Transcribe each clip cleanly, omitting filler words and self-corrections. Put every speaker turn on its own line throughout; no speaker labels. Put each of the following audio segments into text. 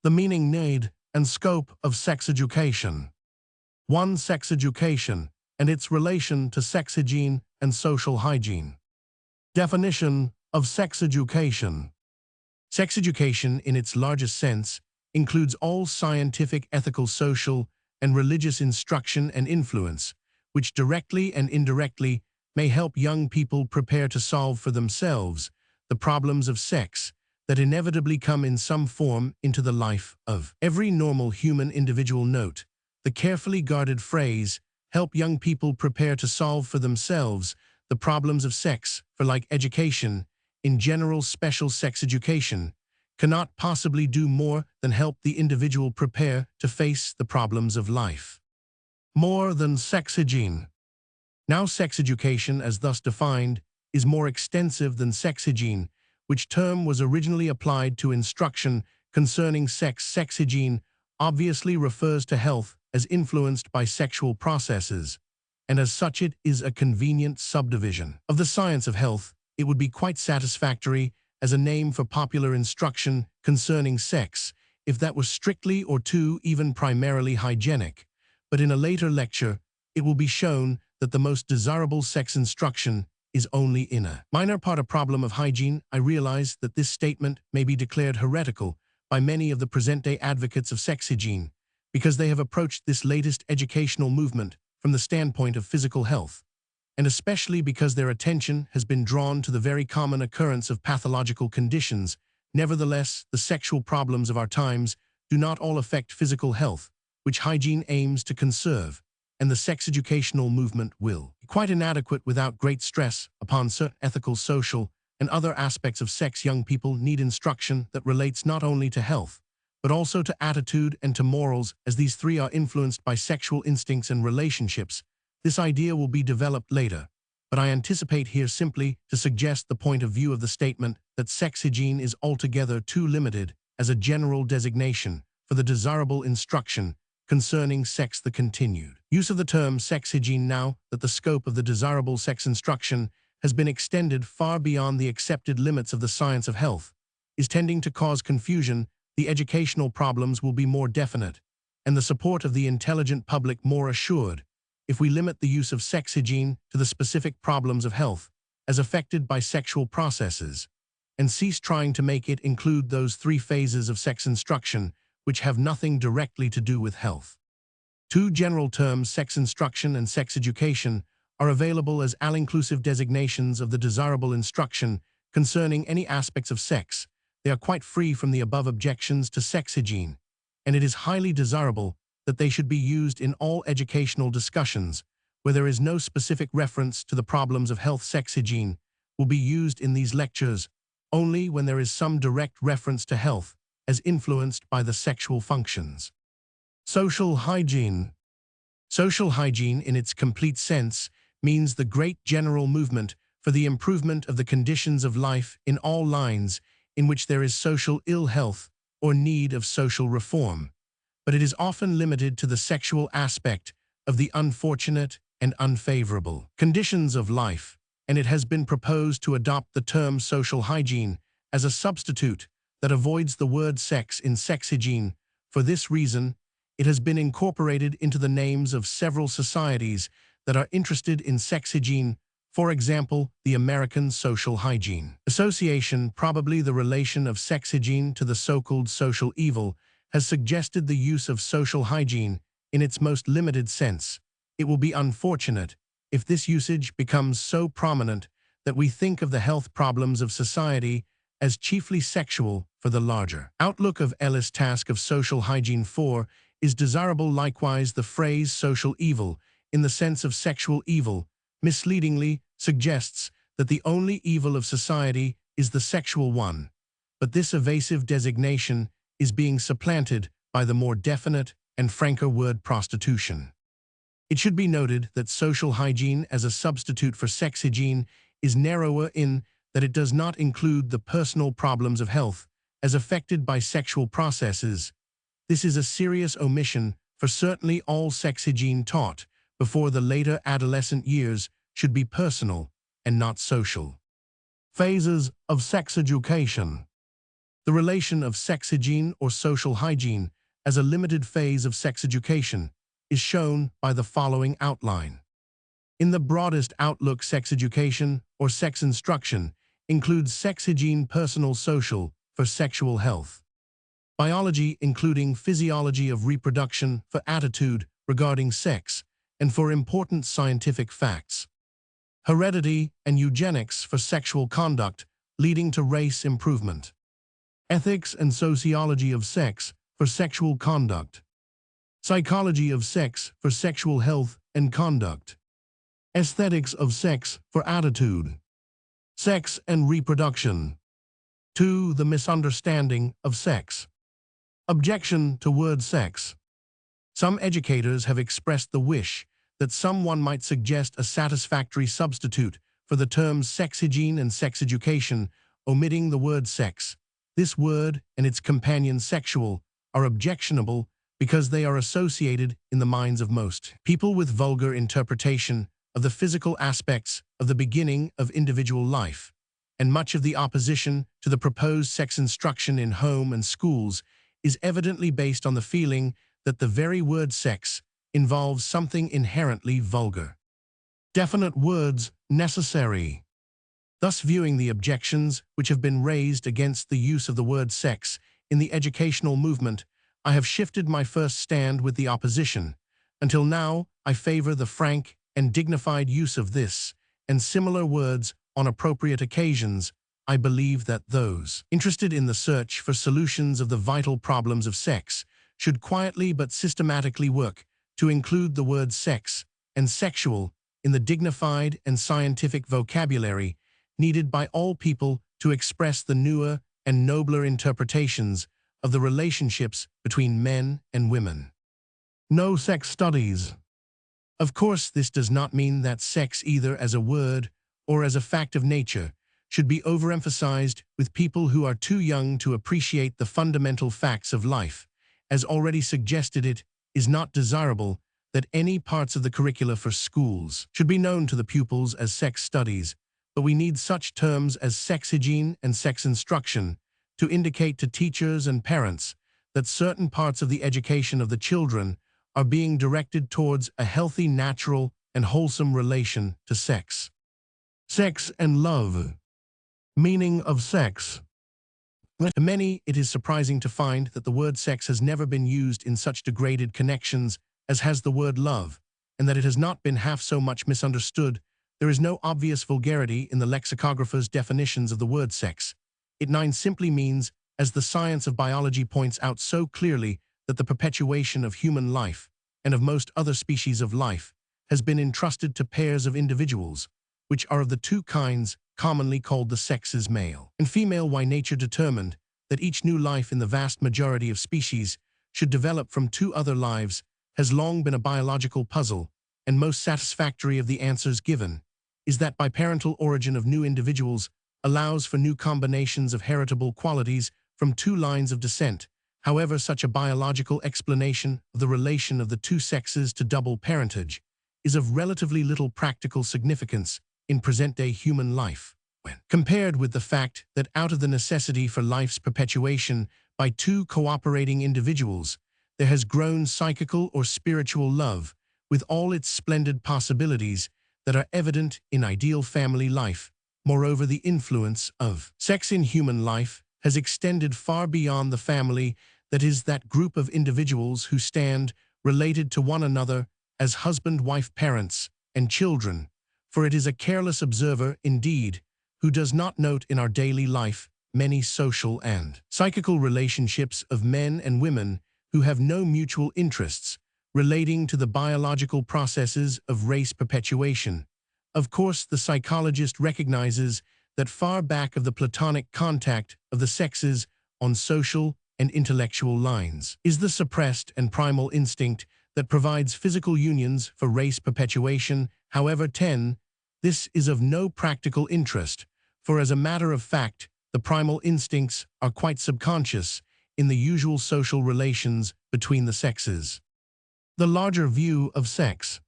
The meaning, need, and scope of sex education. 1. Sex education and its relation to sex hygiene and social hygiene. Definition of sex education. Sex education, in its largest sense, includes all scientific, ethical, social, and religious instruction and influence, which directly and indirectly may help young people prepare to solve for themselves the problems of sex that inevitably come in some form into the life of every normal human individual. Note the carefully guarded phrase, help young people prepare to solve for themselves the problems of sex, for like education, in general special sex education, cannot possibly do more than help the individual prepare to face the problems of life. More than sex hygiene. Now sex education, as thus defined, is more extensive than sex hygiene, which term was originally applied to instruction concerning sex. Sex hygiene obviously refers to health as influenced by sexual processes, and as such it is a convenient subdivision of the science of health. It would be quite satisfactory as a name for popular instruction concerning sex if that was strictly or even primarily hygienic. But in a later lecture, it will be shown that the most desirable sex instruction is only in a minor part a problem of hygiene. I realize that this statement may be declared heretical by many of the present-day advocates of sex hygiene, because they have approached this latest educational movement from the standpoint of physical health, and especially because their attention has been drawn to the very common occurrence of pathological conditions. Nevertheless, the sexual problems of our times do not all affect physical health, which hygiene aims to conserve, and the sex educational movement will be quite inadequate without great stress upon certain ethical, social, and other aspects of sex. Young people need instruction that relates not only to health, but also to attitude and to morals, as these three are influenced by sexual instincts and relationships. This idea will be developed later, but I anticipate here simply to suggest the point of view of the statement that sex hygiene is altogether too limited as a general designation for the desirable instruction concerning sex. The continued use of the term sex hygiene, now that the scope of the desirable sex instruction has been extended far beyond the accepted limits of the science of health, is tending to cause confusion. The educational problems will be more definite, and the support of the intelligent public more assured, if we limit the use of sex hygiene to the specific problems of health as affected by sexual processes, and cease trying to make it include those three phases of sex instruction which have nothing directly to do with health. Two general terms, sex instruction and sex education, are available as all-inclusive designations of the desirable instruction concerning any aspects of sex. They are quite free from the above objections to sex hygiene, and it is highly desirable that they should be used in all educational discussions where there is no specific reference to the problems of health. Sex hygiene will be used in these lectures only when there is some direct reference to health as influenced by the sexual functions. Social hygiene. Social hygiene, in its complete sense, means the great general movement for the improvement of the conditions of life in all lines in which there is social ill health or need of social reform, but it is often limited to the sexual aspect of the unfortunate and unfavorable conditions of life, and it has been proposed to adopt the term social hygiene as a substitute that avoids the word sex in sex hygiene. For this reason, it has been incorporated into the names of several societies that are interested in sex hygiene. For example, the American Social Hygiene Association. Probably the relation of sex hygiene to the so-called social evil has suggested the use of social hygiene in its most limited sense. It will be unfortunate if this usage becomes so prominent that we think of the health problems of society as chiefly sexual. For the larger outlook of Ellis' task of social hygiene, 4 is desirable. Likewise, the phrase social evil, in the sense of sexual evil, misleadingly suggests that the only evil of society is the sexual one, but this evasive designation is being supplanted by the more definite and franker word prostitution. It should be noted that social hygiene as a substitute for sex hygiene is narrower in that it does not include the personal problems of health as affected by sexual processes. This is a serious omission, for certainly all sex hygiene taught before the later adolescent years should be personal and not social. Phases of sex education. The relation of sex hygiene or social hygiene as a limited phase of sex education is shown by the following outline. In the broadest outlook, sex education or sex instruction includes sex hygiene, personal, social, for sexual health. Biology, including physiology of reproduction, for attitude regarding sex, and for important scientific facts. Heredity and eugenics for sexual conduct leading to race improvement. Ethics and sociology of sex for sexual conduct. Psychology of sex for sexual health and conduct. Aesthetics of sex for attitude. Sex and reproduction. 2. The misunderstanding of sex. Objection to word sex. Some educators have expressed the wish that someone might suggest a satisfactory substitute for the terms sex hygiene and sex education, omitting the word sex. This word and its companion sexual are objectionable because they are associated in the minds of most people with vulgar interpretation of the physical aspects of the beginning of individual life, and much of the opposition to the proposed sex instruction in home and schools is evidently based on the feeling that the very word sex involves something inherently vulgar. Definite words necessary. Thus, viewing the objections which have been raised against the use of the word sex in the educational movement, I have shifted my first stand with the opposition. Until now, I favor the frank and dignified use of this and similar words on appropriate occasions. I believe that those interested in the search for solutions of the vital problems of sex should quietly but systematically work to include the words sex and sexual in the dignified and scientific vocabulary needed by all people to express the newer and nobler interpretations of the relationships between men and women. No sex studies. Of course, this does not mean that sex, either as a word or as a fact of nature, should be overemphasized with people who are too young to appreciate the fundamental facts of life. As already suggested, it is not desirable that any parts of the curricula for schools should be known to the pupils as sex studies, but we need such terms as sex hygiene and sex instruction to indicate to teachers and parents that certain parts of the education of the children are being directed towards a healthy, natural, and wholesome relation to sex. Sex and love. Meaning of sex. To many, it is surprising to find that the word sex has never been used in such degraded connections as has the word love, and that it has not been half so much misunderstood. There is no obvious vulgarity in the lexicographer's definitions of the word sex. It simply means, as the science of biology points out so clearly, that the perpetuation of human life, and of most other species of life, has been entrusted to pairs of individuals, which are of the two kinds commonly called the sexes male and female. Why nature determined that each new life in the vast majority of species should develop from two other lives has long been a biological puzzle, and most satisfactory of the answers given is that biparental origin of new individuals allows for new combinations of heritable qualities from two lines of descent. However, such a biological explanation of the relation of the two sexes to double parentage is of relatively little practical significance in present-day human life, when compared with the fact that out of the necessity for life's perpetuation by two cooperating individuals, there has grown psychical or spiritual love with all its splendid possibilities that are evident in ideal family life. Moreover, the influence of sex in human life has extended far beyond the family, that is, that group of individuals who stand related to one another as husband, wife, parents, and children, for it is a careless observer, indeed, who does not note in our daily life many social and psychical relationships of men and women who have no mutual interests relating to the biological processes of race perpetuation. Of course, the psychologist recognizes that far back of the platonic contact of the sexes on social and intellectual lines is the suppressed and primal instinct that provides physical unions for race perpetuation. However, this is of no practical interest, for as a matter of fact, the primal instincts are quite subconscious in the usual social relations between the sexes. The larger view of sex.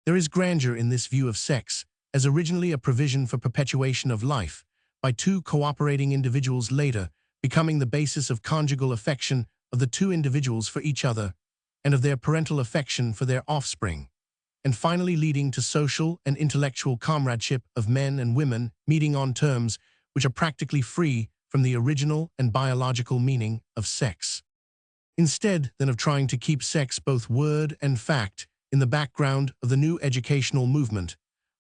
There is grandeur in this view of sex, as originally a provision for perpetuation of life by two cooperating individuals, later becoming the basis of conjugal affection of the two individuals for each other and of their parental affection for their offspring, and finally leading to social and intellectual comradeship of men and women meeting on terms which are practically free from the original and biological meaning of sex. Instead then of trying to keep sex both word and fact in the background of the new educational movement,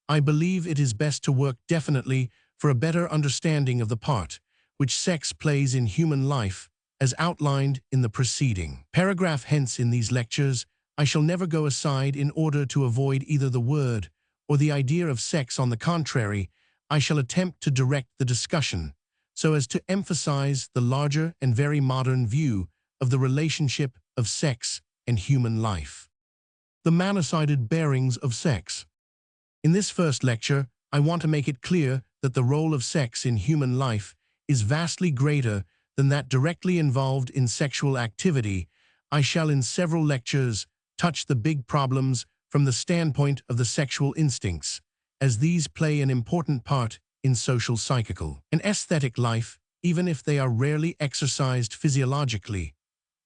I believe it is best to work definitely for a better understanding of the part which sex plays in human life as outlined in the preceding paragraph. Hence in these lectures I shall never go aside in order to avoid either the word or the idea of sex. On the contrary, I shall attempt to direct the discussion so as to emphasize the larger and very modern view of the relationship of sex and human life. The many-sided bearings of sex. In this first lecture, I want to make it clear that the role of sex in human life is vastly greater than that directly involved in sexual activity. I shall in several lectures touch the big problems from the standpoint of the sexual instincts, as these play an important part in social, psychical, and aesthetic life, even if they are rarely exercised physiologically,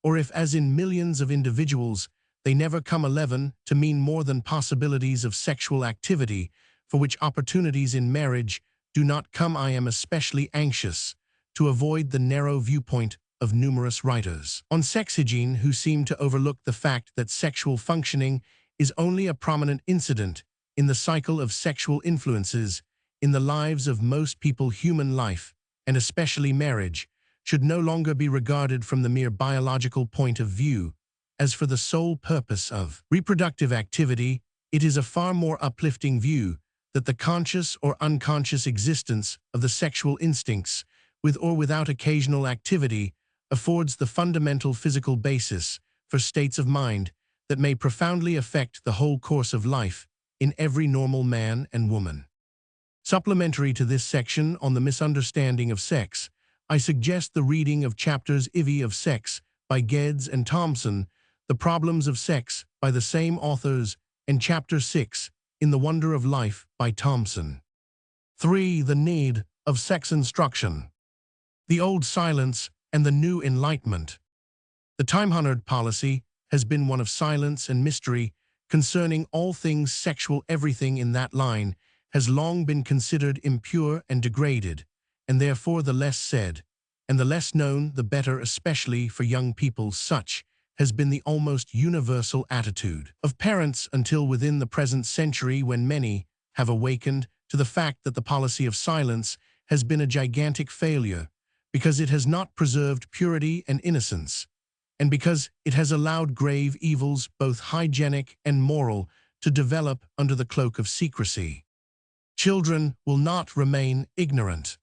or if, as in millions of individuals, they never come 11 to mean more than possibilities of sexual activity, for which opportunities in marriage do not come. I am especially anxious to avoid the narrow viewpoint of numerous writers on sex hygiene who seem to overlook the fact that sexual functioning is only a prominent incident in the cycle of sexual influences in the lives of most people. Human life, and especially marriage, should no longer be regarded from the mere biological point of view as for the sole purpose of reproductive activity. It is a far more uplifting view that the conscious or unconscious existence of the sexual instincts, with or without occasional activity, affords the fundamental physical basis for states of mind that may profoundly affect the whole course of life in every normal man and woman. Supplementary to this section on the misunderstanding of sex, I suggest the reading of chapters IV of Sex by Geddes and Thompson, The Problems of Sex by the same authors, and Chapter 6 in The Wonder of Life by Thompson. 3. The need of sex instruction. The old silence and the new enlightenment. The time-honored policy has been one of silence and mystery concerning all things sexual. Everything in that line has long been considered impure and degraded, and therefore the less said, and the less known, the better, especially for young people. Such has been the almost universal attitude of parents until within the present century, when many have awakened to the fact that the policy of silence has been a gigantic failure, because it has not preserved purity and innocence, and because it has allowed grave evils, both hygienic and moral, to develop under the cloak of secrecy. Children will not remain ignorant.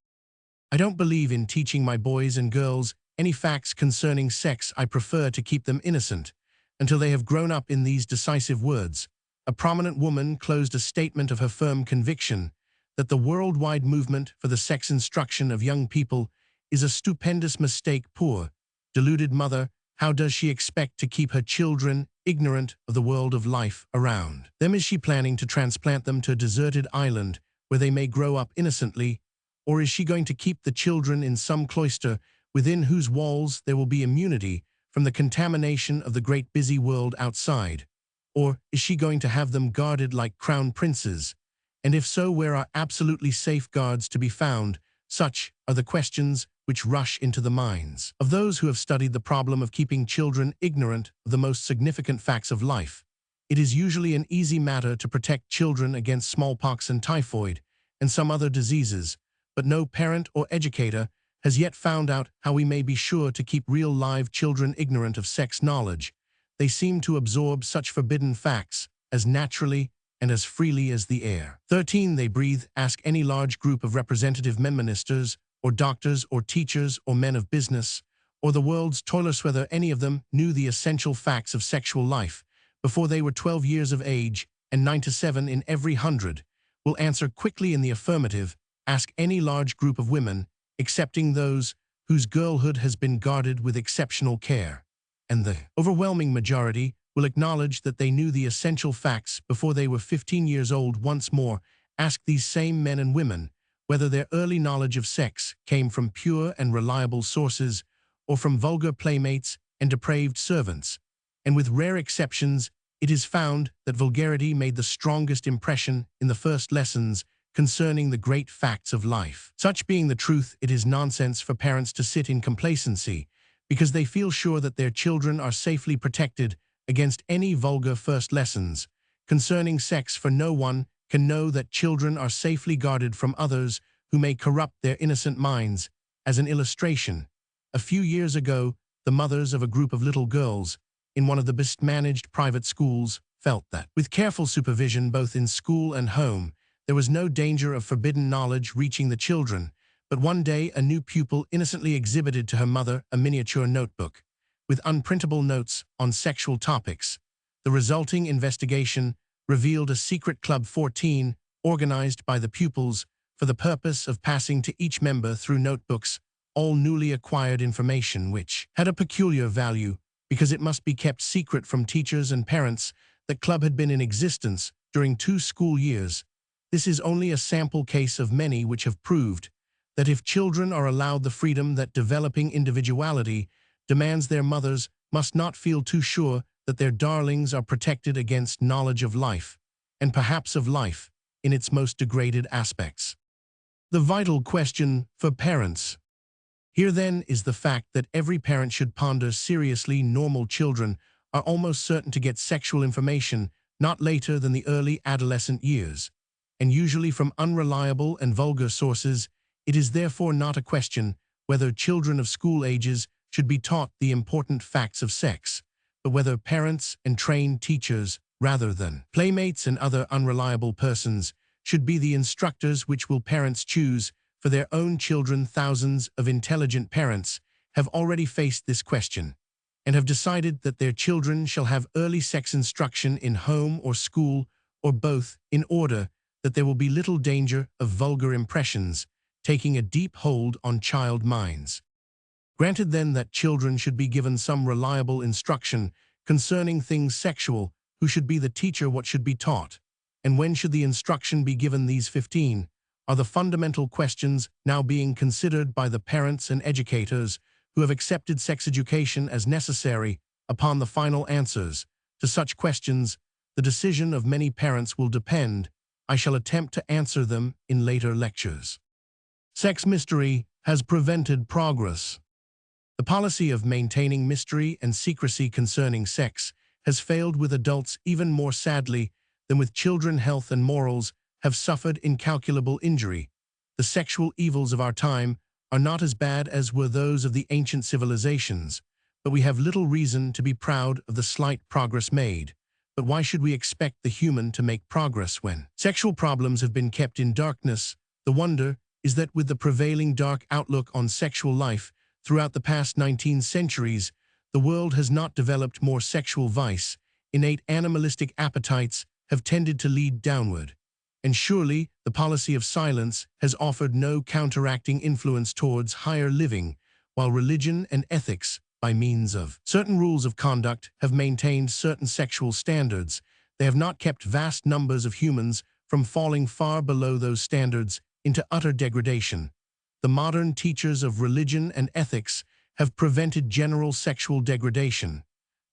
I don't believe in teaching my boys and girls any facts concerning sex. I prefer to keep them innocent until they have grown up. In these decisive words, a prominent woman closed a statement of her firm conviction that the worldwide movement for the sex instruction of young people is a stupendous mistake. Poor, deluded mother, how does she expect to keep her children ignorant of the world of life around them? Is she planning to transplant them to a deserted island where they may grow up innocently, or is she going to keep the children in some cloister within whose walls there will be immunity from the contamination of the great busy world outside? Or is she going to have them guarded like crown princes? And if so, where are absolutely safeguards to be found? Such are the questions which rush into the minds of those who have studied the problem of keeping children ignorant of the most significant facts of life. It is usually an easy matter to protect children against smallpox and typhoid and some other diseases, but no parent or educator has yet found out how we may be sure to keep real live children ignorant of sex knowledge. They seem to absorb such forbidden facts as naturally and as freely as the air. 13. They breathe. Ask any large group of representative men, ministers, or doctors, or teachers, or men of business, or the world's toilers, whether any of them knew the essential facts of sexual life before they were 12 years of age, and 97 in every 100 will answer quickly in the affirmative. Ask any large group of women, excepting those whose girlhood has been guarded with exceptional care, and the overwhelming majority will acknowledge that they knew the essential facts before they were 15 years old. Once more, ask these same men and women whether their early knowledge of sex came from pure and reliable sources or from vulgar playmates and depraved servants. And with rare exceptions, it is found that vulgarity made the strongest impression in the first lessons concerning the great facts of life. Such being the truth, it is nonsense for parents to sit in complacency because they feel sure that their children are safely protected against any vulgar first lessons concerning sex, for no one can know that children are safely guarded from others who may corrupt their innocent minds. As an illustration, a few years ago, the mothers of a group of little girls in one of the best-managed private schools felt that, with careful supervision both in school and home, there was no danger of forbidden knowledge reaching the children. But one day, a new pupil innocently exhibited to her mother a miniature notebook with unprintable notes on sexual topics. The resulting investigation revealed a secret Club 14 organized by the pupils for the purpose of passing to each member through notebooks all newly acquired information, which had a peculiar value because it must be kept secret from teachers and parents. The club had been in existence during 2 school years. This is only a sample case of many which have proved that if children are allowed the freedom that developing individuality demands, their mothers must not feel too sure that their darlings are protected against knowledge of life, and perhaps of life in its most degraded aspects. The vital question for parents. Here then is the fact that every parent should ponder seriously. Normal children are almost certain to get sexual information not later than the early adolescent years, and usually from unreliable and vulgar sources. It is therefore not a question whether children of school ages should be taught the important facts of sex, but whether parents and trained teachers, rather than playmates and other unreliable persons, should be the instructors. Which will parents choose for their own children? Thousands of intelligent parents have already faced this question and have decided that their children shall have early sex instruction in home or school, or both, in order that there will be little danger of vulgar impressions taking a deep hold on child minds. Granted then that children should be given some reliable instruction concerning things sexual, who should be the teacher? What should be taught? And when should the instruction be given? These 15 are the fundamental questions now being considered by the parents and educators who have accepted sex education as necessary. Upon the final answers to such questions, the decision of many parents will depend. I shall attempt to answer them in later lectures. Sex mystery has prevented progress. The policy of maintaining mystery and secrecy concerning sex has failed with adults even more sadly than with children. Health and morals have suffered incalculable injury. The sexual evils of our time are not as bad as were those of the ancient civilizations, but we have little reason to be proud of the slight progress made. But why should we expect the human to make progress when sexual problems have been kept in darkness? The wonder is that with the prevailing dark outlook on sexual life throughout the past 19 centuries, the world has not developed more sexual vice. Innate animalistic appetites have tended to lead downward. And surely the policy of silence has offered no counteracting influence towards higher living, while religion and ethics, by means of certain rules of conduct, have maintained certain sexual standards. They have not kept vast numbers of humans from falling far below those standards into utter degradation. The modern teachers of religion and ethics have prevented general sexual degradation,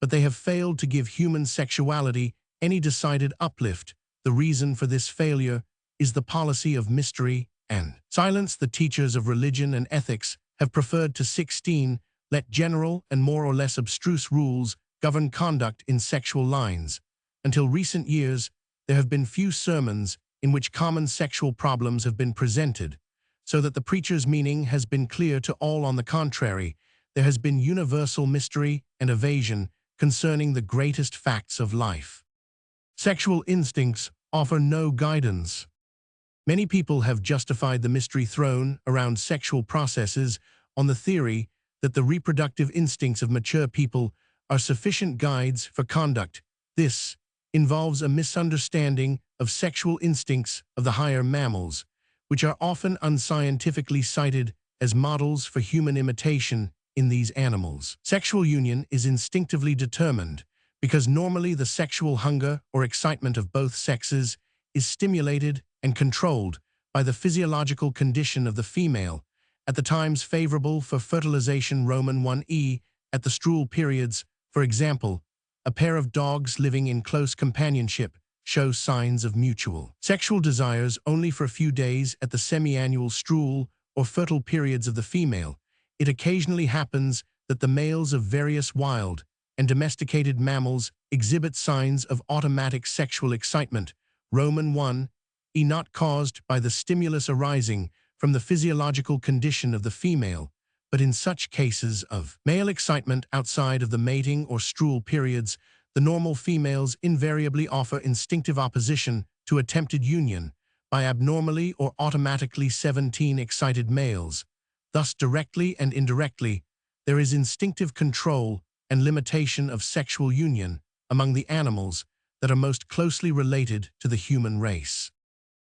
but they have failed to give human sexuality any decided uplift. The reason for this failure is the policy of mystery and silence. The teachers of religion and ethics have preferred to 16 let general and more or less abstruse rules govern conduct in sexual lines. Until recent years, there have been few sermons in which common sexual problems have been presented, so that the preacher's meaning has been clear to all. On the contrary, there has been universal mystery and evasion concerning the greatest facts of life. Sexual instincts offer no guidance. Many people have justified the mystery thrown around sexual processes on the theory that the reproductive instincts of mature people are sufficient guides for conduct. This involves a misunderstanding of sexual instincts of the higher mammals, which are often unscientifically cited as models for human imitation. In these animals, sexual union is instinctively determined because normally the sexual hunger or excitement of both sexes is stimulated and controlled by the physiological condition of the female, at the times favorable for fertilization Roman 1e, at the strul periods, for example, a pair of dogs living in close companionship show signs of mutual sexual desires only for a few days at the semi-annual strul or fertile periods of the female. It occasionally happens that the males of various wild and domesticated mammals exhibit signs of automatic sexual excitement, Roman 1e, not caused by the stimulus arising from the physiological condition of the female, but in such cases of male excitement outside of the mating or strul periods, the normal females invariably offer instinctive opposition to attempted union by abnormally or automatically 17 excited males. Thus, directly and indirectly, there is instinctive control and limitation of sexual union among the animals that are most closely related to the human race.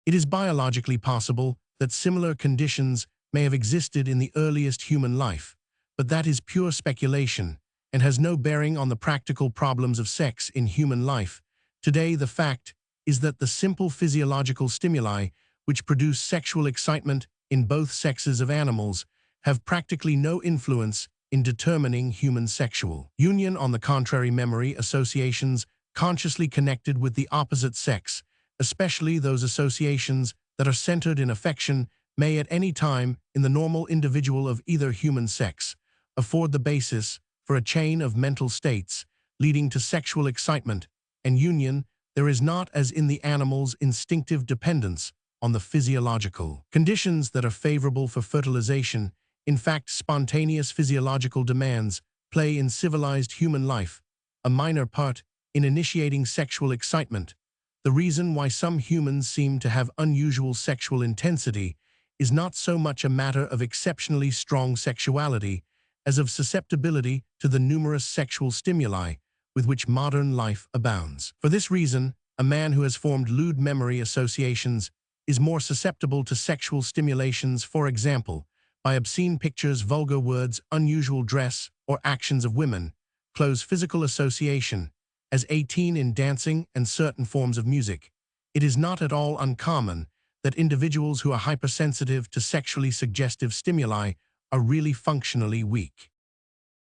It is biologically possible that similar conditions may have existed in the earliest human life, but that is pure speculation and has no bearing on the practical problems of sex in human life. Today, the fact is that the simple physiological stimuli which produce sexual excitement in both sexes of animals have practically no influence in determining human sexual union. On the contrary, memory associations consciously connected with the opposite sex, especially those associations that are centered in affection, may at any time in the normal individual of either human sex afford the basis for a chain of mental states leading to sexual excitement and union. There is not, as in the animal's instinctive dependence on the physiological conditions that are favorable for fertilization. In fact, spontaneous physiological demands play in civilized human life a minor part in initiating sexual excitement. The reason why some humans seem to have unusual sexual intensity is not so much a matter of exceptionally strong sexuality as of susceptibility to the numerous sexual stimuli with which modern life abounds. For this reason, a man who has formed lewd memory associations is more susceptible to sexual stimulations, for example, by obscene pictures, vulgar words, unusual dress, or actions of women. Close physical association, as 18 in dancing and certain forms of music. It is not at all uncommon that individuals who are hypersensitive to sexually suggestive stimuli are really functionally weak.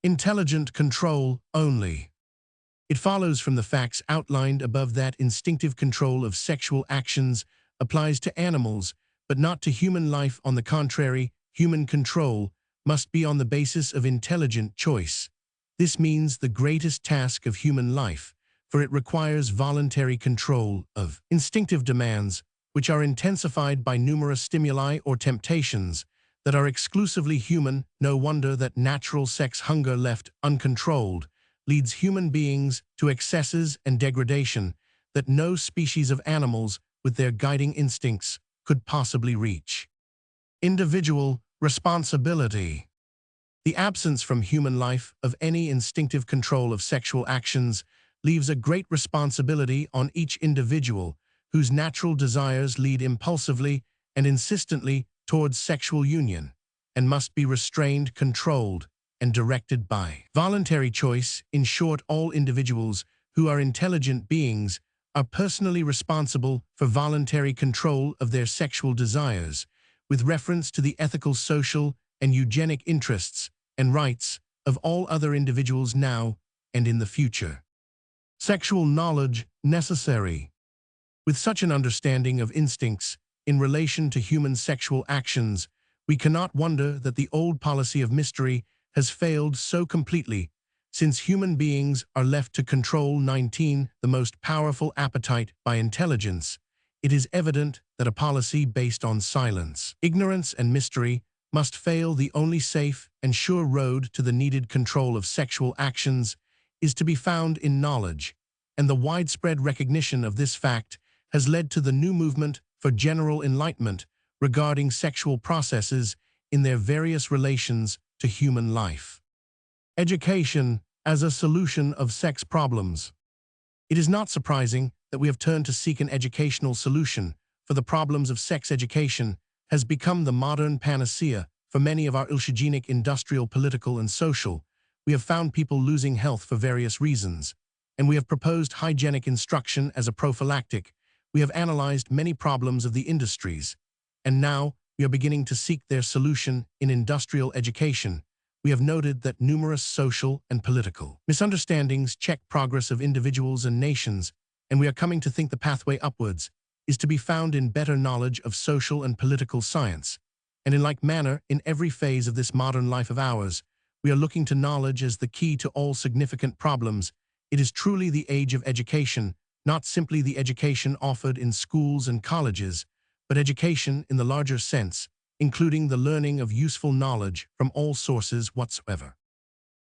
Intelligent control only. It follows from the facts outlined above that instinctive control of sexual actions applies to animals, but not to human life. On the contrary, human control must be on the basis of intelligent choice. This means the greatest task of human life, for it requires voluntary control of instinctive demands, which are intensified by numerous stimuli or temptations that are exclusively human. No wonder that natural sex hunger left uncontrolled leads human beings to excesses and degradation that no species of animals with their guiding instincts could possibly reach. Individual responsibility. The absence from human life of any instinctive control of sexual actions leaves a great responsibility on each individual whose natural desires lead impulsively and insistently towards sexual union, and must be restrained, controlled, and directed by voluntary choice. In short, all individuals who are intelligent beings are personally responsible for voluntary control of their sexual desires, with reference to the ethical, social, and eugenic interests and rights of all other individuals now and in the future. Sexual knowledge necessary. With such an understanding of instincts in relation to human sexual actions, we cannot wonder that the old policy of mystery has failed so completely, since human beings are left to control 19, the most powerful appetite by intelligence. It is evident that a policy based on silence, ignorance, and mystery must fail. The only safe and sure road to the needed control of sexual actions is to be found in knowledge, and the widespread recognition of this fact has led to the new movement for general enlightenment regarding sexual processes in their various relations to human life. Education as a solution of sex problems. It is not surprising that we have turned to seek an educational solution for the problems of sex. Education has become the modern panacea for many of our illogic industrial, political, and social. We have found people losing health for various reasons, and we have proposed hygienic instruction as a prophylactic. We have analyzed many problems of the industries, and now we are beginning to seek their solution in industrial education, we have noted that numerous social and political misunderstandings check progress of individuals and nations, and we are coming to think the pathway upwards is to be found in better knowledge of social and political science. And in like manner, in every phase of this modern life of ours, we are looking to knowledge as the key to all significant problems. It is truly the age of education, not simply the education offered in schools and colleges, but education in the larger sense, including the learning of useful knowledge from all sources whatsoever.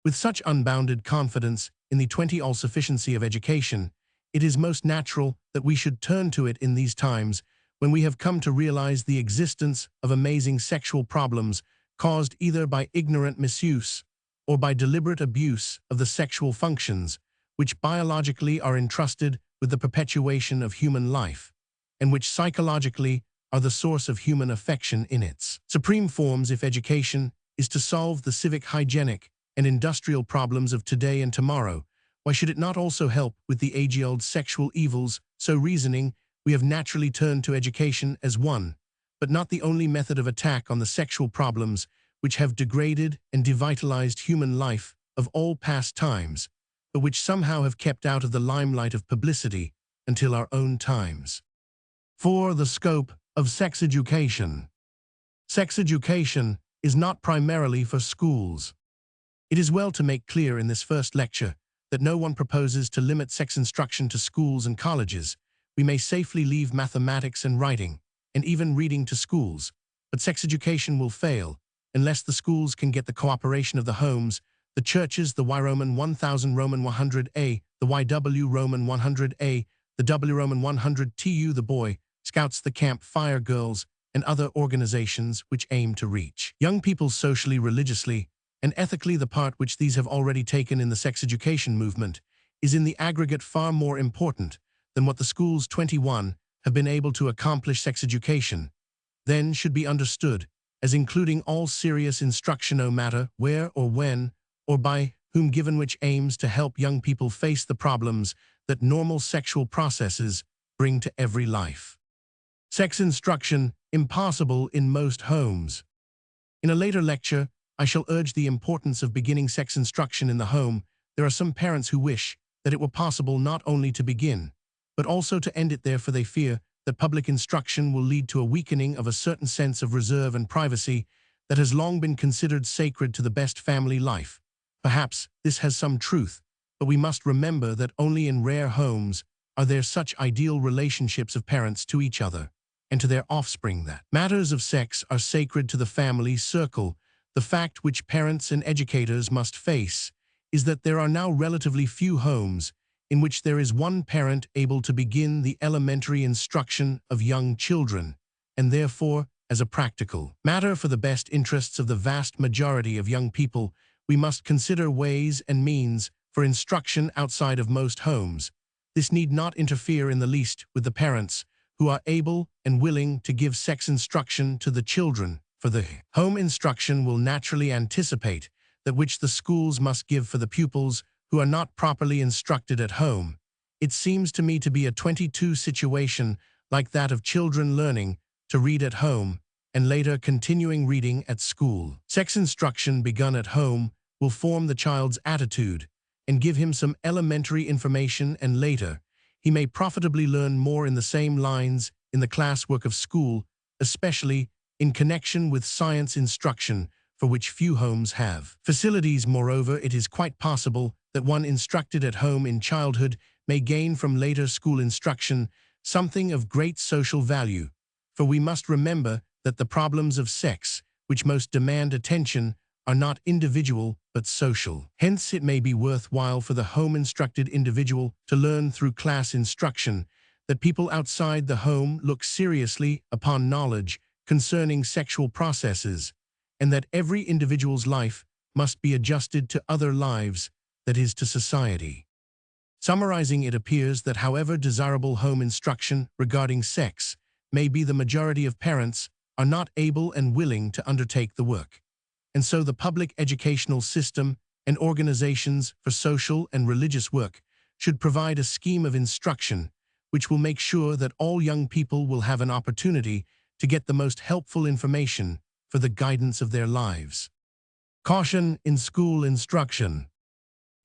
With such unbounded confidence in the all-sufficiency of education, it is most natural that we should turn to it in these times when we have come to realize the existence of amazing sexual problems caused either by ignorant misuse or by deliberate abuse of the sexual functions, which biologically are entrusted with the perpetuation of human life, and which psychologically are the source of human affection in its supreme forms. If education is to solve the civic, hygienic, and industrial problems of today and tomorrow, why should it not also help with the age-old sexual evils? So reasoning, we have naturally turned to education as one, but not the only method of attack on the sexual problems which have degraded and devitalized human life of all past times, but which somehow have kept out of the limelight of publicity until our own times. 4. The scope of sex education. Sex education is not primarily for schools. It is well to make clear in this first lecture that no one proposes to limit sex instruction to schools and colleges. We may safely leave mathematics and writing, and even reading to schools, but sex education will fail unless the schools can get the cooperation of the homes, the churches, the Y Roman 1000 Roman 100A, the YW Roman 100A, the W Roman 100TU, the Boy Scouts, the Camp Fire Girls, and other organizations which aim to reach young people socially, religiously, and ethically. The part which these have already taken in the sex education movement is in the aggregate far more important than what the schools 21 have been able to accomplish. Sex education, then, should be understood as including all serious instruction, no matter where or when or by whom given, which aims to help young people face the problems that normal sexual processes bring to every life. Sex instruction, impossible in most homes. In a later lecture, I shall urge the importance of beginning sex instruction in the home. There are some parents who wish that it were possible not only to begin, but also to end it there, for they fear that public instruction will lead to a weakening of a certain sense of reserve and privacy that has long been considered sacred to the best family life. Perhaps this has some truth, but we must remember that only in rare homes are there such ideal relationships of parents to each other and to their offspring that matters of sex are sacred to the family circle. The fact which parents and educators must face is that there are now relatively few homes in which there is one parent able to begin the elementary instruction of young children, and therefore, as a practical matter for the best interests of the vast majority of young people, we must consider ways and means for instruction outside of most homes. This need not interfere in the least with the parents who are able and willing to give sex instruction to the children, for the home instruction will naturally anticipate that which the schools must give for the pupils who are not properly instructed at home. It seems to me to be a 22 situation like that of children learning to read at home and later continuing reading at school. Sex instruction begun at home will form the child's attitude and give him some elementary information, and later he may profitably learn more in the same lines in the classwork of school, especially in connection with science instruction, for which few homes have facilities. Moreover, it is quite possible that one instructed at home in childhood may gain from later school instruction something of great social value, for we must remember that the problems of sex, which most demand attention, are not individual but social. Hence, it may be worthwhile for the home-instructed individual to learn through class instruction that people outside the home look seriously upon knowledge concerning sexual processes, and that every individual's life must be adjusted to other lives, that is, to society. Summarizing, it appears that however desirable home instruction regarding sex may be, the majority of parents are not able and willing to undertake the work. And so the public educational system and organizations for social and religious work should provide a scheme of instruction which will make sure that all young people will have an opportunity to get the most helpful information for the guidance of their lives. Caution in school instruction.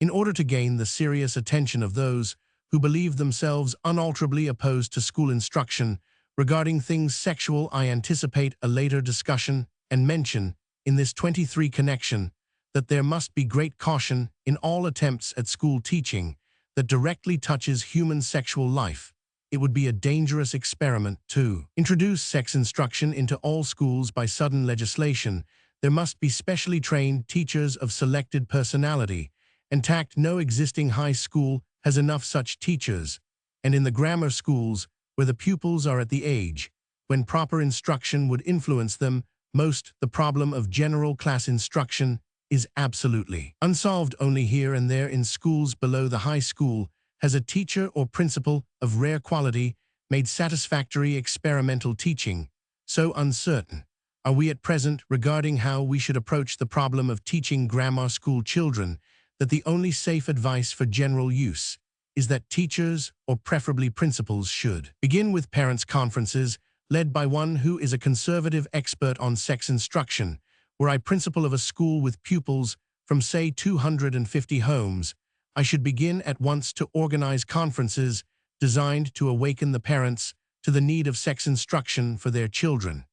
In order to gain the serious attention of those who believe themselves unalterably opposed to school instruction regarding things sexual, I anticipate a later discussion and mention in this 23 connection that there must be great caution in all attempts at school teaching that directly touches human sexual life. It would be a dangerous experiment to introduce sex instruction into all schools by sudden legislation. There must be specially trained teachers of selected personality, and tact no existing high school has enough such teachers, and in the grammar schools, where the pupils are at the age when proper instruction would influence them most, the problem of general class instruction is absolutely unsolved. Only here and there in schools below the high school has a teacher or principal of rare quality made satisfactory experimental teaching. So uncertain are we at present regarding how we should approach the problem of teaching grammar school children that the only safe advice for general use is that teachers, or preferably principals, should begin with parents' conferences led by one who is a conservative expert on sex instruction. Were I principal of a school with pupils from, say, 250 homes, I should begin at once to organize conferences designed to awaken the parents to the need of sex instruction for their children,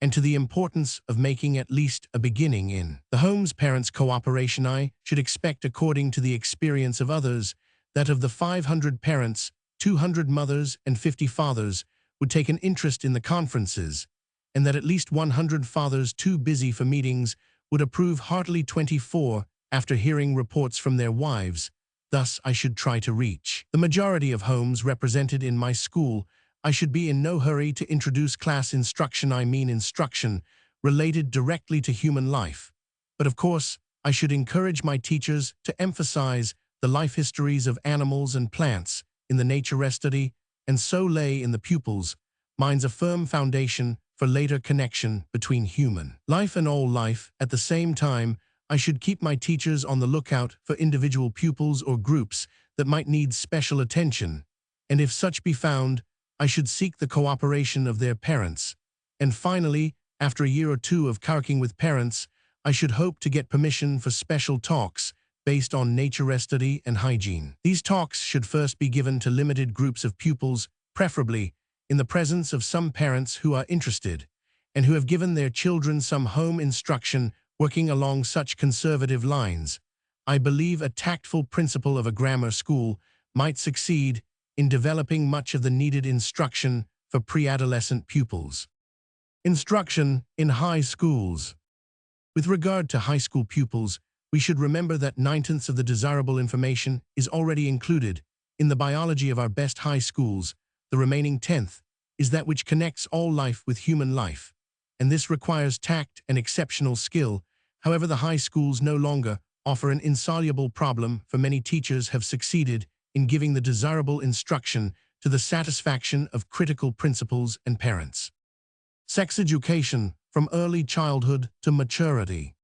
and to the importance of making at least a beginning in the homes. Parents' cooperation I should expect, according to the experience of others, that of the 500 parents, 200 mothers and 50 fathers would take an interest in the conferences, and that at least 100 fathers too busy for meetings would approve heartily 24 after hearing reports from their wives. Thus I should try to reach the majority of homes represented in my school. I should be in no hurry to introduce class instruction, I mean instruction related directly to human life. But of course, I should encourage my teachers to emphasize the life histories of animals and plants in the nature study, and so lay in the pupils' minds a firm foundation for later connection between human life and all life. At the same time, I should keep my teachers on the lookout for individual pupils or groups that might need special attention, and if such be found, I should seek the cooperation of their parents. And finally, after a year or two of carking with parents, I should hope to get permission for special talks based on nature study and hygiene. These talks should first be given to limited groups of pupils, preferably in the presence of some parents who are interested and who have given their children some home instruction working along such conservative lines. I believe a tactful principal of a grammar school might succeed in developing much of the needed instruction for pre-adolescent pupils. Instruction in high schools. With regard to high school pupils, we should remember that 9/10 of the desirable information is already included in the biology of our best high schools. The remaining 10th is that which connects all life with human life, and this requires tact and exceptional skill. However, the high schools no longer offer an insoluble problem, for many teachers have succeeded in giving the desirable instruction to the satisfaction of critical principals and parents. Sex education from early childhood to maturity.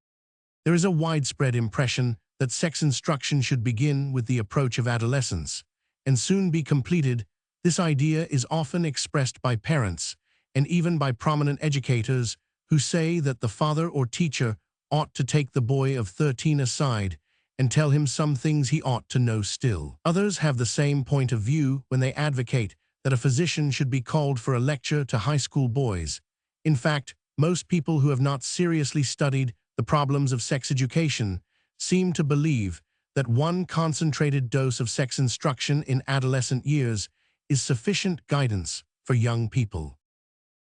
There is a widespread impression that sex instruction should begin with the approach of adolescence and soon be completed. This idea is often expressed by parents and even by prominent educators who say that the father or teacher ought to take the boy of 13 aside and tell him some things he ought to know still. Others have the same point of view when they advocate that a physician should be called for a lecture to high school boys. In fact, most people who have not seriously studied the problems of sex education seem to believe that one concentrated dose of sex instruction in adolescent years is sufficient guidance for young people.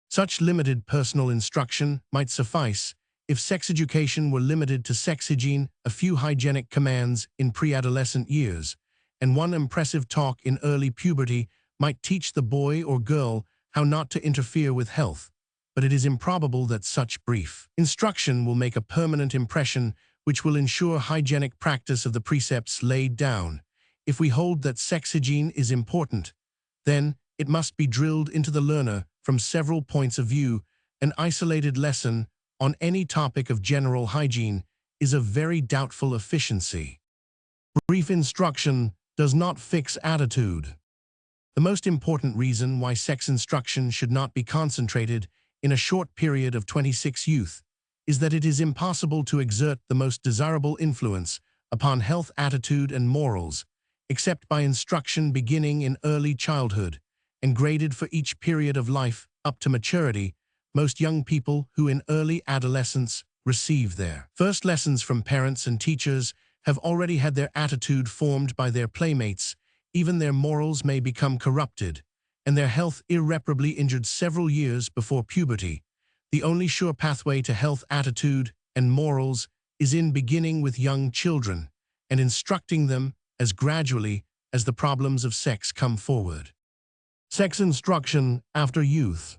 Such limited personal instruction might suffice if sex education were limited to sex hygiene, a few hygienic commands in pre-adolescent years, and one impressive talk in early puberty might teach the boy or girl how not to interfere with health. But it is improbable that such brief instruction will make a permanent impression which will ensure hygienic practice of the precepts laid down. If we hold that sex hygiene is important, then it must be drilled into the learner from several points of view. An isolated lesson on any topic of general hygiene is of very doubtful efficiency. Brief instruction does not fix attitude. The most important reason why sex instruction should not be concentrated in a short period of 26 youth is that it is impossible to exert the most desirable influence upon health, attitude, and morals, except by instruction beginning in early childhood and graded for each period of life up to maturity. Most young people who in early adolescence receive their first lessons from parents and teachers have already had their attitude formed by their playmates. Even their morals may become corrupted, and their health irreparably injured several years before puberty. The only sure pathway to health, attitude, and morals is in beginning with young children and instructing them as gradually as the problems of sex come forward. Sex instruction after youth.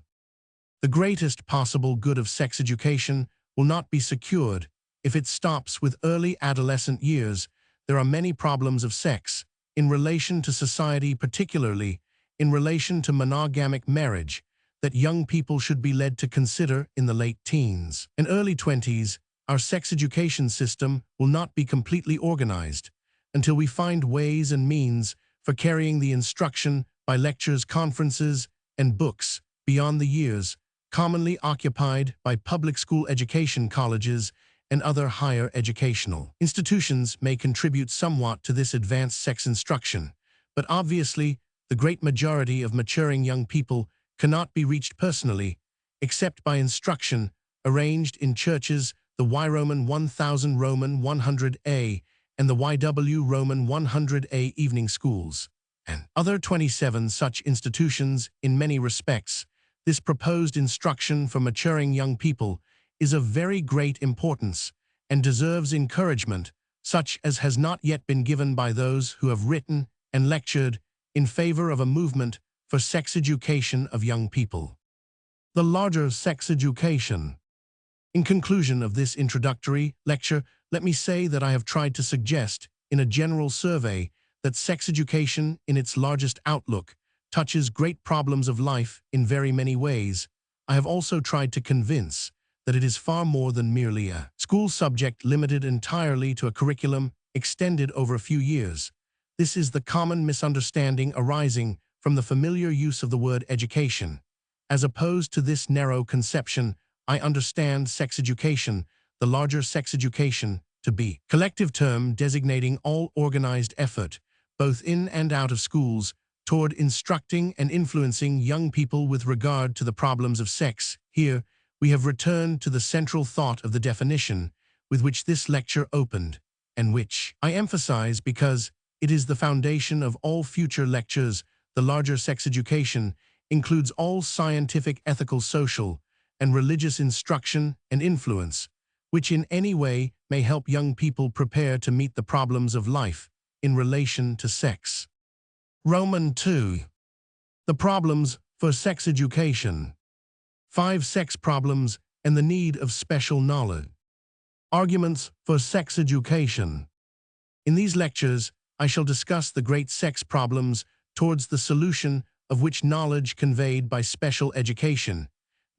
The greatest possible good of sex education will not be secured if it stops with early adolescent years. There are many problems of sex in relation to society, particularly in relation to monogamic marriage, that young people should be led to consider in the late teens and early 20s. Our sex education system will not be completely organized until we find ways and means for carrying the instruction by lectures, conferences, and books beyond the years commonly occupied by public school education colleges and other higher educational institutions may contribute somewhat to this advanced sex instruction, but obviously the great majority of maturing young people cannot be reached personally, except by instruction arranged in churches, the Y Roman 1000 Roman 100A and the YW Roman 100A evening schools, and other 27 such institutions. In many respects, this proposed instruction for maturing young people is of very great importance and deserves encouragement, such as has not yet been given by those who have written and lectured in favor of a movement for sex education of young people. The larger sex education. In conclusion of this introductory lecture, let me say that I have tried to suggest, in a general survey, that sex education in its largest outlook touches great problems of life in very many ways. I have also tried to convince that it is far more than merely a school subject limited entirely to a curriculum extended over a few years. This is the common misunderstanding arising from the familiar use of the word education. As opposed to this narrow conception, I understand sex education, the larger sex education, to be a collective term designating all organized effort, both in and out of schools, toward instructing and influencing young people with regard to the problems of sex. Here, we have returned to the central thought of the definition with which this lecture opened, and which I emphasize because it is the foundation of all future lectures. The larger sex education includes all scientific, ethical, social, and religious instruction and influence, which in any way may help young people prepare to meet the problems of life in relation to sex. Roman 2. The problems for sex education. 5 sex problems and the need of special knowledge. Arguments for sex education. In these lectures, I shall discuss the great sex problems towards the solution of which knowledge conveyed by special education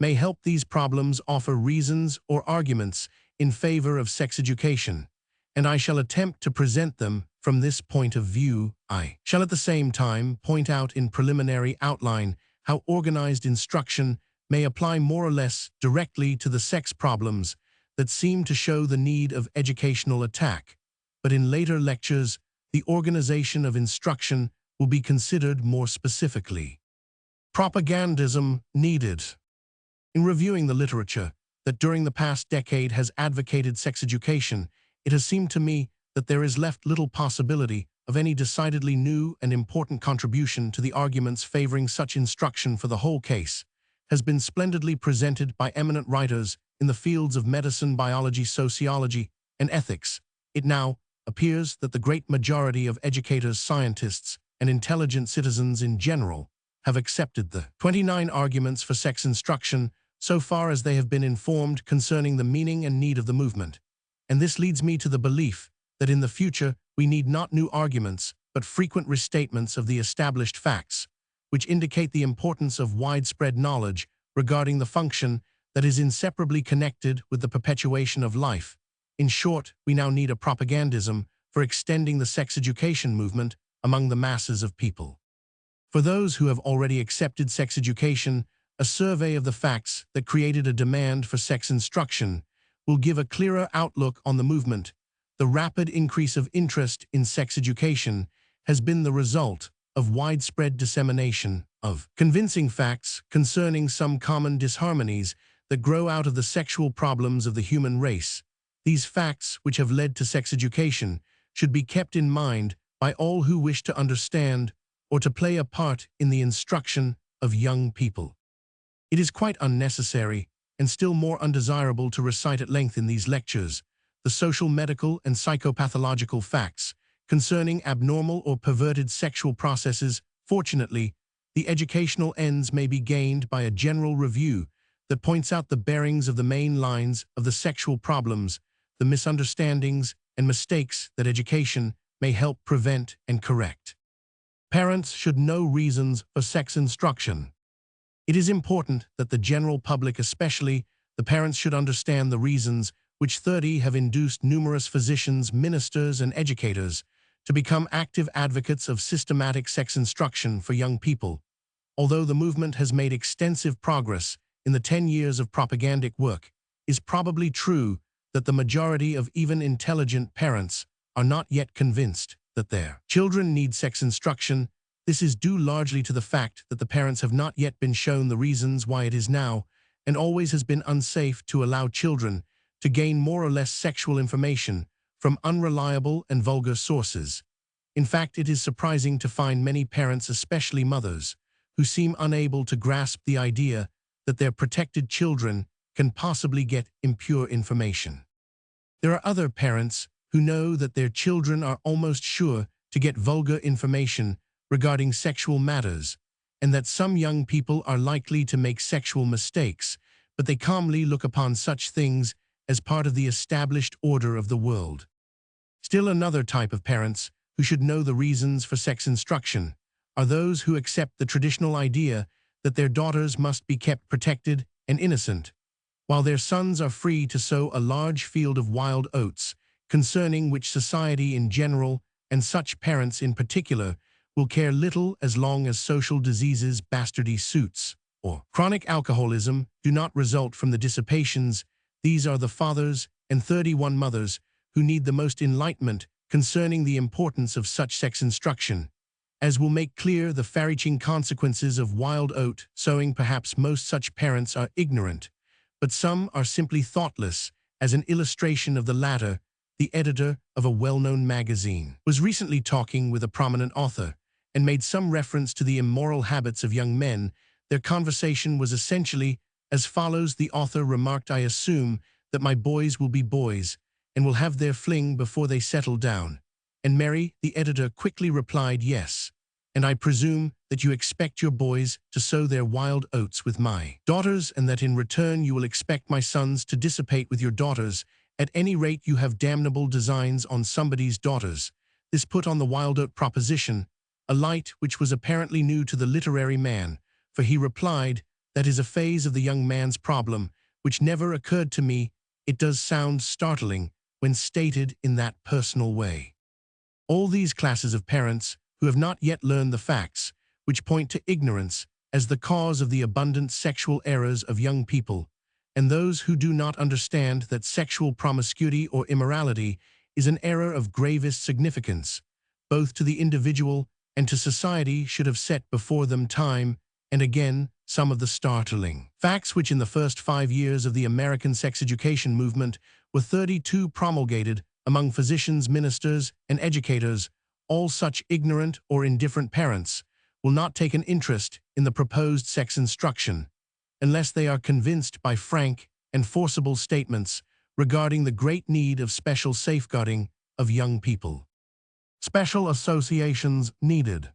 may help. These problems offer reasons or arguments in favor of sex education, and I shall attempt to present them from this point of view. I shall at the same time point out in preliminary outline how organized instruction may apply more or less directly to the sex problems that seem to show the need of educational attack, but in later lectures, the organization of instruction will be considered more specifically. Propagandism needed. In reviewing the literature that during the past decade has advocated sex education, it has seemed to me that there is left little possibility of any decidedly new and important contribution to the arguments favoring such instruction. For the whole case has been splendidly presented by eminent writers in the fields of medicine, biology, sociology, and ethics. It now appears that the great majority of educators, scientists, and intelligent citizens in general have accepted the 29 arguments for sex instruction so far as they have been informed concerning the meaning and need of the movement. And this leads me to the belief that in the future we need not new arguments, but frequent restatements of the established facts, which indicate the importance of widespread knowledge regarding the function that is inseparably connected with the perpetuation of life. In short, we now need a propagandism for extending the sex education movement among the masses of people. For those who have already accepted sex education, a survey of the facts that created a demand for sex instruction will give a clearer outlook on the movement. The rapid increase of interest in sex education has been the result of widespread dissemination of convincing facts concerning some common disharmonies that grow out of the sexual problems of the human race. These facts, which have led to sex education, should be kept in mind by all who wish to understand or to play a part in the instruction of young people. It is quite unnecessary and still more undesirable to recite at length in these lectures the social, medical, and psychopathological facts concerning abnormal or perverted sexual processes. Fortunately, the educational ends may be gained by a general review that points out the bearings of the main lines of the sexual problems, the misunderstandings and mistakes that education may help prevent and correct. Parents should know reasons for sex instruction. It is important that the general public, especially the parents, should understand the reasons which 30 have induced numerous physicians, ministers, and educators to become active advocates of systematic sex instruction for young people. Although the movement has made extensive progress in the 10 years of propagandic work, it is probably true that the majority of even intelligent parents are not yet convinced that their children need sex instruction. This is due largely to the fact that the parents have not yet been shown the reasons why it is now and always has been unsafe to allow children to gain more or less sexual information from unreliable and vulgar sources. In fact, it is surprising to find many parents, especially mothers, who seem unable to grasp the idea that their protected children can possibly get impure information. There are other parents who know that their children are almost sure to get vulgar information regarding sexual matters, and that some young people are likely to make sexual mistakes, but they calmly look upon such things as part of the established order of the world. Still another type of parents who should know the reasons for sex instruction are those who accept the traditional idea that their daughters must be kept protected and innocent, while their sons are free to sow a large field of wild oats, concerning which society in general, and such parents in particular, will care little as long as social diseases, bastardy suits, or chronic alcoholism do not result from the dissipations. These are the fathers and 31 mothers who need the most enlightenment concerning the importance of such sex instruction, as will make clear the far-reaching consequences of wild oat sowing. Perhaps most such parents are ignorant, but some are simply thoughtless. As an illustration of the latter, the editor of a well-known magazine was recently talking with a prominent author and made some reference to the immoral habits of young men. Their conversation was essentially as follows. The author remarked, "I assume that my boys will be boys and will have their fling before they settle down." And Mary, the editor, quickly replied, "Yes, and I presume that you expect your boys to sow their wild oats with my daughters, and that in return you will expect my sons to dissipate with your daughters. At any rate, you have damnable designs on somebody's daughters." This put on the wild oat proposition a light which was apparently new to the literary man, for he replied, "That is a phase of the young man's problem which never occurred to me. It does sound startling when stated in that personal way." All these classes of parents who have not yet learned the facts, which point to ignorance as the cause of the abundant sexual errors of young people, and those who do not understand that sexual promiscuity or immorality is an error of gravest significance, both to the individual and to society, should have set before them time and again some of the startling facts which in the first 5 years of the American sex education movement were 32 promulgated among physicians, ministers, and educators. All such ignorant or indifferent parents will not take an interest in the proposed sex instruction unless they are convinced by frank and forcible statements regarding the great need of special safeguarding of young people. Special associations needed.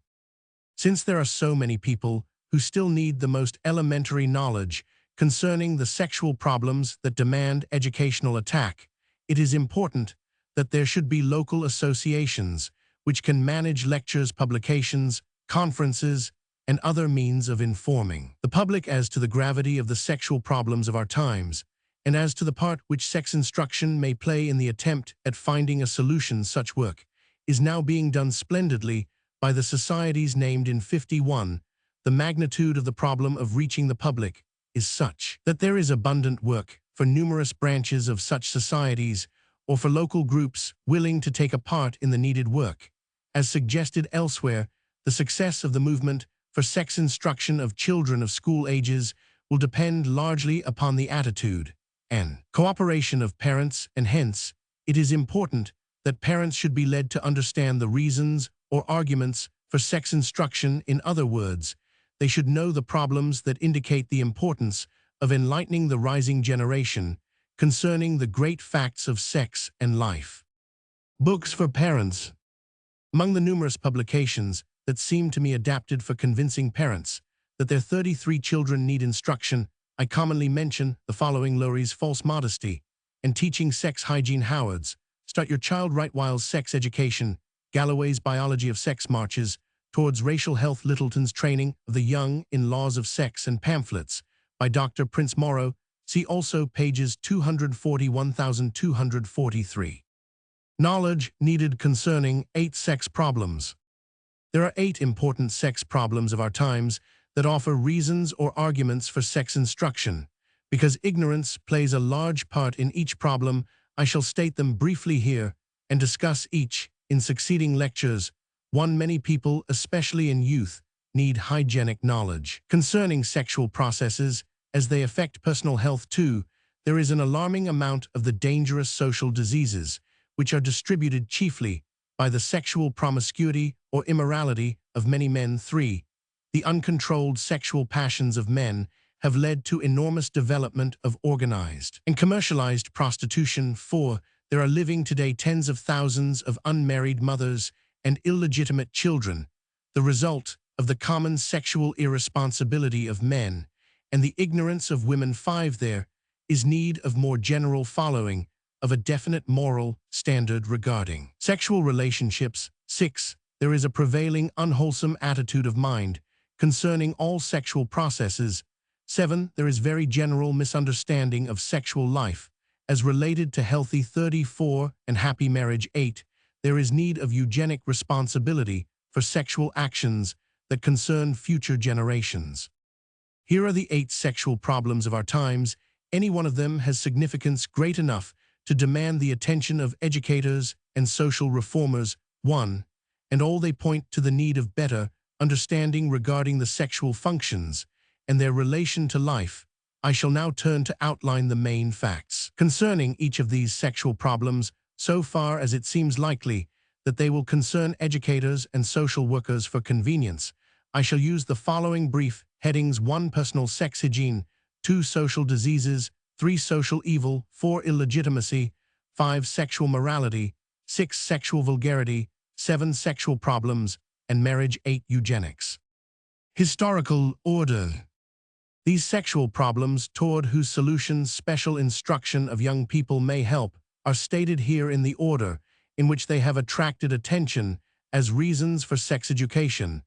Since there are so many people who still need the most elementary knowledge concerning the sexual problems that demand educational attack, it is important that there should be local associations which can manage lectures, publications, conferences, and other means of informing the public as to the gravity of the sexual problems of our times, and as to the part which sex instruction may play in the attempt at finding a solution. Such work is now being done splendidly by the societies named in 51, the magnitude of the problem of reaching the public is such that there is abundant work for numerous branches of such societies or for local groups willing to take a part in the needed work. As suggested elsewhere, the success of the movement for sex instruction of children of school ages will depend largely upon the attitude and cooperation of parents, and hence, it is important that parents should be led to understand the reasons or arguments for sex instruction. In other words, they should know the problems that indicate the importance of enlightening the rising generation concerning the great facts of sex and life. Books for parents. Among the numerous publications that seem to me adapted for convincing parents that their 33 children need instruction, I commonly mention the following: Laurie's False Modesty and Teaching Sex Hygiene, Howard's Start Your Child Right While Sex Education, Galloway's Biology of Sex Marches Towards Racial Health, Littleton's Training of the Young in Laws of Sex, and pamphlets by Dr. Prince Morrow. See also pages 241,243. Knowledge needed concerning 8 sex problems. There are 8 important sex problems of our times that offer reasons or arguments for sex instruction. Because ignorance plays a large part in each problem, I shall state them briefly here and discuss each in succeeding lectures. 1. Many people, especially in youth, need hygienic knowledge concerning sexual processes as they affect personal health. 2. There is an alarming amount of the dangerous social diseases which are distributed chiefly by the sexual promiscuity or immorality of many men. 3. The uncontrolled sexual passions of men have led to enormous development of organized and commercialized prostitution. 4. There are living today tens of thousands of unmarried mothers and illegitimate children, the result of the common sexual irresponsibility of men and the ignorance of women. 5. There is need of more general following of a definite moral standard regarding sexual relationships. 6. There is a prevailing unwholesome attitude of mind concerning all sexual processes. 7. There is very general misunderstanding of sexual life as related to healthy 34 and happy marriage. 8. There is need of eugenic responsibility for sexual actions that concern future generations. Here are the 8 sexual problems of our times. Any one of them has significance great enough to demand the attention of educators and social reformers. 1. And all they point to the need of better understanding regarding the sexual functions and their relation to life. I shall now turn to outline the main facts concerning each of these sexual problems, so far as it seems likely that they will concern educators and social workers. For convenience, I shall use the following brief headings: 1. Personal sex hygiene. 2. Social diseases. 3. Social evil. 4. Illegitimacy. 5. Sexual morality. 6. Sexual vulgarity. 7. Sexual problems and marriage. 8. Eugenics. Historical order. These sexual problems, toward whose solutions special instruction of young people may help, are stated here in the order in which they have attracted attention as reasons for sex education.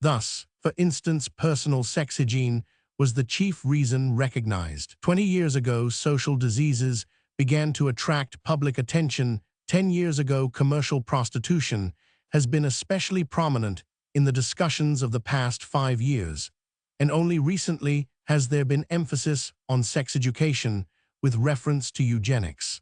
Thus, for instance, personal sex hygiene was the chief reason recognized. 20 years ago, social diseases began to attract public attention. 10 years ago, commercial prostitution has been especially prominent in the discussions of the past 5 years, and only recently has there been emphasis on sex education with reference to eugenics.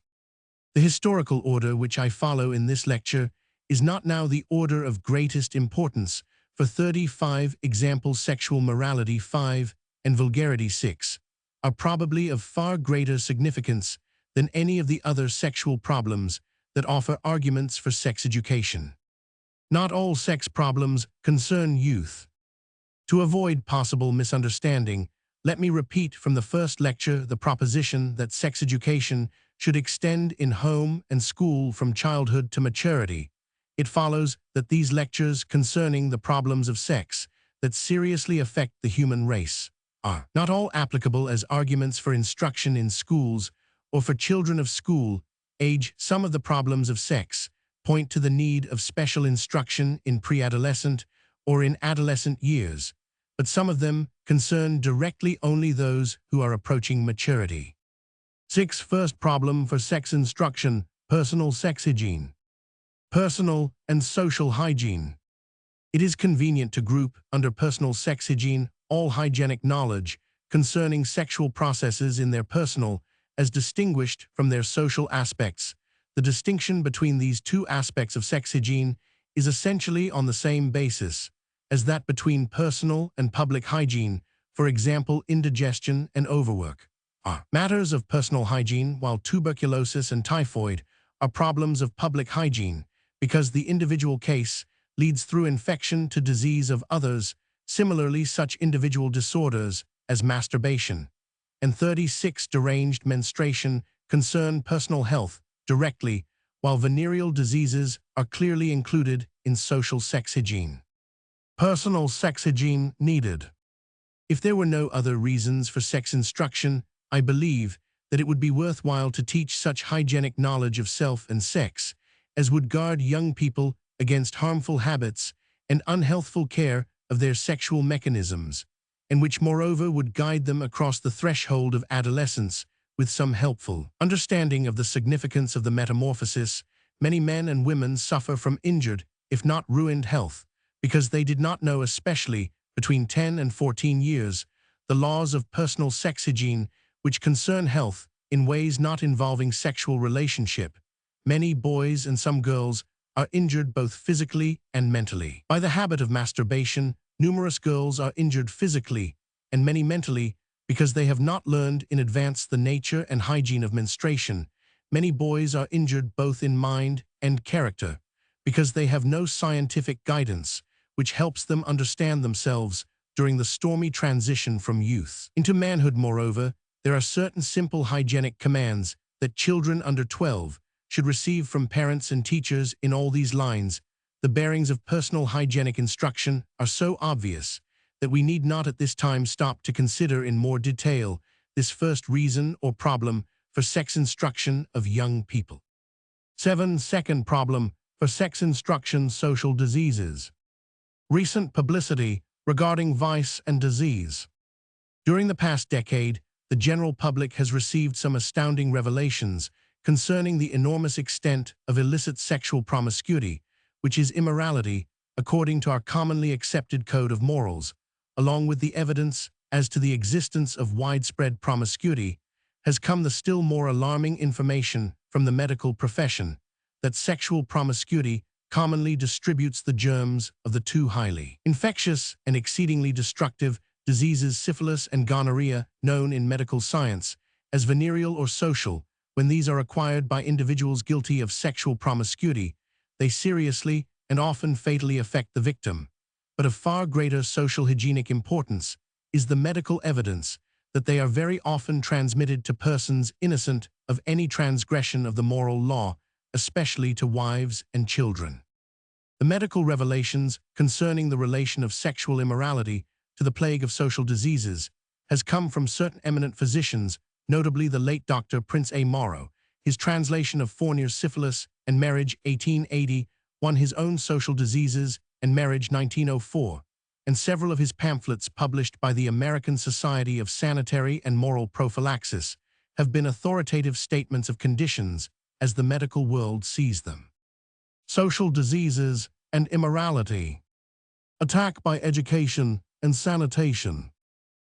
The historical order which I follow in this lecture is not now the order of greatest importance. For 35 examples, sexual morality 5 and vulgarity 6 are probably of far greater significance than any of the other sexual problems that offer arguments for sex education. Not all sex problems concern youth. To avoid possible misunderstanding, let me repeat from the first lecture the proposition that sex education should extend in home and school from childhood to maturity. It follows that these lectures concerning the problems of sex that seriously affect the human race are not all applicable as arguments for instruction in schools or for children of school age. Some of the problems of sex point to the need of special instruction in pre-adolescent or in adolescent years, but some of them concern directly only those who are approaching maturity. 6. First problem for sex instruction: personal sex hygiene. Personal and social hygiene. It is convenient to group under personal sex hygiene all hygienic knowledge concerning sexual processes in their personal as distinguished from their social aspects. The distinction between these two aspects of sex hygiene is essentially on the same basis as that between personal and public hygiene, for example, indigestion and overwork, are matters of personal hygiene, while tuberculosis and typhoid are problems of public hygiene, because the individual case leads through infection to disease of others. Similarly, such individual disorders as masturbation and 36 deranged menstruation concern personal health directly, while venereal diseases are clearly included in social sex hygiene. Personal sex hygiene needed. If there were no other reasons for sex instruction, I believe that it would be worthwhile to teach such hygienic knowledge of self and sex as would guard young people against harmful habits and unhealthful care of their sexual mechanisms, and which moreover would guide them across the threshold of adolescence with some helpful understanding of the significance of the metamorphosis. Many men and women suffer from injured, if not ruined, health, because they did not know, especially between 10 and 14 years, the laws of personal sex hygiene which concern health in ways not involving sexual relationship. Many boys and some girls are injured both physically and mentally. By the habit of masturbation, numerous girls are injured physically and many mentally because they have not learned in advance the nature and hygiene of menstruation. Many boys are injured both in mind and character because they have no scientific guidance which helps them understand themselves during the stormy transition from youth into manhood. Moreover, there are certain simple hygienic commands that children under 12 should receive from parents and teachers. In all these lines, the bearings of personal hygienic instruction are so obvious that we need not at this time stop to consider in more detail this first reason or problem for sex instruction of young people. 7. Second problem for sex instruction: social diseases. Recent publicity regarding vice and disease. During the past decade, the general public has received some astounding revelations concerning the enormous extent of illicit sexual promiscuity, which is immorality according to our commonly accepted code of morals. Along with the evidence as to the existence of widespread promiscuity, has come the still more alarming information from the medical profession that sexual promiscuity commonly distributes the germs of the two highly infectious and exceedingly destructive diseases, syphilis and gonorrhea, known in medical science as venereal or social. When these are acquired by individuals guilty of sexual promiscuity, they seriously and often fatally affect the victim. But of far greater social hygienic importance is the medical evidence that they are very often transmitted to persons innocent of any transgression of the moral law, especially to wives and children. The medical revelations concerning the relation of sexual immorality to the plague of social diseases has come from certain eminent physicians, notably the late Dr. Prince A. Morrow. His translation of Fournier's Syphilis and Marriage 1880, won his own Social Diseases and Marriage 1904, and several of his pamphlets published by the American Society of Sanitary and Moral Prophylaxis have been authoritative statements of conditions as the medical world sees them. Social diseases and immorality. Attack by education and sanitation.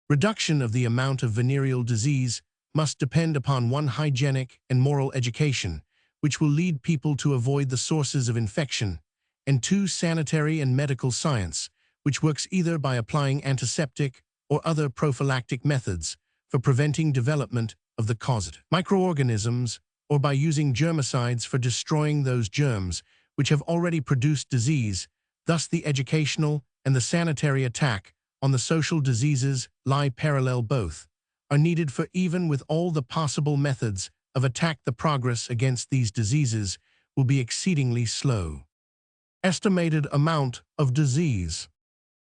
Reduction of the amount of venereal disease must depend upon one, hygienic and moral education, which will lead people to avoid the sources of infection, and 2, sanitary and medical science, which works either by applying antiseptic or other prophylactic methods for preventing development of the causative microorganisms, or by using germicides for destroying those germs which have already produced disease. Thus the educational and the sanitary attack on the social diseases lie parallel. Both are needed, for even with all the possible methods of attack, the progress against these diseases will be exceedingly slow. Estimated amount of disease.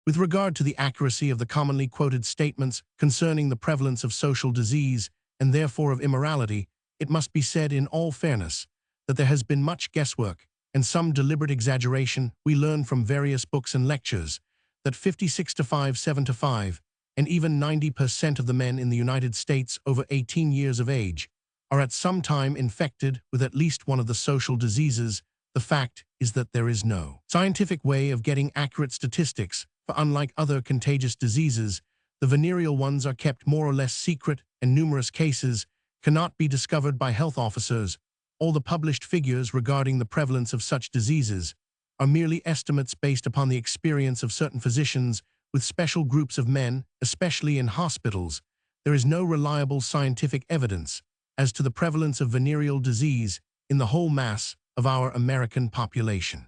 With regard to the accuracy of the commonly quoted statements concerning the prevalence of social disease and therefore of immorality, it must be said in all fairness that there has been much guesswork and some deliberate exaggeration. We learn from various books and lectures that 56 to 5, 7 to 5, and even 90% of the men in the United States over 18 years of age are at some time infected with at least one of the social diseases. The fact is that there is no scientific way of getting accurate statistics, for unlike other contagious diseases, the venereal ones are kept more or less secret, and numerous cases cannot be discovered by health officers. All the published figures regarding the prevalence of such diseases are merely estimates based upon the experience of certain physicians with special groups of men, especially in hospitals. There is no reliable scientific evidence as to the prevalence of venereal disease in the whole mass of our American population.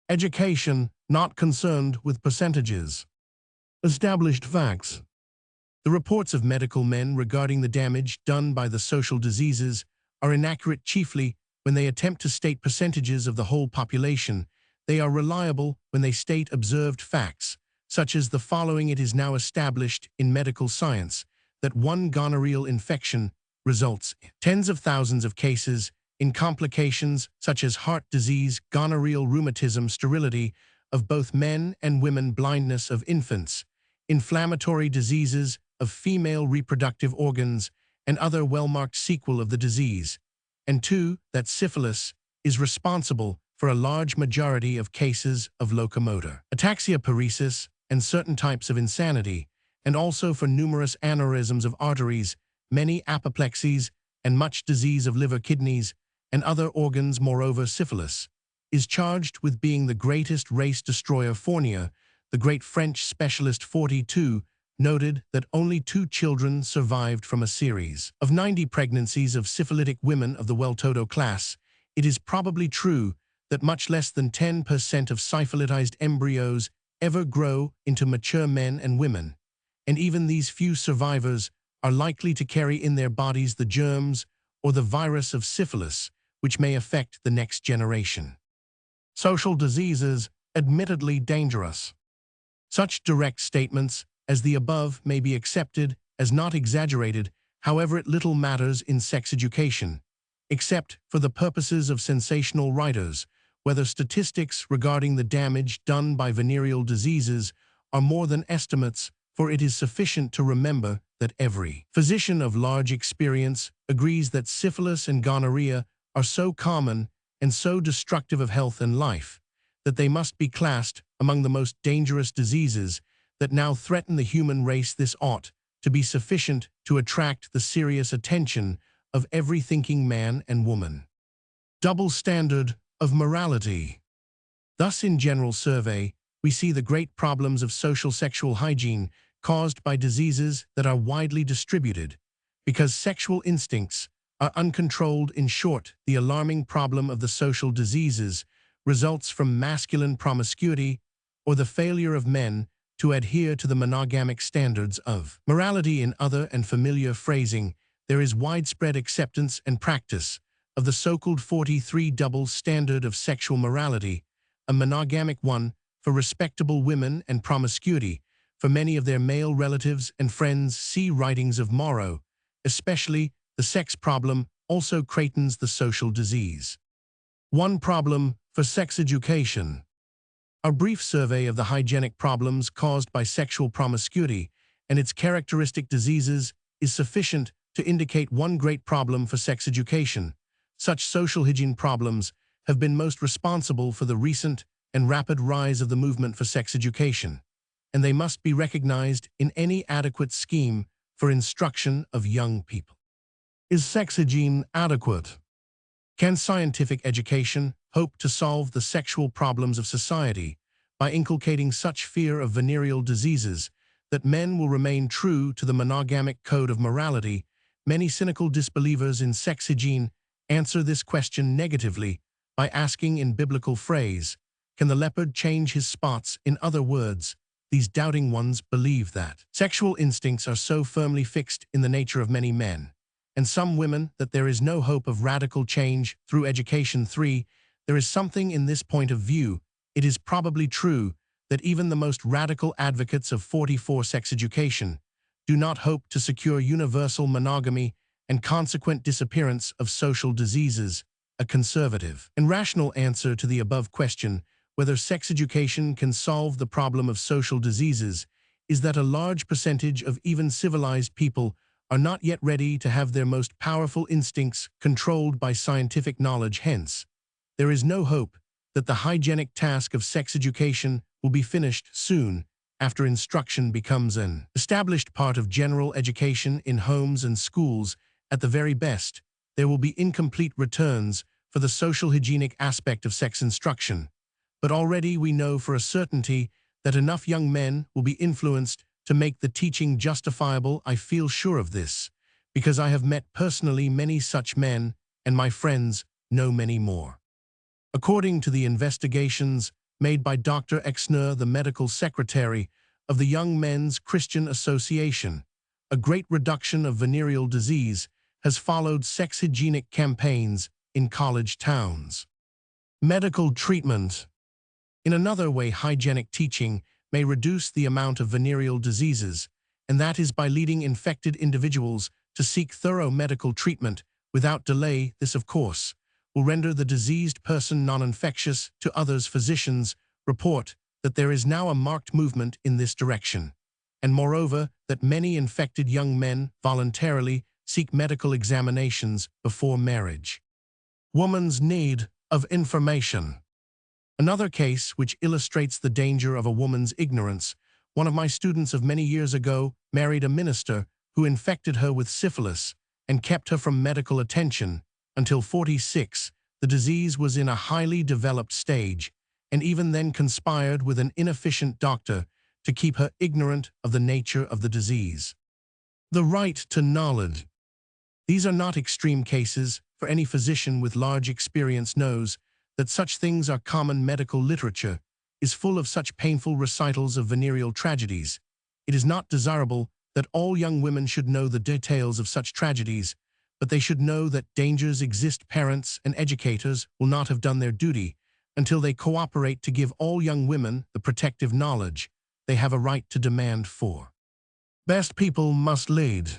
Education not concerned with percentages. Established facts. The reports of medical men regarding the damage done by the social diseases are inaccurate chiefly when they attempt to state percentages of the whole population. They are reliable when they state observed facts, such as the following: it is now established in medical science that one gonorrheal infection results in tens of thousands of cases in complications such as heart disease, gonorrheal rheumatism, sterility of both men and women, blindness of infants, inflammatory diseases of female reproductive organs, and other well-marked sequel of the disease. And two, that syphilis is responsible for a large majority of cases of locomotor ataxia, paresis, and certain types of insanity, and also for numerous aneurysms of arteries, many apoplexies, and much disease of liver, kidneys, and other organs. Moreover, syphilis is charged with being the greatest race destroyer. Fournier, the great French specialist 42, noted that only 2 children survived from a series of 90 pregnancies of syphilitic women of the well-to-do class. It is probably true that much less than 10% of syphilitized embryos ever grow into mature men and women, and even these few survivors are likely to carry in their bodies the germs or the virus of syphilis, which may affect the next generation. Social diseases, admittedly dangerous. Such direct statements as the above may be accepted as not exaggerated. However, it little matters in sex education, except for the purposes of sensational writers, whether statistics regarding the damage done by venereal diseases are more than estimates, for it is sufficient to remember that every physician of large experience agrees that syphilis and gonorrhea are so common and so destructive of health and life that they must be classed among the most dangerous diseases that now threaten the human race. This ought to be sufficient to attract the serious attention of every thinking man and woman. Double standard of morality. Thus, in general survey, we see the great problems of social sexual hygiene caused by diseases that are widely distributed because sexual instincts are uncontrolled. In short, the alarming problem of the social diseases results from masculine promiscuity or the failure of men to adhere to the monogamic standards of morality. In other and familiar phrasing, there is widespread acceptance and practice of the so-called 43 double standard of sexual morality, a monogamic one for respectable women and promiscuity for many of their male relatives and friends. See writings of Morrow. Especially the sex problem also creates the social disease. One problem for sex education. Our brief survey of the hygienic problems caused by sexual promiscuity and its characteristic diseases is sufficient to indicate one great problem for sex education. Such social hygiene problems have been most responsible for the recent and rapid rise of the movement for sex education, and they must be recognized in any adequate scheme for instruction of young people. Is sex hygiene adequate? Can scientific education hope to solve the sexual problems of society by inculcating such fear of venereal diseases that men will remain true to the monogamic code of morality? Many cynical disbelievers in sex hygiene answer this question negatively by asking in biblical phrase, can the leopard change his spots? In other words, these doubting ones believe that sexual instincts are so firmly fixed in the nature of many men and some women that there is no hope of radical change through education. 3. There is something in this point of view. It is probably true that even the most radical advocates of 44 sex education do not hope to secure universal monogamy and consequent disappearance of social diseases. A conservative and rational answer to the above question, whether sex education can solve the problem of social diseases, is that a large percentage of even civilized people are not yet ready to have their most powerful instincts controlled by scientific knowledge. Hence, there is no hope that the hygienic task of sex education will be finished soon after instruction becomes an established part of general education in homes and schools. At the very best, there will be incomplete returns for the social hygienic aspect of sex instruction. But already we know for a certainty that enough young men will be influenced to make the teaching justifiable. I feel sure of this, because I have met personally many such men, and my friends know many more. According to the investigations made by Dr. Exner, the medical secretary of the Young Men's Christian Association, a great reduction of venereal disease has followed sex hygienic campaigns in college towns. Medical treatment. In another way, hygienic teaching may reduce the amount of venereal diseases, and that is by leading infected individuals to seek thorough medical treatment without delay. This, of course, will render the diseased person non-infectious to others. Physicians report that there is now a marked movement in this direction, and moreover that many infected young men voluntarily seek medical examinations before marriage. Woman's need of information. Another case which illustrates the danger of a woman's ignorance. One of my students of many years ago married a minister who infected her with syphilis and kept her from medical attention until 46. The disease was in a highly developed stage, and even then conspired with an inefficient doctor to keep her ignorant of the nature of the disease. The right to knowledge. These are not extreme cases, for any physician with large experience knows that such things are common. Medical literature is full of such painful recitals of venereal tragedies. It is not desirable that all young women should know the details of such tragedies, but they should know that dangers exist. Parents and educators will not have done their duty until they cooperate to give all young women the protective knowledge they have a right to demand for. Best people must lead.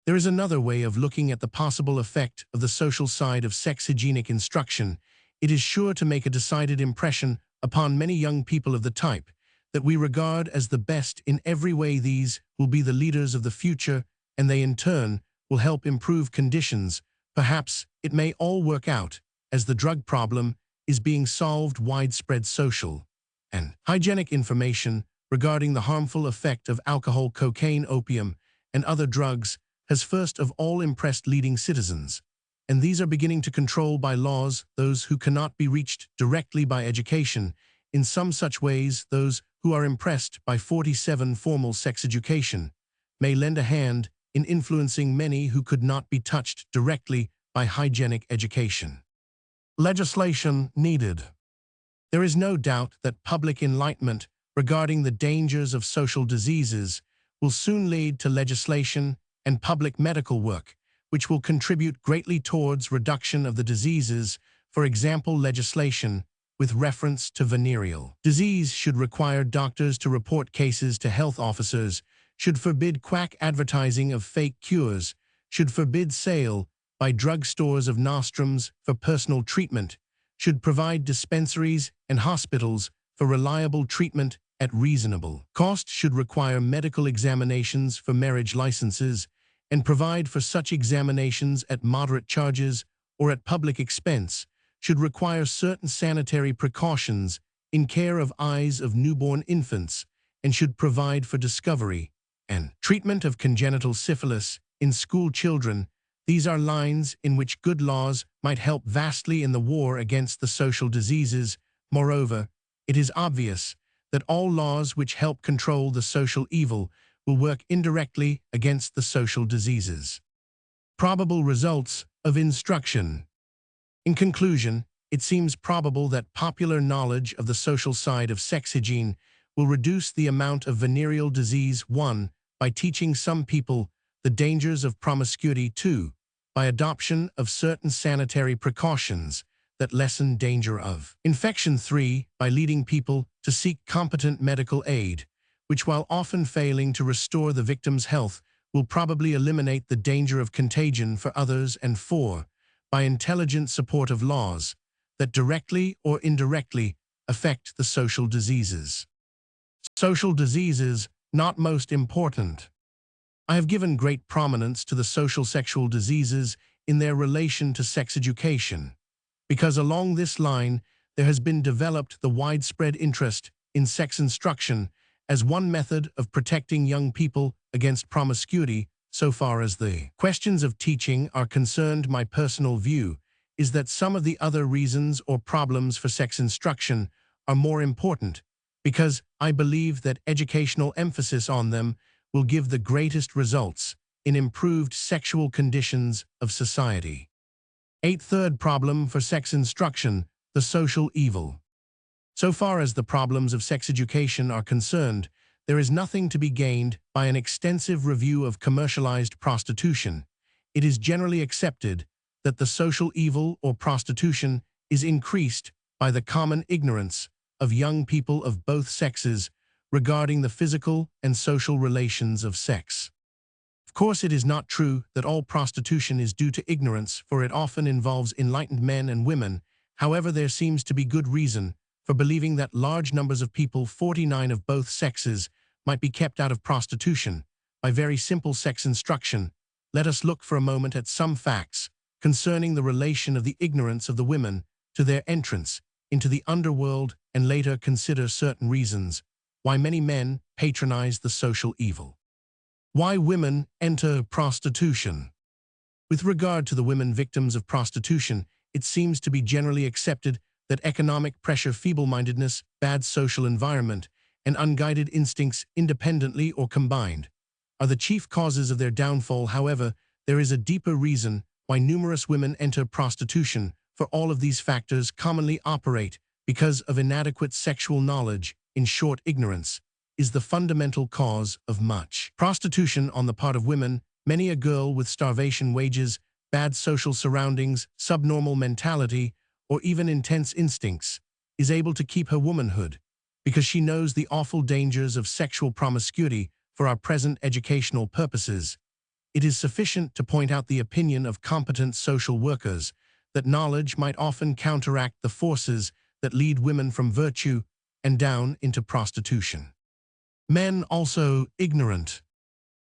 There is another way of looking at the possible effect of the social side of sex hygienic instruction. It is sure to make a decided impression upon many young people of the type that we regard as the best in every way. These will be the leaders of the future, and they in turn will help improve conditions. Perhaps it may all work out as the drug problem is being solved. Widespread social and hygienic information regarding the harmful effect of alcohol, cocaine, opium, and other drugs has first of all impressed leading citizens, and these are beginning to control by laws those who cannot be reached directly by education. In some such ways, those who are impressed by 47 formal sex education may lend a hand in influencing many who could not be touched directly by hygienic education. Legislation needed. There is no doubt that public enlightenment regarding the dangers of social diseases will soon lead to legislation and public medical work, which will contribute greatly towards reduction of the diseases. For example, legislation with reference to venereal disease should require doctors to report cases to health officers, should forbid quack advertising of fake cures, should forbid sale by drugstores of nostrums for personal treatment, should provide dispensaries and hospitals for reliable treatment at reasonable cost, should require medical examinations for marriage licenses, and provide for such examinations at moderate charges or at public expense, should require certain sanitary precautions in care of eyes of newborn infants, and should provide for discovery and treatment of congenital syphilis in school children. These are lines in which good laws might help vastly in the war against the social diseases. Moreover, it is obvious that all laws which help control the social evil will work indirectly against the social diseases. Probable results of instruction. In conclusion, it seems probable that popular knowledge of the social side of sex hygiene will reduce the amount of venereal disease. 1. By teaching some people the dangers of promiscuity. 2. By adoption of certain sanitary precautions that lessen danger of infection. 3. By leading people to seek competent medical aid, which while often failing to restore the victim's health, will probably eliminate the danger of contagion for others. And 4. By intelligent support of laws that directly or indirectly affect the social diseases. Social diseases not most important. I have given great prominence to the social sexual diseases in their relation to sex education, because along this line there has been developed the widespread interest in sex instruction as one method of protecting young people against promiscuity. So far as the questions of teaching are concerned, my personal view is that some of the other reasons or problems for sex instruction are more important, because I believe that educational emphasis on them will give the greatest results in improved sexual conditions of society. Third problem for sex instruction, the social evil. So far as the problems of sex education are concerned, there is nothing to be gained by an extensive review of commercialized prostitution. It is generally accepted that the social evil or prostitution is increased by the common ignorance of young people of both sexes regarding the physical and social relations of sex. Of course, it is not true that all prostitution is due to ignorance, for it often involves enlightened men and women. However, there seems to be good reason for believing that large numbers of people, 49 of both sexes, might be kept out of prostitution by very simple sex instruction. Let us look for a moment at some facts concerning the relation of the ignorance of the women to their entrance into the underworld, and later consider certain reasons why many men patronize the social evil. Why women enter prostitution. With regard to the women victims of prostitution, it seems to be generally accepted that economic pressure, feeble-mindedness, bad social environment, and unguided instincts, independently or combined, are the chief causes of their downfall. However, there is a deeper reason why numerous women enter prostitution, for all of these factors commonly operate because of inadequate sexual knowledge. In short, ignorance is the fundamental cause of much prostitution on the part of women. Many a girl with starvation wages, bad social surroundings, subnormal mentality, or even intense instincts is able to keep her womanhood because she knows the awful dangers of sexual promiscuity. For our present educational purposes, it is sufficient to point out the opinion of competent social workers that knowledge might often counteract the forces that lead women from virtue and down into prostitution. Men also ignorant.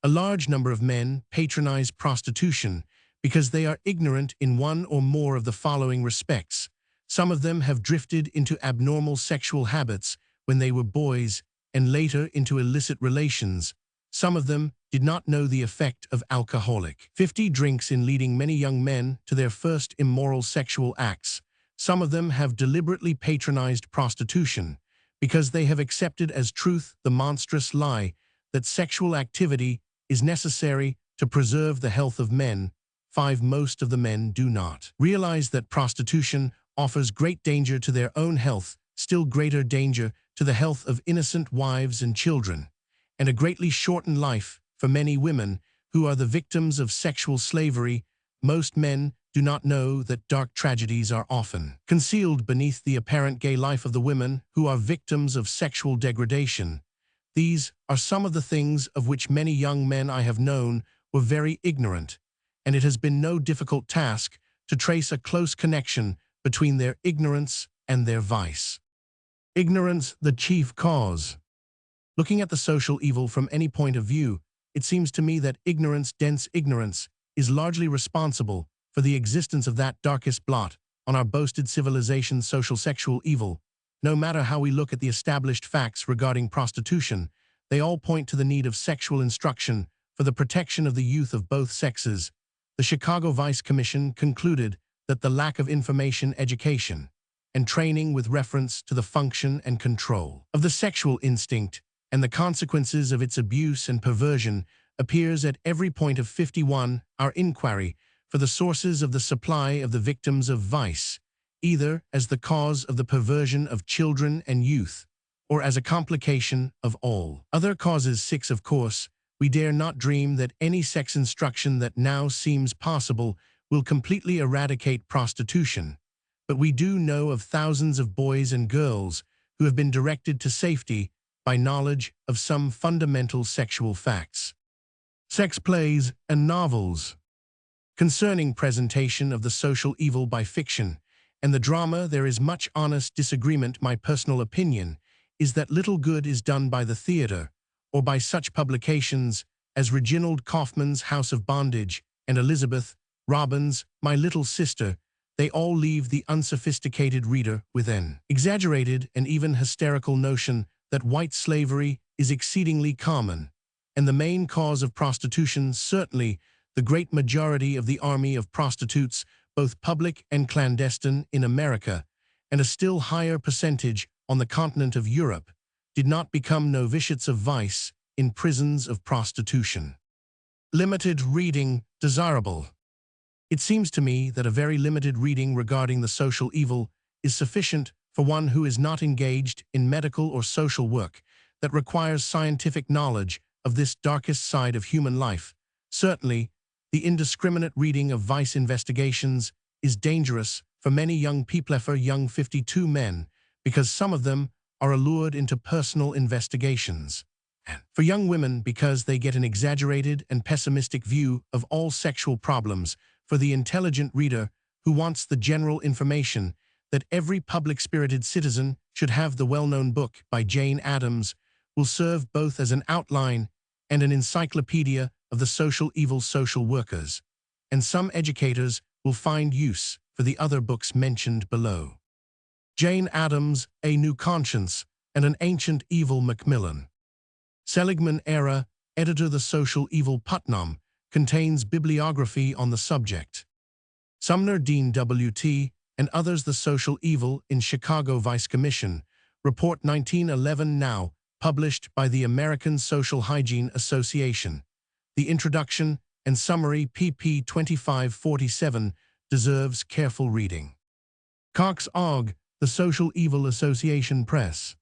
A large number of men patronize prostitution because they are ignorant in one or more of the following respects. Some of them have drifted into abnormal sexual habits when they were boys and later into illicit relations. Some of them did not know the effect of alcoholic 50 drinks in leading many young men to their first immoral sexual acts. Some of them have deliberately patronized prostitution because they have accepted as truth the monstrous lie that sexual activity is necessary to preserve the health of men. 5. Most of the men do not realize that prostitution offers great danger to their own health, still greater danger to the health of innocent wives and children, and a greatly shortened life for many women who are the victims of sexual slavery. Most men do not know that dark tragedies are often concealed beneath the apparent gay life of the women who are victims of sexual degradation. These are some of the things of which many young men I have known were very ignorant, and it has been no difficult task to trace a close connection between their ignorance and their vice. Ignorance, the chief cause. Looking at the social evil from any point of view, it seems to me that ignorance, dense ignorance, is largely responsible for the existence of that darkest blot on our boasted civilization's social sexual evil. No matter how we look at the established facts regarding prostitution, they all point to the need of sexual instruction for the protection of the youth of both sexes. The Chicago Vice Commission concluded that the lack of information, education, and training with reference to the function and control of the sexual instinct and the consequences of its abuse and perversion appears at every point of 51. Our inquiry for the sources of the supply of the victims of vice, either as the cause of the perversion of children and youth, or as a complication of all other causes. 6. Of course, we dare not dream that any sex instruction that now seems possible will completely eradicate prostitution, but we do know of thousands of boys and girls who have been directed to safety by knowledge of some fundamental sexual facts. Sex plays and novels. Concerning presentation of the social evil by fiction and the drama, there is much honest disagreement. My personal opinion is that little good is done by the theater or by such publications as Reginald Kaufman's House of Bondage and Elizabeth Robin's My Little Sister. they all leave the unsophisticated reader with an exaggerated and even hysterical notion that white slavery is exceedingly common, and the main cause of prostitution. Certainly, the great majority of the army of prostitutes, both public and clandestine in America, and a still higher percentage on the continent of Europe, did not become novitiates of vice in prisons of prostitution. Limited reading desirable. It seems to me that a very limited reading regarding the social evil is sufficient for one who is not engaged in medical or social work that requires scientific knowledge of this darkest side of human life. Certainly, the indiscriminate reading of vice investigations is dangerous for many young people, for young 52 men, because some of them are allured into personal investigations. And for young women, because they get an exaggerated and pessimistic view of all sexual problems. For the intelligent reader who wants the general information that every public-spirited citizen should have, the well-known book by Jane Addams will serve both as an outline and an encyclopedia of the social evil social workers, and some educators will find use for the other books mentioned below. Jane Addams, A New Conscience, and An Ancient Evil. Macmillan. Seligman Era, editor. The Social Evil. Putnam, contains bibliography on the subject. Sumner, Dean W.T., and others. The Social Evil in Chicago Vice Commission, Report 1911, now published by the American Social Hygiene Association. The introduction and summary, pp. 2547, deserves careful reading. Cox Ogg, The Social Evil Association Press.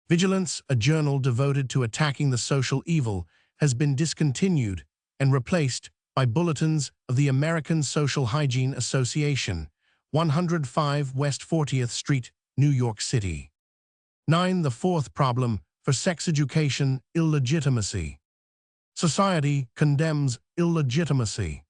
Vigilance, a journal devoted to attacking the social evil, has been discontinued and replaced by Bulletins of the American Social Hygiene Association, 105 West 40th Street, New York City. 9. The fourth problem for sex education, illegitimacy. Society condemns illegitimacy.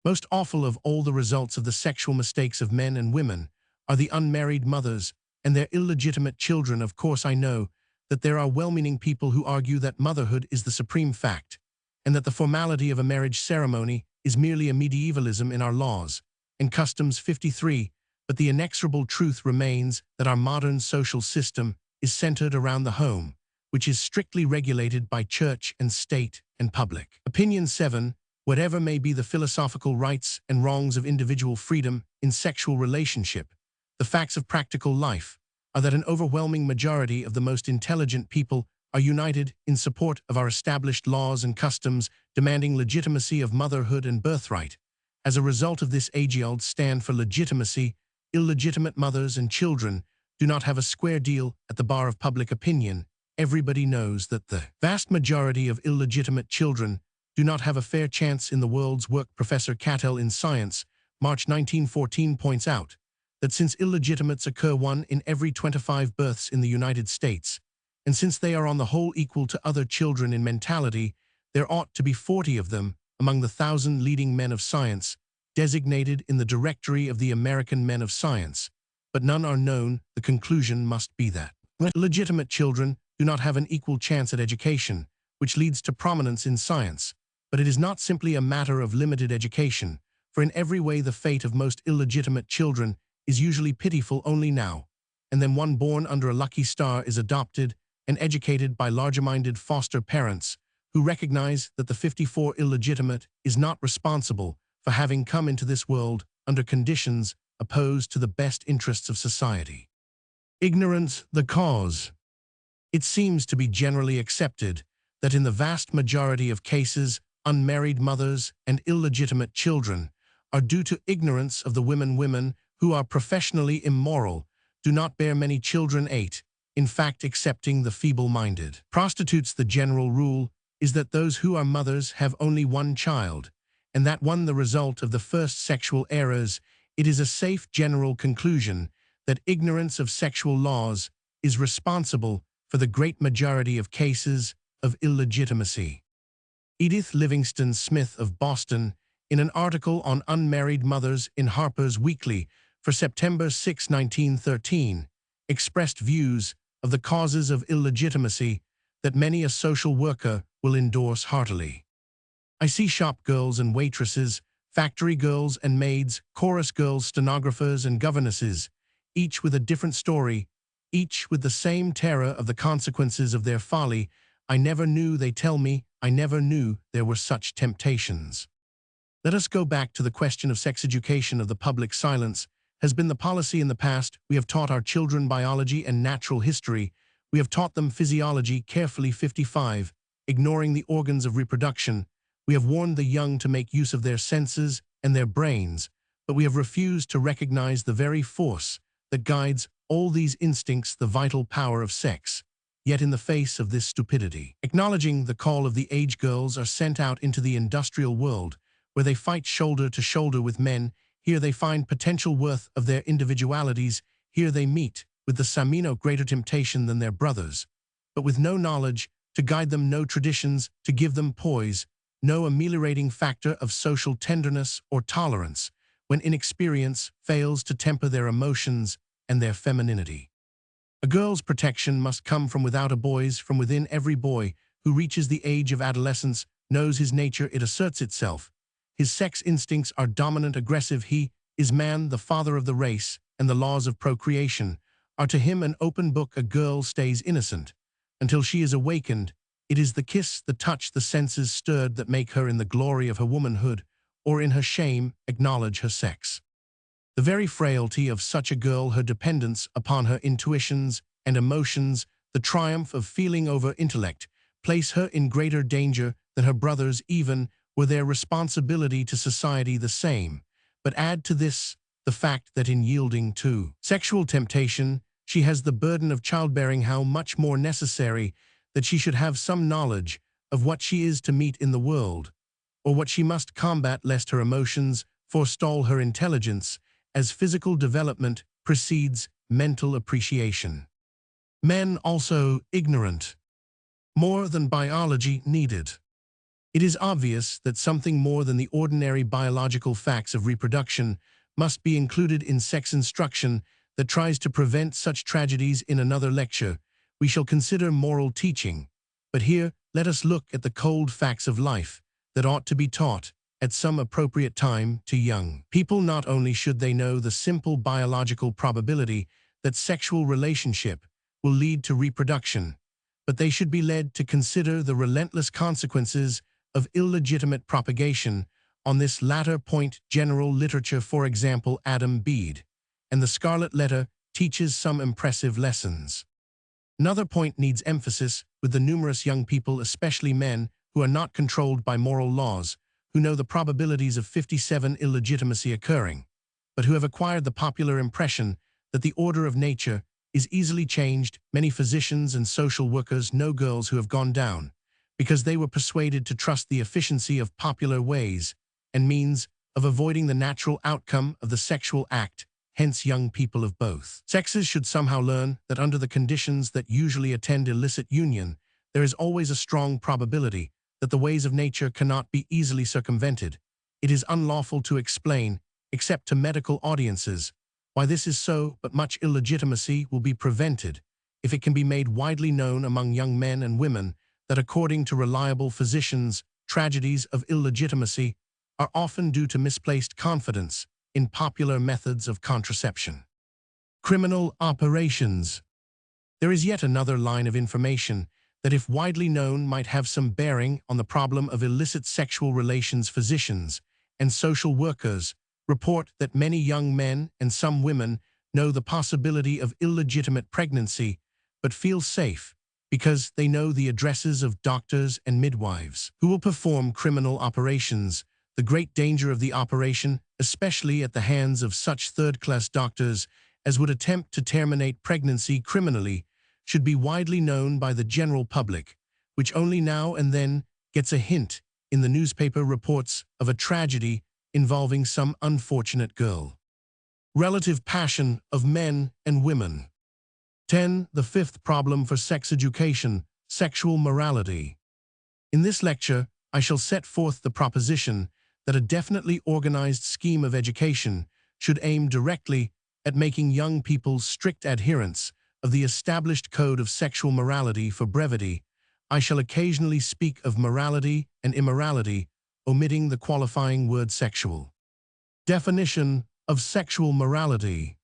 Most awful of all the results of the sexual mistakes of men and women are the unmarried mothers and their illegitimate children. Of course, I know that there are well-meaning people who argue that motherhood is the supreme fact, and that the formality of a marriage ceremony is merely a medievalism in our laws and customs. 53. But the inexorable truth remains that our modern social system is centered around the home, which is strictly regulated by church and state and public opinion. 7. Whatever may be the philosophical rights and wrongs of individual freedom in sexual relationship, the facts of practical life are that an overwhelming majority of the most intelligent people are united in support of our established laws and customs demanding legitimacy of motherhood and birthright. As a result of this age-old stand for legitimacy, illegitimate mothers and children do not have a square deal at the bar of public opinion. Everybody knows that the vast majority of illegitimate children do not have a fair chance in the world's work. Professor Cattell in Science, March 1914, points out that since illegitimates occur 1 in every 25 births in the United States, and since they are on the whole equal to other children in mentality, there ought to be 40 of them among the 1,000 leading men of science designated in the directory of the American men of science, but none are known. The conclusion must be that illegitimate children do not have an equal chance at education, which leads to prominence in science. But it is not simply a matter of limited education, for in every way the fate of most illegitimate children is usually pitiful. Only now and then one born under a lucky star is adopted and educated by larger-minded foster parents who recognize that the 54 illegitimate is not responsible for having come into this world under conditions opposed to the best interests of society. Ignorance, the cause. It seems to be generally accepted that in the vast majority of cases, unmarried mothers and illegitimate children are due to ignorance of the women who are professionally immoral, do not bear many children. 8. In fact, excepting the feeble-minded prostitutes, the general rule is that those who are mothers have only one child, and that one the result of the first sexual errors. It is a safe general conclusion that ignorance of sexual laws is responsible for the great majority of cases of illegitimacy. Edith Livingston Smith of Boston, in an article on unmarried mothers in Harper's Weekly for September 6, 1913, expressed views of the causes of illegitimacy that many a social worker will endorse heartily. I see shop girls and waitresses factory girls and maids, chorus girls, stenographers and governesses, each with a different story, each with the same terror of the consequences of their folly. I never knew, they tell me, I never knew there were such temptations. Let us go back to the question of sex education of the public. Silence has been the policy in the past. We have taught our children biology and natural history. We have taught them physiology carefully. 55, ignoring the organs of reproduction. We have warned the young to make use of their senses and their brains, but we have refused to recognize the very force that guides all these instincts, the vital power of sex. Yet in the face of this stupidity, acknowledging the call of the age, girls are sent out into the industrial world, where they fight shoulder to shoulder with men. Here they find potential worth of their individualities. Here they meet with the Samino, greater temptation than their brothers, but with no knowledge to guide them, no traditions to give them poise, no ameliorating factor of social tenderness or tolerance, when inexperience fails to temper their emotions and their femininity. A girl's protection must come from without, a boy's from within. Every boy who reaches the age of adolescence knows his nature. It asserts itself. His sex instincts are dominant, aggressive. He is man, the father of the race, and the laws of procreation are to him an open book. A girl stays innocent until she is awakened. It is the kiss, the touch, the senses stirred that make her, in the glory of her womanhood or in her shame, acknowledge her sex. The very frailty of such a girl, her dependence upon her intuitions and emotions, the triumph of feeling over intellect, place her in greater danger than her brothers, even were their responsibility to society the same. But add to this the fact that in yielding to sexual temptation, she has the burden of childbearing. How much more necessary that she should have some knowledge of what she is to meet in the world, or what she must combat, lest her emotions forestall her intelligence, as physical development precedes mental appreciation. Men also ignorant. More than biology needed. It is obvious that something more than the ordinary biological facts of reproduction must be included in sex instruction that tries to prevent such tragedies. In another lecture, we shall consider moral teaching, but here let us look at the cold facts of life that ought to be taught at some appropriate time to young people. Not only should they know the simple biological probability that sexual relationship will lead to reproduction, but they should be led to consider the relentless consequences of illegitimate propagation. On this latter point, general literature, for example, Adam Bede and the Scarlet Letter, teaches some impressive lessons. Another point needs emphasis with the numerous young people, especially men, who are not controlled by moral laws, who know the probabilities of 57 illegitimacy occurring, but who have acquired the popular impression that the order of nature is easily changed. Many physicians and social workers know girls who have gone down because they were persuaded to trust the efficiency of popular ways and means of avoiding the natural outcome of the sexual act. Hence, young people of both sexes should somehow learn that under the conditions that usually attend illicit union, there is always a strong probability that the ways of nature cannot be easily circumvented. It is unlawful to explain, except to medical audiences, why this is so, but much illegitimacy will be prevented if it can be made widely known among young men and women that, according to reliable physicians, tragedies of illegitimacy are often due to misplaced confidence in popular methods of contraception. Criminal operations. There is yet another line of information that, if widely known, might have some bearing on the problem of illicit sexual relations. Physicians and social workers report that many young men and some women know the possibility of illegitimate pregnancy, but feel safe because they know the addresses of doctors and midwives who will perform criminal operations. The great danger of the operation, especially at the hands of such third-class doctors as would attempt to terminate pregnancy criminally, should be widely known by the general public, which only now and then gets a hint in the newspaper reports of a tragedy involving some unfortunate girl. Relative passion of men and women. 10. The fifth problem for sex education, sexual morality. In this lecture, I shall set forth the proposition that a definitely organized scheme of education should aim directly at making young people strict adherents of the established code of sexual morality. For brevity, I shall occasionally speak of morality and immorality, omitting the qualifying word sexual. Definition of sexual morality.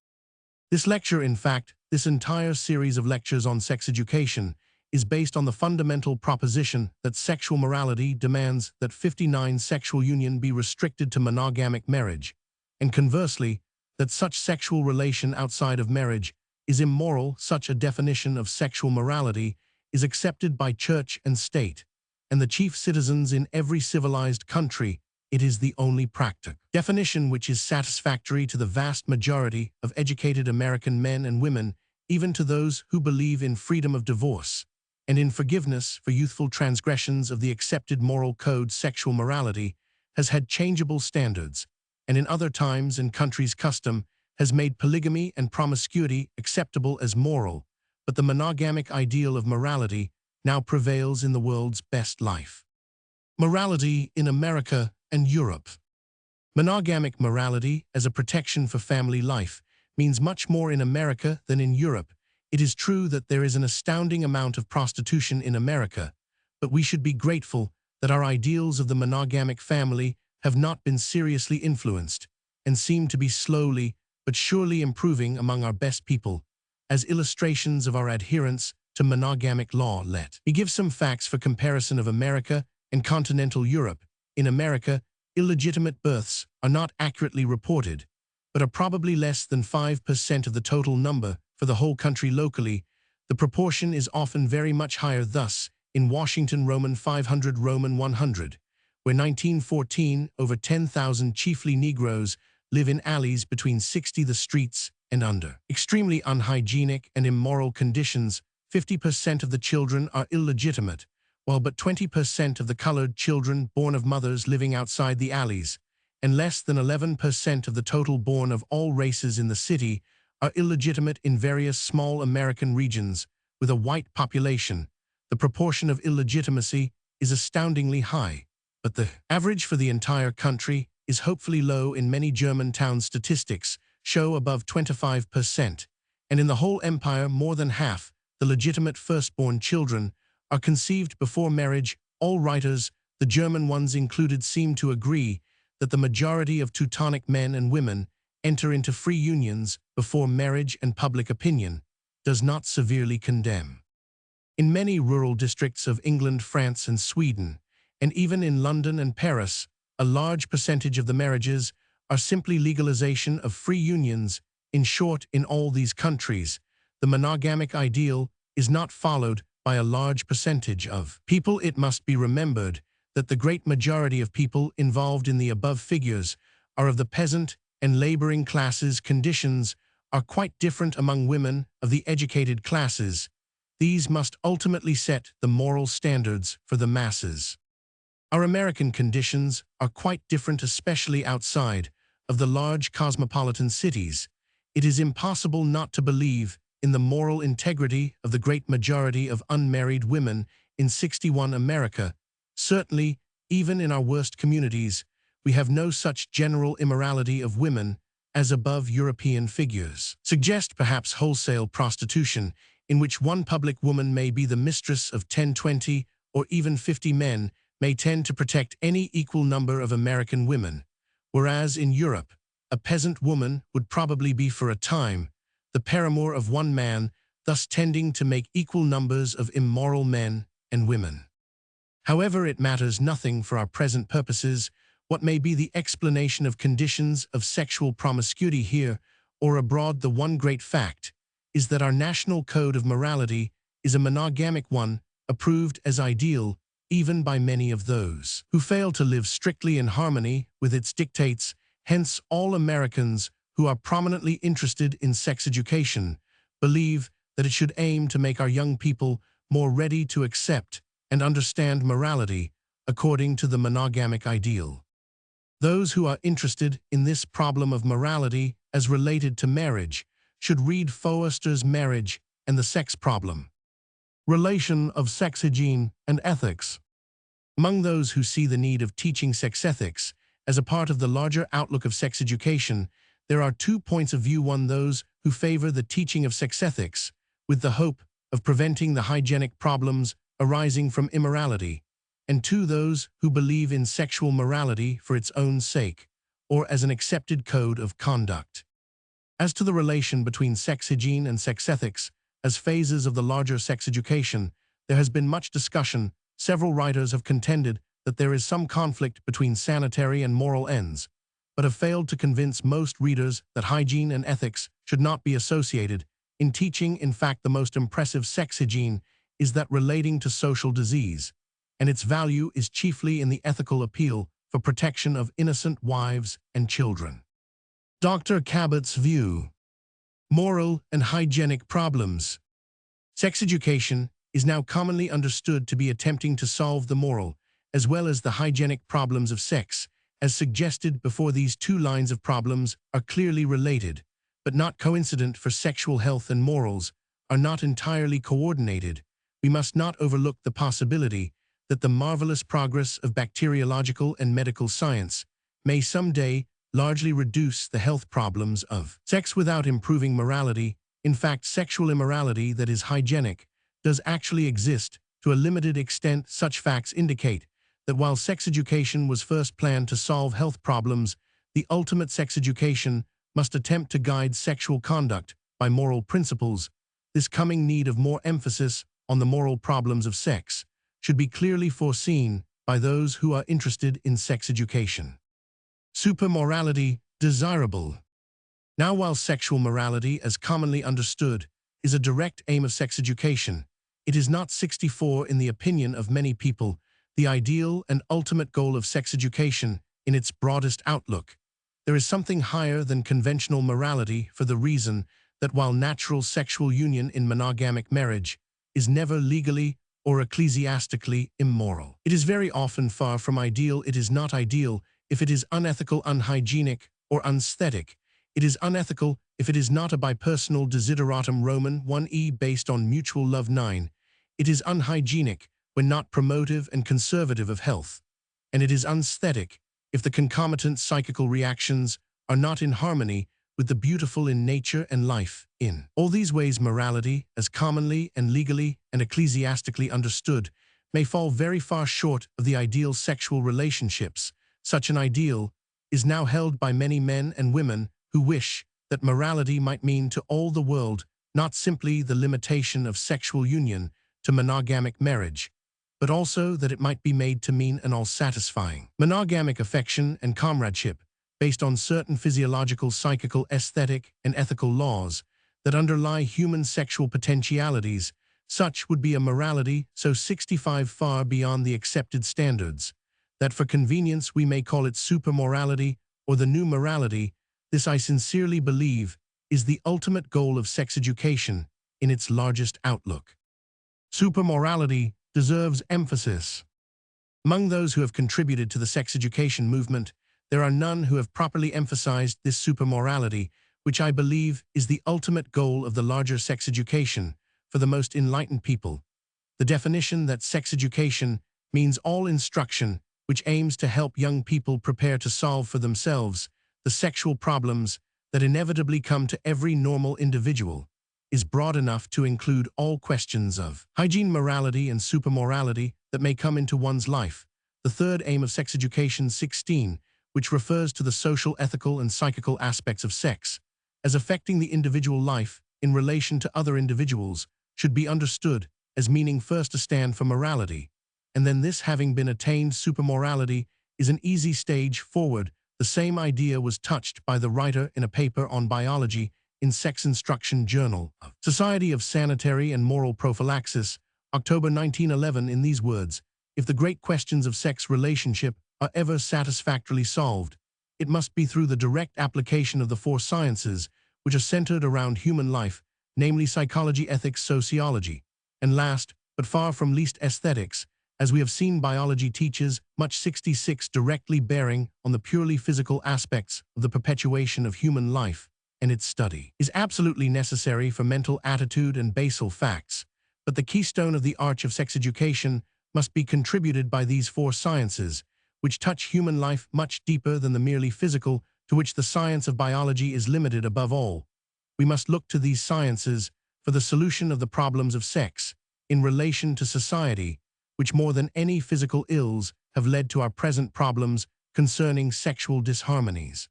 This lecture, in fact, this entire series of lectures on sex education, is based on the fundamental proposition that sexual morality demands that 59 sexual union be restricted to monogamic marriage, and conversely, that such sexual relation outside of marriage is immoral. Such a definition of sexual morality is accepted by church and state, and the chief citizens in every civilized country. It is the only practical definition which is satisfactory to the vast majority of educated American men and women, even to those who believe in freedom of divorce and in forgiveness for youthful transgressions of the accepted moral code. Sexual morality has had changeable standards, and in other times and countries custom has made polygamy and promiscuity acceptable as moral, but the monogamic ideal of morality now prevails in the world's best life. Morality in America and Europe. Monogamic morality as a protection for family life means much more in America than in Europe. It is true that there is an astounding amount of prostitution in America, but we should be grateful that our ideals of the monogamic family have not been seriously influenced and seem to be slowly but surely improving among our best people, as illustrations of our adherence to monogamic law. Let me give some facts for comparison of America and continental Europe. In America, illegitimate births are not accurately reported, but are probably less than 5% of the total number for the whole country. Locally, the proportion is often very much higher. Thus, in Washington, Roman 500, Roman 100, where 1914 over 10,000 chiefly Negroes live in alleys between 60 the streets and under extremely unhygienic and immoral conditions. 50% of the children are illegitimate, while but 20% of the colored children born of mothers living outside the alleys, and less than 11% of the total born of all races in the city are illegitimate. In various small American regions with a white population, the proportion of illegitimacy is astoundingly high, but the average for the entire country is hopefully low. In many German towns, statistics show above 25%, and in the whole empire more than half the legitimate firstborn children are conceived before marriage. All writers, the German ones included, seem to agree that the majority of Teutonic men and women enter into free unions before marriage, and public opinion does not severely condemn. In many rural districts of England, France, and Sweden, and even in London and Paris, a large percentage of the marriages are simply legalization of free unions. In short, in all these countries, the monogamic ideal is not followed by a large percentage of people. It must be remembered that the great majority of people involved in the above figures are of the peasant and laboring classes. Conditions are quite different among women of the educated classes. These must ultimately set the moral standards for the masses. Our American conditions are quite different, especially outside of the large cosmopolitan cities. It is impossible not to believe in the moral integrity of the great majority of unmarried women in 61 America. Certainly, even in our worst communities, we have no such general immorality of women as above European figures suggest. Perhaps wholesale prostitution, in which one public woman may be the mistress of 10, 20, or even 50 men, may tend to protect any equal number of American women, whereas in Europe, a peasant woman would probably be for a time the paramour of one man, thus tending to make equal numbers of immoral men and women. However, it matters nothing for our present purposes what may be the explanation of conditions of sexual promiscuity here or abroad. The one great fact is that our national code of morality is a monogamic one, approved as ideal even by many of those who fail to live strictly in harmony with its dictates. Hence, all Americans who are prominently interested in sex education believe that it should aim to make our young people more ready to accept and understand morality according to the monogamic ideal. Those who are interested in this problem of morality as related to marriage should read Forster's Marriage and the Sex Problem. Relation of sex hygiene and ethics. Among those who see the need of teaching sex ethics as a part of the larger outlook of sex education, there are 2 points of view. One, those who favor the teaching of sex ethics with the hope of preventing the hygienic problems arising from immorality, and 2 those who believe in sexual morality for its own sake, or as an accepted code of conduct. As to the relation between sex hygiene and sex ethics, as phases of the larger sex education, there has been much discussion. Several writers have contended that there is some conflict between sanitary and moral ends, but have failed to convince most readers that hygiene and ethics should not be associated. In teaching, in fact, the most impressive sex hygiene is that relating to social disease, and its value is chiefly in the ethical appeal for protection of innocent wives and children. Dr. Cabot's view. Moral and hygienic problems. Sex education is now commonly understood to be attempting to solve the moral as well as the hygienic problems of sex, as suggested before. These 2 lines of problems are clearly related, but not coincident, for sexual health and morals are not entirely coordinated. We must not overlook the possibility that the marvelous progress of bacteriological and medical science may someday largely reduce the health problems of sex without improving morality. In fact, sexual immorality that is hygienic does actually exist to a limited extent. Such facts indicate that while sex education was first planned to solve health problems, the ultimate sex education must attempt to guide sexual conduct by moral principles. This coming need of more emphasis on the moral problems of sex should be clearly foreseen by those who are interested in sex education. Supermorality desirable. Now, while sexual morality, as commonly understood, is a direct aim of sex education, it is not 64 in the opinion of many people, the ideal and ultimate goal of sex education in its broadest outlook. There is something higher than conventional morality, for the reason that while natural sexual union in monogamic marriage is never legally or ecclesiastically immoral, it is very often far from ideal. It is not ideal if it is unethical, unhygienic, or unesthetic. It is unethical if it is not a bipersonal desideratum. Roman 1e based on mutual love. 9. It is unhygienic when not promotive and conservative of health, and it is unesthetic if the concomitant psychical reactions are not in harmony with the beautiful in nature and life. In all these ways, morality, as commonly and legally and ecclesiastically understood, may fall very far short of the ideal sexual relationships. Such an ideal is now held by many men and women who wish that morality might mean to all the world not simply the limitation of sexual union to monogamic marriage, but also that it might be made to mean an all-satisfying monogamic affection and comradeship based on certain physiological, psychical, aesthetic, and ethical laws that underlie human sexual potentialities. Such would be a morality so 65 far beyond the accepted standards that for convenience we may call it supermorality or the new morality. This, I sincerely believe, is the ultimate goal of sex education in its largest outlook. Supermorality deserves emphasis. Among those who have contributed to the sex education movement, there are none who have properly emphasized this supermorality, which I believe is the ultimate goal of the larger sex education for the most enlightened people. The definition that sex education means all instruction which aims to help young people prepare to solve for themselves the sexual problems that inevitably come to every normal individual, is broad enough to include all questions of hygiene, morality, and supermorality that may come into one's life. The third aim of sex education 16, which refers to the social, ethical, and psychical aspects of sex, as affecting the individual life in relation to other individuals, should be understood as meaning first to stand for morality, and then, this having been attained, supermorality is an easy stage forward. The same idea was touched by the writer in a paper on biology in Sex Instruction Journal of Society of Sanitary and Moral Prophylaxis, October 1911, in these words: "If the great questions of sex relationship are ever satisfactorily solved, it must be through the direct application of the 4 sciences which are centered around human life, namely psychology, ethics, sociology, and last, but far from least, aesthetics. As we have seen, biology teaches much 66 directly bearing on the purely physical aspects of the perpetuation of human life, and its study is absolutely necessary for mental attitude and basal facts. But the keystone of the arch of sex education must be contributed by these 4 sciences, which touch human life much deeper than the merely physical, to which the science of biology is limited. Above all, we must look to these sciences for the solution of the problems of sex in relation to society, which more than any physical ills have led to our present problems concerning sexual disharmonies.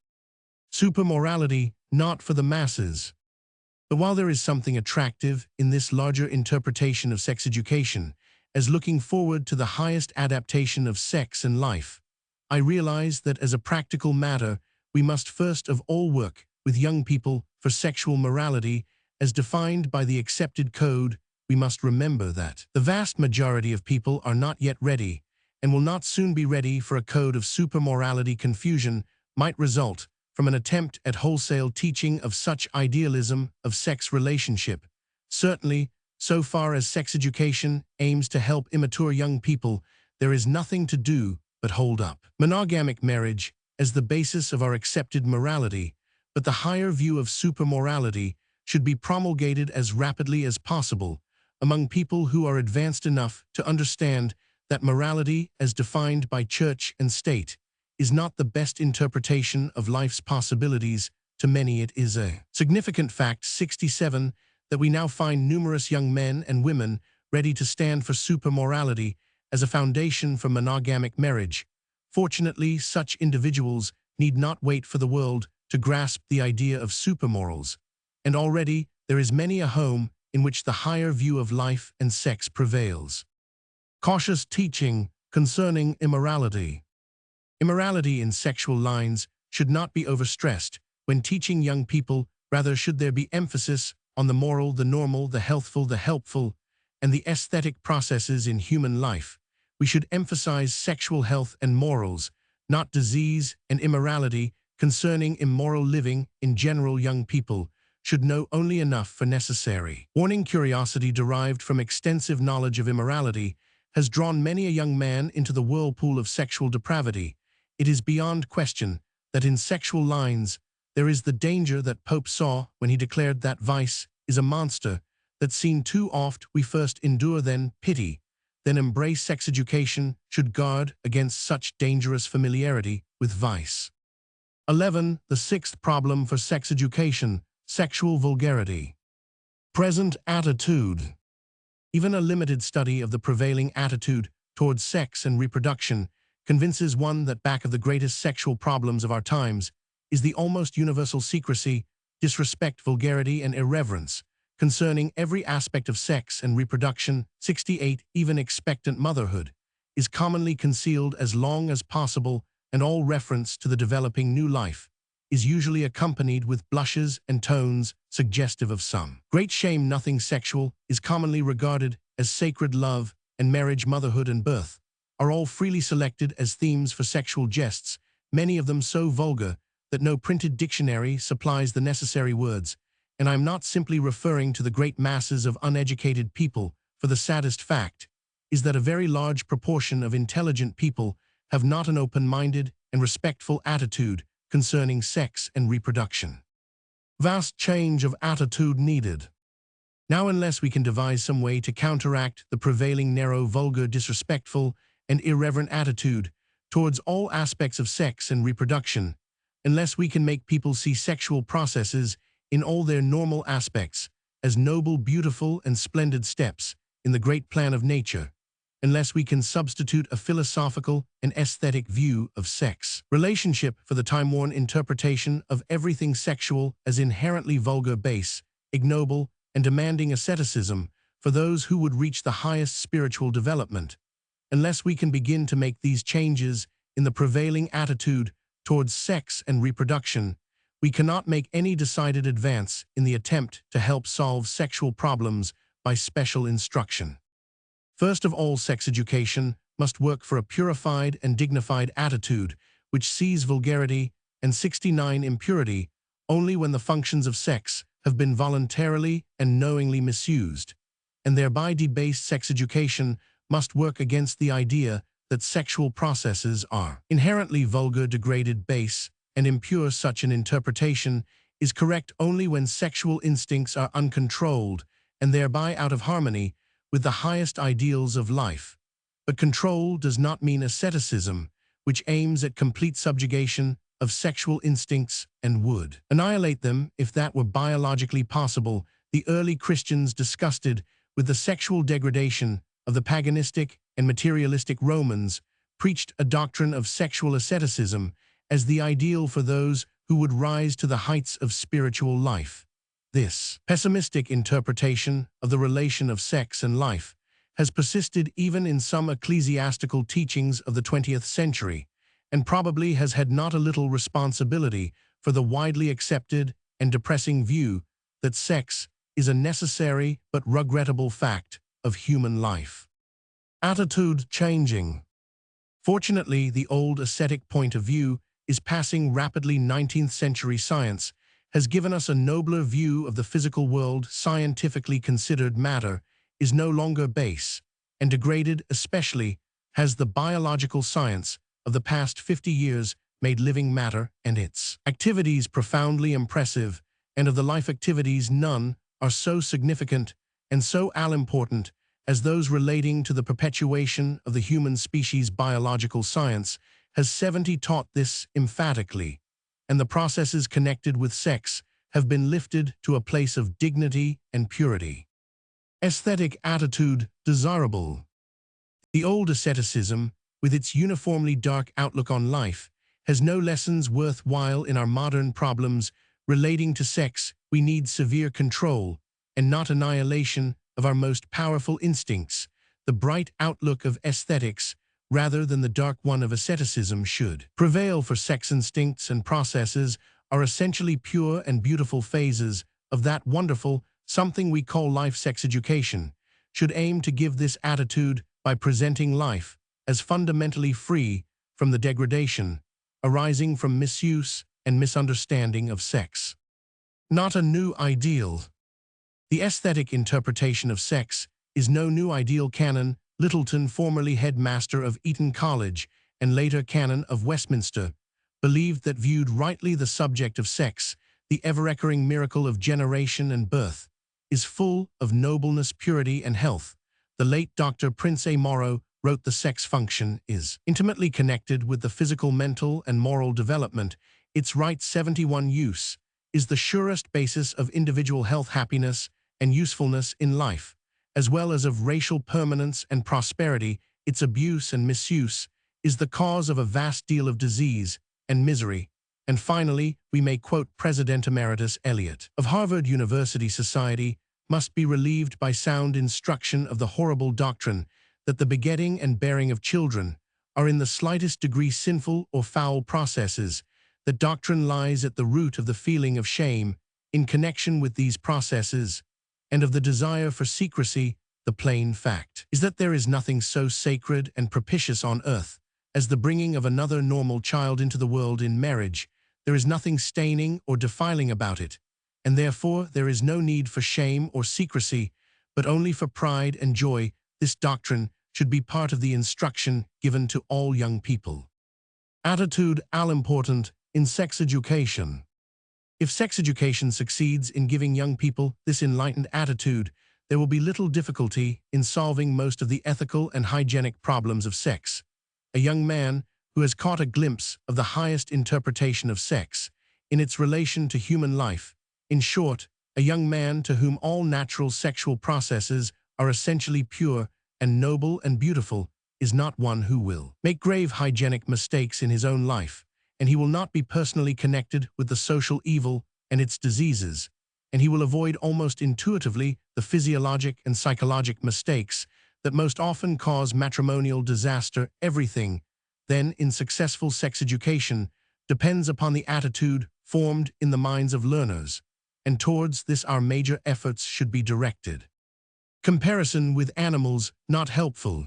Supermorality, not for the masses. But while there is something attractive in this larger interpretation of sex education as looking forward to the highest adaptation of sex and life, I realize that as a practical matter, we must first of all work with young people for sexual morality as defined by the accepted code. We must remember that the vast majority of people are not yet ready and will not soon be ready for a code of supermorality. Confusion might result from an attempt at wholesale teaching of such idealism of sex relationship. Certainly, so far as sex education aims to help immature young people, there is nothing to do but hold up monogamic marriage as the basis of our accepted morality, but the higher view of supermorality should be promulgated as rapidly as possible among people who are advanced enough to understand that morality, as defined by church and state, is not the best interpretation of life's possibilities. To many it is a significant fact. 67 that we now find numerous young men and women ready to stand for supermorality as a foundation for monogamic marriage. Fortunately, such individuals need not wait for the world to grasp the idea of supermorals, and already there is many a home in which the higher view of life and sex prevails. Cautious teaching concerning immorality. Immorality in sexual lines should not be overstressed when teaching young people. Rather, should there be emphasis on the moral, the normal, the healthful, the helpful, and the aesthetic processes in human life. We should emphasize sexual health and morals, not disease and immorality. Concerning immoral living in general, young people should know only enough for necessary. Warning: curiosity derived from extensive knowledge of immorality has drawn many a young man into the whirlpool of sexual depravity. It is beyond question that in sexual lines there is the danger that Pope saw when he declared that vice is a monster that seen too oft we first endure, then pity, then embrace. Sex education should guard against such dangerous familiarity with vice. 11. The sixth problem for sex education: sexual vulgarity. Present attitude. Even a limited study of the prevailing attitude towards sex and reproduction convinces one that back of the greatest sexual problems of our times is the almost universal secrecy, disrespect, vulgarity, and irreverence concerning every aspect of sex and reproduction. 68. Even expectant motherhood is commonly concealed as long as possible, and all reference to the developing new life is usually accompanied with blushes and tones suggestive of some great shame. Nothing sexual is commonly regarded as sacred. Love and marriage, motherhood and birth are all freely selected as themes for sexual jests, many of them so vulgar that no printed dictionary supplies the necessary words. And I'm not simply referring to the great masses of uneducated people, for the saddest fact is that a very large proportion of intelligent people have not an open-minded and respectful attitude concerning sex and reproduction. Vast change of attitude needed. Now, unless we can devise some way to counteract the prevailing narrow, vulgar, disrespectful, and irreverent attitude towards all aspects of sex and reproduction, unless we can make people see sexual processes in all their normal aspects as noble, beautiful, and splendid steps in the great plan of nature, unless we can substitute a philosophical and aesthetic view of sex relationship for the time-worn interpretation of everything sexual as inherently vulgar, base, ignoble, and demanding asceticism for those who would reach the highest spiritual development, unless we can begin to make these changes in the prevailing attitude towards sex and reproduction, we cannot make any decided advance in the attempt to help solve sexual problems by special instruction. First of all, sex education must work for a purified and dignified attitude which sees vulgarity and 69 impurity only when the functions of sex have been voluntarily and knowingly misused, and thereby debased. Sex education must work against the idea that sexual processes are inherently vulgar, degraded, base, and impure. Such an interpretation is correct only when sexual instincts are uncontrolled and thereby out of harmony with the highest ideals of life. But control does not mean asceticism, which aims at complete subjugation of sexual instincts and would annihilate them if that were biologically possible. The early Christians, disgusted with the sexual degradation of the paganistic and materialistic Romans preached a doctrine of sexual asceticism as the ideal for those who would rise to the heights of spiritual life. This pessimistic interpretation of the relation of sex and life has persisted even in some ecclesiastical teachings of the 20th century, and probably has had not a little responsibility for the widely accepted and depressing view that sex is a necessary but regrettable fact of human life. Attitude changing. Fortunately, the old ascetic point of view is passing rapidly. 19th century science has given us a nobler view of the physical world. Scientifically considered matter is no longer base and degraded, especially has the biological science of the past 50 years made living matter and its activities profoundly impressive, and of the life activities none are so significant and so all-important as those relating to the perpetuation of the human species. Biological science has 70 taught this emphatically, and the processes connected with sex have been lifted to a place of dignity and purity. Aesthetic attitude desirable. The old asceticism, with its uniformly dark outlook on life, has no lessons worthwhile in our modern problems relating to sex. We need severe control, and not annihilation, of our most powerful instincts. The bright outlook of aesthetics, rather than the dark one of asceticism, should prevail, for sex instincts and processes are essentially pure and beautiful phases of that wonderful something we call life. Sex education should aim to give this attitude by presenting life as fundamentally free from the degradation arising from misuse and misunderstanding of sex. Not a new ideal. The aesthetic interpretation of sex is no new ideal. Canon Littleton, formerly headmaster of Eton College and later canon of Westminster, believed that viewed rightly the subject of sex, the ever-recurring miracle of generation and birth, is full of nobleness, purity, and health. The late Dr. Prince A. Morrow wrote the sex function is intimately connected with the physical, mental, and moral development. Its right 71 use is the surest basis of individual health, happiness, and usefulness in life, as well as of racial permanence and prosperity. Its abuse and misuse is the cause of a vast deal of disease and misery. And finally, we may quote President Emeritus Eliot of Harvard University: society must be relieved by sound instruction of the horrible doctrine that the begetting and bearing of children are in the slightest degree sinful or foul processes. The doctrine lies at the root of the feeling of shame in connection with these processes, and of the desire for secrecy. The plain fact is that there is nothing so sacred and propitious on earth as the bringing of another normal child into the world. In marriage, there is nothing staining or defiling about it, and therefore there is no need for shame or secrecy, but only for pride and joy. This doctrine should be part of the instruction given to all young people. Attitude all-important in sex education. If sex education succeeds in giving young people this enlightened attitude, there will be little difficulty in solving most of the ethical and hygienic problems of sex. A young man who has caught a glimpse of the highest interpretation of sex in its relation to human life, in short, a young man to whom all natural sexual processes are essentially pure and noble and beautiful, is not one who will make grave hygienic mistakes in his own life, and he will not be personally connected with the social evil and its diseases, and he will avoid almost intuitively the physiologic and psychologic mistakes that most often cause matrimonial disaster. Everything, then, in successful sex education depends upon the attitude formed in the minds of learners, and towards this our major efforts should be directed. Comparison with animals not helpful.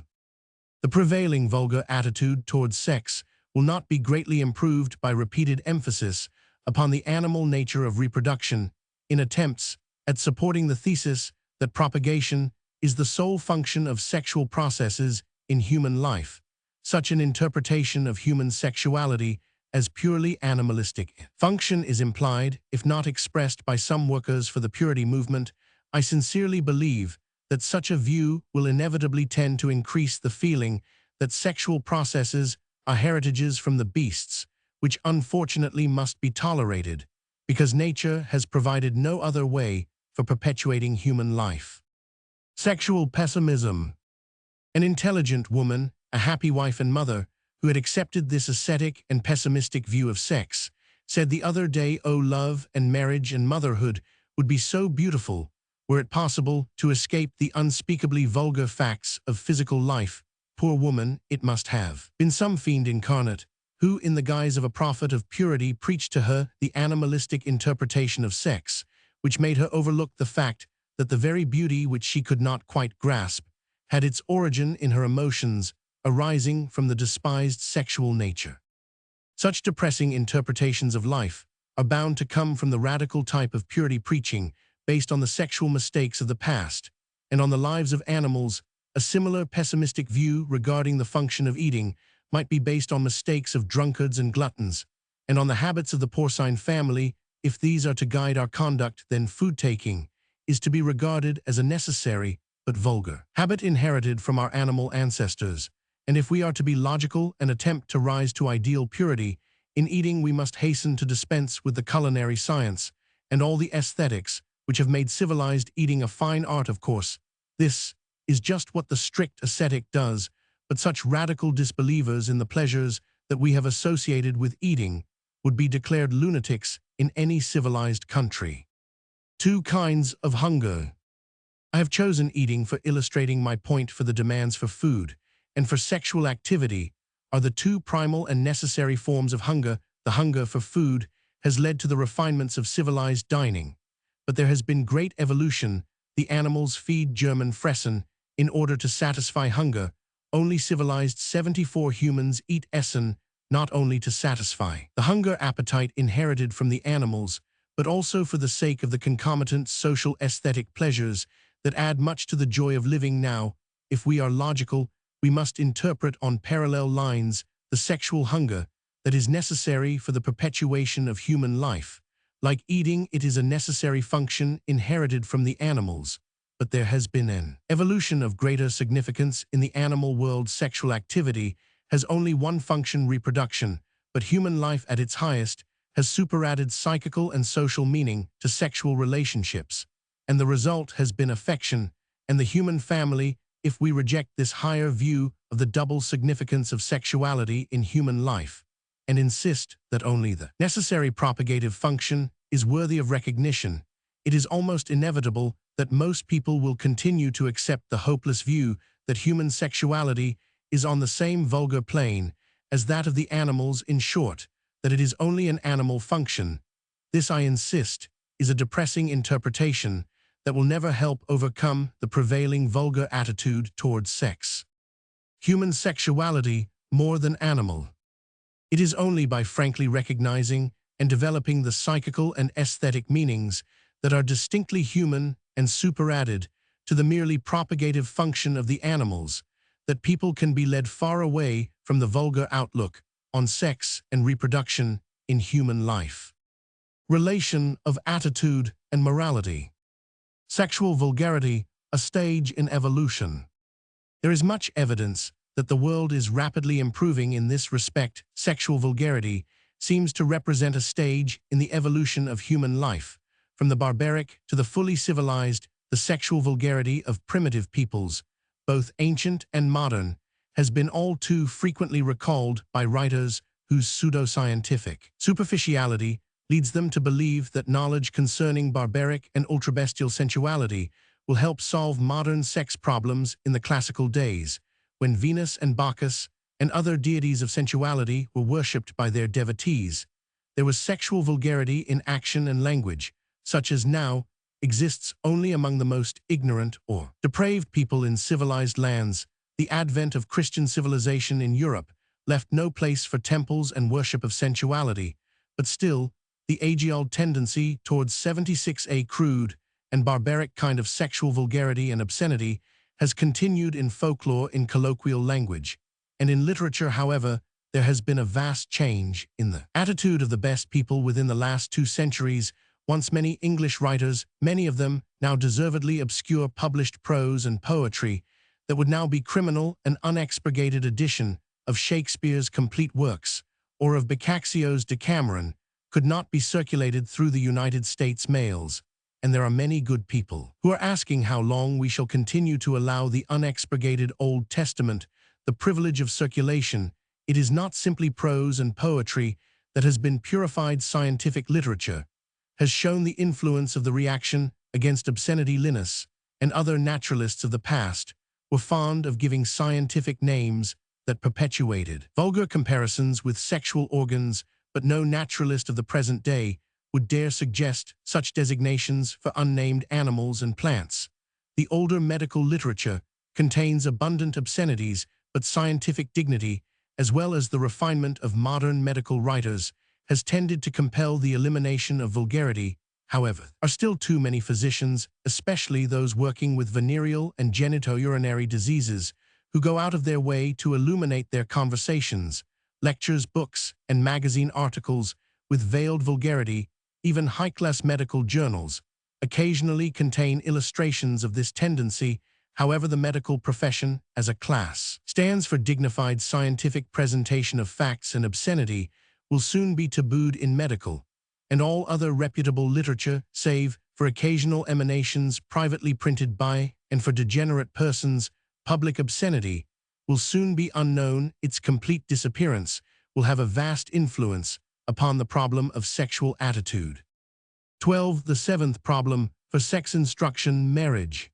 The prevailing vulgar attitude towards sex will not be greatly improved by repeated emphasis upon the animal nature of reproduction in attempts at supporting the thesis that propagation is the sole function of sexual processes in human life. Such an interpretation of human sexuality as purely animalistic function is implied, if not expressed, by some workers for the purity movement. I sincerely believe that such a view will inevitably tend to increase the feeling that sexual processes are heritages from the beasts, which unfortunately must be tolerated, because nature has provided no other way for perpetuating human life. Sexual pessimism. An intelligent woman, a happy wife and mother, who had accepted this ascetic and pessimistic view of sex, said the other day, "Oh, love and marriage and motherhood would be so beautiful were it possible to escape the unspeakably vulgar facts of physical life. Poor woman, it must have been some fiend incarnate, who, in the guise of a prophet of purity, preached to her the animalistic interpretation of sex, which made her overlook the fact that the very beauty which she could not quite grasp had its origin in her emotions arising from the despised sexual nature." Such depressing interpretations of life are bound to come from the radical type of purity preaching based on the sexual mistakes of the past and on the lives of animals. A similar pessimistic view regarding the function of eating might be based on mistakes of drunkards and gluttons, and on the habits of the porcine family. If these are to guide our conduct, then food-taking is to be regarded as a necessary but vulgar habit inherited from our animal ancestors. And if we are to be logical and attempt to rise to ideal purity in eating, we must hasten to dispense with the culinary science and all the aesthetics which have made civilized eating a fine art. Of course, this is just what the strict ascetic does, but such radical disbelievers in the pleasures that we have associated with eating would be declared lunatics in any civilized country. Two kinds of hunger. I have chosen eating for illustrating my point, for the demands for food and for sexual activity are the two primal and necessary forms of hunger. The hunger for food has led to the refinements of civilized dining, but there has been great evolution. The animals feed German fressen in order to satisfy hunger. Only civilized 74 humans eat essen, not only to satisfy the hunger appetite inherited from the animals, but also for the sake of the concomitant social aesthetic pleasures that add much to the joy of living. Now, if we are logical, we must interpret on parallel lines the sexual hunger that is necessary for the perpetuation of human life. Like eating, it is a necessary function inherited from the animals, but there has been an evolution of greater significance in the animal world. Sexual activity has only one function, reproduction, but human life at its highest has superadded psychical and social meaning to sexual relationships, and the result has been affection and the human family. If we reject this higher view of the double significance of sexuality in human life and insist that only the necessary propagative function is worthy of recognition, it is almost inevitable that most people will continue to accept the hopeless view that human sexuality is on the same vulgar plane as that of the animals. In short, that it is only an animal function. This, I insist, is a depressing interpretation that will never help overcome the prevailing vulgar attitude towards sex. Human sexuality more than animal. It is only by frankly recognizing and developing the psychical and aesthetic meanings that are distinctly human and superadded to the merely propagative function of the animals that people can be led far away from the vulgar outlook on sex and reproduction in human life. Relation of attitude and morality. Sexual vulgarity, a stage in evolution. There is much evidence that the world is rapidly improving in this respect. Sexual vulgarity seems to represent a stage in the evolution of human life. From the barbaric to the fully civilized, the sexual vulgarity of primitive peoples, both ancient and modern, has been all too frequently recalled by writers whose pseudoscientific superficiality leads them to believe that knowledge concerning barbaric and ultrabestial sensuality will help solve modern sex problems. In the classical days, when Venus and Bacchus and other deities of sensuality were worshipped by their devotees, there was sexual vulgarity in action and language, such as now exists only among the most ignorant or depraved people in civilized lands. The advent of Christian civilization in Europe left no place for temples and worship of sensuality, but still, the age-old tendency towards 76A crude and barbaric kind of sexual vulgarity and obscenity has continued in folklore, in colloquial language, and in literature. However, there has been a vast change in the attitude of the best people within the last 2 centuries. Once many English writers, many of them now deservedly obscure, published prose and poetry that would now be criminal, an unexpurgated edition of Shakespeare's complete works or of Boccaccio's Decameron could not be circulated through the United States mails. and there are many good people who are asking how long we shall continue to allow the unexpurgated Old Testament the privilege of circulation. It is not simply prose and poetry that has been purified. Scientific literature has shown the influence of the reaction against obscenity. Linus and other naturalists of the past were fond of giving scientific names that perpetuated vulgar comparisons with sexual organs, but no naturalist of the present day would dare suggest such designations for unnamed animals and plants. The older medical literature contains abundant obscenities, but scientific dignity, as well as the refinement of modern medical writers, has tended to compel the elimination of vulgarity. However, are still too many physicians, especially those working with venereal and genitourinary diseases, who go out of their way to illuminate their conversations, lectures, books, and magazine articles with veiled vulgarity. Even high-class medical journals occasionally contain illustrations of this tendency. However, the medical profession, as a class, stands for dignified scientific presentation of facts, and obscenity will soon be tabooed in medical and all other reputable literature, save for occasional emanations privately printed by and for degenerate persons. Public obscenity will soon be unknown. Its complete disappearance will have a vast influence upon the problem of sexual attitude. 12. The seventh problem for sex instruction: marriage.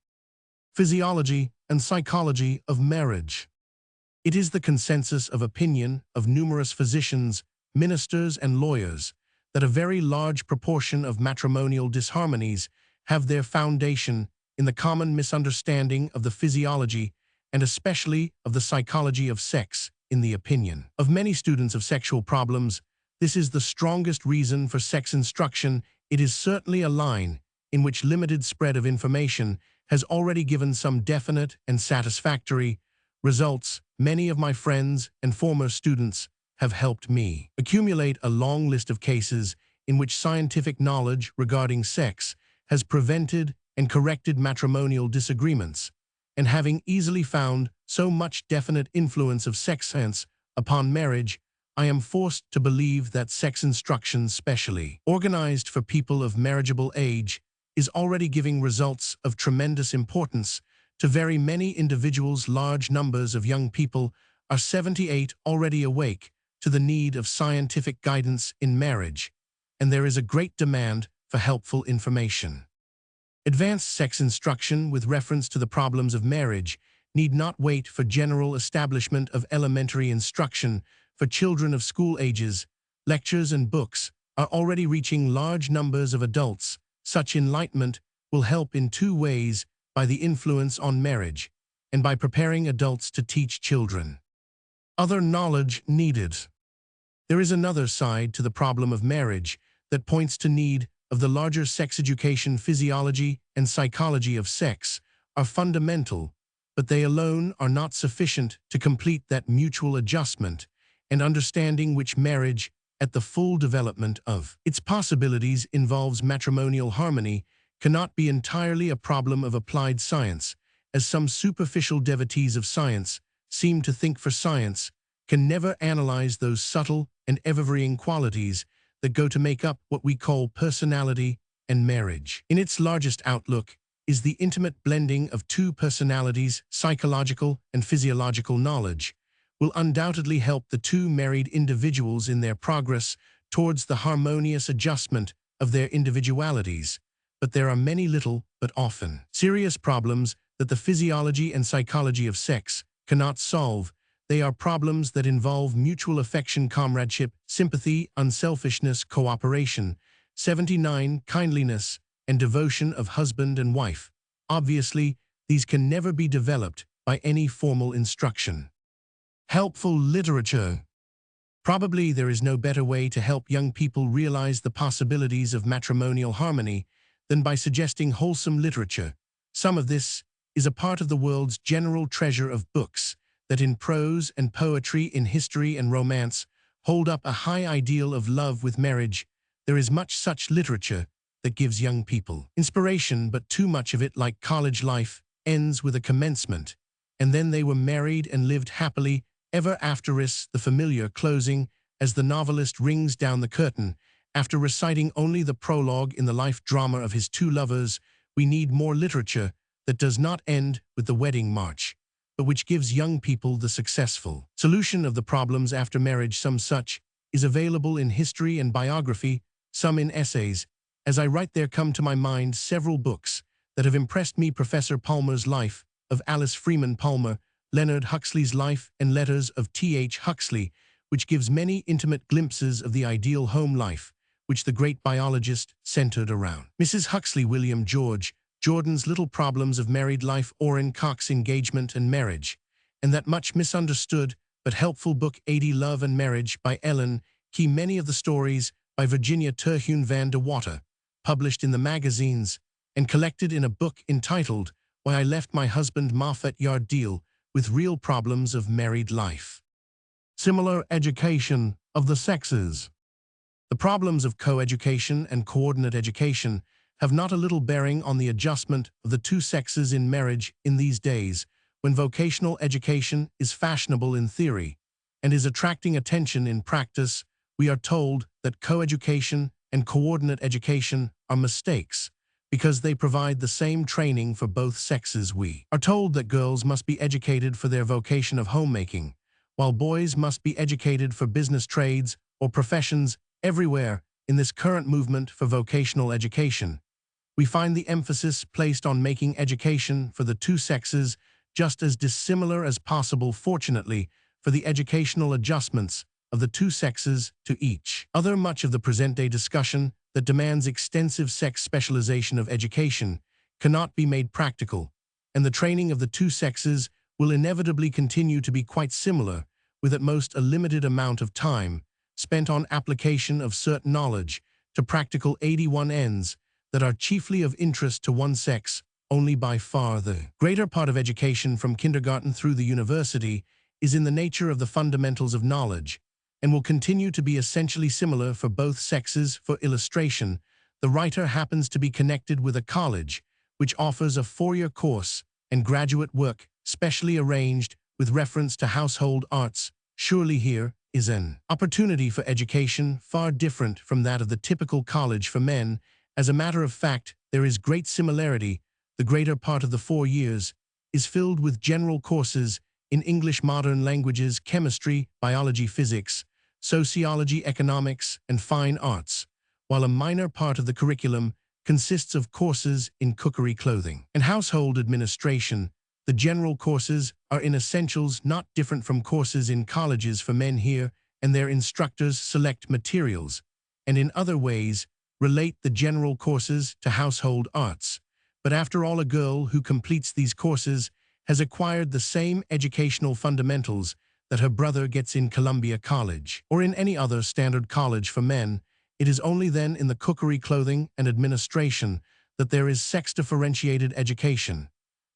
Physiology and psychology of marriage. It is the consensus of opinion of numerous physicians, ministers, and lawyers that a very large proportion of matrimonial disharmonies have their foundation in the common misunderstanding of the physiology and especially of the psychology of sex. In the opinion of many students of sexual problems, this is the strongest reason for sex instruction. It is certainly a line in which limited spread of information has already given some definite and satisfactory results. Many of my friends and former students have helped me accumulate a long list of cases in which scientific knowledge regarding sex has prevented and corrected matrimonial disagreements, and having easily found so much definite influence of sex science upon marriage, I am forced to believe that sex instruction specially organized for people of marriageable age is already giving results of tremendous importance to very many individuals. Large numbers of young people are 78 already awake to the need of scientific guidance in marriage, and there is a great demand for helpful information. Advanced sex instruction with reference to the problems of marriage need not wait for general establishment of elementary instruction for children of school ages. Lectures and books are already reaching large numbers of adults. Such enlightenment will help in two ways: by the influence on marriage and by preparing adults to teach children. Other knowledge needed. There is another side to the problem of marriage that points to need of the larger sex education. Physiology and psychology of sex are fundamental, but they alone are not sufficient to complete that mutual adjustment and understanding which marriage, at the full development of its possibilities, involves. Matrimonial harmony cannot be entirely a problem of applied science, as some superficial devotees of science seem to think. For science can never analyze those subtle and ever-varying qualities that go to make up what we call personality and marriage. In its largest outlook is the intimate blending of two personalities. Psychological and physiological knowledge will undoubtedly help the two married individuals in their progress towards the harmonious adjustment of their individualities. But there are many little, but often serious problems that the physiology and psychology of sex cannot solve. They are problems that involve mutual affection, comradeship, sympathy, unselfishness, cooperation, 79, kindliness, and devotion of husband and wife. Obviously, these can never be developed by any formal instruction. Helpful literature. Probably there is no better way to help young people realize the possibilities of matrimonial harmony than by suggesting wholesome literature. Some of this is a part of the world's general treasure of books that in prose and poetry, in history and romance, hold up a high ideal of love with marriage. There is much such literature that gives young people inspiration, but too much of it, like college life, ends with a commencement, and then they were married and lived happily ever after. The familiar closing as the novelist rings down the curtain After reciting only the prologue in the life drama of his two lovers, we need more literature that does not end with the wedding march, but which gives young people the successful solution of the problems after marriage. Some such is available in history and biography, some in essays. As I write there come to my mind several books that have impressed me: Professor Palmer's Life of Alice Freeman Palmer, Leonard Huxley's Life and Letters of T.H. Huxley, which gives many intimate glimpses of the ideal home life, which the great biologist centered around Mrs. Huxley. William George Jordan's Little Problems of Married Life, Orrin Cox, Engagement and Marriage, and that much misunderstood but helpful book 80 Love and Marriage by Ellen Key. Many of the stories by Virginia Terhune van de Water, published in the magazines and collected in a book entitled Why I Left My Husband, Moffat Yard Deal with Real Problems of Married Life. Similar education of the sexes. The problems of co-education and coordinate education have not a little bearing on the adjustment of the two sexes in marriage in these days, when vocational education is fashionable in theory and is attracting attention in practice. We are told that co-education and coordinate education are mistakes because they provide the same training for both sexes. We are told that girls must be educated for their vocation of homemaking, while boys must be educated for business, trades, or professions. Everywhere in this current movement for vocational education, we find the emphasis placed on making education for the two sexes just as dissimilar as possible. Fortunately, for the educational adjustments of the two sexes to each other, much of the present-day discussion that demands extensive sex specialization of education cannot be made practical, and the training of the two sexes will inevitably continue to be quite similar, with at most a limited amount of time spent on application of certain knowledge to practical 81 ends that are chiefly of interest to one sex only. By far the greater part of education from kindergarten through the university is in the nature of the fundamentals of knowledge and will continue to be essentially similar for both sexes. For illustration, the writer happens to be connected with a college which offers a 4-year course and graduate work specially arranged with reference to household arts. Surely here is an opportunity for education far different from that of the typical college for men. As a matter of fact, there is great similarity. The greater part of the 4 years is filled with general courses in English, modern languages, chemistry, biology, physics, sociology, economics, and fine arts, while a minor part of the curriculum consists of courses in cookery, clothing, and household administration. The general courses are in essentials not different from courses in colleges for men here, and their instructors select materials, and in other ways relate the general courses to household arts. But after all, a girl who completes these courses has acquired the same educational fundamentals that her brother gets in Columbia College or in any other standard college for men. It is only then in the cookery, clothing, and administration that there is sex-differentiated education.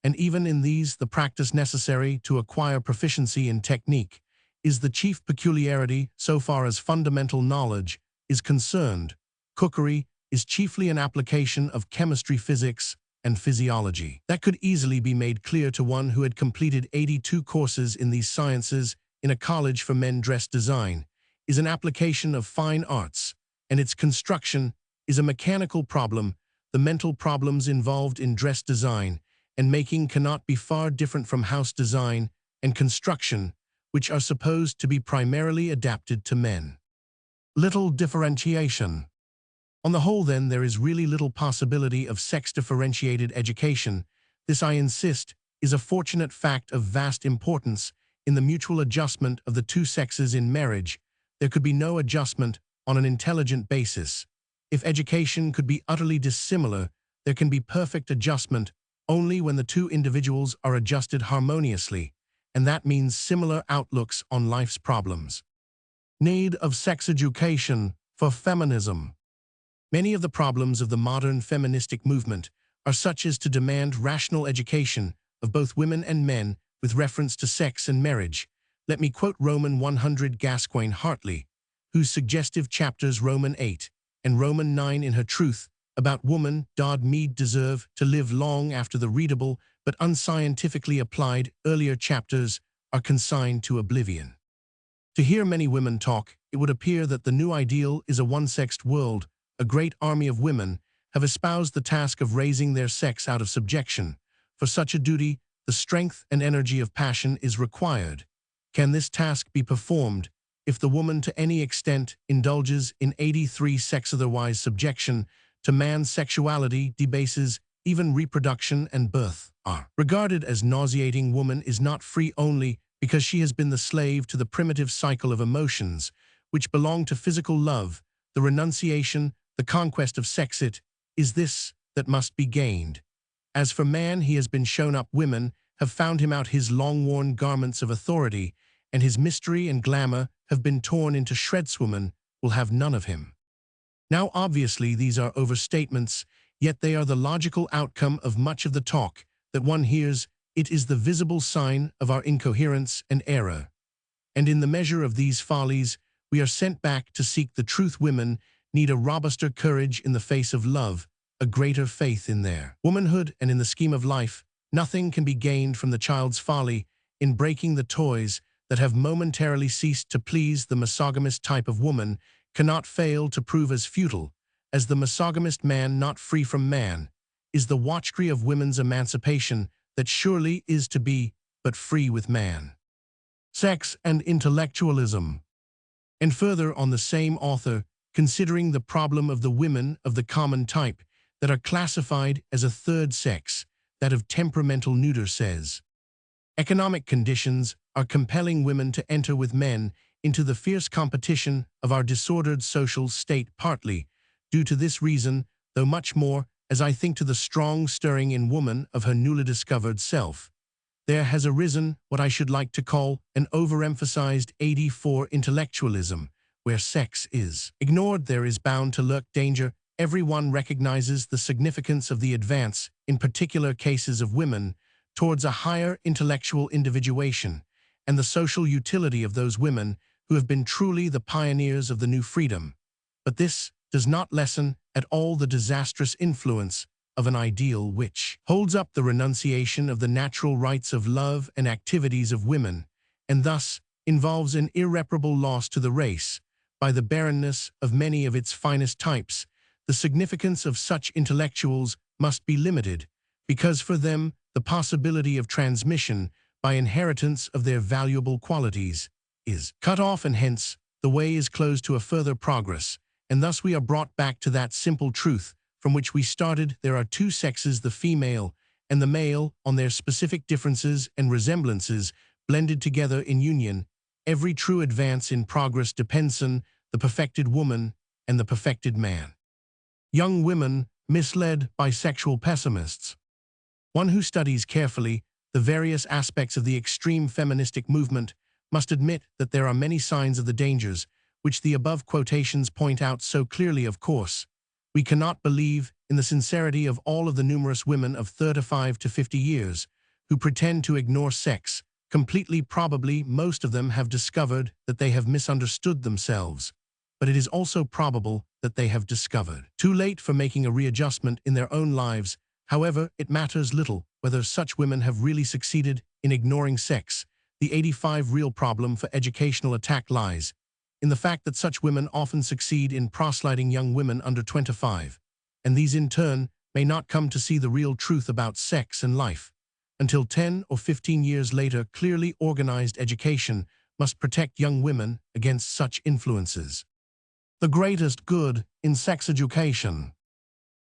And even in these, the practice necessary to acquire proficiency in technique is the chief peculiarity. So far as fundamental knowledge is concerned, cookery is chiefly an application of chemistry, physics, and physiology. That could easily be made clear to one who had completed 82 courses in these sciences in a college for men. Dress design is an application of fine arts, and its construction is a mechanical problem. The mental problems involved in dress design and making cannot be far different from house design and construction, which are supposed to be primarily adapted to men. Little differentiation. On the whole, then, there is really little possibility of sex-differentiated education. This, I insist, is a fortunate fact of vast importance in the mutual adjustment of the two sexes in marriage. There could be no adjustment on an intelligent basis. If education could be utterly dissimilar, there can be perfect adjustment only when the two individuals are adjusted harmoniously, and that means similar outlooks on life's problems. Need of sex education for feminism. Many of the problems of the modern feministic movement are such as to demand rational education of both women and men with reference to sex and marriage. Let me quote Roman 100 Gascoigne Hartley, whose suggestive chapters Roman 8 and Roman 9 in her Truth about woman Dodd Mead deserve to live long after the readable but unscientifically applied earlier chapters are consigned to oblivion. To hear many women talk, it would appear that the new ideal is a one-sexed world. A great army of women have espoused the task of raising their sex out of subjection. For such a duty, the strength and energy of passion is required. Can this task be performed if the woman to any extent indulges in 83 sex otherwise subjection to man's sexuality, debases even reproduction and birth are regarded as nauseating? Woman is not free only because she has been the slave to the primitive cycle of emotions, which belong to physical love, the renunciation, the conquest of sex. It is this that must be gained. As for man, he has been shown up. Women have found him out. His long-worn garments of authority and his mystery and glamour have been torn into shreds. Woman will have none of him. Now, obviously, these are overstatements, yet they are the logical outcome of much of the talk that one hears. It is the visible sign of our incoherence and error. And in the measure of these follies, we are sent back to seek the truth. Women need a robuster courage in the face of love, a greater faith in their womanhood and in the scheme of life. Nothing can be gained from the child's folly in breaking the toys that have momentarily ceased to please. The monogamist type of woman cannot fail to prove as futile as the monogamist man. Not free from man is the watchcry of women's emancipation that surely is to be, but free with man. Sex and intellectualism. And further on the same author, considering the problem of the women of the common type that are classified as a third sex, that of temperamental neuter, says, economic conditions are compelling women to enter with men into the fierce competition of our disordered social state, partly due to this reason, though much more, as I think, to the strong stirring in woman of her newly discovered self. There has arisen what I should like to call an overemphasized 84 intellectualism, where sex is ignored. There is bound to lurk danger. Everyone recognizes the significance of the advance, in particular cases of women, towards a higher intellectual individuation, and the social utility of those women who have been truly the pioneers of the new freedom. But this does not lessen at all the disastrous influence of an ideal which holds up the renunciation of the natural rights of love and activities of women, and thus involves an irreparable loss to the race by the barrenness of many of its finest types. The significance of such intellectuals must be limited, because for them the possibility of transmission by inheritance of their valuable qualities is cut off, and hence the way is closed to a further progress. And thus we are brought back to that simple truth from which we started. There are two sexes, the female and the male, on their specific differences and resemblances blended together in union. Every true advance in progress depends on the perfected woman and the perfected man. Young women misled by sexual pessimists. One who studies carefully the various aspects of the extreme feministic movement must admit that there are many signs of the dangers which the above quotations point out so clearly. Of course, we cannot believe in the sincerity of all of the numerous women of 35 to 50 years who pretend to ignore sex completely. Probably most of them have discovered that they have misunderstood themselves, but it is also probable that they have discovered too late for making a readjustment in their own lives. However, it matters little whether such women have really succeeded in ignoring sex. The 85 real problem for educational attack lies in the fact that such women often succeed in proselyting young women under 25, and these in turn may not come to see the real truth about sex and life until 10 or 15 years later. Clearly organized education must protect young women against such influences. The greatest good in sex education.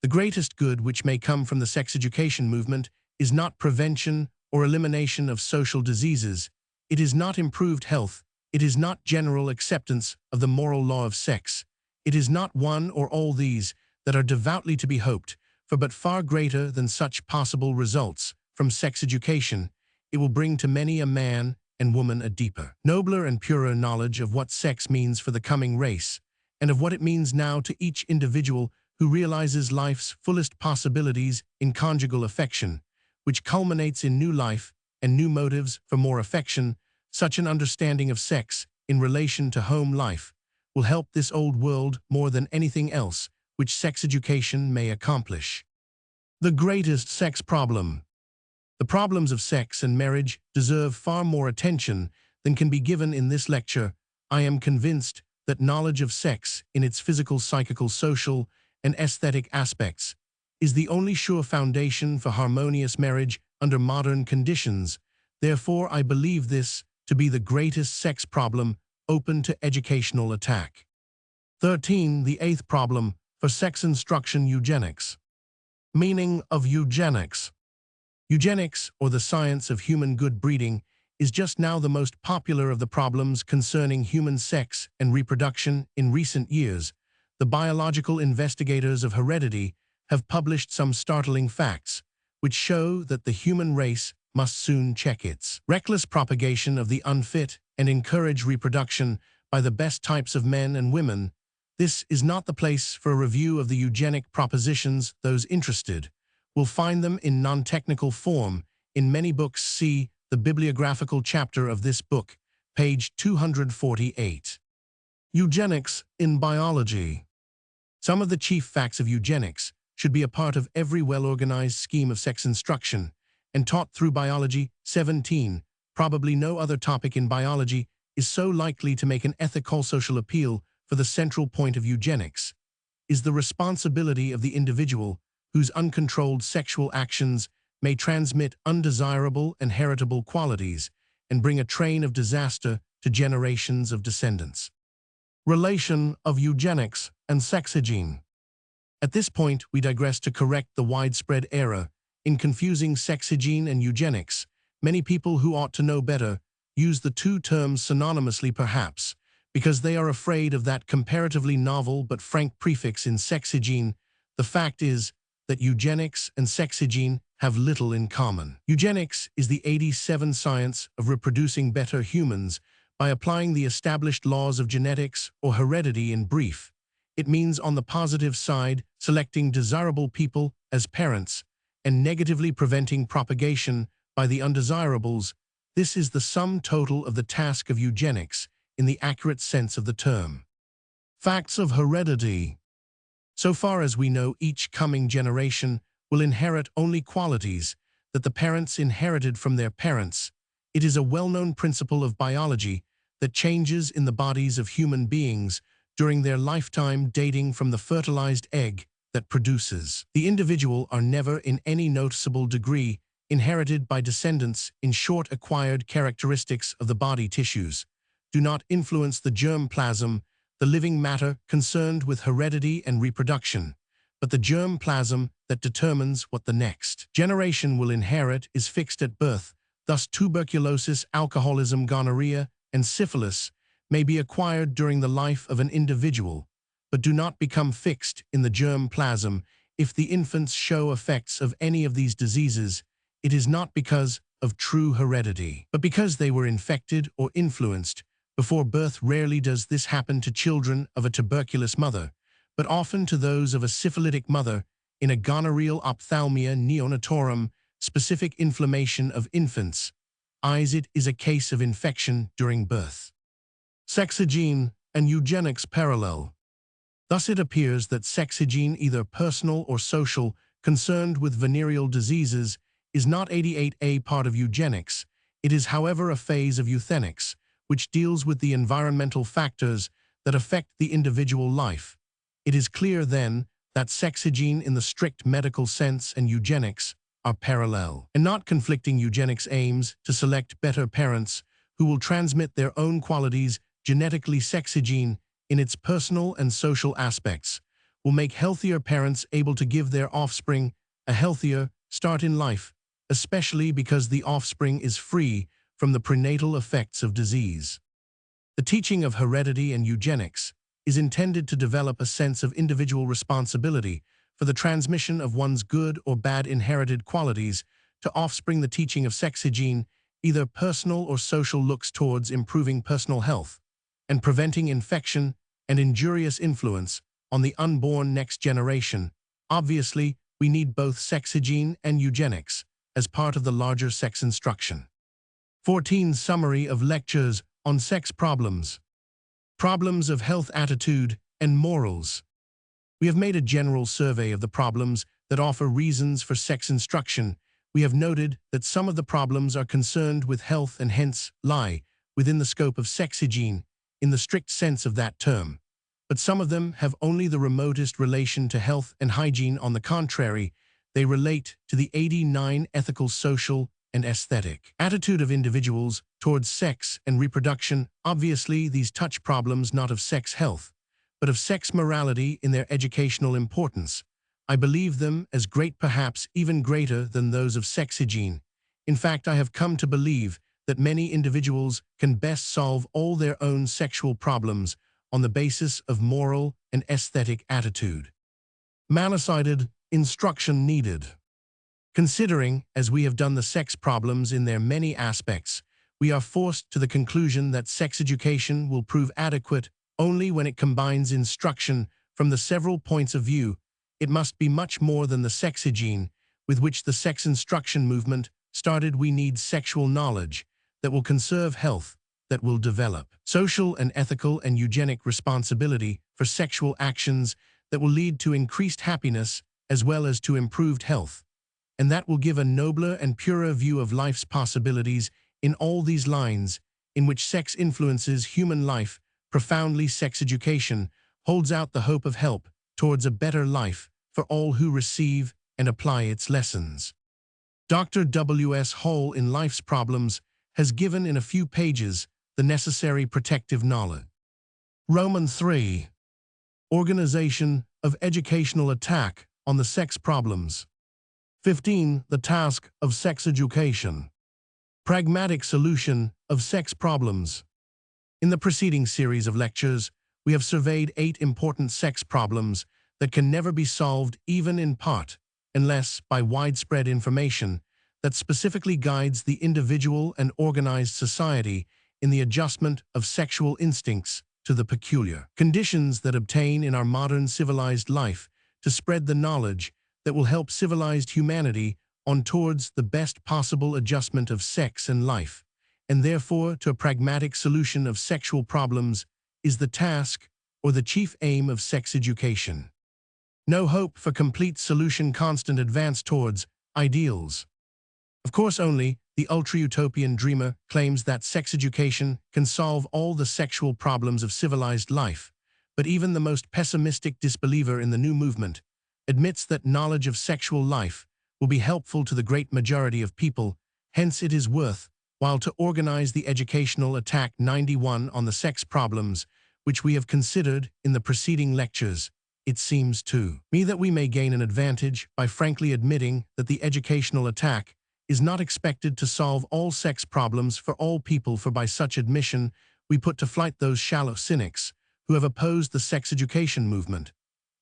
The greatest good which may come from the sex education movement is not prevention or elimination of social diseases. It is not improved health. It is not general acceptance of the moral law of sex. It is not one or all these that are devoutly to be hoped for, but far greater than such possible results from sex education. It will bring to many a man and woman a deeper, nobler and purer knowledge of what sex means for the coming race, and of what it means now to each individual who realizes life's fullest possibilities in conjugal affection, which culminates in new life and new motives for more affection. Such an understanding of sex in relation to home life will help this old world more than anything else which sex education may accomplish. The greatest sex problem. The problems of sex and marriage deserve far more attention than can be given in this lecture. I am convinced that knowledge of sex in its physical, psychical, social, and aesthetic aspects is the only sure foundation for harmonious marriage under modern conditions. Therefore, I believe this to be the greatest sex problem open to educational attack. 13. The eighth problem for sex instruction: eugenics. Meaning of eugenics. Eugenics, or the science of human good breeding, is just now the most popular of the problems concerning human sex and reproduction. In recent years, the biological investigators of heredity have published some startling facts, which show that the human race must soon check its reckless propagation of the unfit and encourage reproduction by the best types of men and women. This is not the place for a review of the eugenic propositions. Those interested will find them in non-technical form in many books. See the bibliographical chapter of this book, page 248. Eugenics in biology. Some of the chief facts of eugenics should be a part of every well-organized scheme of sex instruction and taught through biology. 17. Probably no other topic in biology is so likely to make an ethical social appeal. For the central point of eugenics is the responsibility of the individual whose uncontrolled sexual actions may transmit undesirable and heritable qualities and bring a train of disaster to generations of descendants. Relation of eugenics and sexagene. At this point, we digress to correct the widespread error in confusing sexagene and eugenics. Many people who ought to know better use the two terms synonymously, perhaps because they are afraid of that comparatively novel but frank prefix in sexagene. The fact is that eugenics and sexagene have little in common. Eugenics is the 87 science of reproducing better humans by applying the established laws of genetics or heredity. In brief, it means, on the positive side, selecting desirable people as parents and negatively preventing propagation by the undesirables. This is the sum total of the task of eugenics in the accurate sense of the term. Facts of heredity. So far as we know, each coming generation will inherit only qualities that the parents inherited from their parents. It is a well-known principle of biology that changes in the bodies of human beings during their lifetime, dating from the fertilized egg that produces the individual, are never in any noticeable degree inherited by descendants. In short, acquired characteristics of the body tissues do not influence the germ plasm, the living matter concerned with heredity and reproduction, but the germ plasm that determines what the next generation will inherit is fixed at birth. Thus, tuberculosis, alcoholism, gonorrhea, and syphilis may be acquired during the life of an individual, but do not become fixed in the germ plasm. If the infants show effects of any of these diseases, it is not because of true heredity, but because they were infected or influenced before birth. Rarely does this happen to children of a tuberculous mother, but often to those of a syphilitic mother. In a gonorrheal ophthalmia neonatorum, specific inflammation of infants' eyes, it is a case of infection during birth. Sexagene and eugenics parallel. Thus it appears that sexagene, either personal or social, concerned with venereal diseases, is not 88A part of eugenics. It is, however, a phase of euthenics, which deals with the environmental factors that affect the individual life. It is clear, then, that sexagene in the strict medical sense and eugenics are parallel and not conflicting. Eugenics aims to select better parents who will transmit their own qualities genetically. Sexagene, in its personal and social aspects, will make healthier parents able to give their offspring a healthier start in life, especially because the offspring is free from the prenatal effects of disease. The teaching of heredity and eugenics is intended to develop a sense of individual responsibility for the transmission of one's good or bad inherited qualities to offspring. The teaching of sexagene, either personal or social, looks towards improving personal health and preventing infection and injurious influence on the unborn next generation. Obviously, we need both sexagene and eugenics as part of the larger sex instruction. 14. Summary of lectures on sex problems. Problems of health, attitude, and morals. We have made a general survey of the problems that offer reasons for sex instruction. We have noted that some of the problems are concerned with health and hence lie within the scope of sexagene. in the strict sense of that term, but some of them have only the remotest relation to health and hygiene. On the contrary, they relate to the 89 ethical, social, and aesthetic attitude of individuals towards sex and reproduction. Obviously, these touch problems not of sex health, but of sex morality in their educational importance. I believe them as great, perhaps even greater than those of sex hygiene. In fact, I have come to believe that many individuals can best solve all their own sexual problems on the basis of moral and aesthetic attitude. Manicided instruction needed. Considering, as we have done, the sex problems in their many aspects, we are forced to the conclusion that sex education will prove adequate only when it combines instruction from the several points of view. It must be much more than the sex hygiene with which the sex instruction movement started. We need sexual knowledge that will conserve health, that will develop social and ethical and eugenic responsibility for sexual actions, that will lead to increased happiness as well as to improved health, and that will give a nobler and purer view of life's possibilities in all these lines in which sex influences human life profoundly. Sex education holds out the hope of help towards a better life for all who receive and apply its lessons. Dr. W.S. Hall in Life's Problems has given in a few pages the necessary protective knowledge. Roman 3. Organization of educational attack on the sex problems. 15. The task of sex education. Pragmatic solution of sex problems. In the preceding series of lectures, we have surveyed 8 important sex problems that can never be solved, even in part, unless by widespread information that specifically guides the individual and organized society in the adjustment of sexual instincts to the peculiar conditions that obtain in our modern civilized life, to spread the knowledge that will help civilized humanity on towards the best possible adjustment of sex and life, and therefore to a pragmatic solution of sexual problems, is the task or the chief aim of sex education. No hope for complete solution, constant advance towards ideals. Of course, only the ultra-utopian dreamer claims that sex education can solve all the sexual problems of civilized life, but even the most pessimistic disbeliever in the new movement admits that knowledge of sexual life will be helpful to the great majority of people. Hence it is worth while to organize the educational attack 91 on the sex problems, which we have considered in the preceding lectures. It seems to me that we may gain an advantage by frankly admitting that the educational attack is not expected to solve all sex problems for all people, for by such admission we put to flight those shallow cynics who have opposed the sex education movement,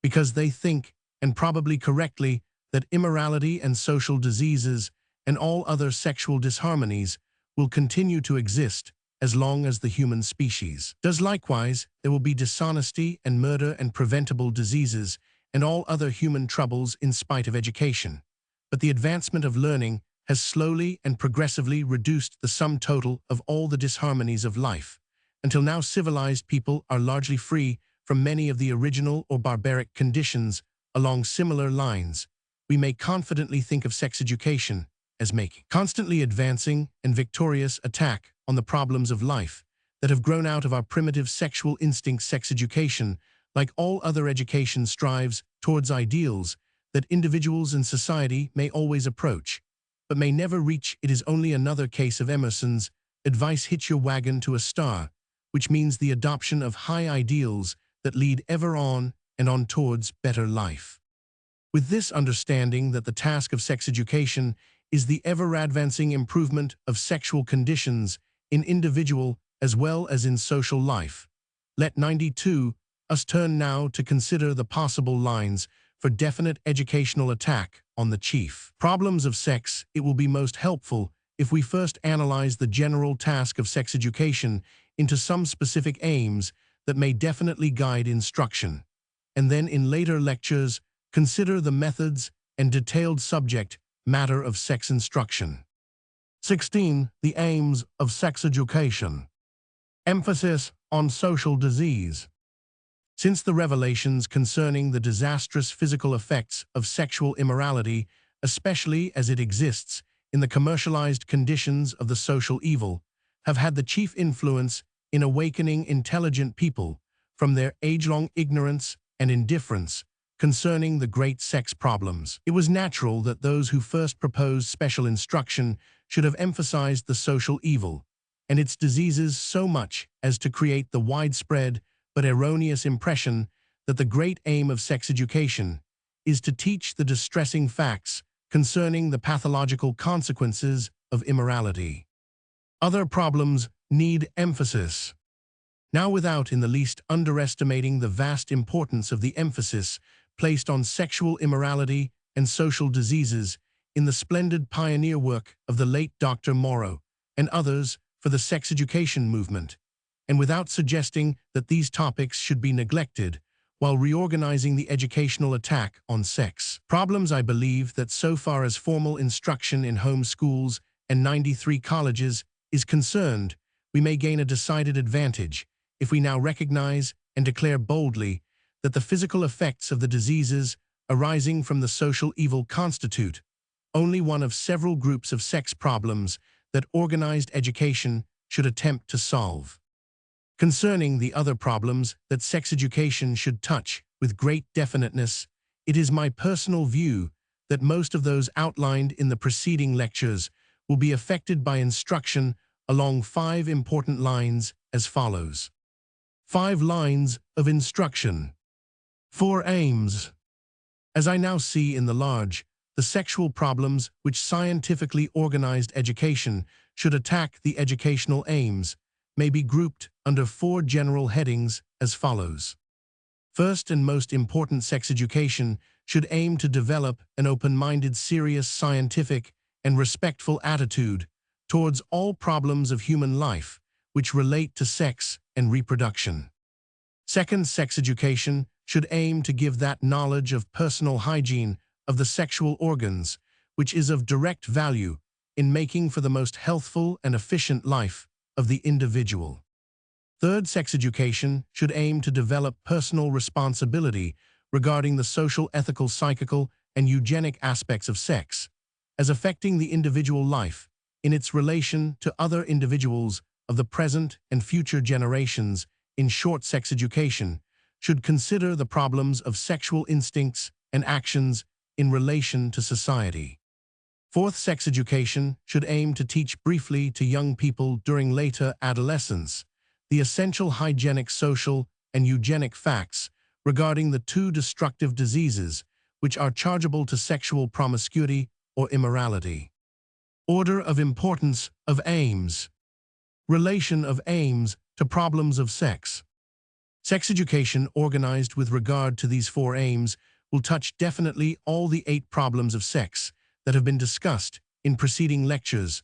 because they think, and probably correctly, that immorality and social diseases and all other sexual disharmonies will continue to exist as long as the human species does. Likewise, there will be dishonesty and murder and preventable diseases and all other human troubles in spite of education. But the advancement of learning has slowly and progressively reduced the sum total of all the disharmonies of life, until now civilized people are largely free from many of the original or barbaric conditions. Along similar lines, we may confidently think of sex education as making constantly advancing and victorious attack on the problems of life that have grown out of our primitive sexual instincts. Sex education, like all other education, strives towards ideals that individuals and society may always approach, but may never reach. It is only another case of Emerson's advice, hitch your wagon to a star, which means the adoption of high ideals that lead ever on and on towards better life. With this understanding that the task of sex education is the ever-advancing improvement of sexual conditions in individual as well as in social life, let 92 us turn now to consider the possible lines for definite educational attack on the chief problems of sex. It will be most helpful if we first analyze the general task of sex education into some specific aims that may definitely guide instruction, and then in later lectures consider the methods and detailed subject matter of sex instruction. 16. The aims of sex education. Emphasis on social disease. Since the revelations concerning the disastrous physical effects of sexual immorality, especially as it exists in the commercialized conditions of the social evil, have had the chief influence in awakening intelligent people from their age-long ignorance and indifference concerning the great sex problems. It was natural that those who first proposed special instruction should have emphasized the social evil and its diseases so much as to create the widespread but erroneous impression that the great aim of sex education is to teach the distressing facts concerning the pathological consequences of immorality. Other problems need emphasis. Now, without in the least underestimating the vast importance of the emphasis placed on sexual immorality and social diseases in the splendid pioneer work of the late Dr. Morrow and others for the sex education movement, and without suggesting that these topics should be neglected while reorganizing the educational attack on sex problems, I believe that so far as formal instruction in home schools and 93 colleges is concerned, we may gain a decided advantage if we now recognize and declare boldly that the physical effects of the diseases arising from the social evil constitute only one of several groups of sex problems that organized education should attempt to solve. Concerning the other problems that sex education should touch with great definiteness, it is my personal view that most of those outlined in the preceding lectures will be affected by instruction along 5 important lines as follows. 5 lines of instruction. 4 aims. As I now see in the large, the sexual problems which scientifically organized education should attack, the educational aims may be grouped under 4 general headings as follows. First and most important, sex education should aim to develop an open-minded, serious, scientific, and respectful attitude towards all problems of human life which relate to sex and reproduction. Second, sex education should aim to give that knowledge of personal hygiene of the sexual organs which is of direct value in making for the most healthful and efficient life of the individual. Third, sex education should aim to develop personal responsibility regarding the social, ethical, psychical, and eugenic aspects of sex, as affecting the individual life in its relation to other individuals of the present and future generations. In short, sex education should consider the problems of sexual instincts and actions in relation to society. Fourth, sex education should aim to teach briefly to young people during later adolescence the essential hygienic, social, and eugenic facts regarding the 2 destructive diseases which are chargeable to sexual promiscuity or immorality. Order of importance of aims. Relation of aims to problems of sex. Sex education organized with regard to these 4 aims will touch definitely all the 8 problems of sex that have been discussed in preceding lectures.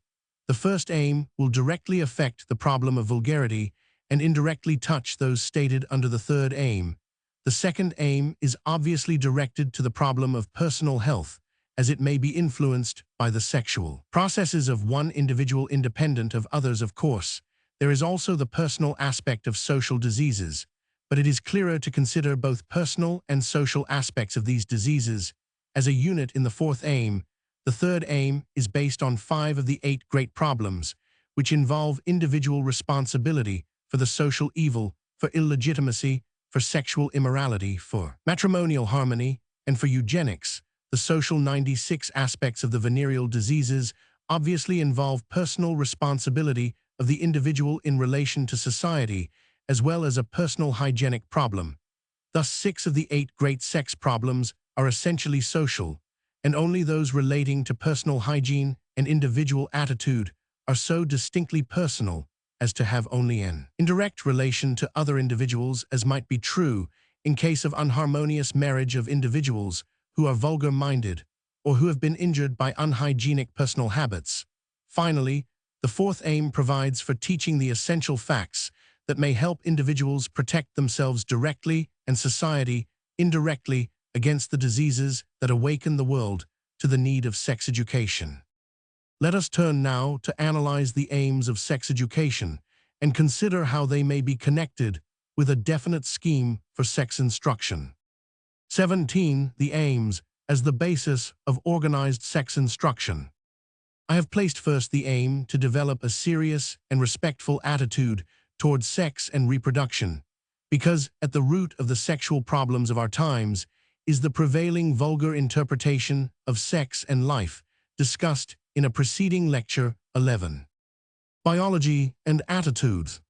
The first aim will directly affect the problem of vulgarity and indirectly touch those stated under the third aim. The second aim is obviously directed to the problem of personal health, as it may be influenced by the sexual processes of one individual independent of others. Of course, there is also the personal aspect of social diseases, but it is clearer to consider both personal and social aspects of these diseases as a unit in the fourth aim. The third aim is based on 5 of the 8 great problems, which involve individual responsibility for the social evil, for illegitimacy, for sexual immorality, for matrimonial harmony, and for eugenics. The social 96 aspects of the venereal diseases obviously involve personal responsibility of the individual in relation to society, as well as a personal hygienic problem. Thus, 6 of the 8 great sex problems are essentially social, and only those relating to personal hygiene and individual attitude are so distinctly personal as to have only an indirect relation to other individuals, as might be true in case of unharmonious marriage of individuals who are vulgar-minded or who have been injured by unhygienic personal habits. Finally, the fourth aim provides for teaching the essential facts that may help individuals protect themselves directly and society indirectly against the diseases that awaken the world to the need of sex education. Let us turn now to analyze the aims of sex education and consider how they may be connected with a definite scheme for sex instruction. 17. The aims as the basis of organized sex instruction. I have placed first the aim to develop a serious and respectful attitude towards sex and reproduction, because at the root of the sexual problems of our times is the prevailing vulgar interpretation of sex and life, discussed in a preceding lecture 11. Biology and attitudes.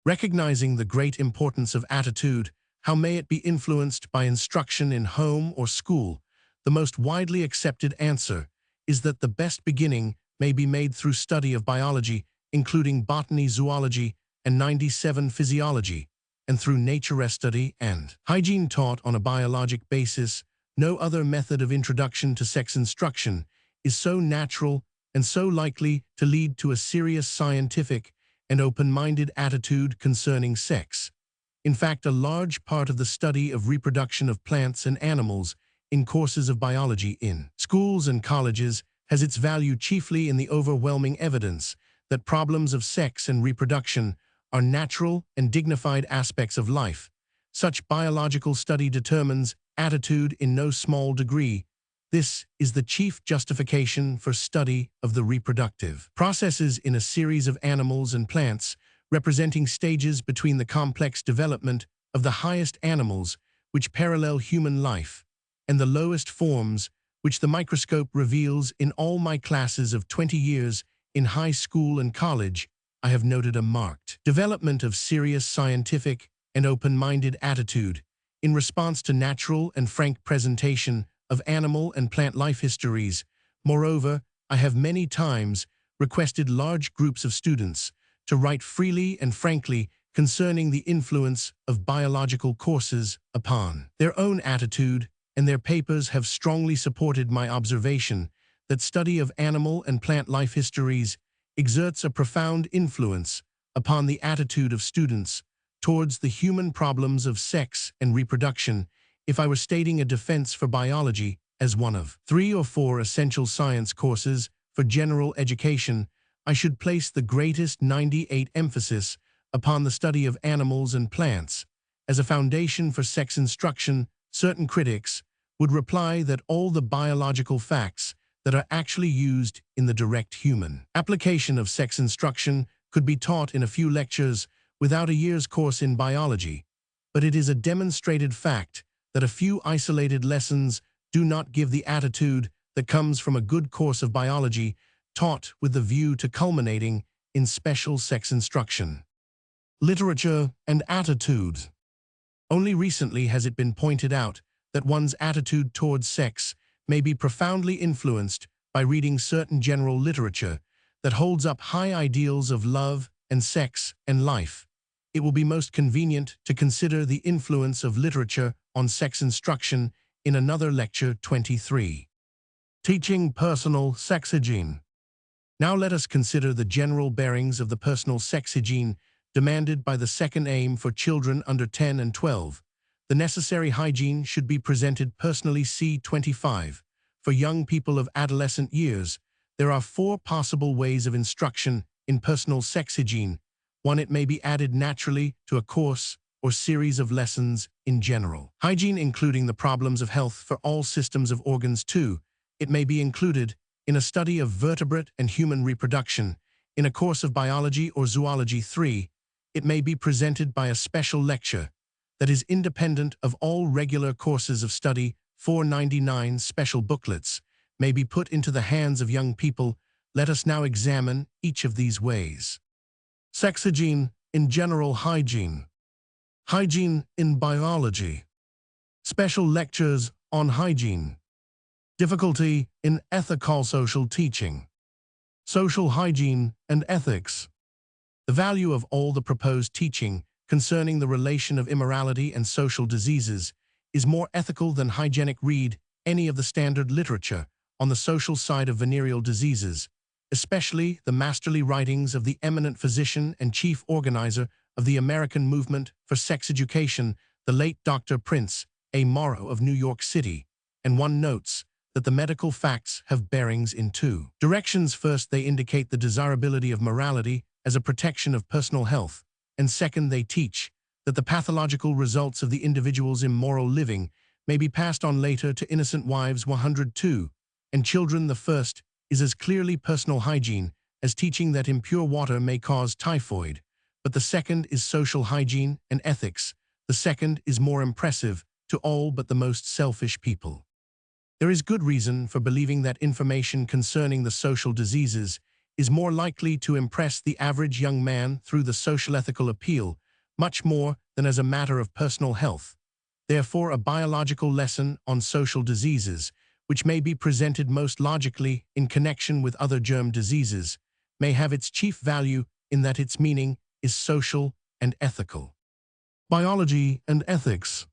Recognizing the great importance of attitude, how may it be influenced by instruction in home or school? The most widely accepted answer is that the best beginning may be made through study of biology, including botany, zoology, and 97 physiology, and through nature study and hygiene taught on a biologic basis. No other method of introduction to sex instruction is so natural and so likely to lead to a serious scientific and open-minded attitude concerning sex. In fact, a large part of the study of reproduction of plants and animals in courses of biology in schools and colleges has its value chiefly in the overwhelming evidence that problems of sex and reproduction are natural and dignified aspects of life. Such biological study determines attitude in no small degree. This is the chief justification for study of the reproductive processes in a series of animals and plants, representing stages between the complex development of the highest animals, which parallel human life, and the lowest forms, which the microscope reveals. In all my classes of 20 years in high school and college, I have noted a marked development of serious scientific and open-minded attitude in response to natural and frank presentation of animal and plant life histories. Moreover, I have many times requested large groups of students to write freely and frankly concerning the influence of biological courses upon their own attitude, and their papers have strongly supported my observation that study of animal and plant life histories exerts a profound influence upon the attitude of students towards the human problems of sex and reproduction. If I were stating a defense for biology as one of 3 or 4 essential science courses for general education, I should place the greatest 98 emphasis upon the study of animals and plants as a foundation for sex instruction. Certain critics would reply that all the biological facts that are actually used in the direct human application of sex instruction could be taught in a few lectures without a year's course in biology. But it is a demonstrated fact that a few isolated lessons do not give the attitude that comes from a good course of biology taught with the view to culminating in special sex instruction. Literature and attitude. Only recently has it been pointed out that one's attitude towards sex may be profoundly influenced by reading certain general literature that holds up high ideals of love and sex and life. It will be most convenient to consider the influence of literature on sex instruction in another lecture 23. Teaching personal sex hygiene. Now let us consider the general bearings of the personal sex hygiene demanded by the second aim for children under 10 and 12. The necessary hygiene should be presented personally. C25. For young people of adolescent years, there are 4 possible ways of instruction in personal sex hygiene. 1. It may be added naturally to a course or series of lessons in general hygiene, including the problems of health for all systems of organs. 2. It may be included in a study of vertebrate and human reproduction in a course of biology or zoology. 3. It may be presented by a special lecture that is independent of all regular courses of study. 499 special booklets may be put into the hands of young people. Let us now examine each of these ways. Sex hygiene in general hygiene. Hygiene in biology. Special lectures on hygiene. Difficulty in ethical social teaching. Social hygiene and ethics. The value of all the proposed teaching concerning the relation of immorality and social diseases is more ethical than hygienic. Read any of the standard literature on the social side of venereal diseases, especially the masterly writings of the eminent physician and chief organizer of the American movement for sex education, the late Dr. Prince A. Morrow of New York City, and one notes that the medical facts have bearings in 2 directions. First, they indicate the desirability of morality as a protection of personal health, and second, they teach that the pathological results of the individual's immoral living may be passed on later to innocent wives. 102. And children. The first is as clearly personal hygiene as teaching that impure water may cause typhoid, but the second is social hygiene and ethics. The second is more impressive to all but the most selfish people. There is good reason for believing that information concerning the social diseases is more likely to impress the average young man through the social ethical appeal, much more than as a matter of personal health. Therefore, a biological lesson on social diseases, which may be presented most logically in connection with other germ diseases, may have its chief value in that its meaning is social and ethical. Biology and ethics.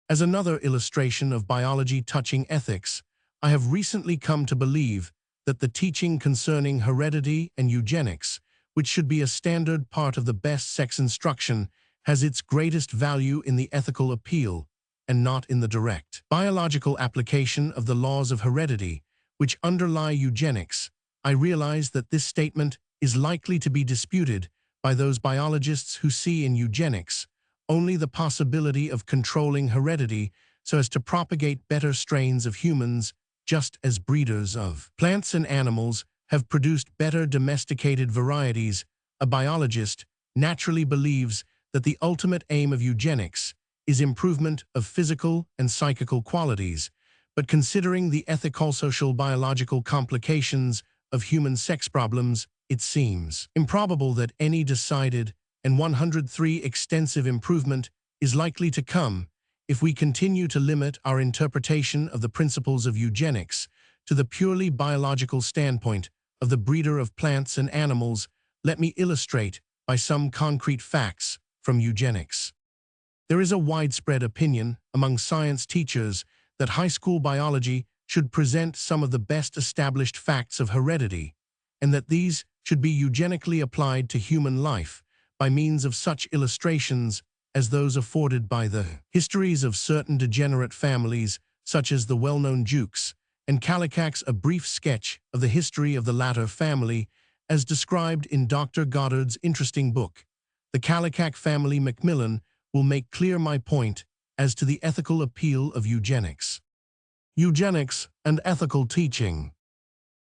As another illustration of biology touching ethics, I have recently come to believe that the teaching concerning heredity and eugenics, which should be a standard part of the best sex instruction, has its greatest value in the ethical appeal and not in the direct biological application of the laws of heredity, which underlie eugenics. I realize that this statement is likely to be disputed by those biologists who see in eugenics only the possibility of controlling heredity so as to propagate better strains of humans, just as breeders of plants and animals have produced better domesticated varieties. A biologist naturally believes that the ultimate aim of eugenics is improvement of physical and psychical qualities, but considering the ethical, social, biological complications of human sex problems, it seems improbable that any decided and 103 extensive improvement is likely to come if we continue to limit our interpretation of the principles of eugenics to the purely biological standpoint of the breeder of plants and animals. Let me illustrate by some concrete facts from eugenics. There is a widespread opinion among science teachers that high school biology should present some of the best established facts of heredity, and that these should be eugenically applied to human life by means of such illustrations as those afforded by the histories of certain degenerate families, such as the well-known Jukes, and Kallikak's A Brief Sketch of the History of the Latter Family, as described in Dr. Goddard's interesting book, The Kallikak Family. Macmillan will make clear my point as to the ethical appeal of eugenics. Eugenics and ethical teaching.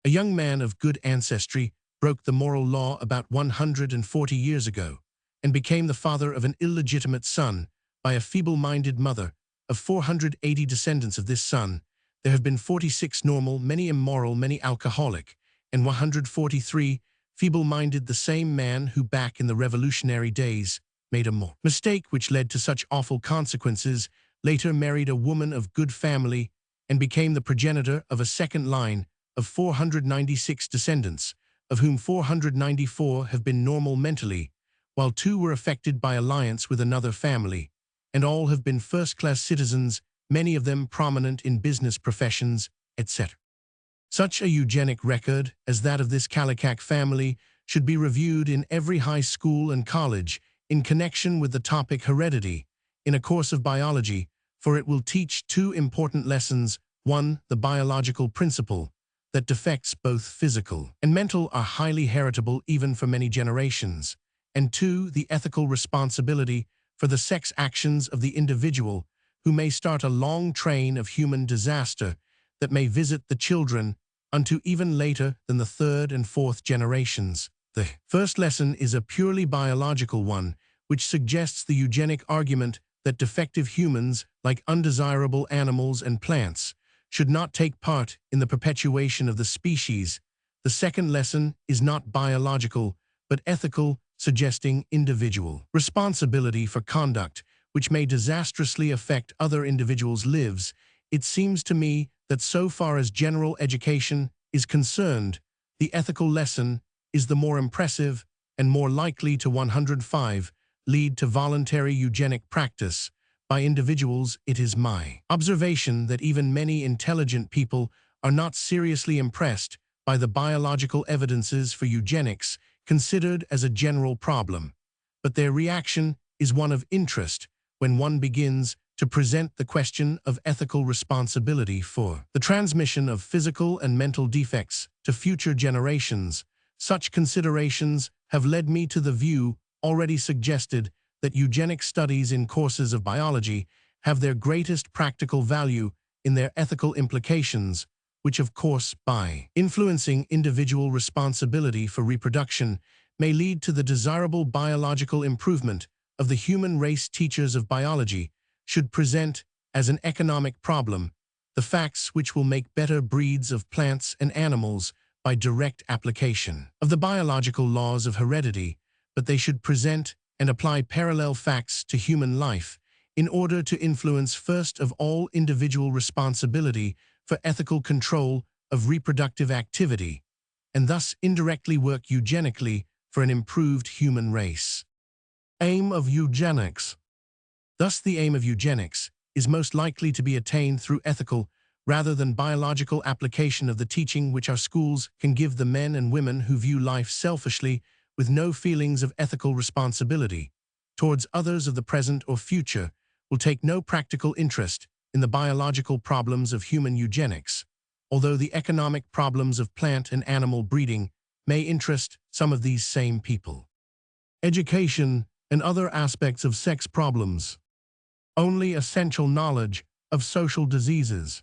A young man of good ancestry broke the moral law about 140 years ago, and became the father of an illegitimate son by a feeble-minded mother. Of 480 descendants of this son, there have been 46 normal, many immoral, many alcoholic, and 143 feeble-minded. The same man who back in the revolutionary days made a mistake which led to such awful consequences, later married a woman of good family and became the progenitor of a second line of 496 descendants, of whom 494 have been normal mentally, while 2 were affected by alliance with another family, and all have been first-class citizens, many of them prominent in business professions, etc. Such a eugenic record as that of this Kallikak family should be reviewed in every high school and college in connection with the topic heredity, in a course of biology, for it will teach 2 important lessons. 1. The biological principle that defects both physical and mental are highly heritable even for many generations, and 2. The ethical responsibility for the sex actions of the individual, who may start a long train of human disaster that may visit the children unto even later than the 3rd and 4th generations. The first lesson is a purely biological one, which suggests the eugenic argument that defective humans, like undesirable animals and plants, should not take part in the perpetuation of the species. The second lesson is not biological, but ethical, suggesting individual responsibility for conduct which may disastrously affect other individuals' lives. It seems to me that so far as general education is concerned, the ethical lesson is the more impressive and more likely to 105 lead to voluntary eugenic practice by individuals. It is my observation that even many intelligent people are not seriously impressed by the biological evidences for eugenics considered as a general problem, but their reaction is one of interest when one begins to present the question of ethical responsibility for the transmission of physical and mental defects to future generations. Such considerations have led me to the view already suggested that eugenic studies in courses of biology have their greatest practical value in their ethical implications, which of course, by influencing individual responsibility for reproduction, may lead to the desirable biological improvement of the human race. Teachers of biology should present as an economic problem the facts which will make better breeds of plants and animals by direct application of the biological laws of heredity, but they should present and apply parallel facts to human life in order to influence first of all individual responsibility for ethical control of reproductive activity, and thus indirectly work eugenically for an improved human race. Aim of eugenics. Thus the aim of eugenics is most likely to be attained through ethical rather than biological application of the teaching which our schools can give the men and women who view life selfishly with no feelings of ethical responsibility towards others of the present or future, will take no practical interest in the biological problems of human eugenics, although the economic problems of plant and animal breeding may interest some of these same people. Education and other aspects of sex problems. Only essential knowledge of social diseases.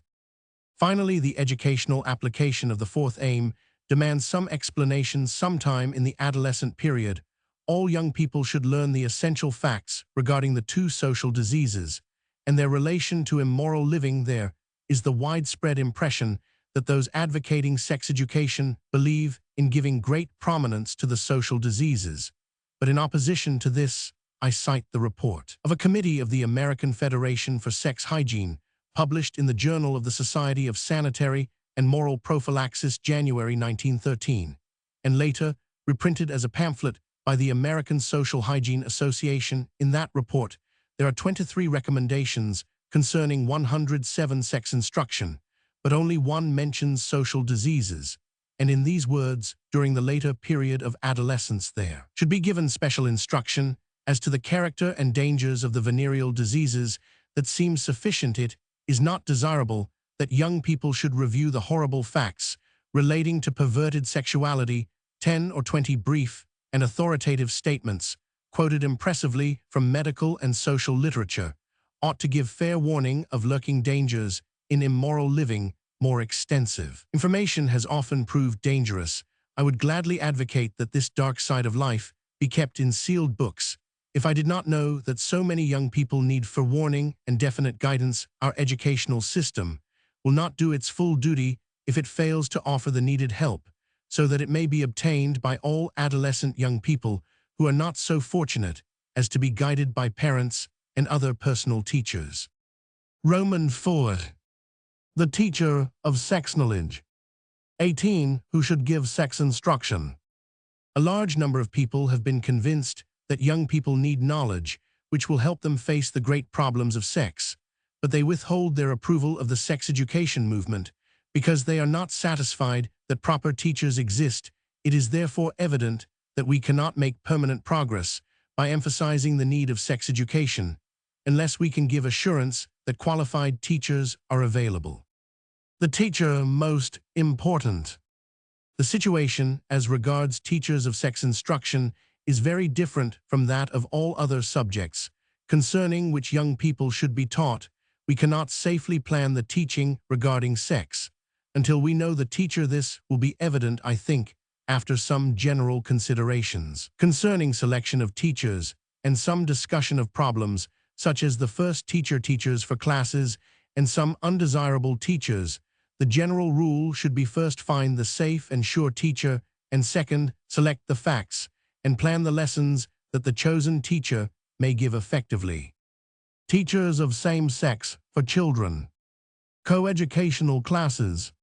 Finally, the educational application of the fourth aim demands some explanation sometime in the adolescent period. All young people should learn the essential facts regarding the two social diseases and their relation to immoral living. There is the widespread impression that those advocating sex education believe in giving great prominence to the social diseases. But in opposition to this, I cite the report of a committee of the American Federation for Sex Hygiene, published in the Journal of the Society of Sanitary and Moral Prophylaxis, January 1913, and later reprinted as a pamphlet by the American Social Hygiene Association. In that report, there are 23 recommendations concerning 107 sex instruction, but only one mentions social diseases, and in these words, during the later period of adolescence there should be given special instruction as to the character and dangers of the venereal diseases. That seems sufficient. It is not desirable that young people should review the horrible facts relating to perverted sexuality. 10 or 20 brief and authoritative statements, quoted impressively from medical and social literature, ought to give fair warning of lurking dangers in immoral living. More extensive information has often proved dangerous. I would gladly advocate that this dark side of life be kept in sealed books. If I did not know that so many young people need forewarning and definite guidance, our educational system will not do its full duty if it fails to offer the needed help, so that it may be obtained by all adolescent young people who are not so fortunate as to be guided by parents and other personal teachers. Roman 4. The teacher of sex knowledge. 18. Who should give sex instruction? A large number of people have been convinced that young people need knowledge which will help them face the great problems of sex, but they withhold their approval of the sex education movement because they are not satisfied that proper teachers exist. It is therefore evident that we cannot make permanent progress by emphasizing the need of sex education unless we can give assurance that qualified teachers are available. The teacher most important. The situation as regards teachers of sex instruction is very different from that of all other subjects concerning which young people should be taught. We cannot safely plan the teaching regarding sex until we know the teacher. This will be evident, I think, after some general considerations concerning selection of teachers and some discussion of problems such as the first teachers for classes and some undesirable teachers. The general rule should be first find the safe and sure teacher, and second, select the facts and plan the lessons that the chosen teacher may give effectively. Teachers of same sex for children. Coeducational classes.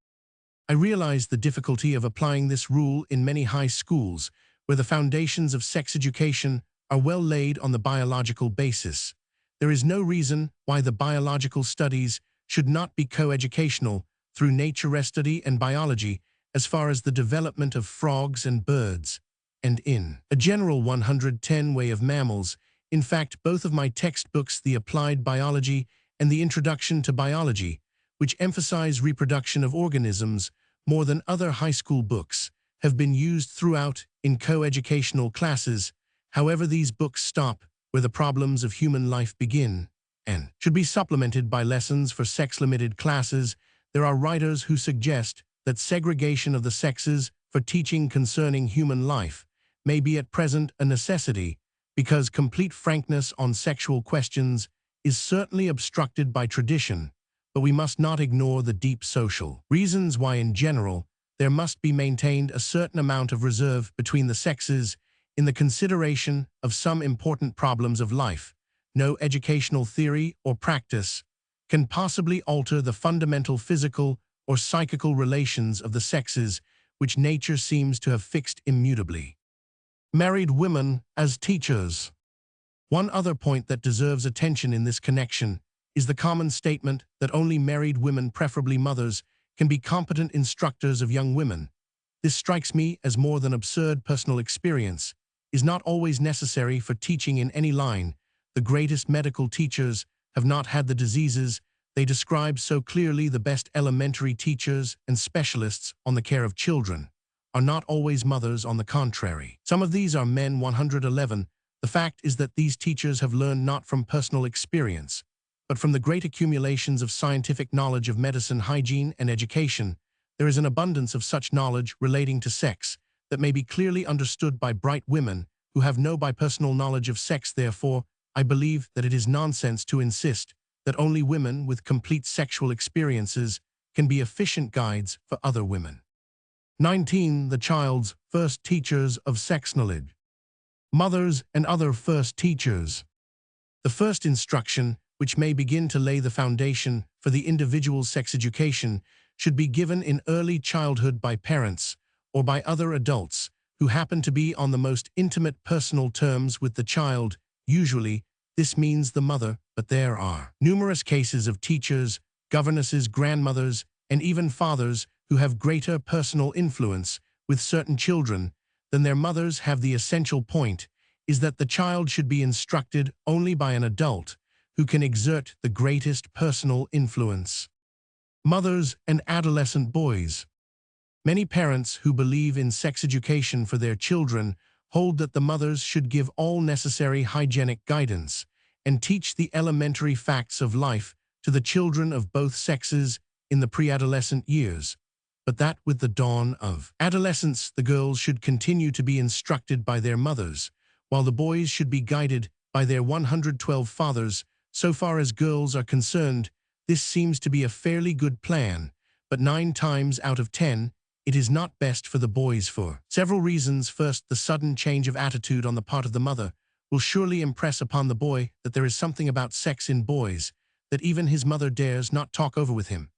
I realize the difficulty of applying this rule in many high schools where the foundations of sex education are well laid on the biological basis. There is no reason why the biological studies should not be coeducational through nature study and biology as far as the development of frogs and birds, and in a general 110 way of mammals. In fact, both of my textbooks, The Applied Biology and The Introduction to Biology, which emphasize reproduction of organisms more than other high school books, have been used throughout in coeducational classes. However, these books stop where the problems of human life begin and should be supplemented by lessons for sex-limited classes. There are writers who suggest that segregation of the sexes for teaching concerning human life may be at present a necessity, because complete frankness on sexual questions is certainly obstructed by tradition, but we must not ignore the deep social reasons why in general there must be maintained a certain amount of reserve between the sexes in the consideration of some important problems of life. No educational theory or practice can possibly alter the fundamental physical or psychical relations of the sexes which nature seems to have fixed immutably. Married women as teachers. One other point that deserves attention in this connection is the common statement that only married women, preferably mothers, can be competent instructors of young women. This strikes me as more than absurd. Personal experience is not always necessary for teaching in any line. The greatest medical teachers have not had the diseases they describe so clearly. The best elementary teachers and specialists on the care of children are not always mothers. On the contrary, some of these are men. 111. The fact is that these teachers have learned not from personal experience, but from the great accumulations of scientific knowledge of medicine, hygiene, and education. There is an abundance of such knowledge relating to sex that may be clearly understood by bright women who have no personal knowledge of sex. Therefore, I believe that it is nonsense to insist that only women with complete sexual experiences can be efficient guides for other women. 19. The child's first teachers of sex knowledge. Mothers and other first teachers. The first instruction, which may begin to lay the foundation for the individual's sex education, should be given in early childhood by parents or by other adults who happen to be on the most intimate personal terms with the child. Usually, this means the mother, but there are numerous cases of teachers, governesses, grandmothers, and even fathers who have greater personal influence with certain children than their mothers have. The essential point is that the child should be instructed only by an adult who can exert the greatest personal influence. Mothers and adolescent boys. Many parents who believe in sex education for their children hold that the mothers should give all necessary hygienic guidance and teach the elementary facts of life to the children of both sexes in the pre-adolescent years, but that with the dawn of adolescence, the girls should continue to be instructed by their mothers, while the boys should be guided by their 112 fathers. So far as girls are concerned, this seems to be a fairly good plan, but 9 times out of 10, it is not best for the boys for several reasons. First, the sudden change of attitude on the part of the mother will surely impress upon the boy that there is something about sex in boys that even his mother dares not talk over with him.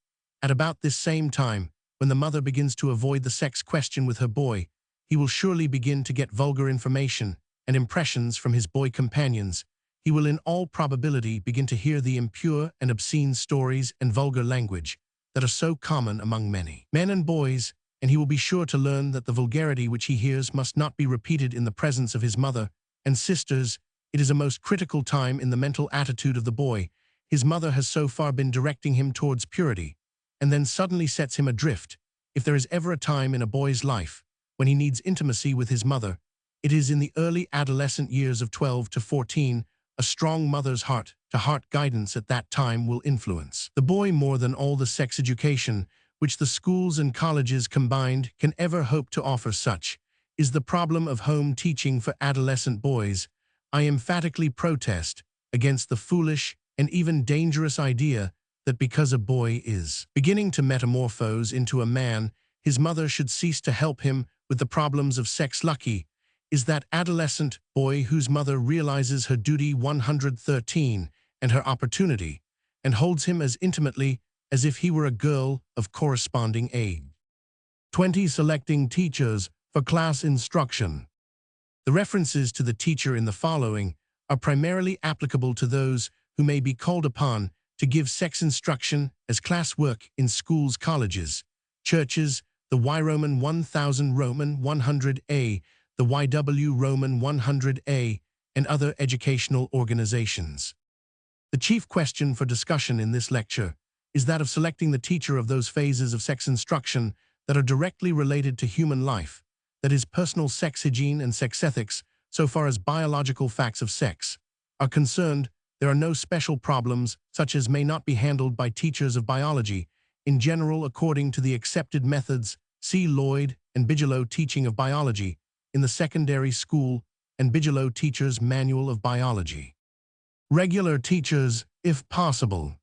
At about this same time, when the mother begins to avoid the sex question with her boy, he will surely begin to get vulgar information and impressions from his boy companions. He will in all probability begin to hear the impure and obscene stories and vulgar language that are so common among many men and boys, and he will be sure to learn that the vulgarity which he hears must not be repeated in the presence of his mother and sisters. It is a most critical time in the mental attitude of the boy. His mother has so far been directing him towards purity, and then suddenly sets him adrift. If there is ever a time in a boy's life when he needs intimacy with his mother, it is in the early adolescent years of 12 to 14. A strong mother's heart-to-heart guidance at that time will influence the boy more than all the sex education which the schools and colleges combined can ever hope to offer. Such is the problem of home teaching for adolescent boys. I emphatically protest against the foolish and even dangerous idea that because a boy is beginning to metamorphose into a man, his mother should cease to help him with the problems of sex. Lucky is that adolescent boy whose mother realizes her duty 113 and her opportunity, and holds him as intimately as if he were a girl of corresponding age. 20. Selecting teachers for class instruction. The references to the teacher in the following are primarily applicable to those who may be called upon to give sex instruction as classwork in schools, colleges, churches, the Y Roman 1000 Roman 100A, the YW Roman 100A, and other educational organizations. The chief question for discussion in this lecture is that of selecting the teacher of those phases of sex instruction that are directly related to human life, that is, personal sex hygiene and sex ethics. So far as biological facts of sex are concerned, there are no special problems such as may not be handled by teachers of biology. In general, according to the accepted methods, see Lloyd and Bigelow teaching of biology, in the secondary school and Bigelow Teacher's Manual of Biology. Regular teachers, if possible.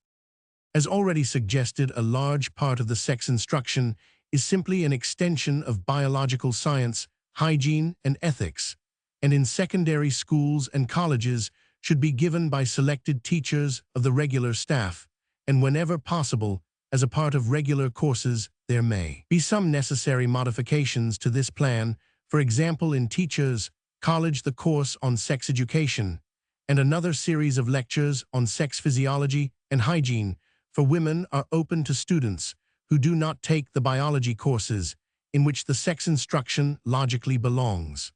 As already suggested, a large part of the sex instruction is simply an extension of biological science, hygiene, and ethics, and in secondary schools and colleges should be given by selected teachers of the regular staff, and whenever possible, as a part of regular courses, there may be some necessary modifications to this plan. For example, in Teachers' College, the course on sex education, and another series of lectures on sex physiology and hygiene for women are open to students who do not take the biology courses in which the sex instruction logically belongs.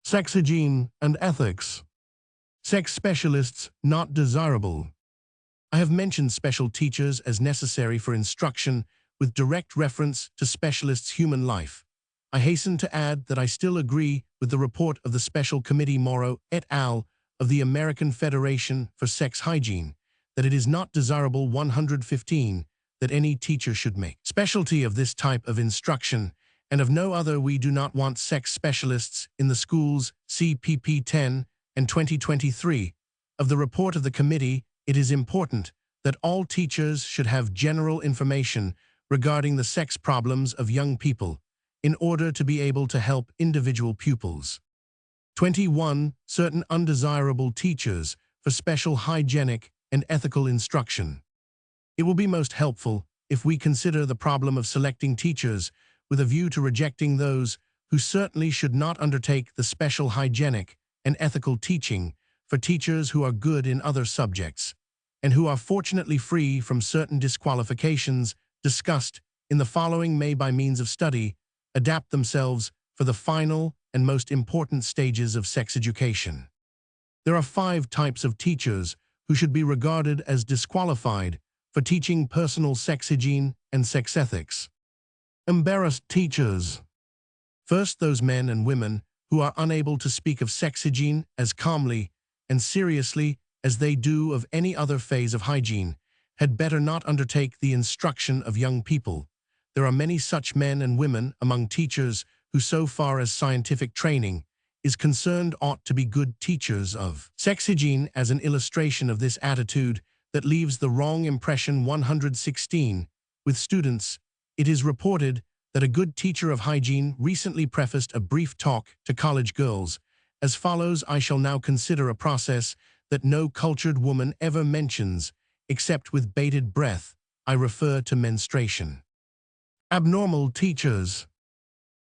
Sex hygiene and ethics. Sex specialists not desirable. I have mentioned special teachers as necessary for instruction with direct reference to specialists' human life. I hasten to add that I still agree with the report of the Special Committee Morrow et al. Of the American Federation for Sex Hygiene that it is not desirable 115 that any teacher should make specialty of this type of instruction and of no other. We do not want sex specialists in the schools. CPP 10 and 2023. Of the report of the committee, it is important that all teachers should have general information regarding the sex problems of young people in order to be able to help individual pupils. 21. Certain undesirable teachers for special hygienic and ethical instruction. It will be most helpful if we consider the problem of selecting teachers with a view to rejecting those who certainly should not undertake the special hygienic and ethical teaching for teachers who are good in other subjects and who are fortunately free from certain disqualifications discussed in the following may by means of study adapt themselves for the final and most important stages of sex education. There are 5 types of teachers who should be regarded as disqualified for teaching personal sex hygiene and sex ethics. Embarrassed teachers. First, those men and women who are unable to speak of sex hygiene as calmly and seriously as they do of any other phase of hygiene had better not undertake the instruction of young people. There are many such men and women among teachers who, so far as scientific training is concerned, ought to be good teachers of sex hygiene. As an illustration of this attitude that leaves the wrong impression, 116. With students, it is reported that a good teacher of hygiene recently prefaced a brief talk to college girls as follows: I shall now consider a process that no cultured woman ever mentions except with bated breath. I refer to menstruation. Abnormal teachers.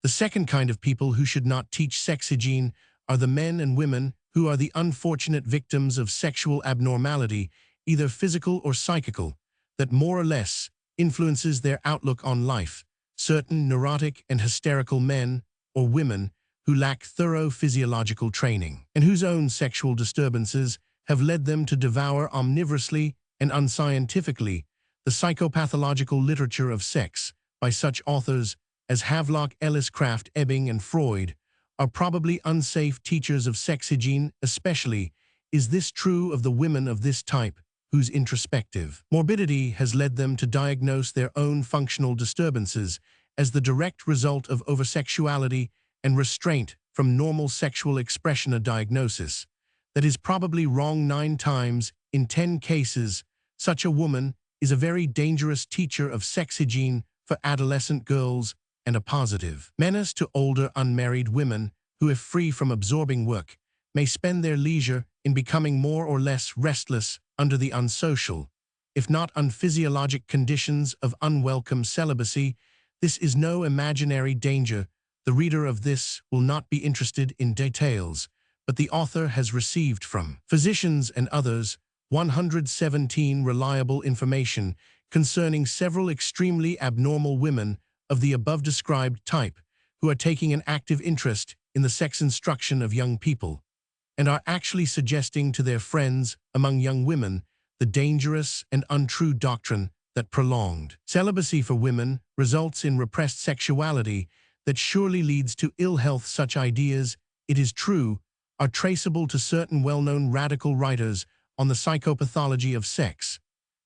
The second kind of people who should not teach sex hygiene are the men and women who are the unfortunate victims of sexual abnormality, either physical or psychical, that more or less influences their outlook on life. Certain neurotic and hysterical men or women who lack thorough physiological training and whose own sexual disturbances have led them to devour omnivorously and unscientifically the psychopathological literature of sex by such authors as Havelock, Ellis, Kraft, Ebbing, and Freud, are probably unsafe teachers of sex hygiene. Especially is this true of the women of this type, whose introspective morbidity has led them to diagnose their own functional disturbances as the direct result of oversexuality and restraint from normal sexual expression. A diagnosis that is probably wrong 9 times in 10 cases. Such a woman is a very dangerous teacher of sex hygiene for adolescent girls and a positive menace to older unmarried women who, if free from absorbing work, may spend their leisure in becoming more or less restless under the unsocial, if not unphysiologic conditions of unwelcome celibacy. This is no imaginary danger. The reader of this will not be interested in details, but the author has received from physicians and others 117 reliable information concerning several extremely abnormal women of the above-described type who are taking an active interest in the sex instruction of young people and are actually suggesting to their friends among young women the dangerous and untrue doctrine that prolonged celibacy for women results in repressed sexuality that surely leads to ill health. Such ideas, it is true, are traceable to certain well-known radical writers on the psychopathology of sex,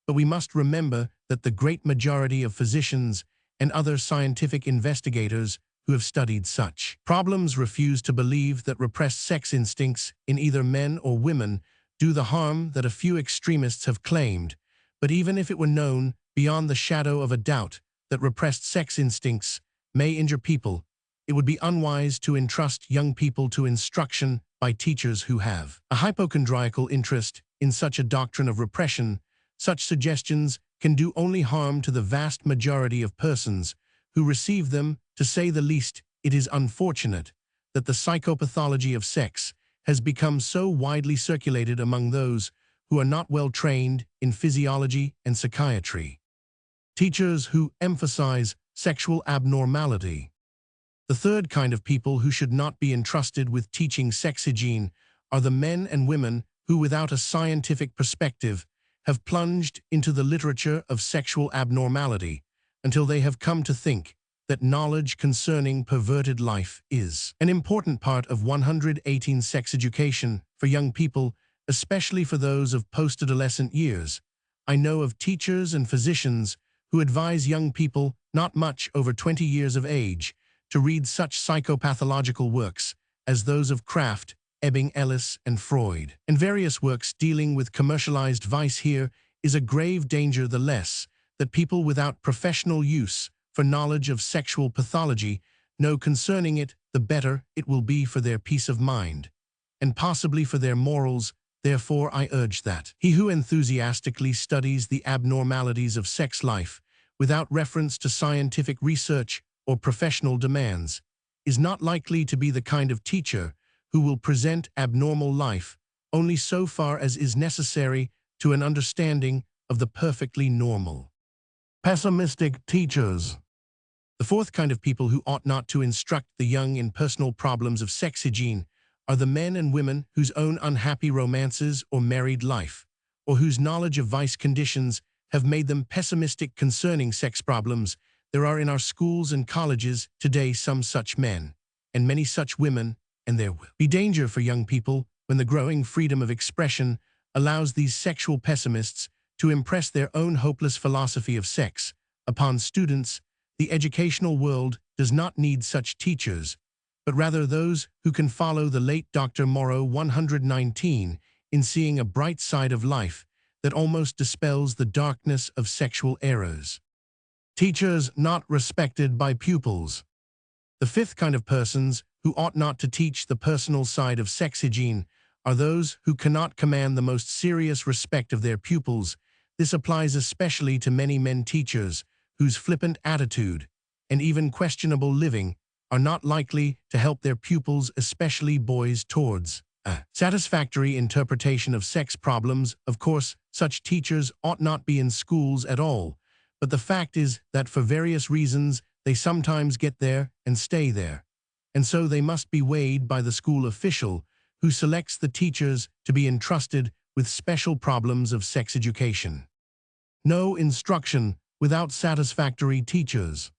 but we must remember that the great majority of physicians and other scientific investigators who have studied such problems refuse to believe that repressed sex instincts in either men or women do the harm that a few extremists have claimed. But even if it were known beyond the shadow of a doubt that repressed sex instincts may injure people, it would be unwise to entrust young people to instruction by teachers who have a hypochondriacal interest in such a doctrine of repression. Such suggestions can do only harm to the vast majority of persons who receive them. To say the least, it is unfortunate that the psychopathology of sex has become so widely circulated among those who are not well trained in physiology and psychiatry. Teachers who emphasize sexual abnormality. The third kind of people who should not be entrusted with teaching sex hygiene are the men and women who, without a scientific perspective, have plunged into the literature of sexual abnormality until they have come to think that knowledge concerning perverted life is an important part of 118 sex education for young people, especially for those of post-adolescent years. I know of teachers and physicians who advise young people not much over 20 years of age to read such psychopathological works as those of Kraft, Ebbing Ellis, and Freud, and various works dealing with commercialized vice. Here is a grave danger the less that people without professional use for knowledge of sexual pathology know concerning it, the better it will be for their peace of mind, and possibly for their morals. Therefore, I urge that he who enthusiastically studies the abnormalities of sex life without reference to scientific research or professional demands is not likely to be the kind of teacher who will present abnormal life only so far as is necessary to an understanding of the perfectly normal. Pessimistic teachers. The fourth kind of people who ought not to instruct the young in personal problems of sex hygiene are the men and women whose own unhappy romances or married life, or whose knowledge of vice conditions have made them pessimistic concerning sex problems. There are in our schools and colleges today some such men, and many such women, and there will be danger for young people when the growing freedom of expression allows these sexual pessimists to impress their own hopeless philosophy of sex upon students. The educational world does not need such teachers, but rather those who can follow the late Dr. Morrow 119 in seeing a bright side of life that almost dispels the darkness of sexual errors. Teachers not respected by pupils. The fifth kind of persons who ought not to teach the personal side of sex hygiene are those who cannot command the most serious respect of their pupils. This applies especially to many men teachers whose flippant attitude and even questionable living are not likely to help their pupils, especially boys, towards a satisfactory interpretation of sex problems. Of course, such teachers ought not be in schools at all, but the fact is that for various reasons they sometimes get there and stay there, and so they must be weighed by the school official who selects the teachers to be entrusted with special problems of sex education. No instruction without satisfactory teachers.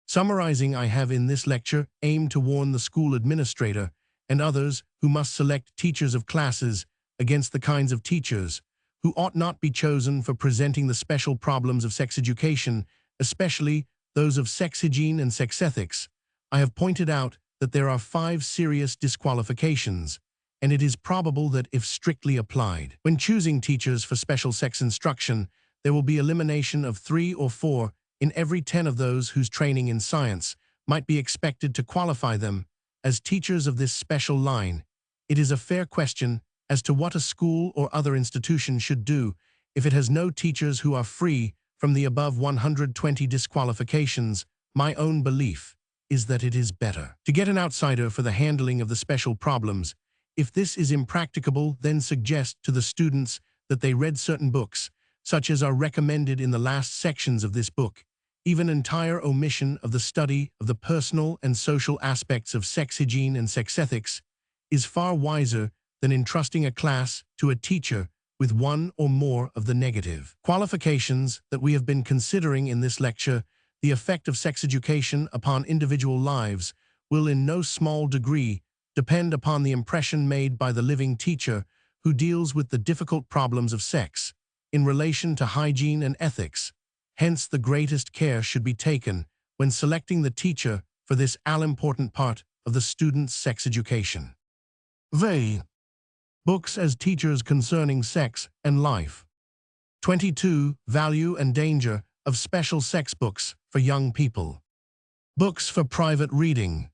Summarizing, I have in this lecture aimed to warn the school administrator and others who must select teachers of classes against the kinds of teachers who ought not be chosen for presenting the special problems of sex education, especially those of sex hygiene and sex ethics. I have pointed out that there are 5 serious disqualifications, and it is probable that if strictly applied, when choosing teachers for special sex instruction, there will be elimination of 3 or 4 in every 10 of those whose training in science might be expected to qualify them as teachers of this special line. It is a fair question as to what a school or other institution should do if it has no teachers who are free from the above 120 disqualifications. My own belief is that it is better to get an outsider for the handling of the special problems. If this is impracticable, then suggest to the students that they read certain books, such as are recommended in the last sections of this book. Even entire omission of the study of the personal and social aspects of sex hygiene and sex ethics is far wiser than entrusting a class to a teacher with one or more of the negative qualifications that we have been considering in this lecture. The effect of sex education upon individual lives will in no small degree depend upon the impression made by the living teacher who deals with the difficult problems of sex in relation to hygiene and ethics. Hence, the greatest care should be taken when selecting the teacher for this all-important part of the student's sex education. V. Books as teachers concerning sex and life. 22. Value and danger of special sex books for young people. Books for private reading.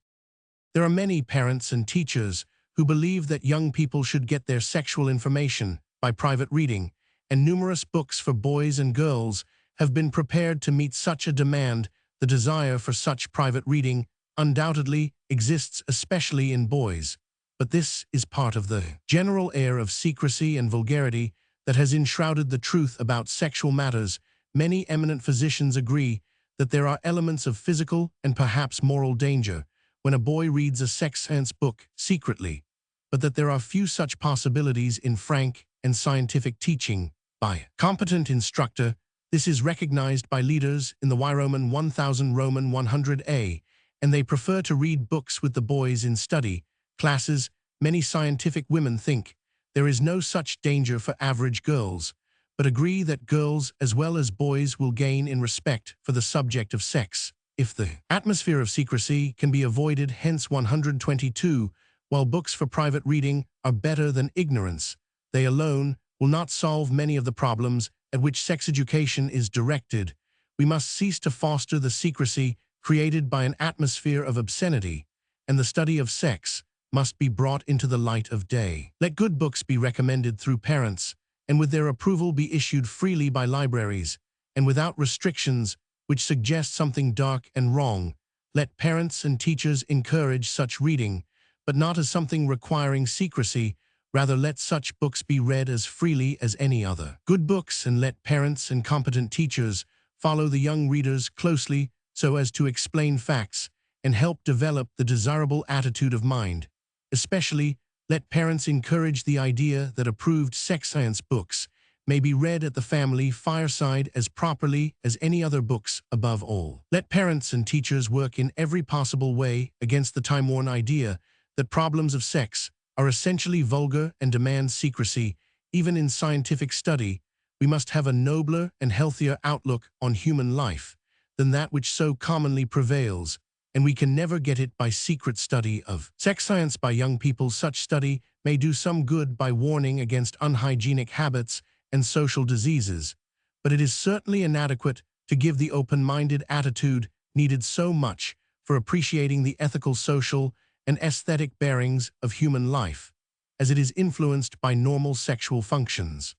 There are many parents and teachers who believe that young people should get their sexual information by private reading, and numerous books for boys and girls have been prepared to meet such a demand. The desire for such private reading undoubtedly exists, especially in boys, but this is part of the general air of secrecy and vulgarity that has enshrouded the truth about sexual matters. Many eminent physicians agree that there are elements of physical and perhaps moral danger when a boy reads a sex science book secretly, but that there are few such possibilities in frank and scientific teaching by a competent instructor. This is recognized by leaders in the Roman 1000 Roman 100a, and they prefer to read books with the boys in study classes. Many scientific women think there is no such danger for average girls, but agree that girls as well as boys will gain in respect for the subject of sex if the atmosphere of secrecy can be avoided. Hence 122, while books for private reading are better than ignorance, they alone will not solve many of the problems at which sex education is directed. We must cease to foster the secrecy created by an atmosphere of obscenity, and the study of sex must be brought into the light of day. Let good books be recommended through parents, and with their approval be issued freely by libraries, and without restrictions which suggest something dark and wrong. Let parents and teachers encourage such reading, but not as something requiring secrecy. Rather, let such books be read as freely as any other good books, and let parents and competent teachers follow the young readers closely so as to explain facts and help develop the desirable attitude of mind. Especially, let parents encourage the idea that approved sex science books may be read at the family fireside as properly as any other books. Above all, let parents and teachers work in every possible way against the time-worn idea that problems of sex are essentially vulgar and demand secrecy. Even in scientific study, we must have a nobler and healthier outlook on human life than that which so commonly prevails, and we can never get it by secret study of sex science by young people. Such study may do some good by warning against unhygienic habits and social diseases, but it is certainly inadequate to give the open-minded attitude needed so much for appreciating the ethical, social, and aesthetic bearings of human life, as it is influenced by normal sexual functions.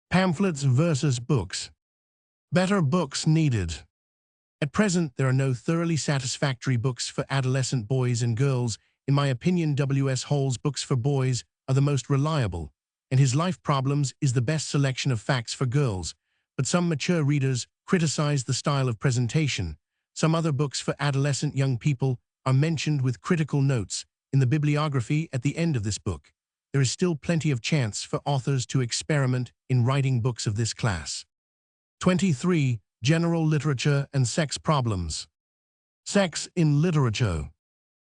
Pamphlets versus books. Better books needed. At present, there are no thoroughly satisfactory books for adolescent boys and girls. In my opinion, W.S. Hall's books for boys are the most reliable, and his Life Problems is the best selection of facts for girls, but some mature readers criticize the style of presentation. Some other books for adolescent young people are mentioned with critical notes in the bibliography at the end of this book. There is still plenty of chance for authors to experiment in writing books of this class. 23. General literature and sex problems. Sex in literature.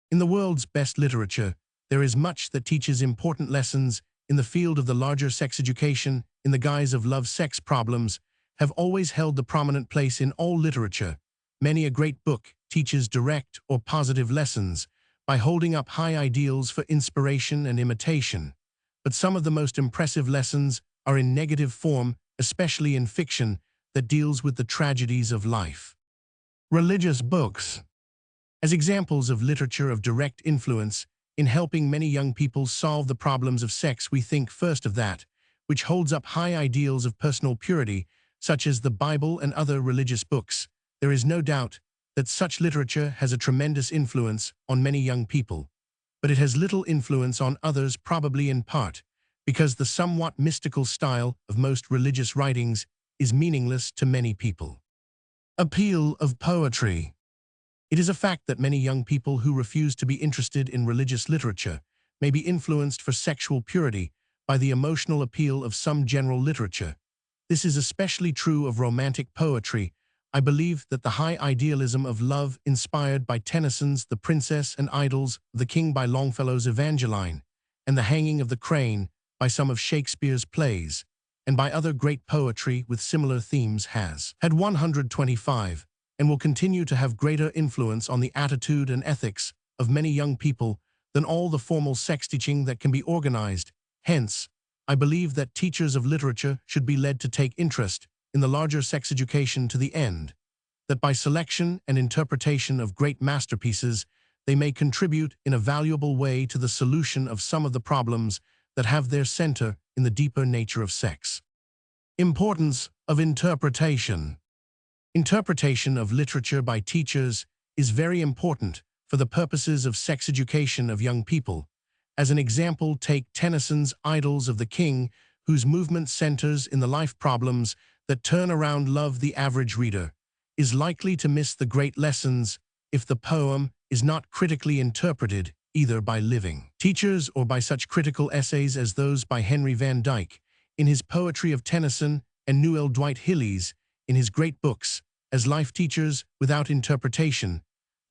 In the world's best literature, there is much that teaches important lessons in the field of the larger sex education in the guise of love. Sex problems have always held the prominent place in all literature. Many a great book teaches direct or positive lessons by holding up high ideals for inspiration and imitation. But some of the most impressive lessons are in negative form, especially in fiction that deals with the tragedies of life. Religious books. As examples of literature of direct influence in helping many young people solve the problems of sex, we think first of that which holds up high ideals of personal purity, such as the Bible and other religious books. There is no doubt that such literature has a tremendous influence on many young people, but it has little influence on others, probably in part because the somewhat mystical style of most religious writings is meaningless to many people. Appeal of poetry. It is a fact that many young people who refuse to be interested in religious literature may be influenced for sexual purity by the emotional appeal of some general literature. This is especially true of romantic poetry. I believe that the high idealism of love inspired by Tennyson's The Princess and Idols of the King by Longfellow's Evangeline, and The Hanging of the Crane by some of Shakespeare's plays, and by other great poetry with similar themes has had 125, and will continue to have greater influence on the attitude and ethics of many young people than all the formal sex teaching that can be organized. Hence, I believe that teachers of literature should be led to take interest in the larger sex education to the end, that by selection and interpretation of great masterpieces, they may contribute in a valuable way to the solution of some of the problems that have their center in the deeper nature of sex. Importance of interpretation. Interpretation of literature by teachers is very important for the purposes of sex education of young people. As an example, take Tennyson's Idylls of the King, whose movement centers in the life problems that turn around love. The average reader is likely to miss the great lessons if the poem is not critically interpreted either by living teachers or by such critical essays as those by Henry Van Dyke in his Poetry of Tennyson and Newell Dwight Hillies in his great books. As life teachers without interpretation,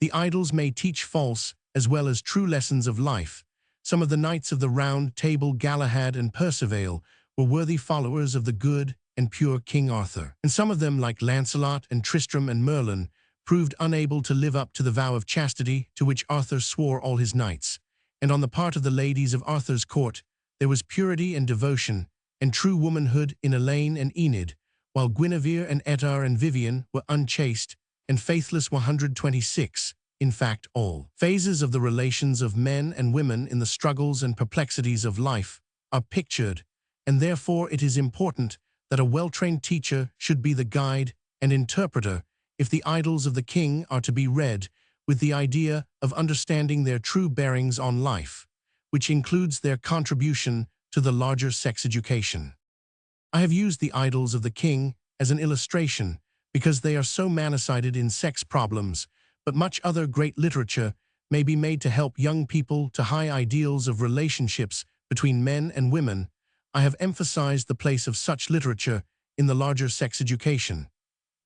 the Idylls may teach false as well as true lessons of life. Some of the knights of the Round Table, Galahad and Perceval, were worthy followers of the good and pure King Arthur, and some of them, like Lancelot and Tristram and Merlin, proved unable to live up to the vow of chastity to which Arthur swore all his knights. And on the part of the ladies of Arthur's court, there was purity and devotion and true womanhood in Elaine and Enid, while Guinevere and Etar and Vivian were unchaste and faithless. 126. In fact, all phases of the relations of men and women in the struggles and perplexities of life are pictured, and therefore it is important that a well-trained teacher should be the guide and interpreter if the Idylls of the King are to be read with the idea of understanding their true bearings on life, which includes their contribution to the larger sex education. I have used the Idylls of the King as an illustration because they are so manicided in sex problems, but much other great literature may be made to help young people to high ideals of relationships between men and women. I have emphasized the place of such literature in the larger sex education,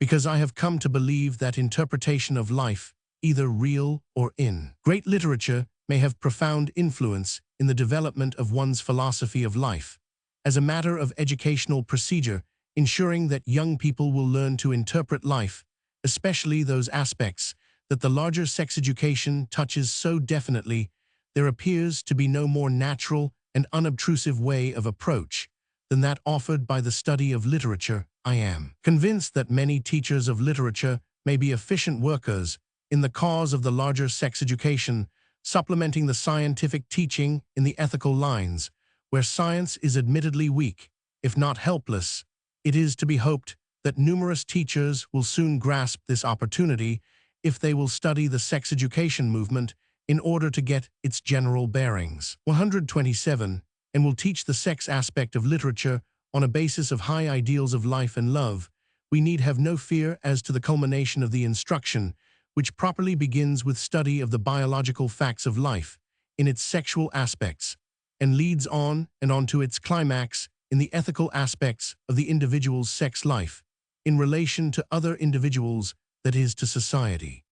because I have come to believe that interpretation of life, either real or in great literature, may have profound influence in the development of one's philosophy of life. As a matter of educational procedure, ensuring that young people will learn to interpret life, especially those aspects that the larger sex education touches so definitely, there appears to be no more natural and unobtrusive way of approach than that offered by the study of literature. I am convinced that many teachers of literature may be efficient workers in the cause of the larger sex education, supplementing the scientific teaching in the ethical lines, where science is admittedly weak, if not helpless. It is to be hoped that numerous teachers will soon grasp this opportunity if they will study the sex education movement in order to get its general bearings. 127, and will teach the sex aspect of literature on a basis of high ideals of life and love. We need have no fear as to the culmination of the instruction, which properly begins with study of the biological facts of life in its sexual aspects, and leads on and on to its climax in the ethical aspects of the individual's sex life, in relation to other individuals, that is, to society.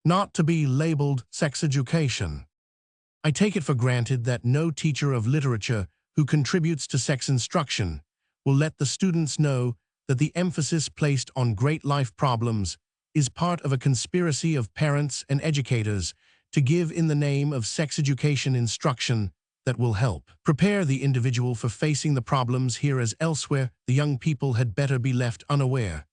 Not to be labeled sex education. I take it for granted that no teacher of literature who contributes to sex instruction will let the students know that the emphasis placed on great life problems is part of a conspiracy of parents and educators to give in the name of sex education instruction that will help prepare the individual for facing the problems here as elsewhere. The young people had better be left unaware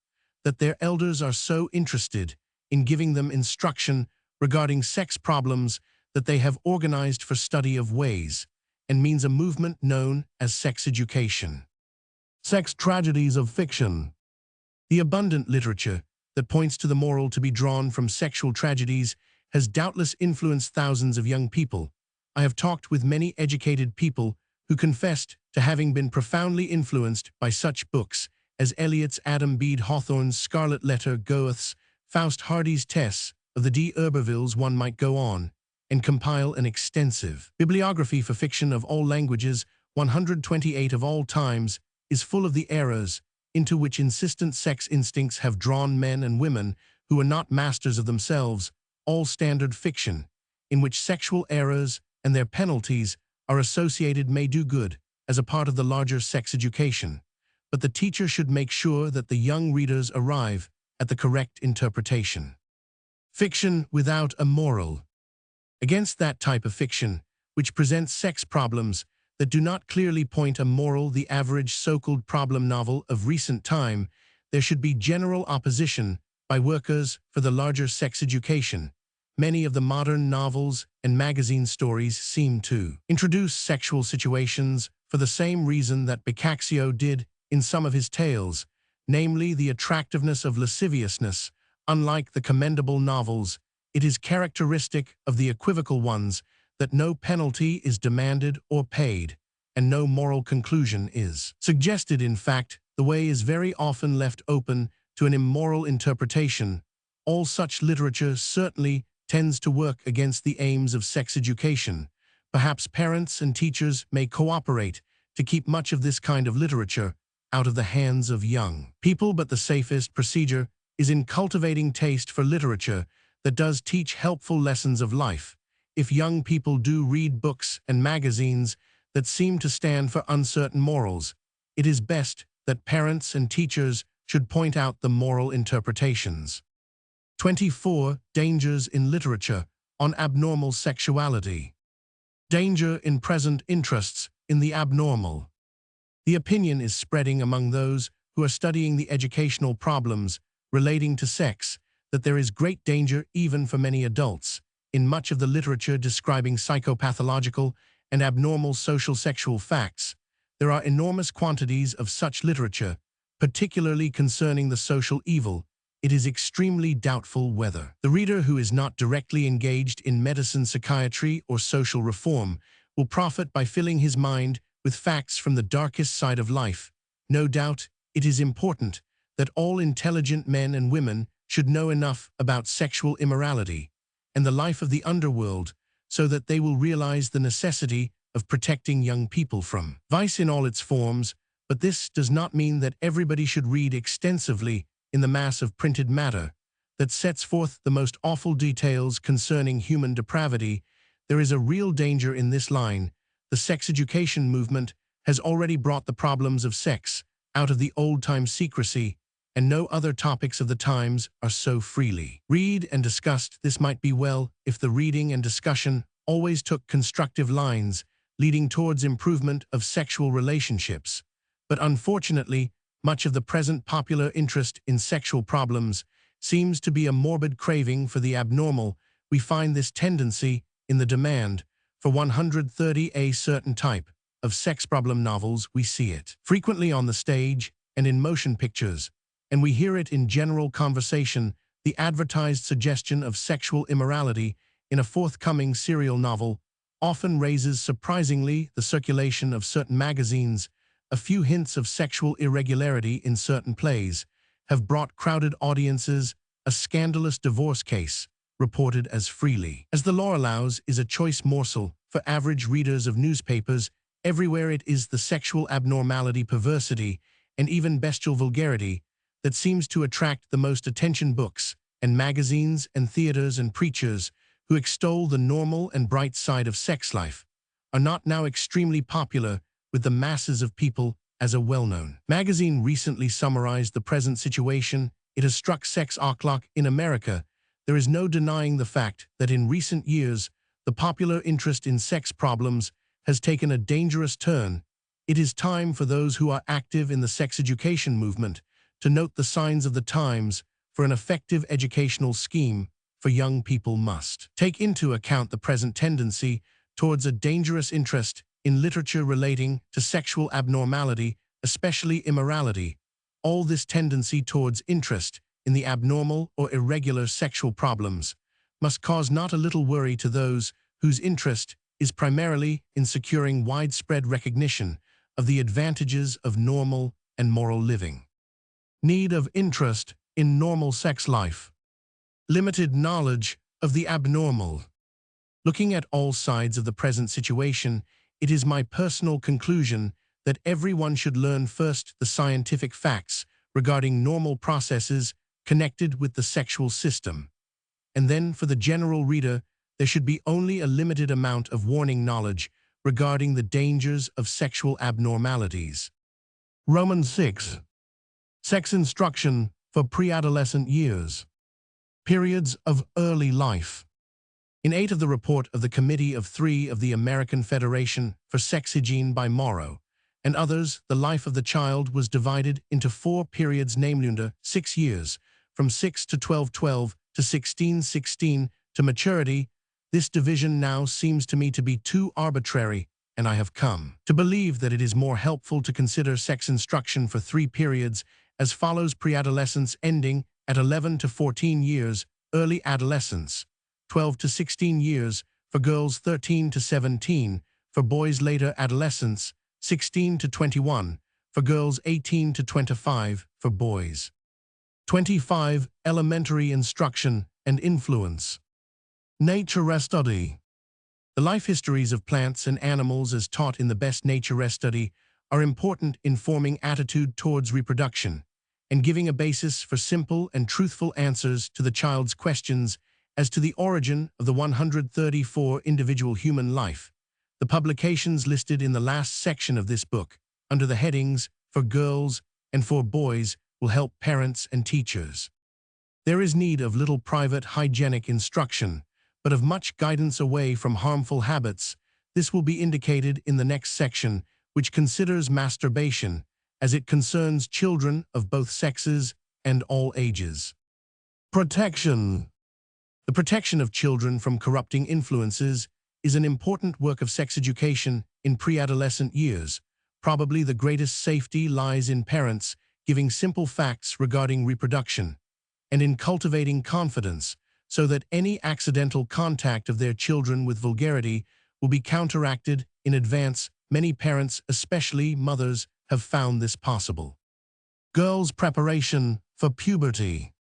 that their elders are so interested in giving them instruction regarding sex problems that they have organized for study of ways and means a movement known as sex education. Sex tragedies of fiction. The abundant literature that points to the moral to be drawn from sexual tragedies has doubtless influenced thousands of young people. I have talked with many educated people who confessed to having been profoundly influenced by such books as Eliot's Adam Bede Hawthorne's Scarlet Letter, Goethe's Faust, Hardy's Tess of the d'Urbervilles. One might go on and compile an extensive bibliography for fiction of all languages. 128 of all times is full of the errors into which insistent sex instincts have drawn men and women who are not masters of themselves. All standard fiction in which sexual errors and their penalties are associated may do good as a part of the larger sex education, but the teacher should make sure that the young readers arrive at the correct interpretation. Fiction without a moral. Against that type of fiction, which presents sex problems that do not clearly point a moral, the average so-called problem novel of recent time, there should be general opposition by workers for the larger sex education. Many of the modern novels and magazine stories seem to introduce sexual situations for the same reason that Bigelow did in some of his tales, namely the attractiveness of lasciviousness. Unlike the commendable novels, it is characteristic of the equivocal ones that no penalty is demanded or paid, and no moral conclusion is suggested. In fact, the way is very often left open to an immoral interpretation. All such literature certainly tends to work against the aims of sex education. Perhaps parents and teachers may cooperate to keep much of this kind of literature out of the hands of young people, but the safest procedure is in cultivating taste for literature that does teach helpful lessons of life. If young people do read books and magazines that seem to stand for uncertain morals, it is best that parents and teachers should point out the moral interpretations. 24. Dangers in literature on abnormal sexuality. Danger in present interests in the abnormal. The opinion is spreading among those who are studying the educational problems relating to sex that there is great danger even for many adults in much of the literature describing psychopathological and abnormal social sexual facts. There are enormous quantities of such literature, particularly concerning the social evil. It is extremely doubtful whether the reader who is not directly engaged in medicine, psychiatry, or social reform will profit by filling his mind with facts from the darkest side of life. No doubt, it is important that all intelligent men and women should know enough about sexual immorality and the life of the underworld so that they will realize the necessity of protecting young people from vice in all its forms, but this does not mean that everybody should read extensively in the mass of printed matter that sets forth the most awful details concerning human depravity. There is a real danger in this line. The sex education movement has already brought the problems of sex out of the old-time secrecy, and no other topics of the times are so freely read and discussed. This might be well if the reading and discussion always took constructive lines leading towards improvement of sexual relationships. But unfortunately, much of the present popular interest in sexual problems seems to be a morbid craving for the abnormal. We find this tendency in the demand for 130 a certain type of sex problem novels. We see it frequently on the stage and in motion pictures, and we hear it in general conversation. The advertised suggestion of sexual immorality in a forthcoming serial novel often raises surprisingly the circulation of certain magazines. A few hints of sexual irregularity in certain plays have brought crowded audiences. A scandalous divorce case, reported as freely as the law allows, is a choice morsel for average readers of newspapers. Everywhere it is the sexual abnormality, perversity, and even bestial vulgarity that seems to attract the most attention. Books and magazines and theaters and preachers who extol the normal and bright side of sex life are not now extremely popular with the masses of people. As a well-known magazine recently summarized the present situation, it has struck sex o'clock in America. There is no denying the fact that in recent years, the popular interest in sex problems has taken a dangerous turn. It is time for those who are active in the sex education movement to note the signs of the times. For an effective educational scheme for young people must take into account the present tendency towards a dangerous interest in literature relating to sexual abnormality, especially immorality. All this tendency towards interest in the abnormal or irregular sexual problems must cause not a little worry to those whose interest is primarily in securing widespread recognition of the advantages of normal and moral living. Need of interest in normal sex life. Limited knowledge of the abnormal. Looking at all sides of the present situation, it is my personal conclusion that everyone should learn first the scientific facts regarding normal processes connected with the sexual system. And then for the general reader, there should be only a limited amount of warning knowledge regarding the dangers of sexual abnormalities. Romans 6. Sex instruction for pre-adolescent years. Periods of early life. In 8 of the report of the Committee of 3 of the American Federation for Sex Hygiene by Morrow and others, the life of the child was divided into 4 periods, namely under 6 years, from 6 to 12 to 16 to maturity. This division now seems to me to be too arbitrary, and I have come to believe that it is more helpful to consider sex instruction for 3 periods as follows: pre-adolescence ending at 11 to 14 years, early adolescence, 12 to 16 years, for girls 13 to 17, for boys later adolescence, 16 to 21, for girls 18 to 25, for boys. 25. Elementary instruction and influence. Nature study. The life histories of plants and animals as taught in the best nature study are important in forming attitude towards reproduction and giving a basis for simple and truthful answers to the child's questions as to the origin of the 134 individual human life. The publications listed in the last section of this book, under the headings for girls and for boys, will help parents and teachers. There is need of little private hygienic instruction, but of much guidance away from harmful habits. This will be indicated in the next section, which considers masturbation, as it concerns children of both sexes and all ages. Protection. The protection of children from corrupting influences is an important work of sex education in pre-adolescent years. Probably the greatest safety lies in parents giving simple facts regarding reproduction and in cultivating confidence so that any accidental contact of their children with vulgarity will be counteracted in advance. Many parents, especially mothers, have found this possible. Girls' preparation for puberty.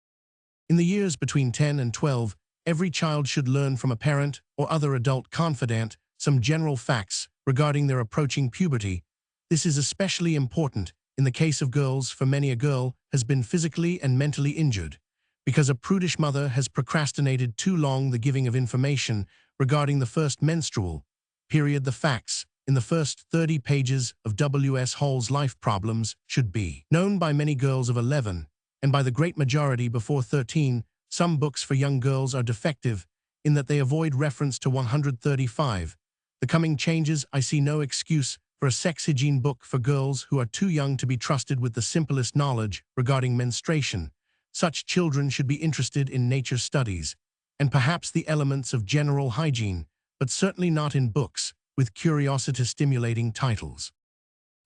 In the years between 10 and 12, every child should learn from a parent or other adult confidant some general facts regarding their approaching puberty. This is especially important in the case of girls, for many a girl has been physically and mentally injured because a prudish mother has procrastinated too long the giving of information regarding the first menstrual period. The facts in the first 30 pages of W.S. Hall's Life Problems should be known by many girls of 11 and by the great majority before 13. Some books for young girls are defective in that they avoid reference to 135. The coming changes. I see no excuse for a sex hygiene book for girls who are too young to be trusted with the simplest knowledge regarding menstruation. Such children should be interested in nature studies and perhaps the elements of general hygiene, but certainly not in books with curiosity-stimulating titles.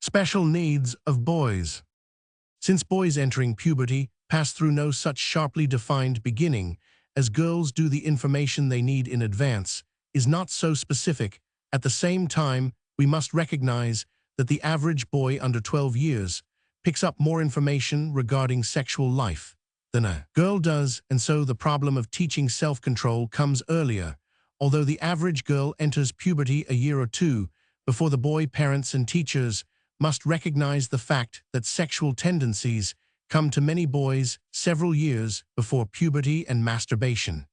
Special needs of boys. Since boys entering puberty pass through no such sharply defined beginning as girls do, the information they need in advance is not so specific. At the same time, we must recognize that the average boy under 12 years picks up more information regarding sexual life than a girl does, and so the problem of teaching self-control comes earlier. Although the average girl enters puberty a year or two before the boy, parents and teachers must recognize the fact that sexual tendencies come to many boys several years before puberty, and masturbation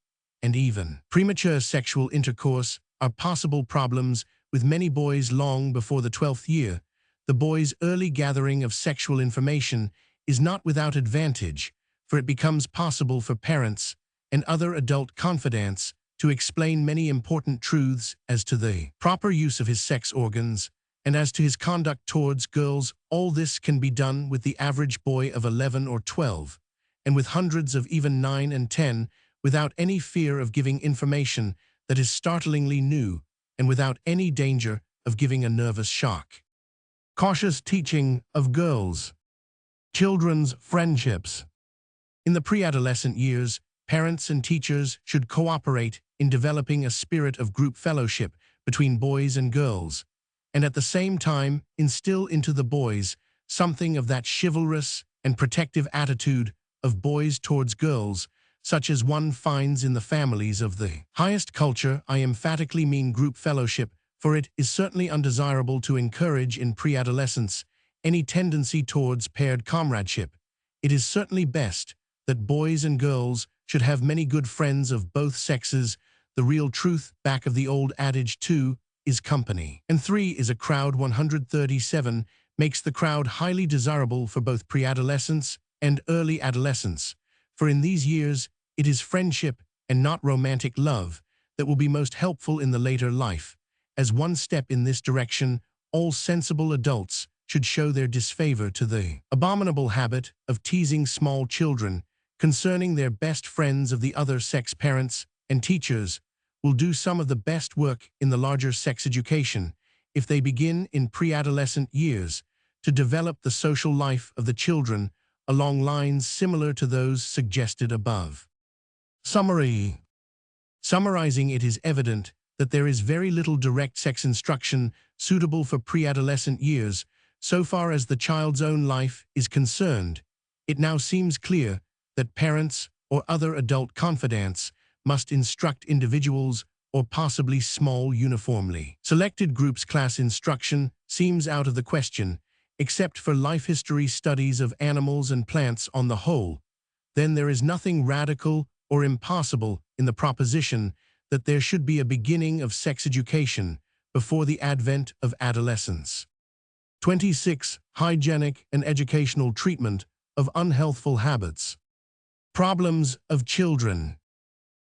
and even premature sexual intercourse are possible problems with many boys long before the 12th year. The boy's early gathering of sexual information is not without advantage, for it becomes possible for parents and other adult confidants to explain many important truths as to the proper use of his sex organs and as to his conduct towards girls. All this can be done with the average boy of 11 or 12, and with hundreds of even 9 and 10, without any fear of giving information that is startlingly new, and without any danger of giving a nervous shock. Cautious teaching of girls. Children's friendships. In the pre-adolescent years, parents and teachers should cooperate in developing a spirit of group fellowship between boys and girls, and at the same time instill into the boys something of that chivalrous and protective attitude of boys towards girls, such as one finds in the families of the highest culture. I emphatically mean group fellowship, for it is certainly undesirable to encourage in pre-adolescence any tendency towards paired comradeship. It is certainly best that boys and girls should have many good friends of both sexes. The real truth back of the old adage 2 is company, and 3 is a crowd. 137 makes the crowd highly desirable for both pre-adolescents and early adolescence, for in these years it is friendship and not romantic love that will be most helpful in the later life. As one step in this direction, all sensible adults should show their disfavor to the abominable habit of teasing small children concerning their best friends of the other sex. Parents and teachers will do some of the best work in the larger sex education if they begin in pre-adolescent years to develop the social life of the children along lines similar to those suggested above. Summary. Summarizing, it is evident that there is very little direct sex instruction suitable for pre-adolescent years so far as the child's own life is concerned. It now seems clear that parents or other adult confidants must instruct individuals or possibly small uniformly selected groups. Class instruction seems out of the question, except for life history studies of animals and plants on the whole. Then there is nothing radical or impossible in the proposition that there should be a beginning of sex education before the advent of adolescence. 26. Hygienic and educational treatment of unhealthful habits. Problems of children.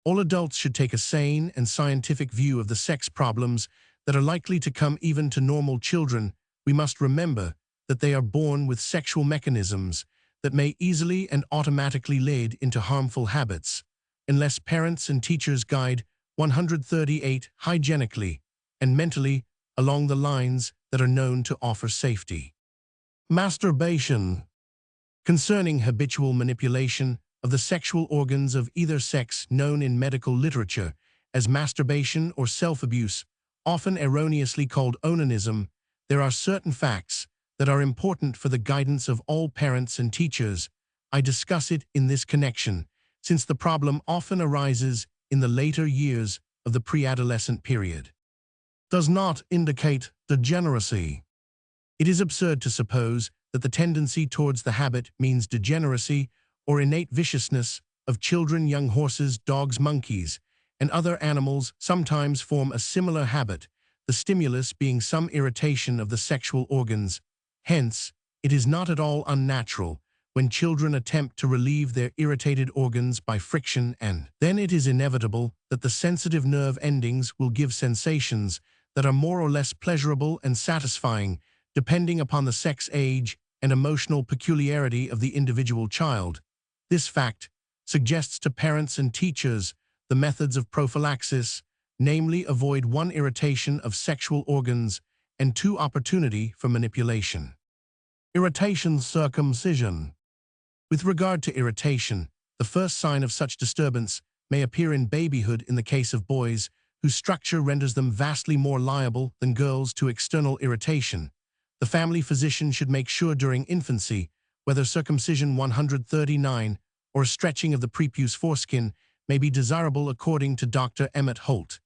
All adults should take a sane and scientific view of the sex problems that are likely to come even to normal children. We must remember that they are born with sexual mechanisms that may easily and automatically lead into harmful habits, unless parents and teachers guide 138 hygienically and mentally along the lines that are known to offer safety. Masturbation. Concerning habitual manipulation of the sexual organs of either sex, known in medical literature as masturbation or self-abuse, often erroneously called onanism, there are certain facts that are important for the guidance of all parents and teachers. I discuss it in this connection, since the problem often arises in the later years of the pre-adolescent period. Does not indicate degeneracy. It is absurd to suppose that the tendency towards the habit means degeneracy or innate viciousness of children. Young horses, dogs, monkeys, and other animals sometimes form a similar habit, the stimulus being some irritation of the sexual organs. Hence, it is not at all unnatural when children attempt to relieve their irritated organs by friction, and then it is inevitable that the sensitive nerve endings will give sensations that are more or less pleasurable and satisfying, depending upon the sex, age, and emotional peculiarity of the individual child. This fact suggests to parents and teachers the methods of prophylaxis, namely avoid 1, irritation of sexual organs, and 2, opportunity for manipulation. Irritation. Circumcision. With regard to irritation, the first sign of such disturbance may appear in babyhood in the case of boys, whose structure renders them vastly more liable than girls to external irritation. The family physician should make sure during infancy whether circumcision 139 or stretching of the prepuce foreskin may be desirable. According to Dr. Emmett Holt,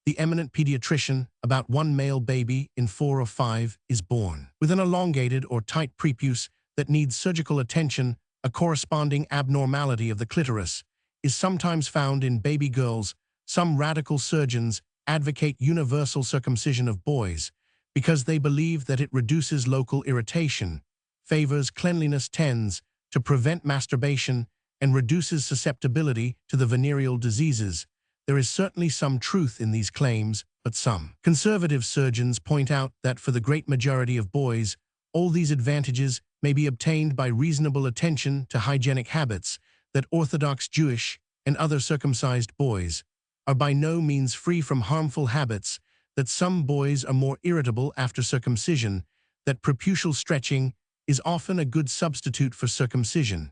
the eminent pediatrician, about 1 male baby in 4 or 5 is born with an elongated or tight prepuce that needs surgical attention. A corresponding abnormality of the clitoris is sometimes found in baby girls. Some radical surgeons advocate universal circumcision of boys because they believe that it reduces local irritation, favors cleanliness, tends to prevent masturbation, and reduces susceptibility to the venereal diseases. There is certainly some truth in these claims, but some conservative surgeons point out that for the great majority of boys, all these advantages may be obtained by reasonable attention to hygienic habits, that Orthodox Jewish and other circumcised boys are by no means free from harmful habits, that some boys are more irritable after circumcision, that preputial stretching is often a good substitute for circumcision,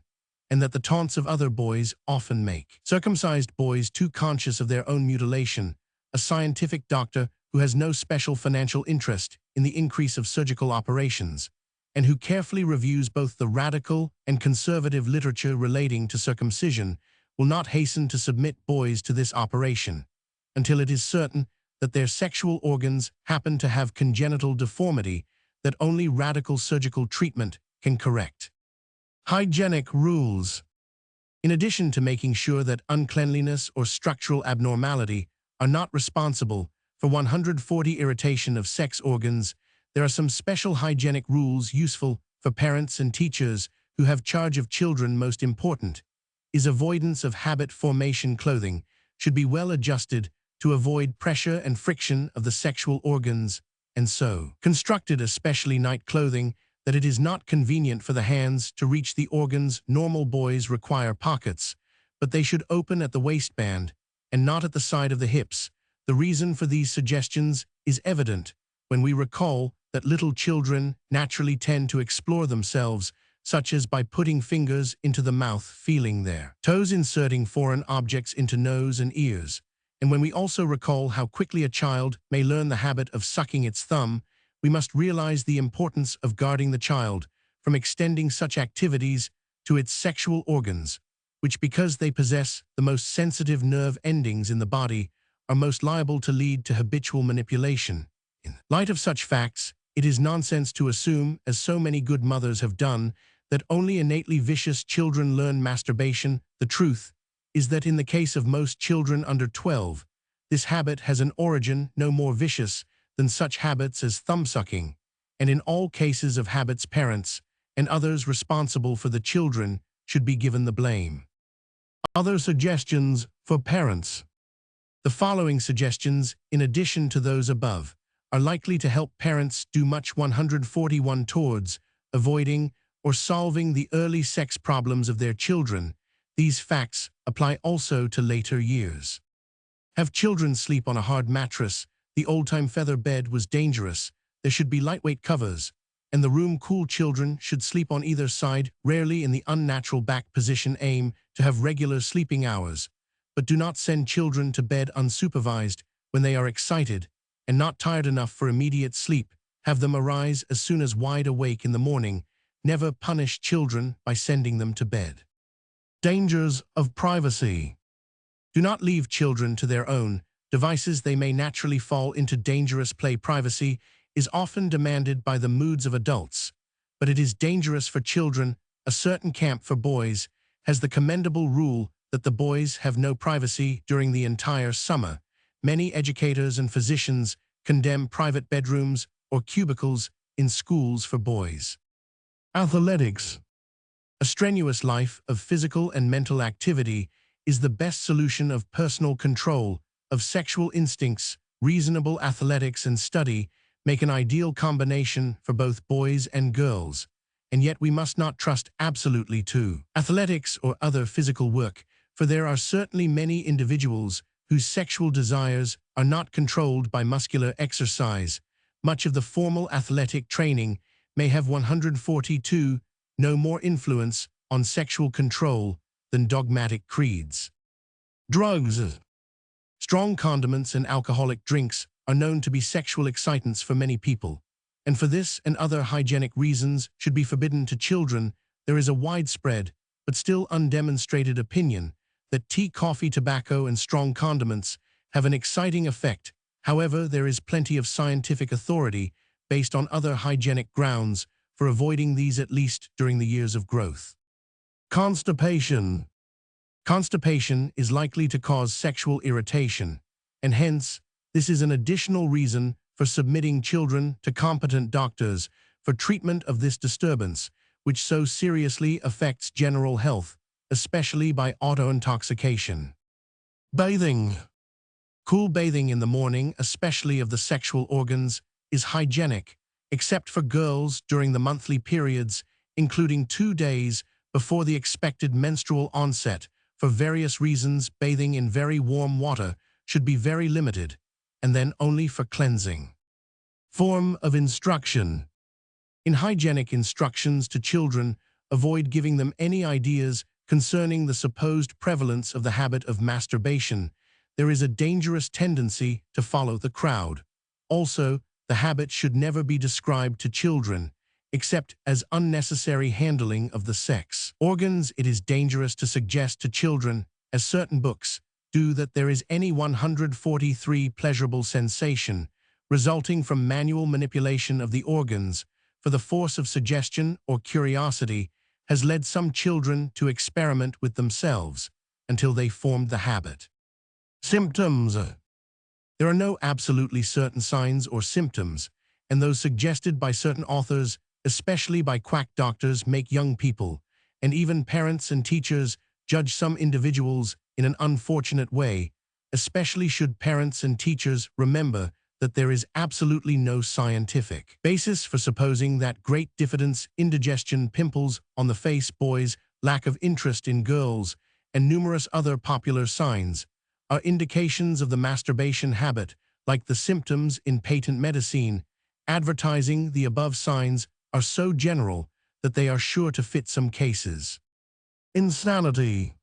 and that the taunts of other boys often make circumcised boys too conscious of their own mutilation. A scientific doctor who has no special financial interest in the increase of surgical operations, and who carefully reviews both the radical and conservative literature relating to circumcision, will not hasten to submit boys to this operation until it is certain that their sexual organs happen to have congenital deformity that only radical surgical treatment can correct. Hygienic rules. In addition to making sure that uncleanliness or structural abnormality are not responsible for 140 irritation of sex organs, there are some special hygienic rules useful for parents and teachers who have charge of children most important is avoidance of habit formation. Clothing should be well adjusted to avoid pressure and friction of the sexual organs, and so constructed, especially night clothing, that it is not convenient for the hands to reach the organs. Normal boys require pockets, but they should open at the waistband and not at the side of the hips. The reason for these suggestions is evident when we recall that little children naturally tend to explore themselves, such as by putting fingers into the mouth, feeling their toes, inserting foreign objects into nose and ears. And when we also recall how quickly a child may learn the habit of sucking its thumb, we must realize the importance of guarding the child from extending such activities to its sexual organs, which, because they possess the most sensitive nerve endings in the body, are most liable to lead to habitual manipulation. In light of such facts, it is nonsense to assume, as so many good mothers have done, that only innately vicious children learn masturbation. The truth is that in the case of most children under 12, this habit has an origin no more vicious than such habits as thumb-sucking, and in all cases of habits, parents and others responsible for the children should be given the blame. Other suggestions for parents. The following suggestions, in addition to those above, are likely to help parents do much. 141 towards avoiding or solving the early sex problems of their children. These facts apply also to later years. Have children sleep on a hard mattress. The old-time feather bed was dangerous. There should be lightweight covers, and the room cool. Children should sleep on either side, rarely in the unnatural back position. Aim to have regular sleeping hours, but do not send children to bed unsupervised when they are excited and not tired enough for immediate sleep. Have them arise as soon as wide awake in the morning. Never punish children by sending them to bed. Dangers of privacy. Do not leave children to their own devices. They may naturally fall into dangerous play. Privacy is often demanded by the moods of adults, but it is dangerous for children. A certain camp for boys has the commendable rule that the boys have no privacy during the entire summer. Many educators and physicians condemn private bedrooms or cubicles in schools for boys. Athletics. A strenuous life of physical and mental activity is the best solution of personal control of sexual instincts. Reasonable athletics and study make an ideal combination for both boys and girls, and yet we must not trust absolutely to athletics or other physical work, for there are certainly many individuals whose sexual desires are not controlled by muscular exercise. Much of the formal athletic training may have 142 no more influence on sexual control than dogmatic creeds. Drugs. Strong condiments and alcoholic drinks are known to be sexual excitants for many people, and for this and other hygienic reasons should be forbidden to children. There is a widespread, but still undemonstrated opinion that tea, coffee, tobacco, and strong condiments have an exciting effect. However, there is plenty of scientific authority based on other hygienic grounds for avoiding these, at least during the years of growth. Constipation. Constipation is likely to cause sexual irritation, and hence, this is an additional reason for submitting children to competent doctors for treatment of this disturbance, which so seriously affects general health, especially by autointoxication. Bathing. Cool bathing in the morning, especially of the sexual organs, is hygienic, except for girls during the monthly periods, including 2 days before the expected menstrual onset. For various reasons, bathing in very warm water should be very limited, and then only for cleansing. Form of instruction. In hygienic instructions to children, avoid giving them any ideas concerning the supposed prevalence of the habit of masturbation. There is a dangerous tendency to follow the crowd. Also, the habit should never be described to children, except as unnecessary handling of the sex organs. It is dangerous to suggest to children, as certain books do, that there is any 143 pleasurable sensation resulting from manual manipulation of the organs, for the force of suggestion or curiosity has led some children to experiment with themselves until they formed the habit. Symptoms. There are no absolutely certain signs or symptoms, and those suggested by certain authors, especially by quack doctors, make young people and even parents and teachers judge some individuals in an unfortunate way, especially should parents and teachers remember that there is absolutely no scientific basis for supposing that great diffidence, indigestion, pimples on the face, boys, lack of interest in girls, and numerous other popular signs are indications of the masturbation habit, like the symptoms in patent medicine. Advertising the above signs are so general that they are sure to fit some cases. Insanity.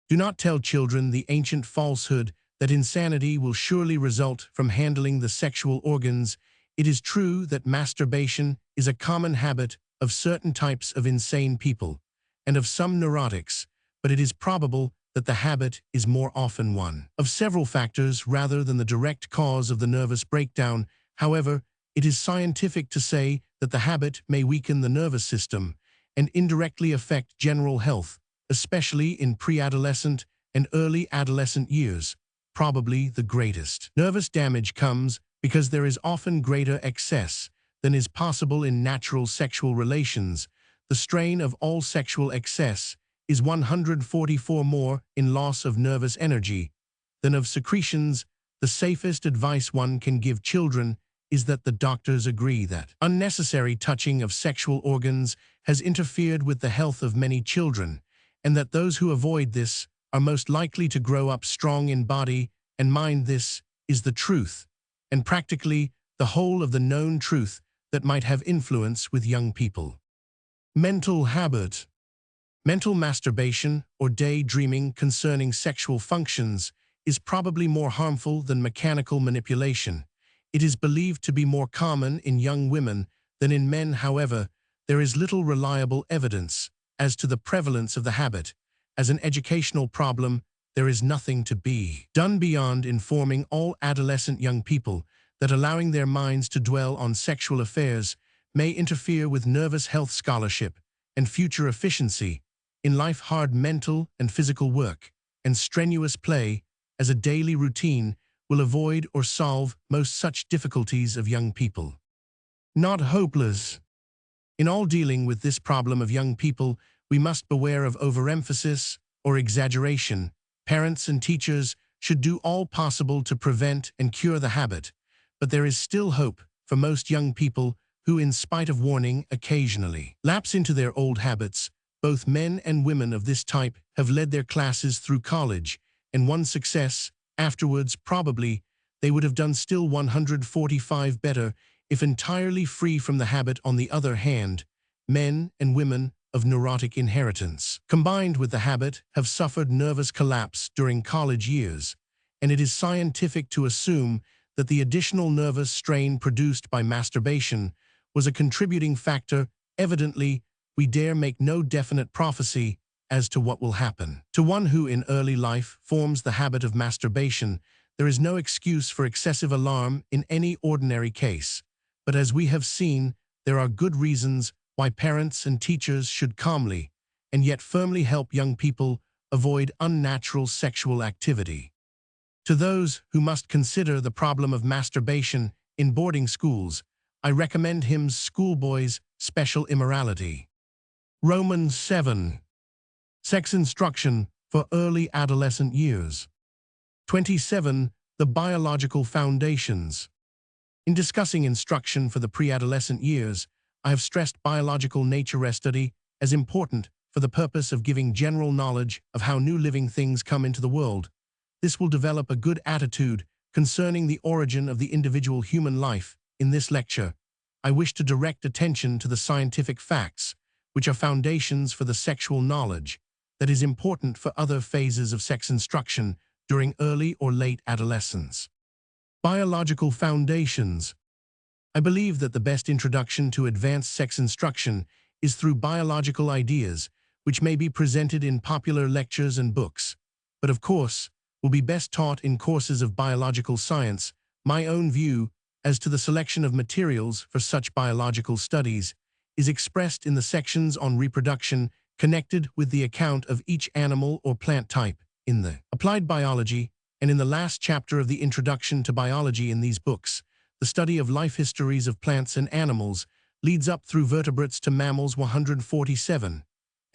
Do not tell children the ancient falsehood that insanity will surely result from handling the sexual organs. It is true that masturbation is a common habit of certain types of insane people and of some neurotics, but it is probable that the habit is more often one of several factors rather than the direct cause of the nervous breakdown. However, it is scientific to say that the habit may weaken the nervous system and indirectly affect general health, especially in pre-adolescent and early adolescent years. Probably the greatest nervous damage comes because there is often greater excess than is possible in natural sexual relations. The strain of all sexual excess is 144 more in loss of nervous energy than of secretions. The safest advice one can give children is that the doctors agree that unnecessary touching of sexual organs has interfered with the health of many children, and that those who avoid this are most likely to grow up strong in body and mind. This is the truth, and practically the whole of the known truth that might have influence with young people. Mental habit. Mental masturbation or daydreaming concerning sexual functions is probably more harmful than mechanical manipulation. It is believed to be more common in young women than in men. However, there is little reliable evidence as to the prevalence of the habit. As an educational problem, there is nothing to be done beyond informing all adolescent young people that allowing their minds to dwell on sexual affairs may interfere with nervous health, scholarship, and future efficiency in life. Hard mental and physical work and strenuous play as a daily routine will avoid or solve most such difficulties of young people. Not hopeless. In all dealing with this problem of young people, we must beware of overemphasis or exaggeration. Parents and teachers should do all possible to prevent and cure the habit, but there is still hope for most young people who, in spite of warning, occasionally lapse into their old habits. Both men and women of this type have led their classes through college and won success afterwards. Probably they would have done still 145 better if entirely free from the habit. On the other hand, men and women of neurotic inheritance, combined with the habit, have suffered nervous collapse during college years, and it is scientific to assume that the additional nervous strain produced by masturbation was a contributing factor. Evidently, we dare make no definite prophecy as to what will happen to one who in early life forms the habit of masturbation. There is no excuse for excessive alarm in any ordinary case, but as we have seen, there are good reasons why parents and teachers should calmly and yet firmly help young people avoid unnatural sexual activity. To those who must consider the problem of masturbation in boarding schools, I recommend hymns Schoolboys' Special Immorality. Romans 7. Sex instruction for early adolescent years. 27. The biological foundations. In discussing instruction for the pre-adolescent years, I have stressed biological nature study as important for the purpose of giving general knowledge of how new living things come into the world. This will develop a good attitude concerning the origin of the individual human life. In this lecture, I wish to direct attention to the scientific facts, which are foundations for the sexual knowledge that is important for other phases of sex instruction during early or late adolescence. Biological foundations. I believe that the best introduction to advanced sex instruction is through biological ideas, which may be presented in popular lectures and books, but of course, will be best taught in courses of biological science. My own view as to the selection of materials for such biological studies is expressed in the sections on reproduction connected with the account of each animal or plant type in the Applied Biology and in the last chapter of the Introduction to Biology. In these books, the study of life histories of plants and animals leads up through vertebrates to mammals 147,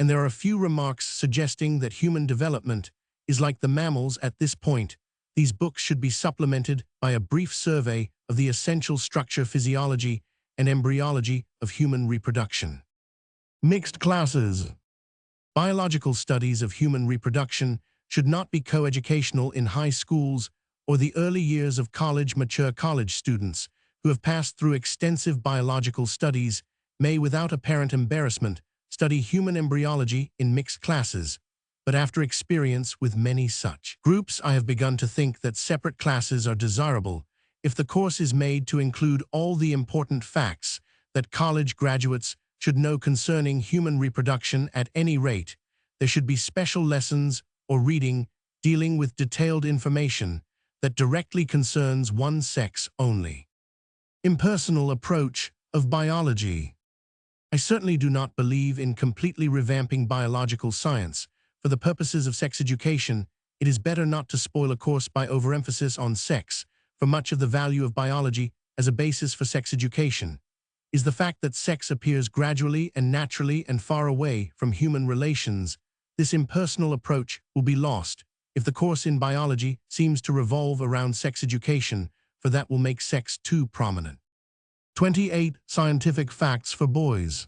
and there are few remarks suggesting that human development is like the mammals at this point. These books should be supplemented by a brief survey of the essential structure, physiology, and embryology of human reproduction. Mixed classes. Biological studies of human reproduction should not be coeducational in high schools or the early years of college. Mature college students who have passed through extensive biological studies may, without apparent embarrassment, study human embryology in mixed classes, but after experience with many such groups, I have begun to think that separate classes are desirable if the course is made to include all the important facts that college graduates should know concerning human reproduction. At any rate, there should be special lessons or reading dealing with detailed information that directly concerns one sex only. Impersonal approach of biology. I certainly do not believe in completely revamping biological science. For the purposes of sex education, it is better not to spoil a course by overemphasis on sex, for much of the value of biology as a basis for sex education is the fact that sex appears gradually and naturally and far away from human relations. This impersonal approach will be lost if the course in biology seems to revolve around sex education, for that will make sex too prominent. 28 Scientific facts for boys.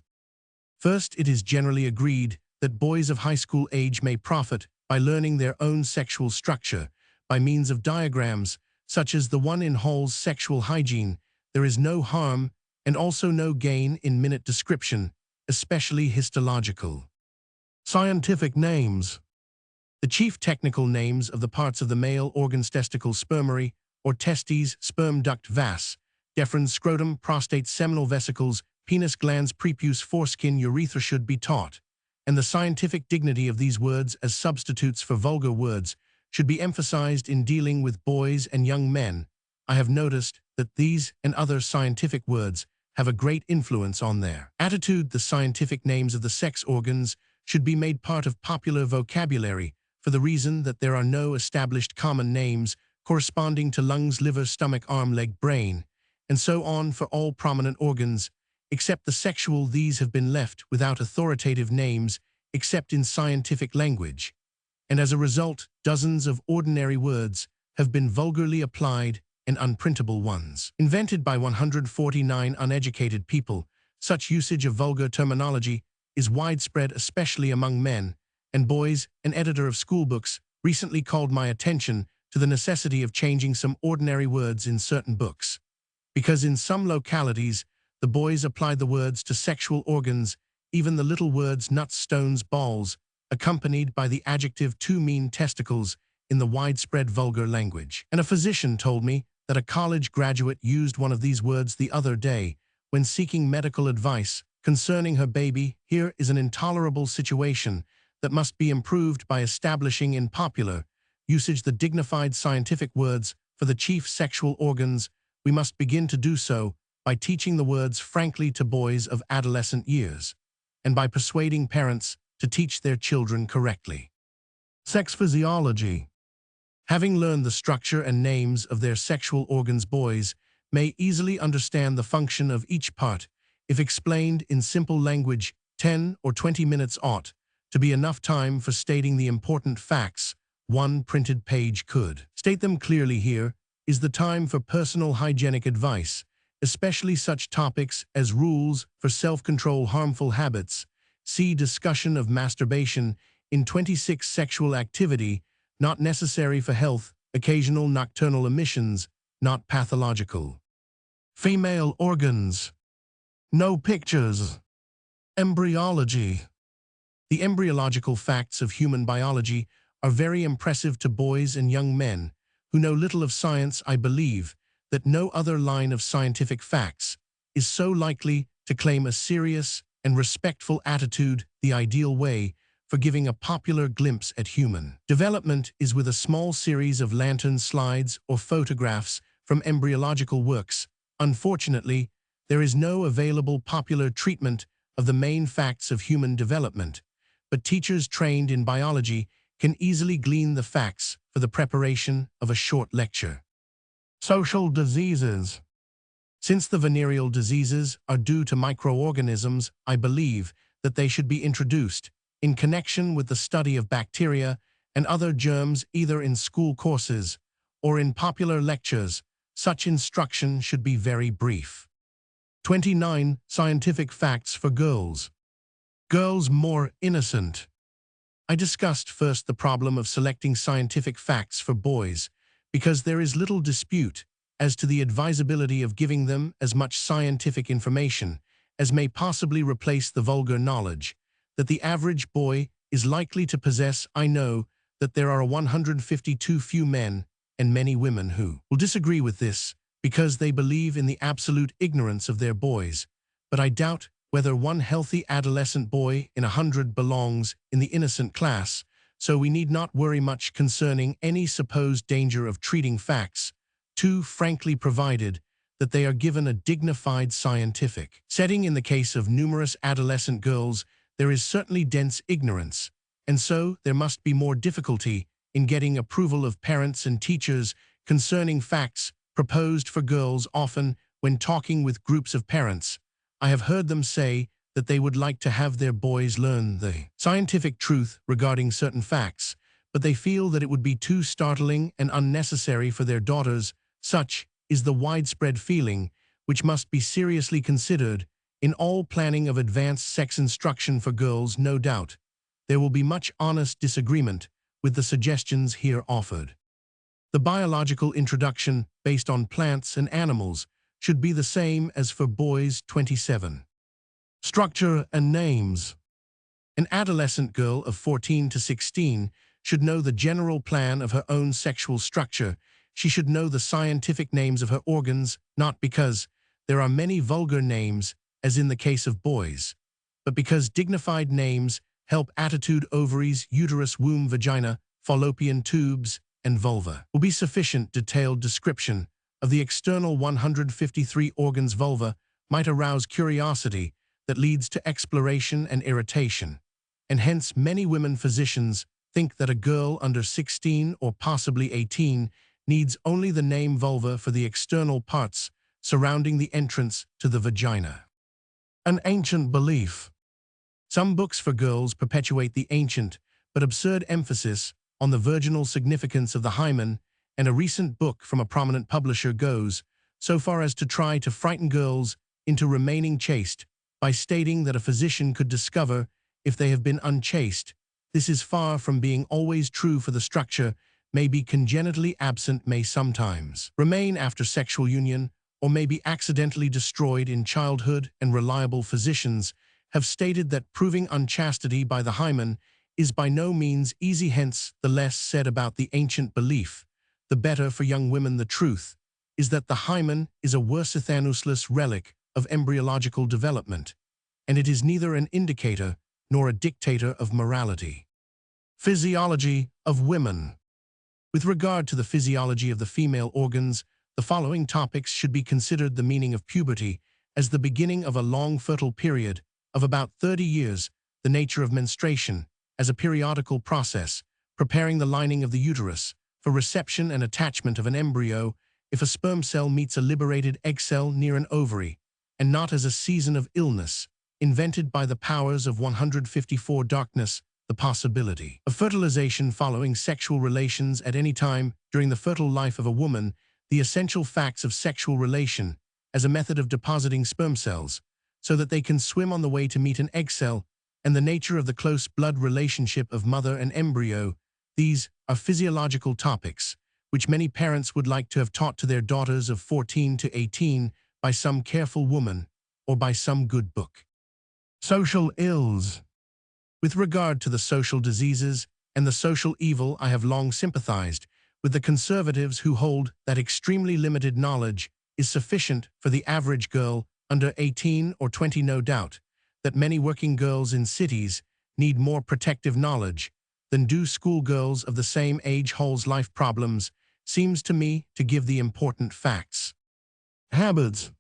First, it is generally agreed that boys of high school age may profit by learning their own sexual structure by means of diagrams, such as the one in Hall's Sexual Hygiene. There is no harm and also no gain in minute description, especially histological. Scientific names. The chief technical names of the parts of the male organs: testicles, spermary, or testes, sperm duct, vas, deferens, scrotum, prostate, seminal vesicles, penis, glands, prepuce, foreskin, urethra should be taught, and the scientific dignity of these words as substitutes for vulgar words should be emphasized in dealing with boys and young men. I have noticed that these and other scientific words have a great influence on their attitude. The scientific names of the sex organs should be made part of popular vocabulary for the reason that there are no established common names corresponding to lungs, liver, stomach, arm, leg, brain, and so on for all prominent organs. Except the sexual, these have been left without authoritative names except in scientific language, and as a result, dozens of ordinary words have been vulgarly applied and unprintable ones invented by 149 uneducated people. Such usage of vulgar terminology is widespread, especially among men and boys. An editor of schoolbooks recently called my attention to the necessity of changing some ordinary words in certain books, because in some localities, the boys applied the words to sexual organs, even the little words nuts, stones, balls, accompanied by the adjective too mean, testicles, in the widespread vulgar language. And a physician told me that a college graduate used one of these words the other day when seeking medical advice concerning her baby. Here is an intolerable situation that must be improved by establishing in popular usage the dignified scientific words for the chief sexual organs. We must begin to do so by teaching the words frankly to boys of adolescent years, and by persuading parents to teach their children correctly. Sex physiology. Having learned the structure and names of their sexual organs, boys may easily understand the function of each part. If explained in simple language, 10 or 20 minutes ought to be enough time for stating the important facts. One printed page could state them clearly. Here is the time for personal hygienic advice, especially such topics as rules for self-control, harmful habits. See discussion of masturbation in 26. Sexual activity, not necessary for health, occasional nocturnal emissions, not pathological. Female organs. No pictures. Embryology. The embryological facts of human biology are very impressive to boys and young men who know little of science. I believe that no other line of scientific facts is so likely to claim a serious and respectful attitude. The ideal way for giving a popular glimpse at human development is with a small series of lantern slides or photographs from embryological works. Unfortunately, there is no available popular treatment of the main facts of human development, but teachers trained in biology can easily glean the facts for the preparation of a short lecture. Social diseases. Since the venereal diseases are due to microorganisms, I believe that they should be introduced in connection with the study of bacteria and other germs either in school courses or in popular lectures. Such instruction should be very brief. 29. Scientific facts for girls. Girls more innocent. I discussed first the problem of selecting scientific facts for boys because there is little dispute as to the advisability of giving them as much scientific information as may possibly replace the vulgar knowledge that the average boy is likely to possess. I know that there are 152 few men and many women who will disagree with this because they believe in the absolute ignorance of their boys, but I doubt whether one healthy adolescent boy in 100 belongs in the innocent class, so we need not worry much concerning any supposed danger of treating facts too frankly, provided that they are given a dignified scientific setting. In the case of numerous adolescent girls, there is certainly dense ignorance, and so there must be more difficulty in getting approval of parents and teachers concerning facts proposed for girls. Often, when talking with groups of parents, I have heard them say that they would like to have their boys learn the scientific truth regarding certain facts, but they feel that it would be too startling and unnecessary for their daughters. Such is the widespread feeling, which must be seriously considered in all planning of advanced sex instruction for girls. No doubt, there will be much honest disagreement with the suggestions here offered. The biological introduction based on plants and animals should be the same as for boys. 27. Structure and names. An adolescent girl of 14 to 16 should know the general plan of her own sexual structure. She should know the scientific names of her organs, not because there are many vulgar names, as in the case of boys, but because dignified names help attitude. Ovaries, uterus, womb, vagina, fallopian tubes, and vulva will be sufficient. Detailed description of the external 153 organs. Vulva might arouse curiosity that leads to exploration and irritation, and hence many women physicians think that a girl under 16 or possibly 18 needs only the name vulva for the external parts surrounding the entrance to the vagina. An ancient belief. Some books for girls perpetuate the ancient but absurd emphasis on the virginal significance of the hymen, and a recent book from a prominent publisher goes so far as to try to frighten girls into remaining chaste by stating that a physician could discover if they have been unchaste. This is far from being always true, for the structure may be congenitally absent, may sometimes remain after sexual union, or may be accidentally destroyed in childhood, and reliable physicians have stated that proving unchastity by the hymen is by no means easy. Hence, the less said about the ancient belief, the better for young women. The truth is that the hymen is a worsethanousless relic of embryological development, and it is neither an indicator nor a dictator of morality. Physiology of women. With regard to the physiology of the female organs, the following topics should be considered: the meaning of puberty as the beginning of a long fertile period of about 30 years, the nature of menstruation as a periodical process, preparing the lining of the uterus for reception and attachment of an embryo if a sperm cell meets a liberated egg cell near an ovary, and not as a season of illness invented by the powers of 154 darkness. The possibility of fertilization following sexual relations at any time during the fertile life of a woman, the essential facts of sexual relation as a method of depositing sperm cells so that they can swim on the way to meet an egg cell, and the nature of the close blood relationship of mother and embryo. These are physiological topics which many parents would like to have taught to their daughters of 14 to 18 by some careful woman or by some good book. Social ills. With regard to the social diseases and the social evil, I have long sympathized with the conservatives who hold that extremely limited knowledge is sufficient for the average girl under 18 or 20. No doubt that many working girls in cities need more protective knowledge than do schoolgirls of the same age. Hall's life problems seems to me to give the important facts. Habits.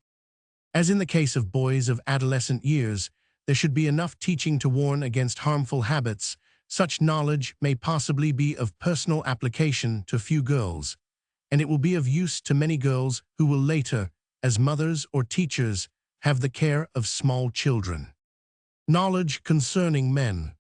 As in the case of boys of adolescent years, there should be enough teaching to warn against harmful habits. Such knowledge may possibly be of personal application to few girls, and it will be of use to many girls who will later, as mothers or teachers, have the care of small children. Knowledge concerning men.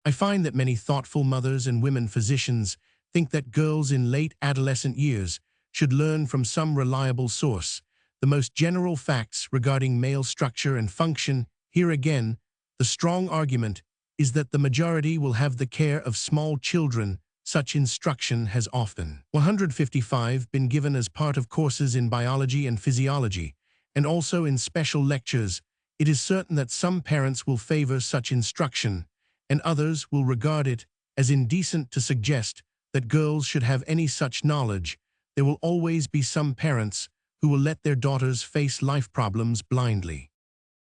I find that many thoughtful mothers and women physicians think that girls in late adolescent years should learn from some reliable source the most general facts regarding male structure and function. Here again, the strong argument is that the majority will have the care of small children. Such instruction has often 155 been given as part of courses in biology and physiology, and also in special lectures. It is certain that some parents will favor such instruction, and others will regard it as indecent to suggest that girls should have any such knowledge. There will always be some parents who will let their daughters face life problems blindly.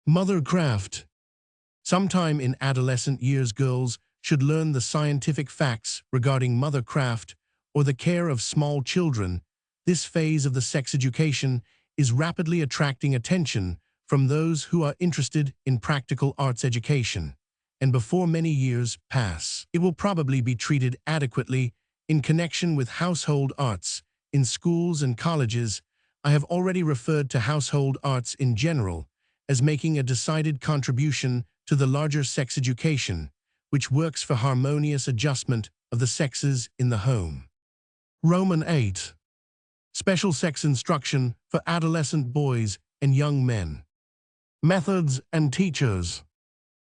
Mothercraft. Sometime in adolescent years, girls should learn the scientific facts regarding mothercraft or the care of small children. This phase of the sex education is rapidly attracting attention from those who are interested in practical arts education, and before many years pass, it will probably be treated adequately in connection with household arts in schools and colleges. I have already referred to household arts in general as making a decided contribution to the larger sex education, which works for harmonious adjustment of the sexes in the home. Roman 8. Special sex instruction for adolescent boys and young men. Methods and teachers.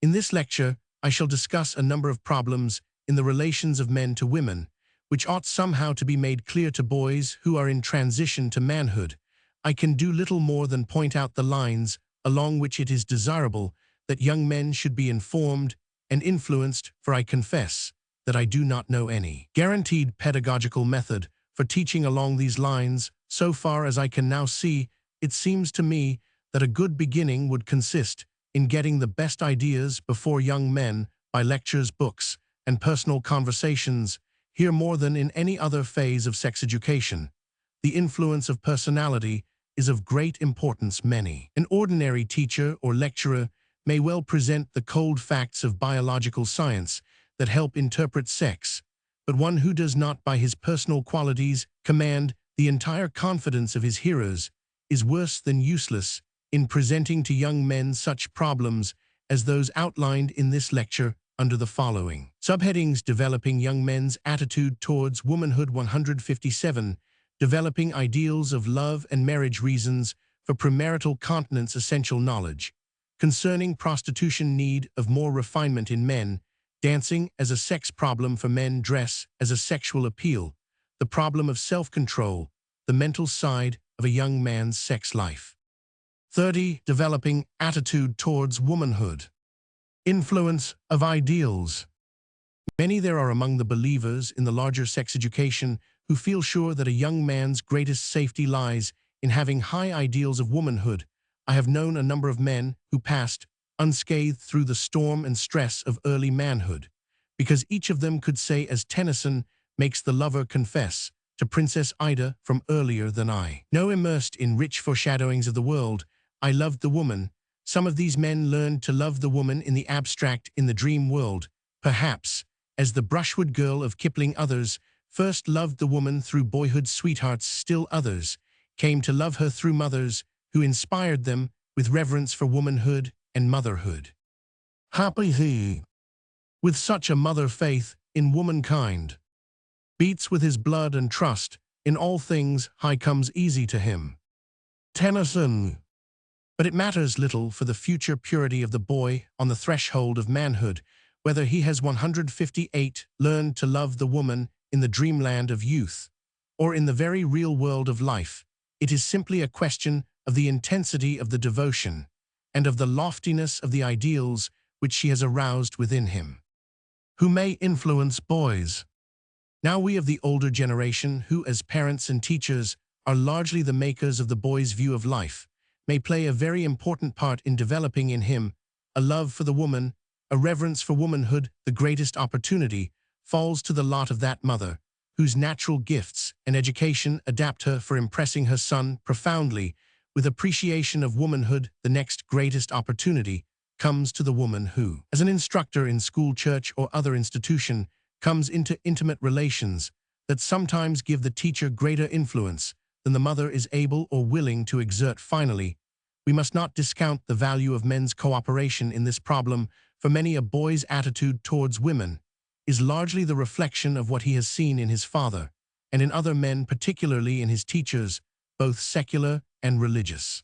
In this lecture, I shall discuss a number of problems in the relations of men to women, which ought somehow to be made clear to boys who are in transition to manhood. I can do little more than point out the lines along which it is desirable that young men should be informed and influenced, for I confess that I do not know any guaranteed pedagogical method for teaching along these lines. So far as I can now see, it seems to me that a good beginning would consist in getting the best ideas before young men by lectures, books, and personal conversations. Here, more than in any other phase of sex education, the influence of personality is of great importance. An ordinary teacher or lecturer may well present the cold facts of biological science that help interpret sex, but one who does not by his personal qualities command the entire confidence of his hearers is worse than useless in presenting to young men such problems as those outlined in this lecture under the following subheadings: Developing young men's attitude towards womanhood. 157. Developing ideals of love and marriage. Reasons for premarital continence. Essential knowledge concerning prostitution. Need of more refinement in men. Dancing as a sex problem for men. Dress as a sexual appeal. The problem of self-control. The mental side of a young man's sex life. 30. Developing attitude towards womanhood. Influence of ideals. Many there are among the believers in the larger sex education who feel sure that a young man's greatest safety lies in having high ideals of womanhood. I have known a number of men who passed unscathed through the storm and stress of early manhood, because each of them could say, as Tennyson makes the lover confess to Princess Ida from earlier than I know, immersed in rich foreshadowings of the world, I loved the woman. Some of these men learned to love the woman in the abstract, in the dream world, perhaps, as the brushwood girl of Kipling. Others first loved the woman through boyhood sweethearts. Still others came to love her through mothers who inspired them with reverence for womanhood and motherhood. Happy he, with such a mother faith in womankind, beats with his blood and trust in all things high comes easy to him. Tennyson. But it matters little for the future purity of the boy on the threshold of manhood whether he has 158 learned to love the woman in the dreamland of youth or in the very real world of life. It is simply a question of the intensity of the devotion and of the loftiness of the ideals which she has aroused within him. Who may influence boys? Now we of the older generation, who as parents and teachers are largely the makers of the boy's view of life, may play a very important part in developing in him a love for the woman, a reverence for womanhood. The greatest opportunity falls to the lot of that mother, whose natural gifts and education adapt her for impressing her son profoundly with appreciation of womanhood. The next greatest opportunity comes to the woman who, as an instructor in school, church, or other institution, comes into intimate relations that sometimes give the teacher greater influence than the mother is able or willing to exert. Finally, we must not discount the value of men's cooperation in this problem, for many a boy's attitude towards women is largely the reflection of what he has seen in his father and in other men, particularly in his teachers, both secular and religious.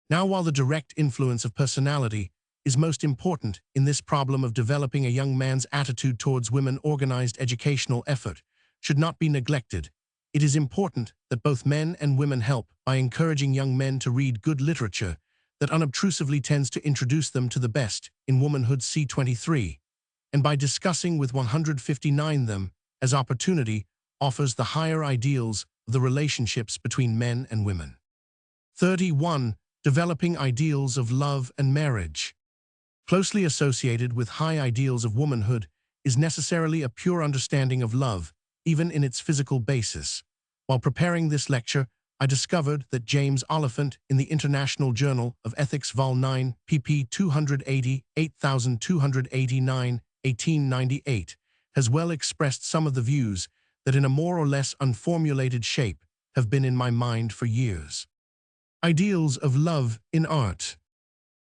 Now, while the direct influence of personality is most important in this problem of developing a young man's attitude towards women, organized educational effort should not be neglected. It is important that both men and women help by encouraging young men to read good literature that unobtrusively tends to introduce them to the best in womanhood C23, and by discussing with 159 them as opportunity offers the higher ideals of the relationships between men and women. 31. Developing ideals of love and marriage. Closely associated with high ideals of womanhood is necessarily a pure understanding of love, even in its physical basis. While preparing this lecture, I discovered that James Oliphant in the International Journal of Ethics Vol 9, pp. 280, 8289, 1898, has well expressed some of the views that in a more or less unformulated shape have been in my mind for years. Ideals of love in art.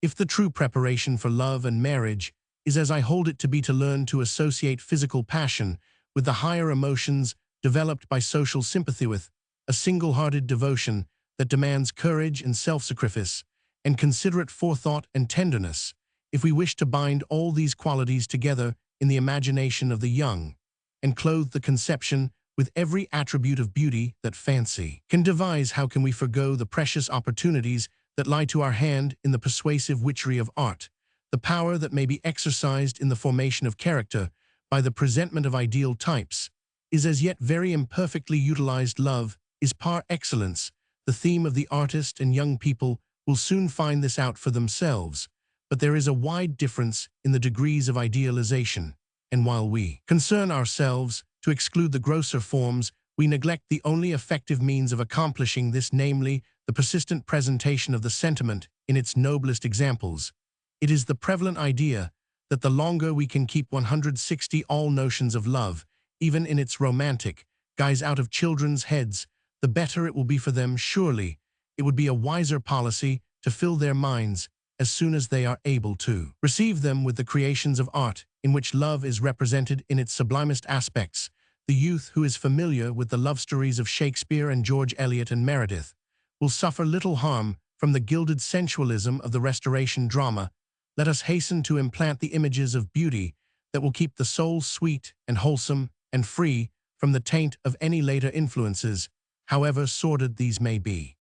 If the true preparation for love and marriage is as I hold it to be, to learn to associate physical passion with the higher emotions developed by social sympathy, with a single-hearted devotion that demands courage and self-sacrifice and considerate forethought and tenderness, if we wish to bind all these qualities together in the imagination of the young and clothe the conception with every attribute of beauty that fancy can devise, how can we forgo the precious opportunities that lie to our hand in the persuasive witchery of art, the power that may be exercised in the formation of character by the presentment of ideal types, is as yet very imperfectly utilized. Love is par excellence the theme of the artist, and young people will soon find this out for themselves, but there is a wide difference in the degrees of idealization, and while we concern ourselves to exclude the grosser forms, we neglect the only effective means of accomplishing this, namely, the persistent presentation of the sentiment in its noblest examples. It is the prevalent idea that the longer we can keep 160 all notions of love, even in its romantic guise, out of children's heads, the better it will be for them. Surely, it would be a wiser policy to fill their minds as soon as they are able to receive them with the creations of art in which love is represented in its sublimest aspects. The youth who is familiar with the love stories of Shakespeare and George Eliot and Meredith will suffer little harm from the gilded sensualism of the Restoration drama. Let us hasten to implant the images of beauty that will keep the soul sweet and wholesome and free from the taint of any later influences, however sordid these may be.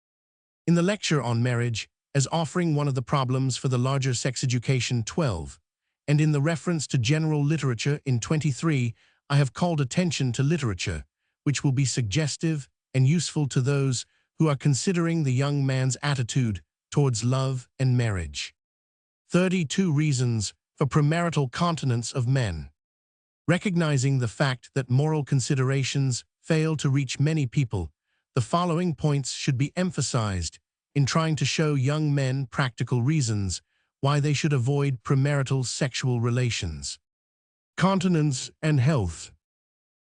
In the lecture on marriage, as offering one of the problems for the larger sex education 12, and in the reference to general literature in 23, I have called attention to literature, which will be suggestive and useful to those who are considering the young man's attitude towards love and marriage. 32 reasons for premarital continence of men. Recognizing the fact that moral considerations fail to reach many people, the following points should be emphasized in trying to show young men practical reasons why they should avoid premarital sexual relations. Continence and health.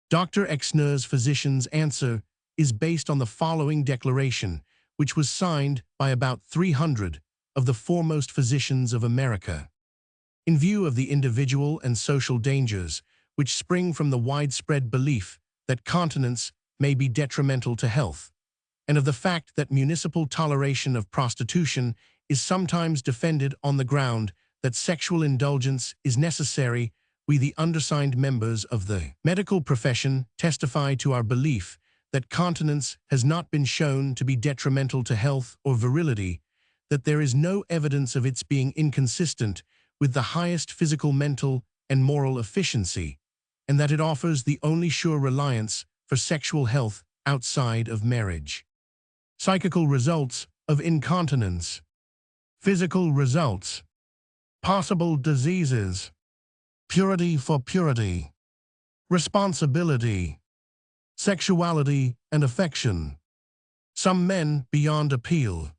Dr. Exner's physician's answer is based on the following declaration, which was signed by about 300 of the foremost physicians of America. In view of the individual and social dangers which spring from the widespread belief that continence may be detrimental to health, and of the fact that municipal toleration of prostitution is sometimes defended on the ground that sexual indulgence is necessary, we, the undersigned members of the medical profession, testify to our belief that continence has not been shown to be detrimental to health or virility, that there is no evidence of its being inconsistent with the highest physical, mental, and moral efficiency, and that it offers the only sure reliance for sexual health outside of marriage. Psychical results of incontinence. Physical results. Possible diseases. Purity for purity. Responsibility. Sexuality and affection. Some men beyond appeal.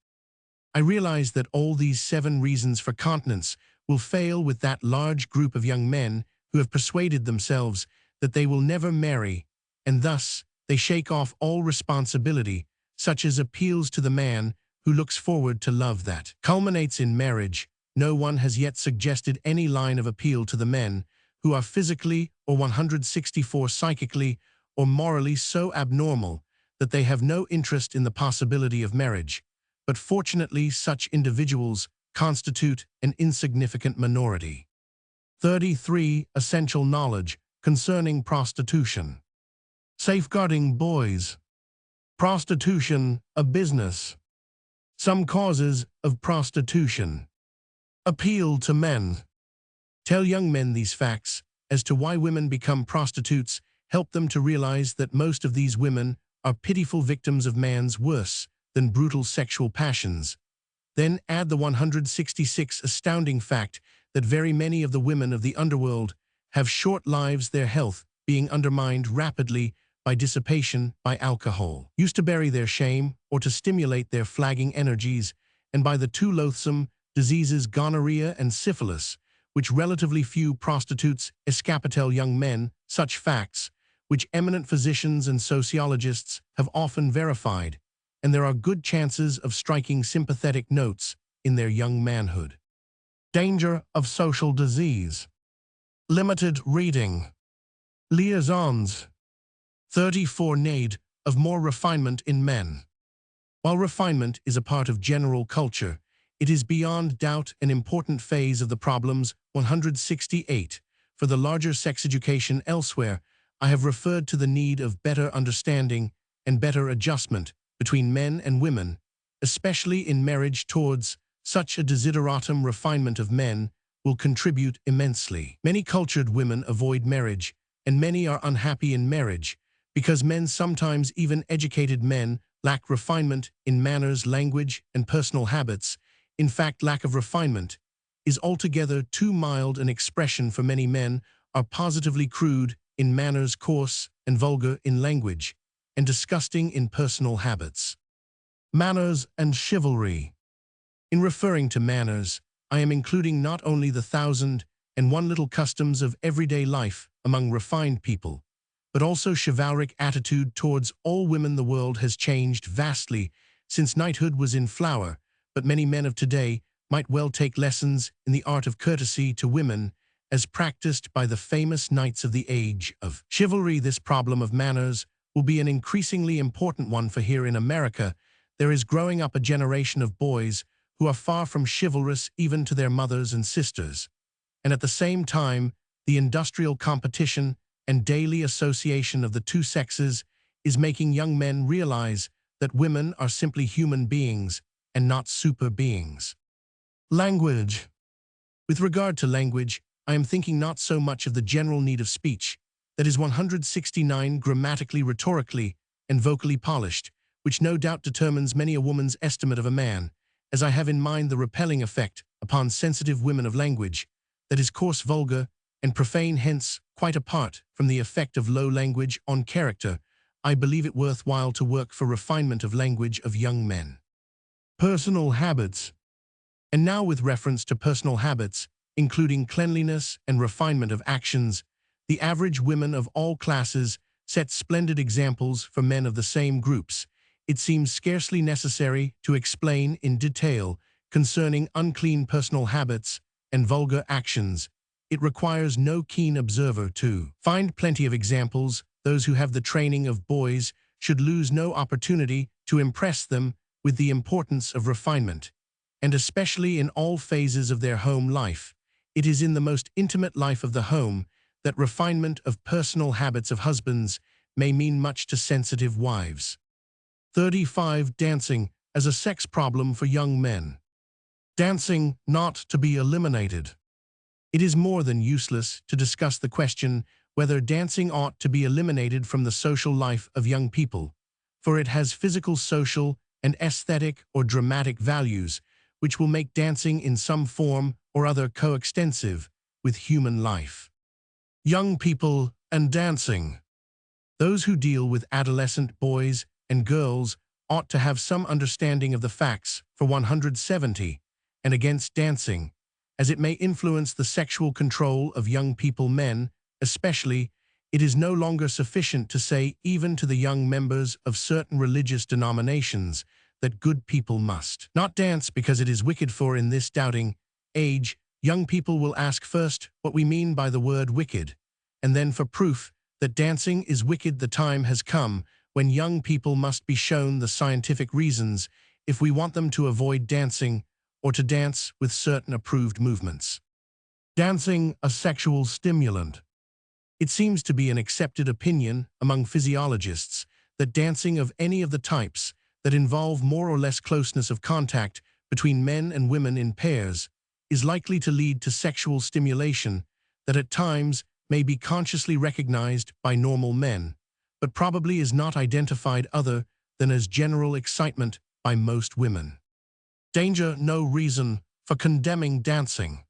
I realize that all these 7 reasons for continence will fail with that large group of young men who have persuaded themselves that they will never marry, and thus they shake off all responsibility, such as appeals to the man who looks forward to love that culminates in marriage, no one has yet suggested any line of appeal to the men who are physically or 164 psychically or morally so abnormal that they have no interest in the possibility of marriage. But fortunately, such individuals constitute an insignificant minority. 33. Essential knowledge concerning prostitution. Safeguarding boys. Prostitution, a business. Some causes of prostitution. Appeal to men. Tell young men these facts as to why women become prostitutes. Help them to realize that most of these women are pitiful victims of man's worse than brutal sexual passions. Then add the 166 astounding fact that very many of the women of the underworld have short lives, their health being undermined rapidly by dissipation, by alcohol, used to bury their shame or to stimulate their flagging energies, and by the two loathsome diseases gonorrhea and syphilis, which relatively few prostitutes escape. Tell young men such facts, which eminent physicians and sociologists have often verified, and there are good chances of striking sympathetic notes in their young manhood. Danger of social disease. Limited reading. Liaisons. 34. Need of more refinement in men. While refinement is a part of general culture, it is beyond doubt an important phase of the problems. 168. For the larger sex education elsewhere, I have referred to the need of better understanding and better adjustment between men and women, especially in marriage. Towards such a desideratum, refinement of men will contribute immensely. Many cultured women avoid marriage, and many are unhappy in marriage, because men, sometimes even educated men, lack refinement in manners, language, and personal habits. In fact, lack of refinement is altogether too mild an expression for many men are positively crude in manners, coarse and vulgar in language, and disgusting in personal habits. Manners and chivalry. In referring to manners, I am including not only the 1,001 little customs of everyday life among refined people, but also chivalric attitude towards all women. The world has changed vastly since knighthood was in flower, but many men of today might well take lessons in the art of courtesy to women as practiced by the famous knights of the age of chivalry. This problem of manners will be an increasingly important one, for here in America there is growing up a generation of boys who are far from chivalrous even to their mothers and sisters. And at the same time, the industrial competition and daily association of the two sexes is making young men realize that women are simply human beings and not super beings. Language. With regard to language, I am thinking not so much of the general need of speech, that is 169 grammatically, rhetorically, and vocally polished, which no doubt determines many a woman's estimate of a man, as I have in mind the repelling effect upon sensitive women of language, that is coarse, vulgar, and profane. Hence, quite apart from the effect of low language on character, I believe it worthwhile to work for refinement of language of young men. Personal habits. And now, with reference to personal habits, including cleanliness and refinement of actions, the average women of all classes set splendid examples for men of the same groups. It seems scarcely necessary to explain in detail concerning unclean personal habits and vulgar actions. It requires no keen observer to find plenty of examples. Those who have the training of boys should lose no opportunity to impress them with the importance of refinement, and especially in all phases of their home life. It is in the most intimate life of the home that refinement of personal habits of husbands may mean much to sensitive wives. 35. Dancing as a sex problem for young men. Dancing not to be eliminated. It is more than useless to discuss the question whether dancing ought to be eliminated from the social life of young people, for it has physical, social, and aesthetic or dramatic values which will make dancing in some form or other coextensive with human life. Young people and dancing. Those who deal with adolescent boys and girls ought to have some understanding of the facts for 170 and against dancing, as it may influence the sexual control of young people. Men, especially, it is no longer sufficient to say even to the young members of certain religious denominations that good people must not dance because it is wicked, for in this doubting age, young people will ask first what we mean by the word wicked, and then for proof that dancing is wicked, the time has come when young people must be shown the scientific reasons if we want them to avoid dancing or to dance with certain approved movements. Dancing, a sexual stimulant. It seems to be an accepted opinion among physiologists that dancing of any of the types that involve more or less closeness of contact between men and women in pairs is likely to lead to sexual stimulation that at times may be consciously recognized by normal men, but probably is not identified other than as general excitement by most women. Danger, no reason for condemning dancing.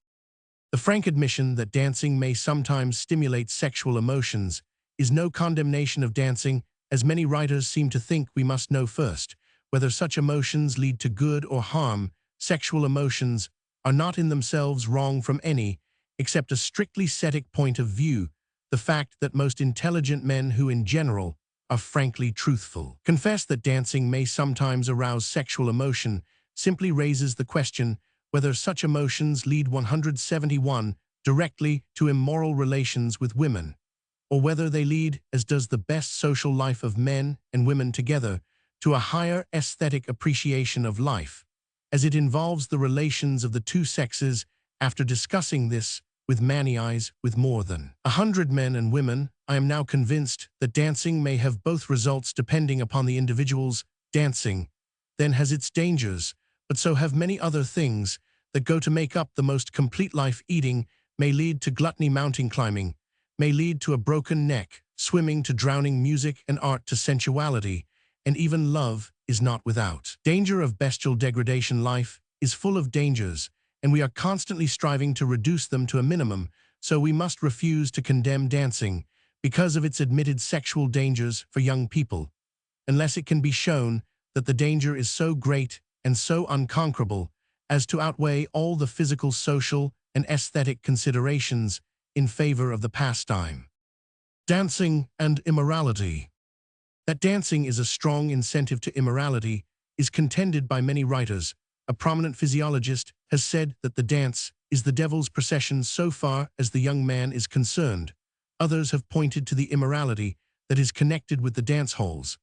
The frank admission that dancing may sometimes stimulate sexual emotions is no condemnation of dancing, as many writers seem to think we must know first whether such emotions lead to good or harm. Sexual emotions are not in themselves wrong from any, except a strictly ascetic point of view, the fact that most intelligent men who in general are frankly truthful confess that dancing may sometimes arouse sexual emotion simply raises the question whether such emotions lead 171 directly to immoral relations with women, or whether they lead, as does the best social life of men and women together, to a higher aesthetic appreciation of life, as it involves the relations of the two sexes. After discussing this with many eyes with more than 100 men and women, I am now convinced that dancing may have both results depending upon the individuals. Dancing then has its dangers, but so have many other things that go to make up the most complete life. Eating may lead to gluttony, mountain climbing may lead to a broken neck, swimming to drowning, music and art to sensuality, and even love is not without danger of bestial degradation. Life is full of dangers, and we are constantly striving to reduce them to a minimum, so we must refuse to condemn dancing because of its admitted sexual dangers for young people, unless it can be shown that the danger is so great and so unconquerable as to outweigh all the physical, social, and aesthetic considerations in favor of the pastime. Dancing and immorality. That dancing is a strong incentive to immorality is contended by many writers. A prominent physiologist has said that the dance is the devil's procession so far as the young man is concerned. Others have pointed to the immorality that is connected with the dance halls,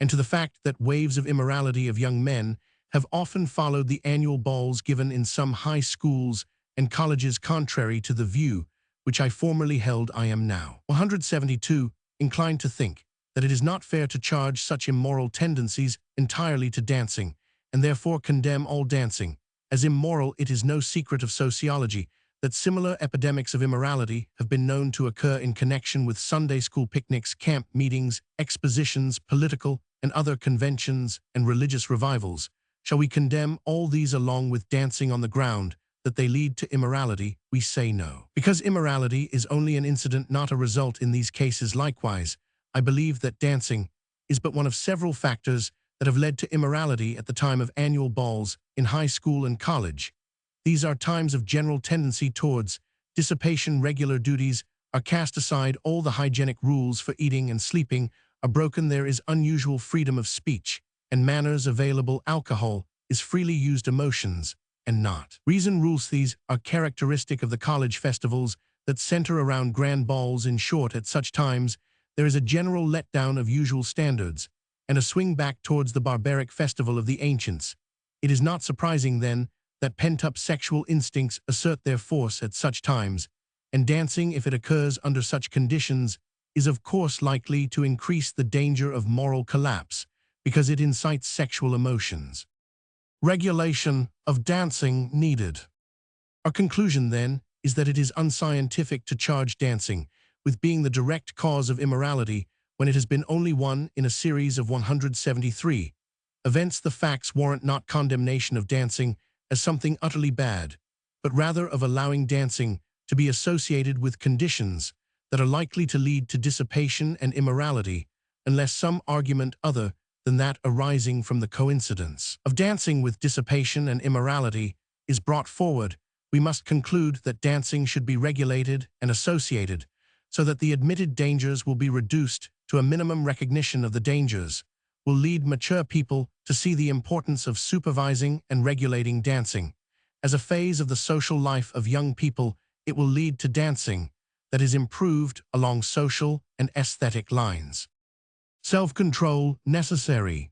and to the fact that waves of immorality of young men have often followed the annual balls given in some high schools and colleges. Contrary to the view which I formerly held, I am now 172 inclined to think that it is not fair to charge such immoral tendencies entirely to dancing, and therefore condemn all dancing as immoral. It is no secret of sociology that similar epidemics of immorality have been known to occur in connection with Sunday school picnics, camp meetings, expositions, political and other conventions, and religious revivals. Shall we condemn all these along with dancing on the ground that they lead to immorality? We say no, because immorality is only an incident, not a result in these cases. Likewise, I believe that dancing is but one of several factors that have led to immorality at the time of annual balls in high school and college. These are times of general tendency towards dissipation. Regular duties are cast aside, all the hygienic rules for eating and sleeping are broken, there is unusual freedom of speech and manners available, alcohol is freely used, emotions and not reason rules. These are characteristic of the college festivals that center around grand balls. In short, at such times, there is a general letdown of usual standards and a swing back towards the barbaric festival of the ancients. It is not surprising, then, that pent-up sexual instincts assert their force at such times, and dancing, if it occurs under such conditions, is of course likely to increase the danger of moral collapse because it incites sexual emotions. Regulation of dancing needed. Our conclusion, then, is that it is unscientific to charge dancing with being the direct cause of immorality when it has been only one in a series of 173 events. The facts warrant not condemnation of dancing as something utterly bad, but rather of allowing dancing to be associated with conditions that are likely to lead to dissipation and immorality, unless some argument other than that arising from the coincidence of dancing with dissipation and immorality is brought forward. We must conclude that dancing should be regulated and associated so that the admitted dangers will be reduced to a minimum. Recognition of the dangers will lead mature people to see the importance of supervising and regulating dancing, As a phase of the social life of young people, it will lead to dancing that is improved along social and aesthetic lines. Self-control necessary.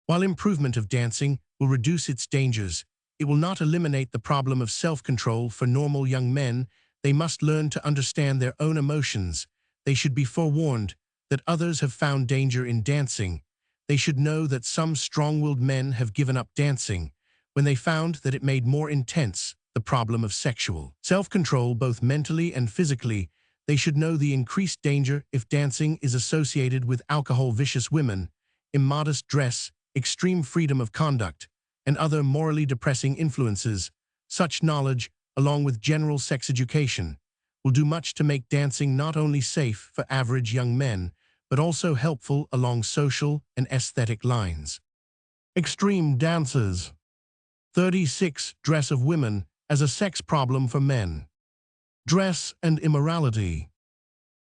While improvement of dancing will reduce its dangers, it will not eliminate the problem of self-control for normal young men. They must learn to understand their own emotions. They should be forewarned that others have found danger in dancing. They should know that some strong-willed men have given up dancing when they found that it made more intense the problem of sexual self-control both mentally and physically. They should know the increased danger if dancing is associated with alcohol, vicious women, immodest dress, extreme freedom of conduct, and other morally depressing influences. Such knowledge, along with general sex education, will do much to make dancing not only safe for average young men, but also helpful along social and aesthetic lines. Extreme dances. 36. Dress of women as a sex problem for men. Dress and immorality.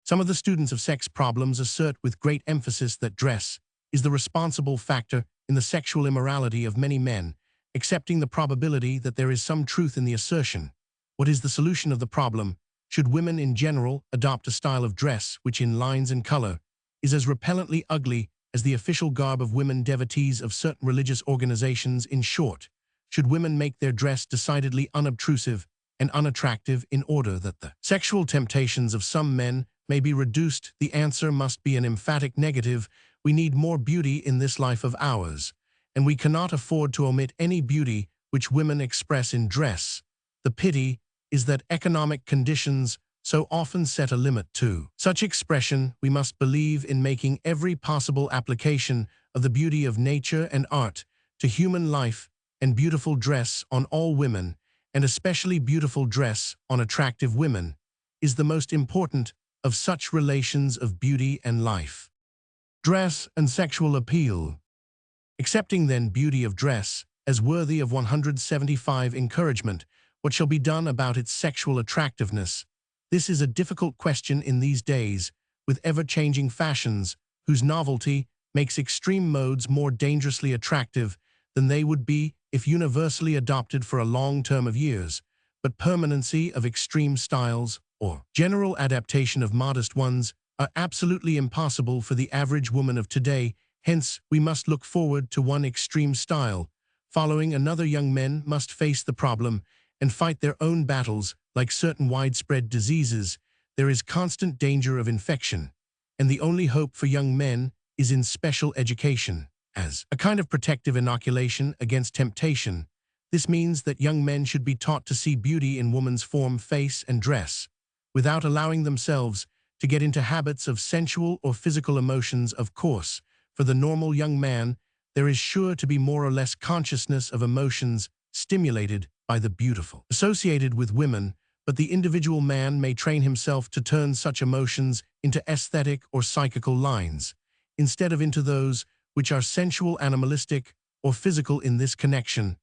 Some of the students of sex problems assert with great emphasis that dress is the responsible factor in the sexual immorality of many men, accepting the probability that there is some truth in the assertion. What is the solution of the problem? Should women in general adopt a style of dress which in lines and color is as repellently ugly as the official garb of women devotees of certain religious organizations? In short, should women make their dress decidedly unobtrusive and unattractive in order that the sexual temptations of some men may be reduced? The answer must be an emphatic negative. We need more beauty in this life of ours, and we cannot afford to omit any beauty which women express in dress. The pity is that economic conditions so often set a limit to such expression. We must believe in making every possible application of the beauty of nature and art to human life, and beautiful dress on all women, and especially beautiful dress on attractive women, is the most important of such relations of beauty and life. Dress and sexual appeal. Accepting then beauty of dress as worthy of 175 encouragement, what shall be done about its sexual attractiveness? This is a difficult question in these days, with ever-changing fashions, whose novelty makes extreme modes more dangerously attractive than they would be if universally adopted for a long term of years, but permanency of extreme styles or general adaptation of modest ones are absolutely impossible for the average woman of today. Hence, we must look forward to one extreme style. Following another, young men must face the problem and fight their own battles. Like certain widespread diseases, there is constant danger of infection, and the only hope for young men is in special education. As a kind of protective inoculation against temptation, this means that young men should be taught to see beauty in woman's form, face, and dress, without allowing themselves to get into habits of sensual or physical emotions. Of course, for the normal young man, there is sure to be more or less consciousness of emotions stimulated by the beautiful associated with women, but the individual man may train himself to turn such emotions into aesthetic or psychical lines, instead of into those which are sensual, animalistic, or physical. In this connection,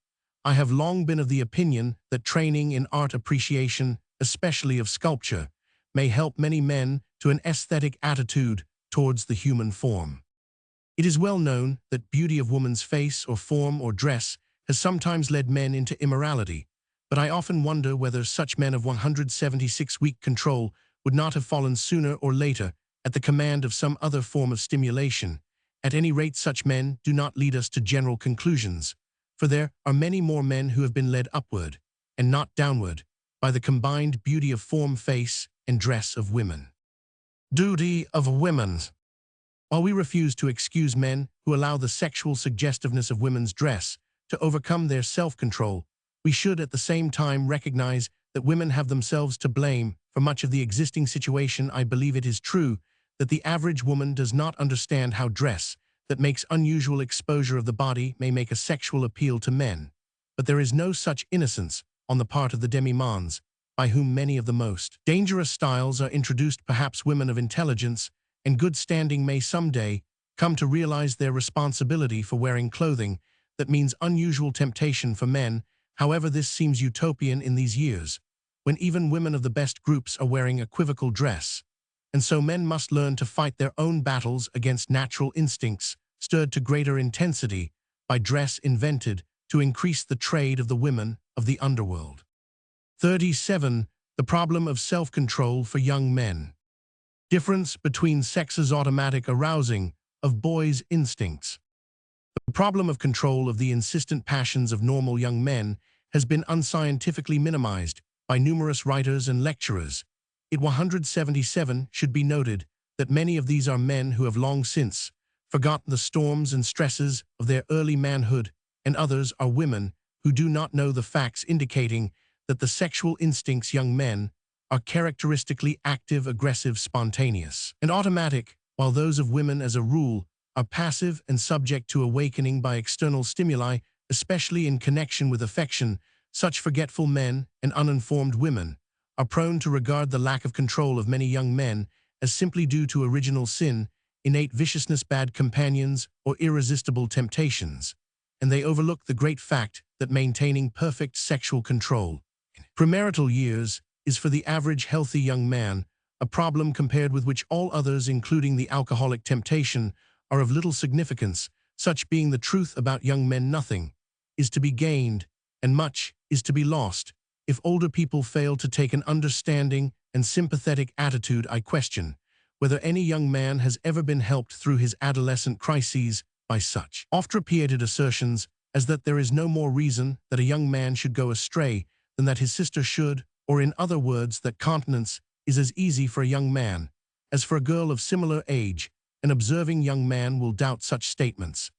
I have long been of the opinion that training in art appreciation, especially of sculpture, may help many men to an aesthetic attitude towards the human form. It is well known that beauty of woman's face or form or dress has sometimes led men into immorality, but I often wonder whether such men of 176 weak control would not have fallen sooner or later at the command of some other form of stimulation. At any rate, such men do not lead us to general conclusions, for there are many more men who have been led upward, and not downward, by the combined beauty of form, face, and dress of women. Duty of women. While we refuse to excuse men who allow the sexual suggestiveness of women's dress to overcome their self-control, we should at the same time recognize that women have themselves to blame for much of the existing situation. I believe it is true that the average woman does not understand how dress that makes unusual exposure of the body may make a sexual appeal to men, but there is no such innocence on the part of the demi-mondes, by whom many of the most dangerous styles are introduced. Perhaps women of intelligence and good standing may someday come to realize their responsibility for wearing clothing that means unusual temptation for men. However, this seems utopian in these years, when even women of the best groups are wearing equivocal dress. And so men must learn to fight their own battles against natural instincts, stirred to greater intensity by dress invented to increase the trade of the women of of the underworld. 37. The problem of self-control for young men. Difference between sexes' automatic arousing of boys' instincts. The problem of control of the insistent passions of normal young men has been unscientifically minimized by numerous writers and lecturers. It 177 should be noted that many of these are men who have long since forgotten the storms and stresses of their early manhood, and others are women who do not know the facts indicating that the sexual instincts young men are characteristically active, aggressive, spontaneous, and automatic, while those of women as a rule are passive and subject to awakening by external stimuli, especially in connection with affection. Such forgetful men and uninformed women are prone to regard the lack of control of many young men as simply due to original sin, innate viciousness, bad companions, or irresistible temptations, and they overlook the great fact that maintaining perfect sexual control in premarital years is for the average healthy young man a problem compared with which all others, including the alcoholic temptation, are of little significance. Such being the truth about young men, nothing is to be gained and much is to be lost if older people fail to take an understanding and sympathetic attitude. I question whether any young man has ever been helped through his adolescent crises by such oft-repeated assertions as that there is no more reason that a young man should go astray than that his sister should, or in other words, that continence is as easy for a young man as for a girl of similar age. An observing young man will doubt such statements,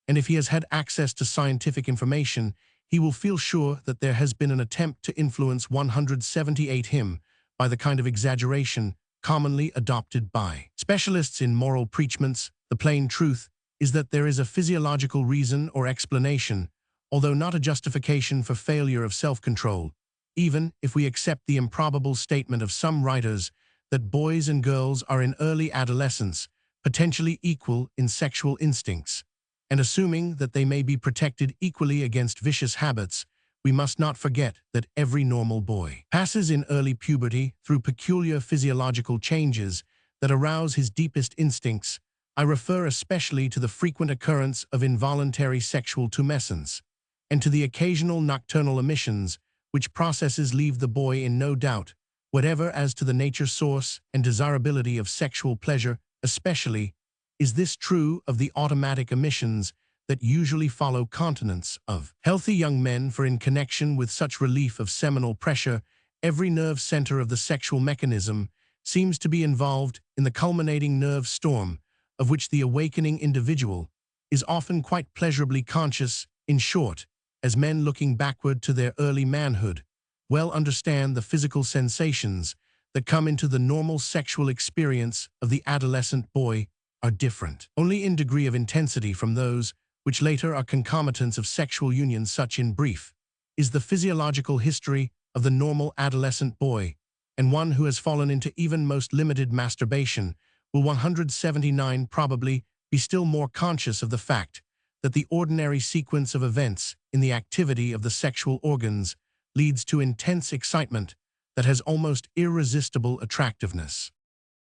and if he has had access to scientific information, he will feel sure that there has been an attempt to influence 178 him by the kind of exaggeration commonly adopted by specialists in moral preachments. The plain truth is that there is a physiological reason or explanation, although not a justification for failure of self-control, even if we accept the improbable statement of some writers that boys and girls are in early adolescence potentially equal in sexual instincts, and assuming that they may be protected equally against vicious habits. We must not forget that every normal boy passes in early puberty through peculiar physiological changes that arouse his deepest instincts. I refer especially to the frequent occurrence of involuntary sexual tumescence, and to the occasional nocturnal emissions, which processes leave the boy in no doubt whatever as to the nature, source, and desirability of sexual pleasure. Especially is this true of the automatic emissions that usually follow continence of healthy young men, for in connection with such relief of seminal pressure, every nerve center of the sexual mechanism seems to be involved in the culminating nerve storm, of which the awakening individual is often quite pleasurably conscious. In short, as men looking backward to their early manhood well understand, the physical sensations that come into the normal sexual experience of the adolescent boy are different only in degree of intensity from those which later are concomitants of sexual union. Such, in brief, is the physiological history of the normal adolescent boy, and one who has fallen into even most limited masturbation will 179 probably be still more conscious of the fact that the ordinary sequence of events in the activity of the sexual organs leads to intense excitement that has almost irresistible attractiveness.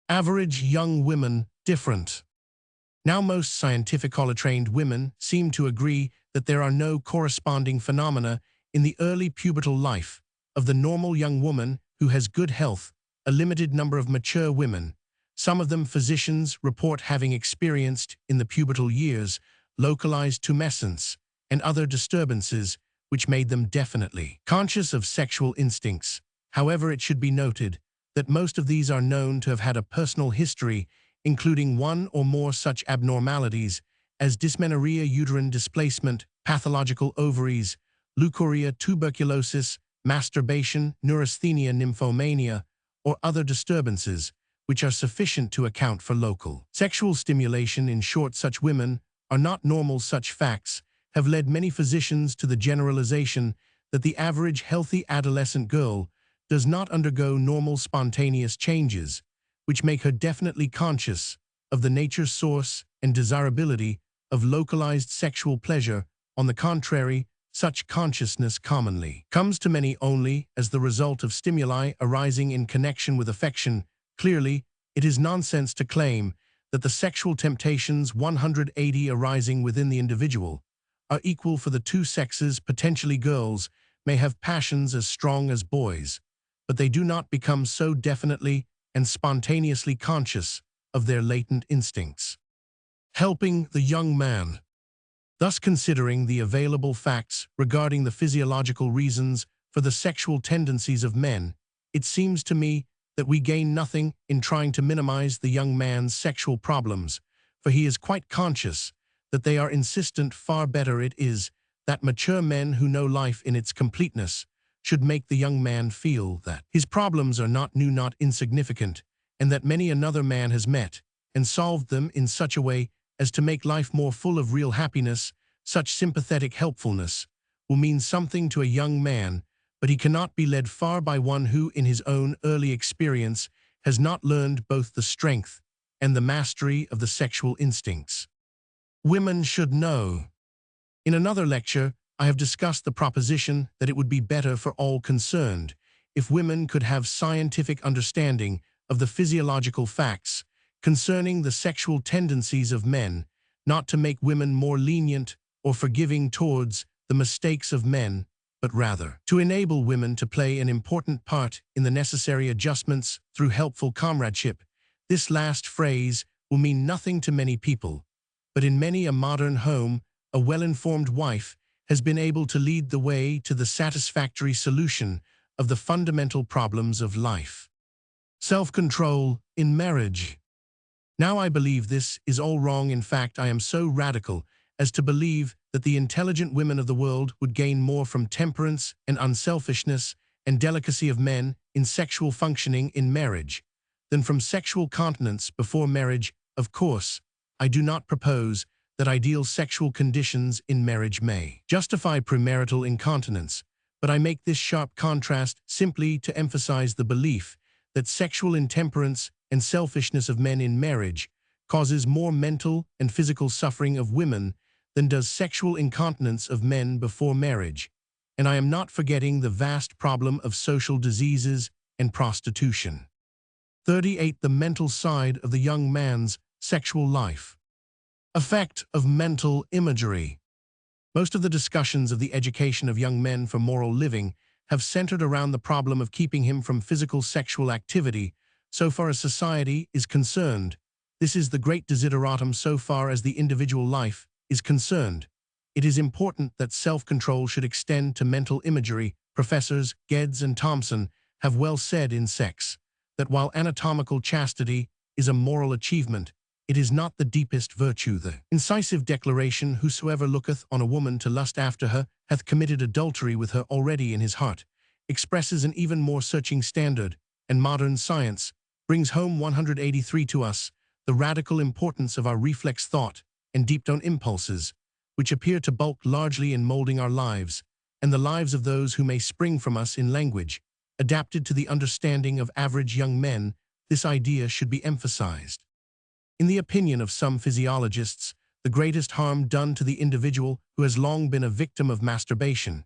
Average young women different. Now most scientific trained women seem to agree that there are no corresponding phenomena in the early pubertal life of the normal young woman who has good health. A limited number of mature women, some of them physicians, report having experienced in the pubertal years localized tumescence and other disturbances which made them definitely conscious of sexual instincts. However, it should be noted that most of these are known to have had a personal history, including one or more such abnormalities as dysmenorrhea, uterine displacement, pathological ovaries, leukorrhea, tuberculosis, masturbation, neurasthenia, nymphomania, or other disturbances, which are sufficient to account for local sexual stimulation. In short, such women are not normal. Such facts have led many physicians to the generalization that the average healthy adolescent girl does not undergo normal spontaneous changes, which make her definitely conscious of the nature, source, and desirability of localized sexual pleasure. On the contrary, such consciousness commonly comes to many only as the result of stimuli arising in connection with affection. Clearly, it is nonsense to claim that the sexual temptations 180 arising within the individual are equal for the two sexes. Potentially girls may have passions as strong as boys, but they do not become so definitely and spontaneously conscious of their latent instincts. Helping the young man. Thus, considering the available facts regarding the physiological reasons for the sexual tendencies of men, it seems to me that we gain nothing in trying to minimize the young man's sexual problems, for he is quite conscious that they are insistent. Far better it is that mature men who know life in its completeness should make the young man feel that his problems are not new, not insignificant, and that many another man has met and solved them in such a way as to make life more full of real happiness. Such sympathetic helpfulness will mean something to a young man, but he cannot be led far by one who, in his own early experience, has not learned both the strength and the mastery of the sexual instincts. Women should know. In another lecture, I have discussed the proposition that it would be better for all concerned if women could have scientific understanding of the physiological facts concerning the sexual tendencies of men, not to make women more lenient or forgiving towards the mistakes of men, but rather to enable women to play an important part in the necessary adjustments through helpful comradeship. This last phrase will mean nothing to many people, but in many a modern home, a well-informed wife has been able to lead the way to the satisfactory solution of the fundamental problems of life. Self-control in marriage. Now I believe this is all wrong. In fact, I am so radical as to believe that the intelligent women of the world would gain more from temperance and unselfishness and delicacy of men in sexual functioning in marriage than from sexual continence before marriage. Of course, I do not propose that ideal sexual conditions in marriage may justify premarital incontinence, but I make this sharp contrast simply to emphasize the belief that sexual intemperance and selfishness of men in marriage causes more mental and physical suffering of women than does sexual incontinence of men before marriage, and I am not forgetting the vast problem of social diseases and prostitution. 38. The mental side of the young man's sexual life. Effect of mental imagery. Most of the discussions of the education of young men for moral living have centered around the problem of keeping him from physical sexual activity so far as society is concerned. This is the great desideratum so far as the individual life is concerned. It is important that self-control should extend to mental imagery. Professors Geddes and Thompson have well said in Sex that while anatomical chastity is a moral achievement, it is not the deepest virtue. The incisive declaration, "Whosoever looketh on a woman to lust after her hath committed adultery with her already in his heart," expresses an even more searching standard, and modern science brings home 183 to us the radical importance of our reflex thought and deep-down impulses, which appear to bulk largely in molding our lives and the lives of those who may spring from us. In language adapted to the understanding of average young men, this idea should be emphasized. In the opinion of some physiologists, the greatest harm done to the individual who has long been a victim of masturbation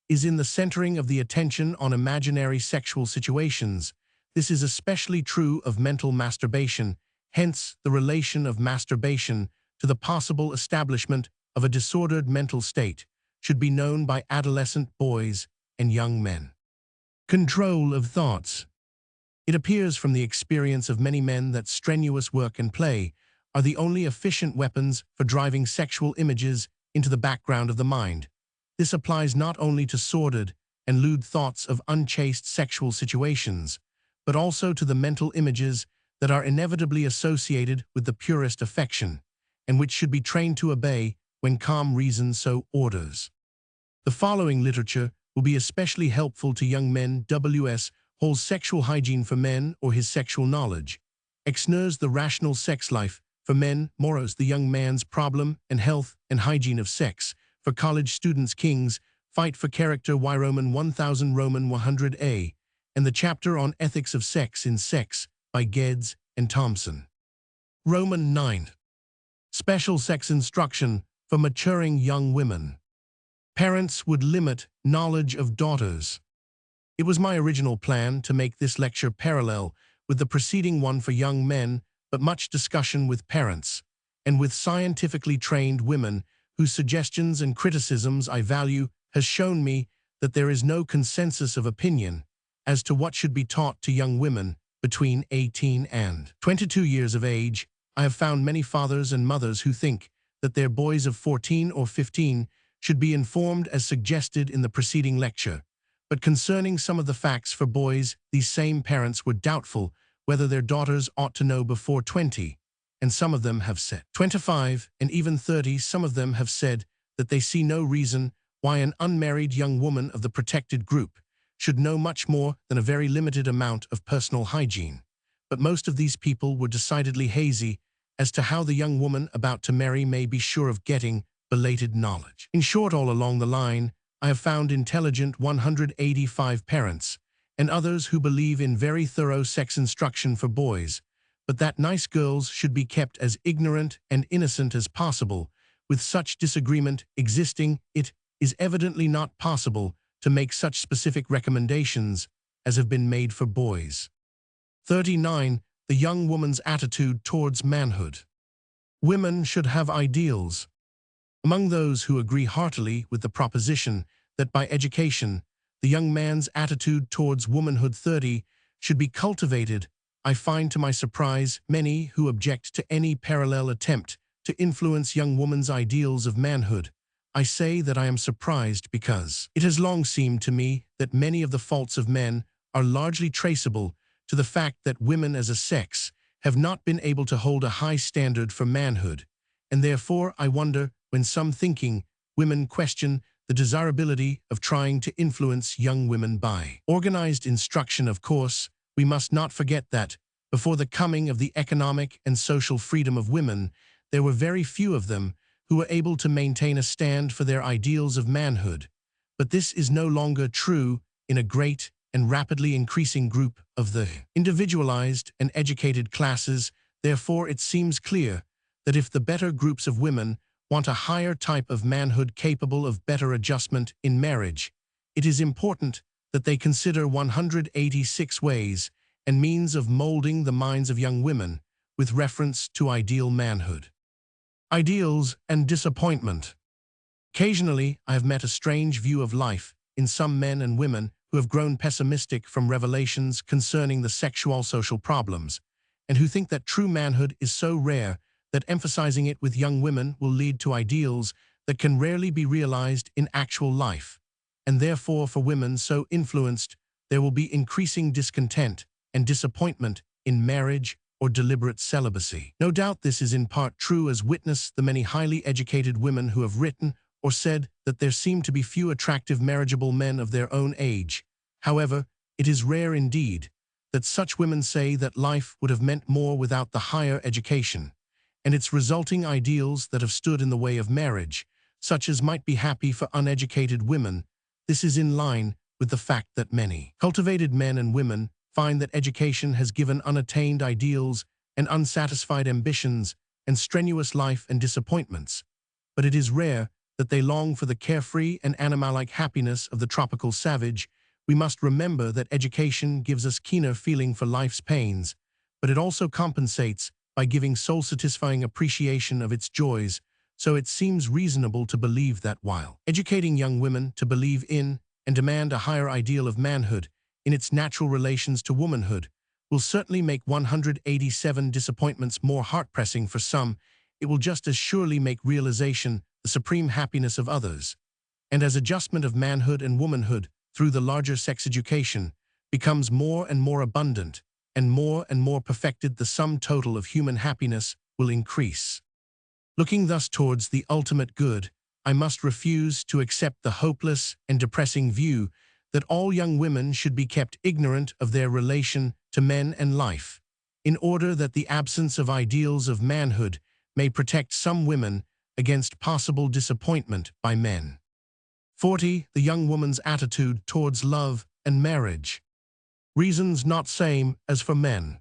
is in the centering of the attention on imaginary sexual situations. This is especially true of mental masturbation, hence the relation of masturbation to the possible establishment of a disordered mental state should be known by adolescent boys and young men. Control of thoughts. It appears from the experience of many men that strenuous work and play are the only efficient weapons for driving sexual images into the background of the mind. This applies not only to sordid and lewd thoughts of unchaste sexual situations, but also to the mental images that are inevitably associated with the purest affection, and which should be trained to obey when calm reason so orders. The following literature will be especially helpful to young men. W.S. Hall's Sexual Hygiene for Men, or His Sexual Knowledge. Exner's The Rational Sex Life for Men. Maurice, The Young Man's Problem and Health and Hygiene of Sex for College Students. King's Fight for Character. Y. Roman 1000 Roman 100a, and the chapter on Ethics of Sex in Sex by Geddes and Thompson. Roman 9. Special Sex Instruction for Maturing Young Women. Parents would limit knowledge of daughters. It was my original plan to make this lecture parallel with the preceding one for young men, but much discussion with parents and with scientifically trained women whose suggestions and criticisms I value has shown me that there is no consensus of opinion as to what should be taught to young women between 18 and 22 years of age. I have found many fathers and mothers who think that their boys of 14 or 15 should be informed as suggested in the preceding lecture. But concerning some of the facts for boys, these same parents were doubtful whether their daughters ought to know before 20, and some of them have said 25 and even 30. Some of them have said that they see no reason why an unmarried young woman of the protected group should know much more than a very limited amount of personal hygiene. But most of these people were decidedly hazy as to how the young woman about to marry may be sure of getting belated knowledge. In short, all along the line, I have found intelligent 185 parents and others who believe in very thorough sex instruction for boys, but that nice girls should be kept as ignorant and innocent as possible. With such disagreement existing, it is evidently not possible to make such specific recommendations as have been made for boys. 39. The young woman's attitude towards manhood. Women should have ideals. Among those who agree heartily with the proposition that by education, the young man's attitude towards womanhood 30 should be cultivated, I find to my surprise many who object to any parallel attempt to influence young woman's ideals of manhood. I say that I am surprised because it has long seemed to me that many of the faults of men are largely traceable to the fact that women as a sex have not been able to hold a high standard for manhood, and therefore I wonder when some thinking women question the desirability of trying to influence young women by organized instruction. Of course, we must not forget that, before the coming of the economic and social freedom of women, there were very few of them who were able to maintain a stand for their ideals of manhood. But this is no longer true in a great and rapidly increasing group of the individualized and educated classes. Therefore, it seems clear that if the better groups of women want a higher type of manhood capable of better adjustment in marriage, it is important that they consider 186 ways and means of molding the minds of young women with reference to ideal manhood. Ideals and disappointment. Occasionally, I have met a strange view of life in some men and women who have grown pessimistic from revelations concerning the sexual social problems, and who think that true manhood is so rare that emphasizing it with young women will lead to ideals that can rarely be realized in actual life, and therefore for women so influenced, there will be increasing discontent and disappointment in marriage or deliberate celibacy. No doubt this is in part true, as witness the many highly educated women who have written or said that there seem to be few attractive marriageable men of their own age. However, it is rare indeed that such women say that life would have meant more without the higher education and its resulting ideals that have stood in the way of marriage, such as might be happy for uneducated women. This is in line with the fact that many cultivated men and women find that education has given unattained ideals and unsatisfied ambitions and strenuous life and disappointments. But it is rare that they long for the carefree and animal-like happiness of the tropical savage. We must remember that education gives us keener feeling for life's pains, but it also compensates by giving soul-satisfying appreciation of its joys. So it seems reasonable to believe that while educating young women to believe in and demand a higher ideal of manhood in its natural relations to womanhood will certainly make 187 disappointments more heart-pressing for some, it will just as surely make realization the supreme happiness of others. And as adjustment of manhood and womanhood through the larger sex education becomes more and more abundant and more perfected, the sum total of human happiness will increase. Looking thus towards the ultimate good, I must refuse to accept the hopeless and depressing view that all young women should be kept ignorant of their relation to men and life, in order that the absence of ideals of manhood may protect some women against possible disappointment by men. 40. The young woman's attitude towards love and marriage. Reasons not same as for men.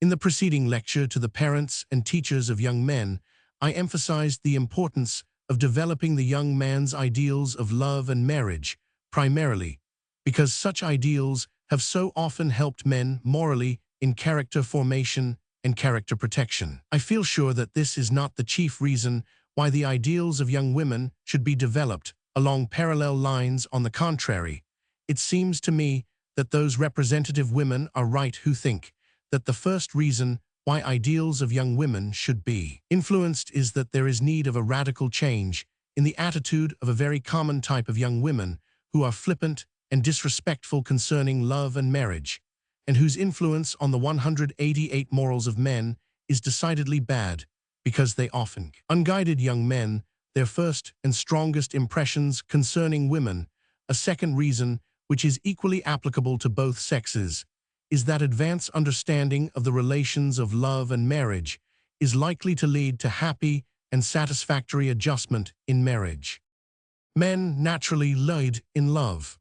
In the preceding lecture to the parents and teachers of young men, I emphasized the importance of developing the young man's ideals of love and marriage, primarily because such ideals have so often helped men morally in character formation and character protection. I feel sure that this is not the chief reason why the ideals of young women should be developed. along parallel lines. On the contrary, it seems to me that those representative women are right who think that the first reason why ideals of young women should be influenced is that there is need of a radical change in the attitude of a very common type of young women who are flippant and disrespectful concerning love and marriage, and whose influence on the 188 morals of men is decidedly bad, because they often unguided young men their first and strongest impressions concerning women. A second reason, which is equally applicable to both sexes, is that advanced understanding of the relations of love and marriage is likely to lead to happy and satisfactory adjustment in marriage. Men naturally lead in love.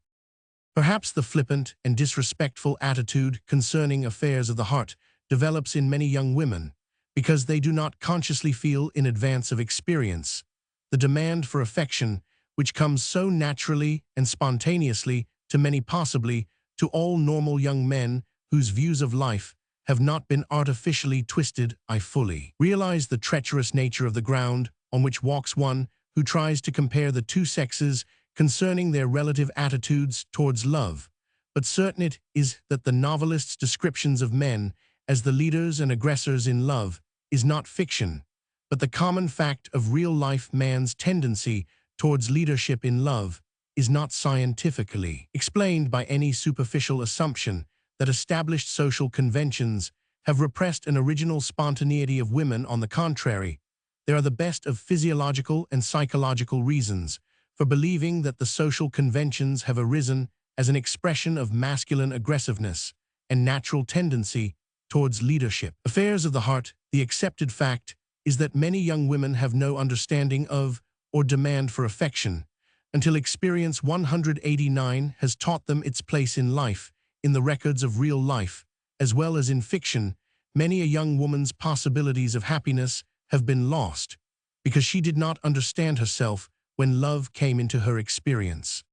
Perhaps the flippant and disrespectful attitude concerning affairs of the heart develops in many young women because they do not consciously feel in advance of experience the demand for affection which comes so naturally and spontaneously to many, possibly to all normal young men whose views of life have not been artificially twisted. I fully realize the treacherous nature of the ground on which walks one who tries to compare the two sexes concerning their relative attitudes towards love, but certain it is that the novelist's descriptions of men as the leaders and aggressors in love is not fiction, but the common fact of real-life. Man's tendency towards leadership in love is not scientifically explained by any superficial assumption that established social conventions have repressed an original spontaneity of women. On the contrary, there are the best of physiological and psychological reasons for believing that the social conventions have arisen as an expression of masculine aggressiveness and natural tendency towards leadership. Affairs of the heart. The accepted fact is that many young women have no understanding of or demand for affection until experience 189 has taught them its place in life, in the records of real life, as well as in fiction. Many a young woman's possibilities of happiness have been lost because she did not understand herself when love came into her experience.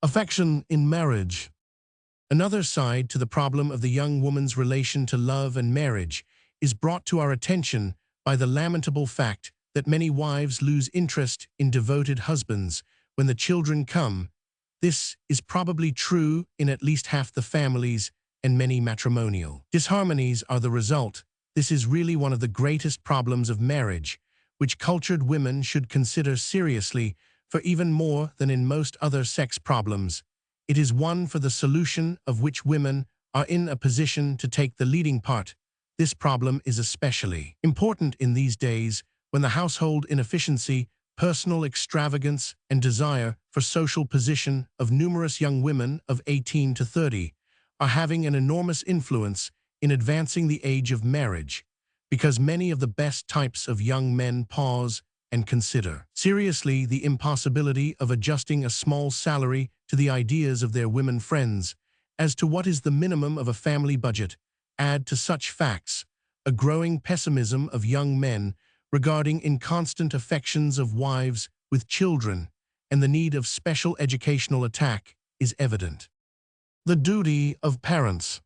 Affection in marriage. Another side to the problem of the young woman's relation to love and marriage is brought to our attention by the lamentable fact that many wives lose interest in devoted husbands when the children come. This is probably true in at least half the families, and many matrimonial disharmonies are the result. This is really one of the greatest problems of marriage, which cultured women should consider seriously, for even more than in most other sex problems, it is one for the solution of which women are in a position to take the leading part. This problem is especially important in these days when the household inefficiency, personal extravagance, and desire for social position of numerous young women of 18 to 30 are having an enormous influence in advancing the age of marriage, because many of the best types of young men pause and consider seriously the impossibility of adjusting a small salary to the ideas of their women friends as to what is the minimum of a family budget. Add to such facts a growing pessimism of young men regarding inconstant affections of wives with children, and the need of special educational attack is evident. The duty of parents.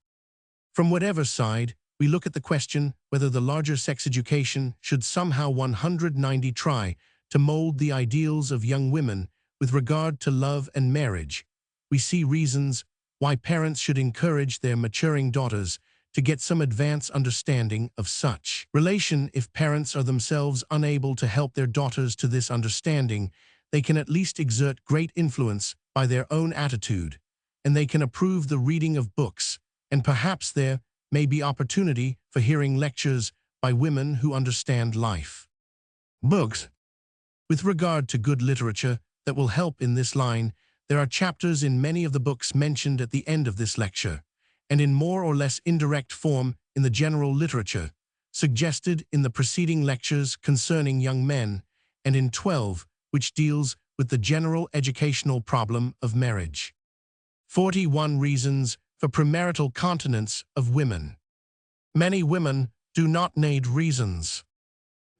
From whatever side we look at the question whether the larger sex education should somehow 190 try to mold the ideals of young women with regard to love and marriage, we see reasons why parents should encourage their maturing daughters to get some advanced understanding of such relation. If parents are themselves unable to help their daughters to this understanding, they can at least exert great influence by their own attitude, and they can approve the reading of books, and perhaps there may be opportunity for hearing lectures by women who understand life. Books. With regard to good literature that will help in this line, there are chapters in many of the books mentioned at the end of this lecture, and in more or less indirect form in the general literature, suggested in the preceding lectures concerning young men, and in 12, which deals with the general educational problem of marriage. 41 reasons for premarital continence of women. Many women do not need reasons.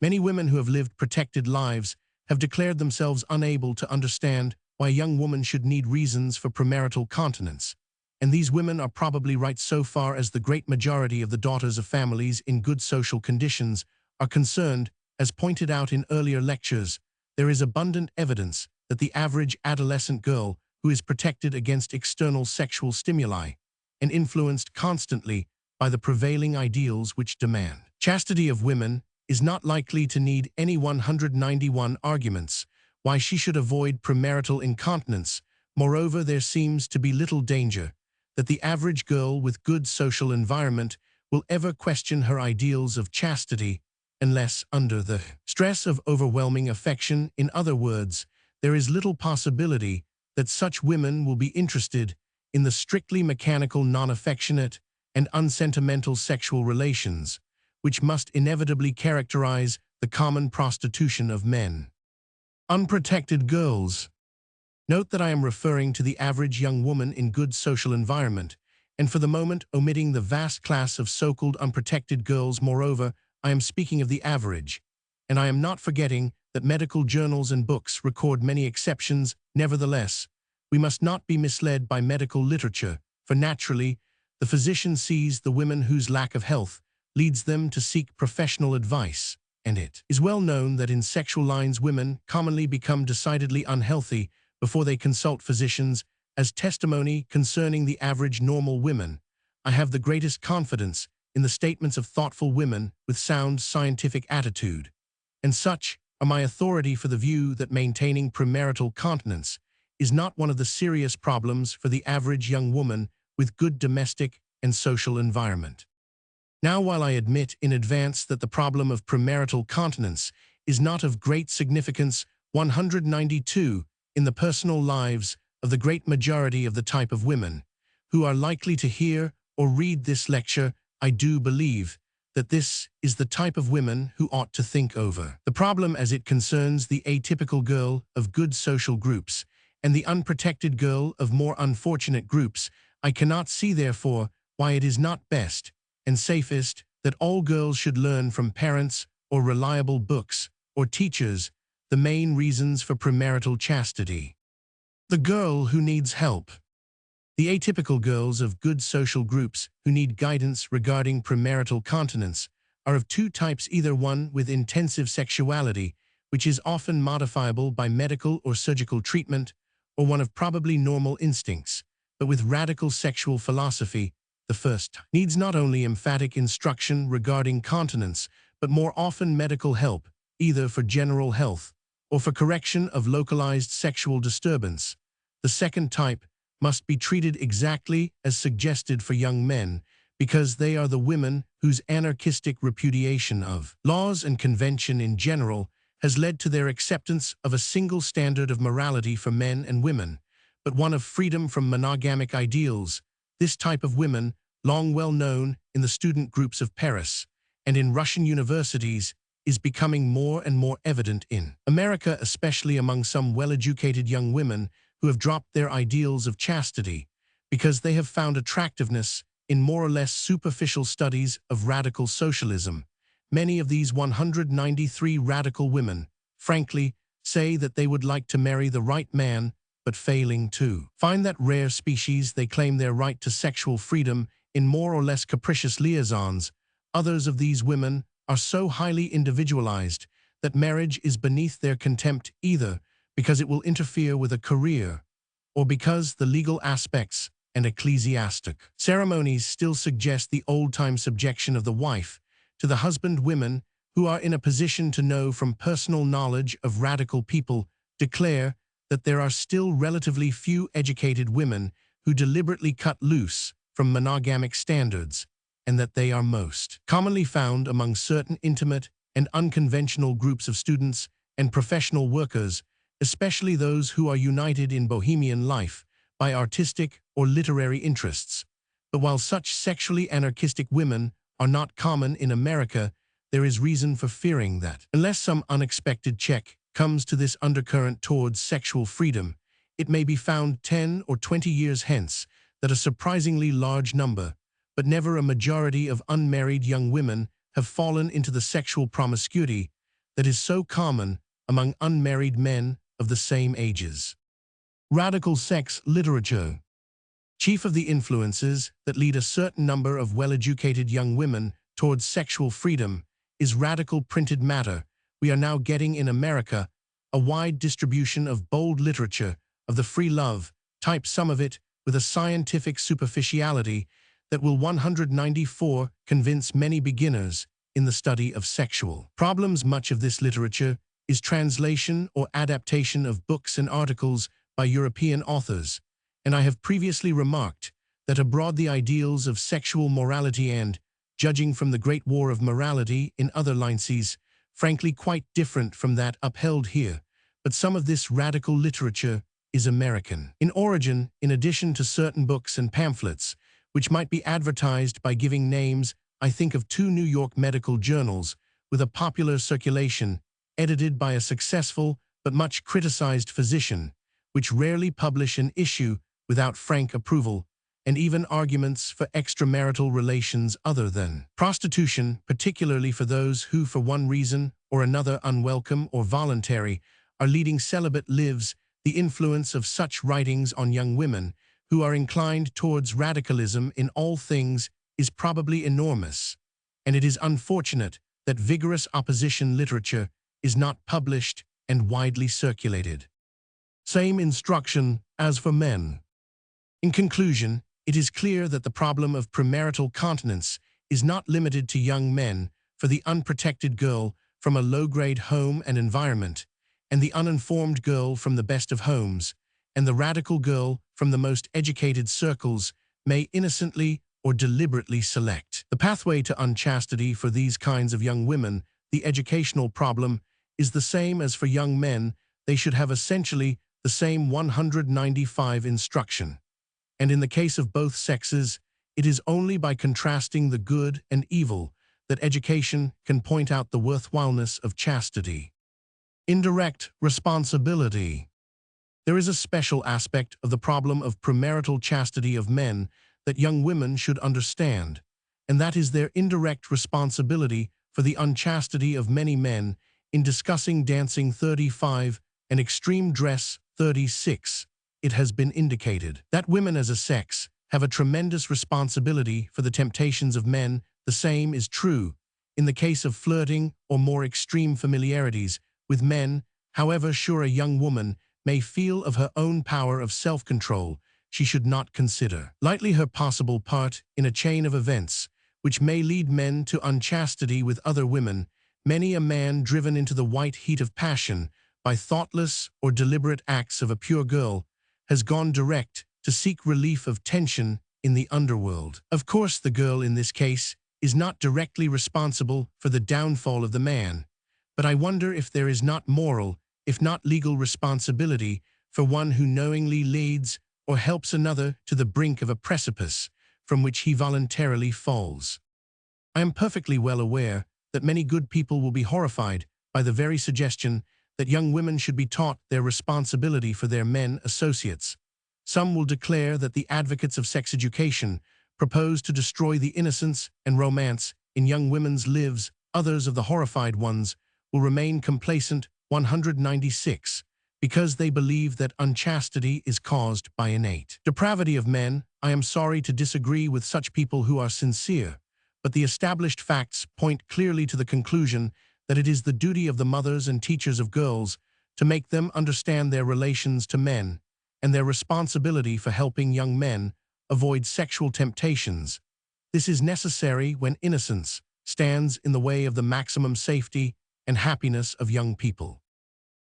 Many women who have lived protected lives have declared themselves unable to understand why a young woman should need reasons for premarital continence, and these women are probably right so far as the great majority of the daughters of families in good social conditions are concerned. As pointed out in earlier lectures, there is abundant evidence that the average adolescent girl who is protected against external sexual stimuli and influenced constantly by the prevailing ideals which demand chastity of women is not likely to need any 191 arguments why she should avoid premarital incontinence. Moreover, there seems to be little danger that the average girl with good social environment will ever question her ideals of chastity unless under the stress of overwhelming affection. In other words, there is little possibility that such women will be interested in the strictly mechanical, non-affectionate, and unsentimental sexual relations, which must inevitably characterize the common prostitution of men. Unprotected girls. Note that I am referring to the average young woman in good social environment, and for the moment omitting the vast class of so-called unprotected girls. Moreover, I am speaking of the average, and I am not forgetting that medical journals and books record many exceptions. Nevertheless, we must not be misled by medical literature, for naturally, the physician sees the women whose lack of health leads them to seek professional advice, and it is well known that in sexual lines women commonly become decidedly unhealthy before they consult physicians. As testimony concerning the average normal women, I have the greatest confidence in the statements of thoughtful women with sound scientific attitude, and such are my authority for the view that maintaining premarital continence is not one of the serious problems for the average young woman with good domestic and social environment. Now, while I admit in advance that the problem of premarital continence is not of great significance, 192 in the personal lives of the great majority of the type of women who are likely to hear or read this lecture, I do believe that this is the type of women who ought to think over the problem as it concerns the atypical girl of good social groups and the unprotected girl of more unfortunate groups. I cannot see, therefore, why it is not best and safest that all girls should learn from parents or reliable books or teachers the main reasons for premarital chastity. The girl who needs help. The atypical girls of good social groups who need guidance regarding premarital continence are of two types: either one with intensive sexuality, which is often modifiable by medical or surgical treatment, or one of probably normal instincts, but with radical sexual philosophy. The first needs not only emphatic instruction regarding continence, but more often medical help, either for general health or for correction of localized sexual disturbance. The second type must be treated exactly as suggested for young men, because they are the women whose anarchistic repudiation of laws and convention in general has led to their acceptance of a single standard of morality for men and women, but one of freedom from monogamic ideals. This type of women, long well known in the student groups of Paris and in Russian universities, is becoming more and more evident in America, especially among some well-educated young women who have dropped their ideals of chastity because they have found attractiveness in more or less superficial studies of radical socialism. Many of these 193 radical women, frankly, say that they would like to marry the right man, but failing to find that rare species, they claim their right to sexual freedom in more or less capricious liaisons. Others of these women are so highly individualized that marriage is beneath their contempt, either because it will interfere with a career or because the legal aspects and ecclesiastic ceremonies still suggest the old-time subjection of the wife to the husband. Women who are in a position to know from personal knowledge of radical people declare that there are still relatively few educated women who deliberately cut loose from monogamic standards, and that they are most commonly found among certain intimate and unconventional groups of students and professional workers, especially those who are united in bohemian life by artistic or literary interests. But while such sexually anarchistic women are not common in America, there is reason for fearing that, unless some unexpected check comes to this undercurrent towards sexual freedom, it may be found 10 or 20 years hence that a surprisingly large number, but never a majority, of unmarried young women have fallen into the sexual promiscuity that is so common among unmarried men of the same ages. Radical sex literature. Chief of the influences that lead a certain number of well-educated young women towards sexual freedom is radical printed matter. We are now getting in America a wide distribution of bold literature, of the free love type, some of it with a scientific superficiality that will 194 convince many beginners in the study of sexual problems. Much of this literature is translation or adaptation of books and articles by European authors, and I have previously remarked that abroad the ideals of sexual morality and, judging from the great war of morality in other licenses, frankly quite different from that upheld here, but some of this radical literature is American in origin. In addition to certain books and pamphlets, which might be advertised by giving names, I think of 2 New York medical journals with a popular circulation, edited by a successful but much criticized physician, which rarely publish an issue without frank approval, and even arguments for extramarital relations other than prostitution, particularly for those who, for one reason or another, unwelcome or voluntary, are leading celibate lives. The influence of such writings on young women who are inclined towards radicalism in all things is probably enormous, and it is unfortunate that vigorous opposition literature is not published and widely circulated. Same instruction as for men. In conclusion, it is clear that the problem of premarital continence is not limited to young men, for the unprotected girl from a low-grade home and environment, and the uninformed girl from the best of homes, and the radical girl from the most educated circles may innocently or deliberately select the pathway to unchastity. For these kinds of young women, the educational problem is the same as for young men. They should have essentially the same 195 instruction. And in the case of both sexes, it is only by contrasting the good and evil that education can point out the worthwhileness of chastity. Indirect responsibility. There is a special aspect of the problem of premarital chastity of men that young women should understand, and that is their indirect responsibility for the unchastity of many men. In discussing Dancing 35 and Extreme Dress 36, it has been indicated that women as a sex have a tremendous responsibility for the temptations of men. The same is true in the case of flirting or more extreme familiarities with men. However sure a young woman may feel of her own power of self-control, she should not consider lightly her possible part in a chain of events which may lead men to unchastity with other women. Many a man, driven into the white heat of passion by thoughtless or deliberate acts of a pure girl, has gone direct to seek relief of tension in the underworld. Of course, the girl in this case is not directly responsible for the downfall of the man, but I wonder if there is not moral, if not legal responsibility for one who knowingly leads or helps another to the brink of a precipice from which he voluntarily falls. I am perfectly well aware that many good people will be horrified by the very suggestion that young women should be taught their responsibility for their men associates. Some will declare that the advocates of sex education propose to destroy the innocence and romance in young women's lives. Others of the horrified ones will remain complacent. 196, because they believe that unchastity is caused by innate depravity of men. I am sorry to disagree with such people who are sincere, but the established facts point clearly to the conclusion that it is the duty of the mothers and teachers of girls to make them understand their relations to men and their responsibility for helping young men avoid sexual temptations. This is necessary when innocence stands in the way of the maximum safety and happiness of young people.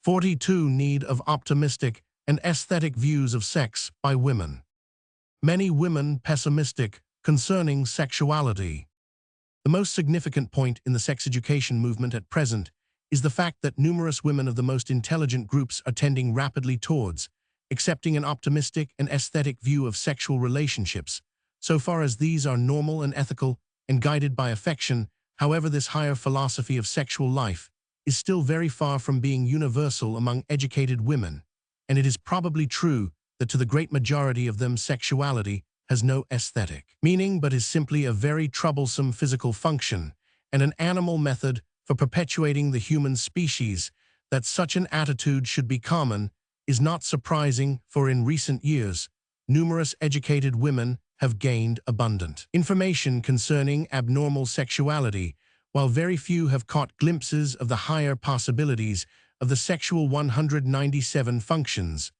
42. Need of optimistic and aesthetic views of sex by women. Many women pessimistic concerning sexuality. The most significant point in the sex education movement at present is the fact that numerous women of the most intelligent groups are tending rapidly towards accepting an optimistic and aesthetic view of sexual relationships, so far as these are normal and ethical and guided by affection. However, this higher philosophy of sexual life is still very far from being universal among educated women, and it is probably true that to the great majority of them sexuality has no aesthetic meaning but is simply a very troublesome physical function and an animal method for perpetuating the human species. That such an attitude should be common is not surprising, for in recent years, numerous educated women have gained abundant information concerning abnormal sexuality, while very few have caught glimpses of the higher possibilities of the sexual 197 functions.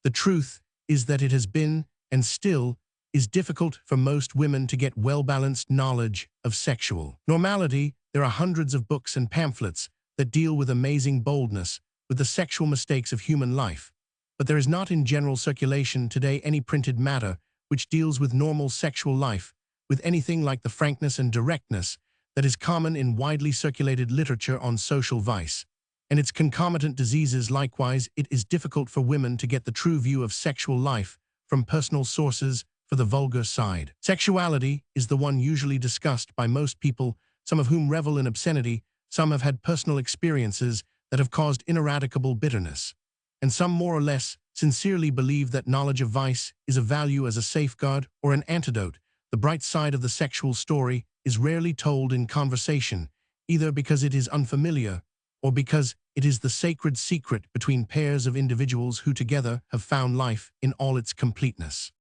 The truth is that it has been, and still is, difficult for most women to get well-balanced knowledge of sexual normality. There are hundreds of books and pamphlets that deal with amazing boldness with the sexual mistakes of human life. But there is not in general circulation today any printed matter which deals with normal sexual life with anything like the frankness and directness that is common in widely circulated literature on social vice and its concomitant diseases. Likewise, it is difficult for women to get the true view of sexual life from personal sources for the vulgar side. Sexuality is the one usually discussed by most people, some of whom revel in obscenity, some have had personal experiences that have caused ineradicable bitterness, and some more or less sincerely believe that knowledge of vice is of value as a safeguard or an antidote. The bright side of the sexual story is rarely told in conversation, either because it is unfamiliar or because it is the sacred secret between pairs of individuals who together have found life in all its completeness.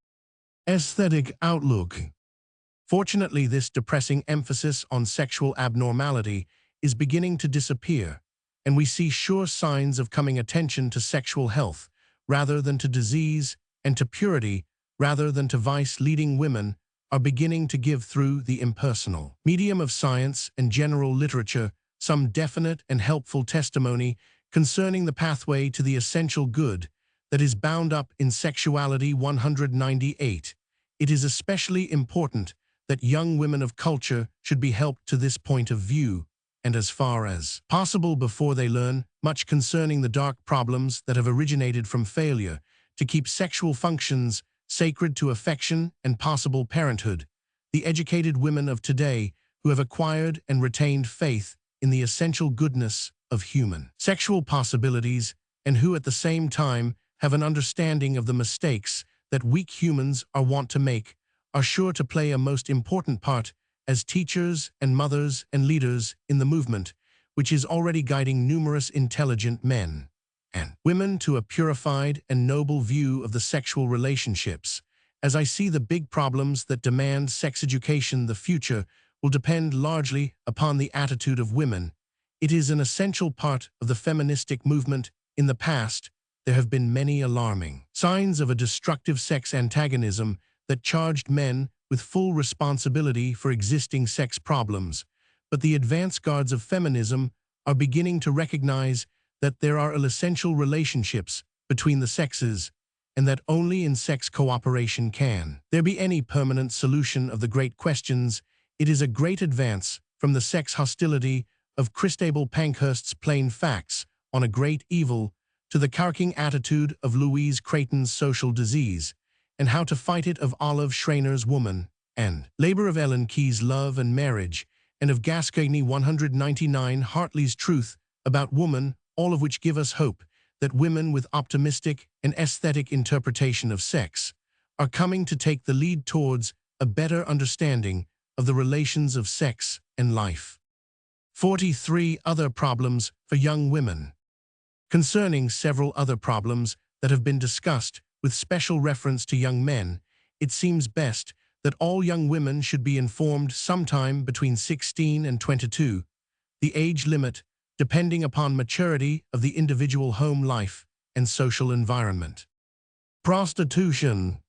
Aesthetic outlook. Fortunately, this depressing emphasis on sexual abnormality is beginning to disappear, and we see sure signs of coming attention to sexual health rather than to disease, and to purity rather than to vice. Leading women are beginning to give through the impersonal medium of science and general literature some definite and helpful testimony concerning the pathway to the essential good that is bound up in sexuality. 198. It is especially important that young women of culture should be helped to this point of view, and as far as possible before they learn much concerning the dark problems that have originated from failure to keep sexual functions sacred to affection and possible parenthood. The educated women of today who have acquired and retained faith in the essential goodness of human sexual possibilities, and who at the same time have an understanding of the mistakes that weak humans are wont to make, are sure to play a most important part as teachers and mothers and leaders in the movement, which is already guiding numerous intelligent men and women to a purified and noble view of the sexual relationships. As I see the big problems that demand sex education, the future will depend largely upon the attitude of women. It is an essential part of the feministic movement. In the past, there have been many alarming signs of a destructive sex antagonism that charged men with full responsibility for existing sex problems, but the advance guards of feminism are beginning to recognize that there are essential relationships between the sexes, and that only in sex cooperation can there be any permanent solution of the great questions. It is a great advance from the sex hostility of Christabel Pankhurst's Plain Facts on a Great Evil to the carking attitude of Louise Creighton's Social Disease, and How to Fight It of Olive Schreiner's Woman and Labor of Ellen Key's Love and Marriage, and of Gascoigne 199 Hartley's Truth about Woman, all of which give us hope that women with optimistic and aesthetic interpretation of sex are coming to take the lead towards a better understanding of the relations of sex and life. 43 other problems for young women. Concerning several other problems that have been discussed with special reference to young men, it seems best that all young women should be informed sometime between 16 and 22, the age limit depending upon maturity of the individual home life and social environment. Prostitution.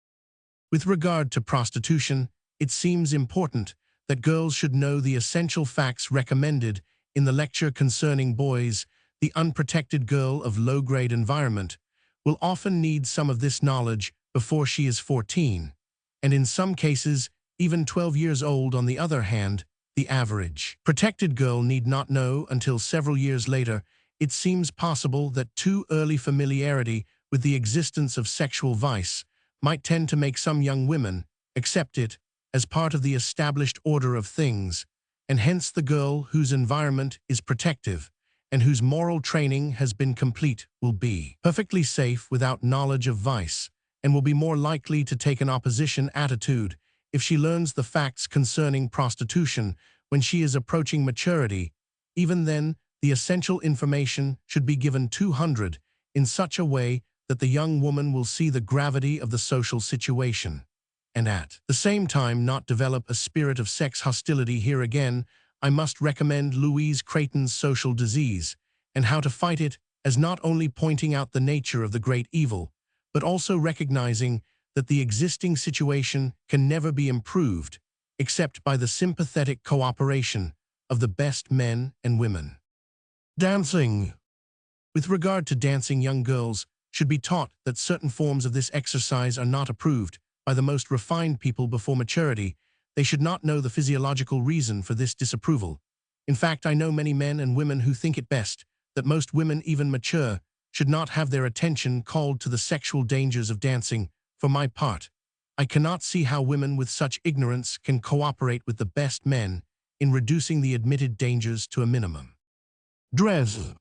With regard to prostitution, it seems important that girls should know the essential facts recommended in the lecture concerning boys. The unprotected girl of low-grade environment will often need some of this knowledge before she is 14, and in some cases, even 12 years old. On the other hand, the average protected girl need not know until several years later. It seems possible that too early familiarity with the existence of sexual vice might tend to make some young women accept it as part of the established order of things, and hence the girl whose environment is protective and whose moral training has been complete will be perfectly safe without knowledge of vice, and will be more likely to take an opposition attitude if she learns the facts concerning prostitution when she is approaching maturity. Even then, the essential information should be given 200 in such a way that the young woman will see the gravity of the social situation, and at the same time not develop a spirit of sex hostility. Here again, I must recommend Louise Creighton's Social Disease and How to Fight It as not only pointing out the nature of the great evil, but also recognizing that the existing situation can never be improved except by the sympathetic cooperation of the best men and women. Dancing. With regard to dancing, young girls should be taught that certain forms of this exercise are not approved by the most refined people before maturity. They should not know the physiological reason for this disapproval. In fact, I know many men and women who think it best that most women, even mature, should not have their attention called to the sexual dangers of dancing. For my part, I cannot see how women with such ignorance can cooperate with the best men in reducing the admitted dangers to a minimum. Dress.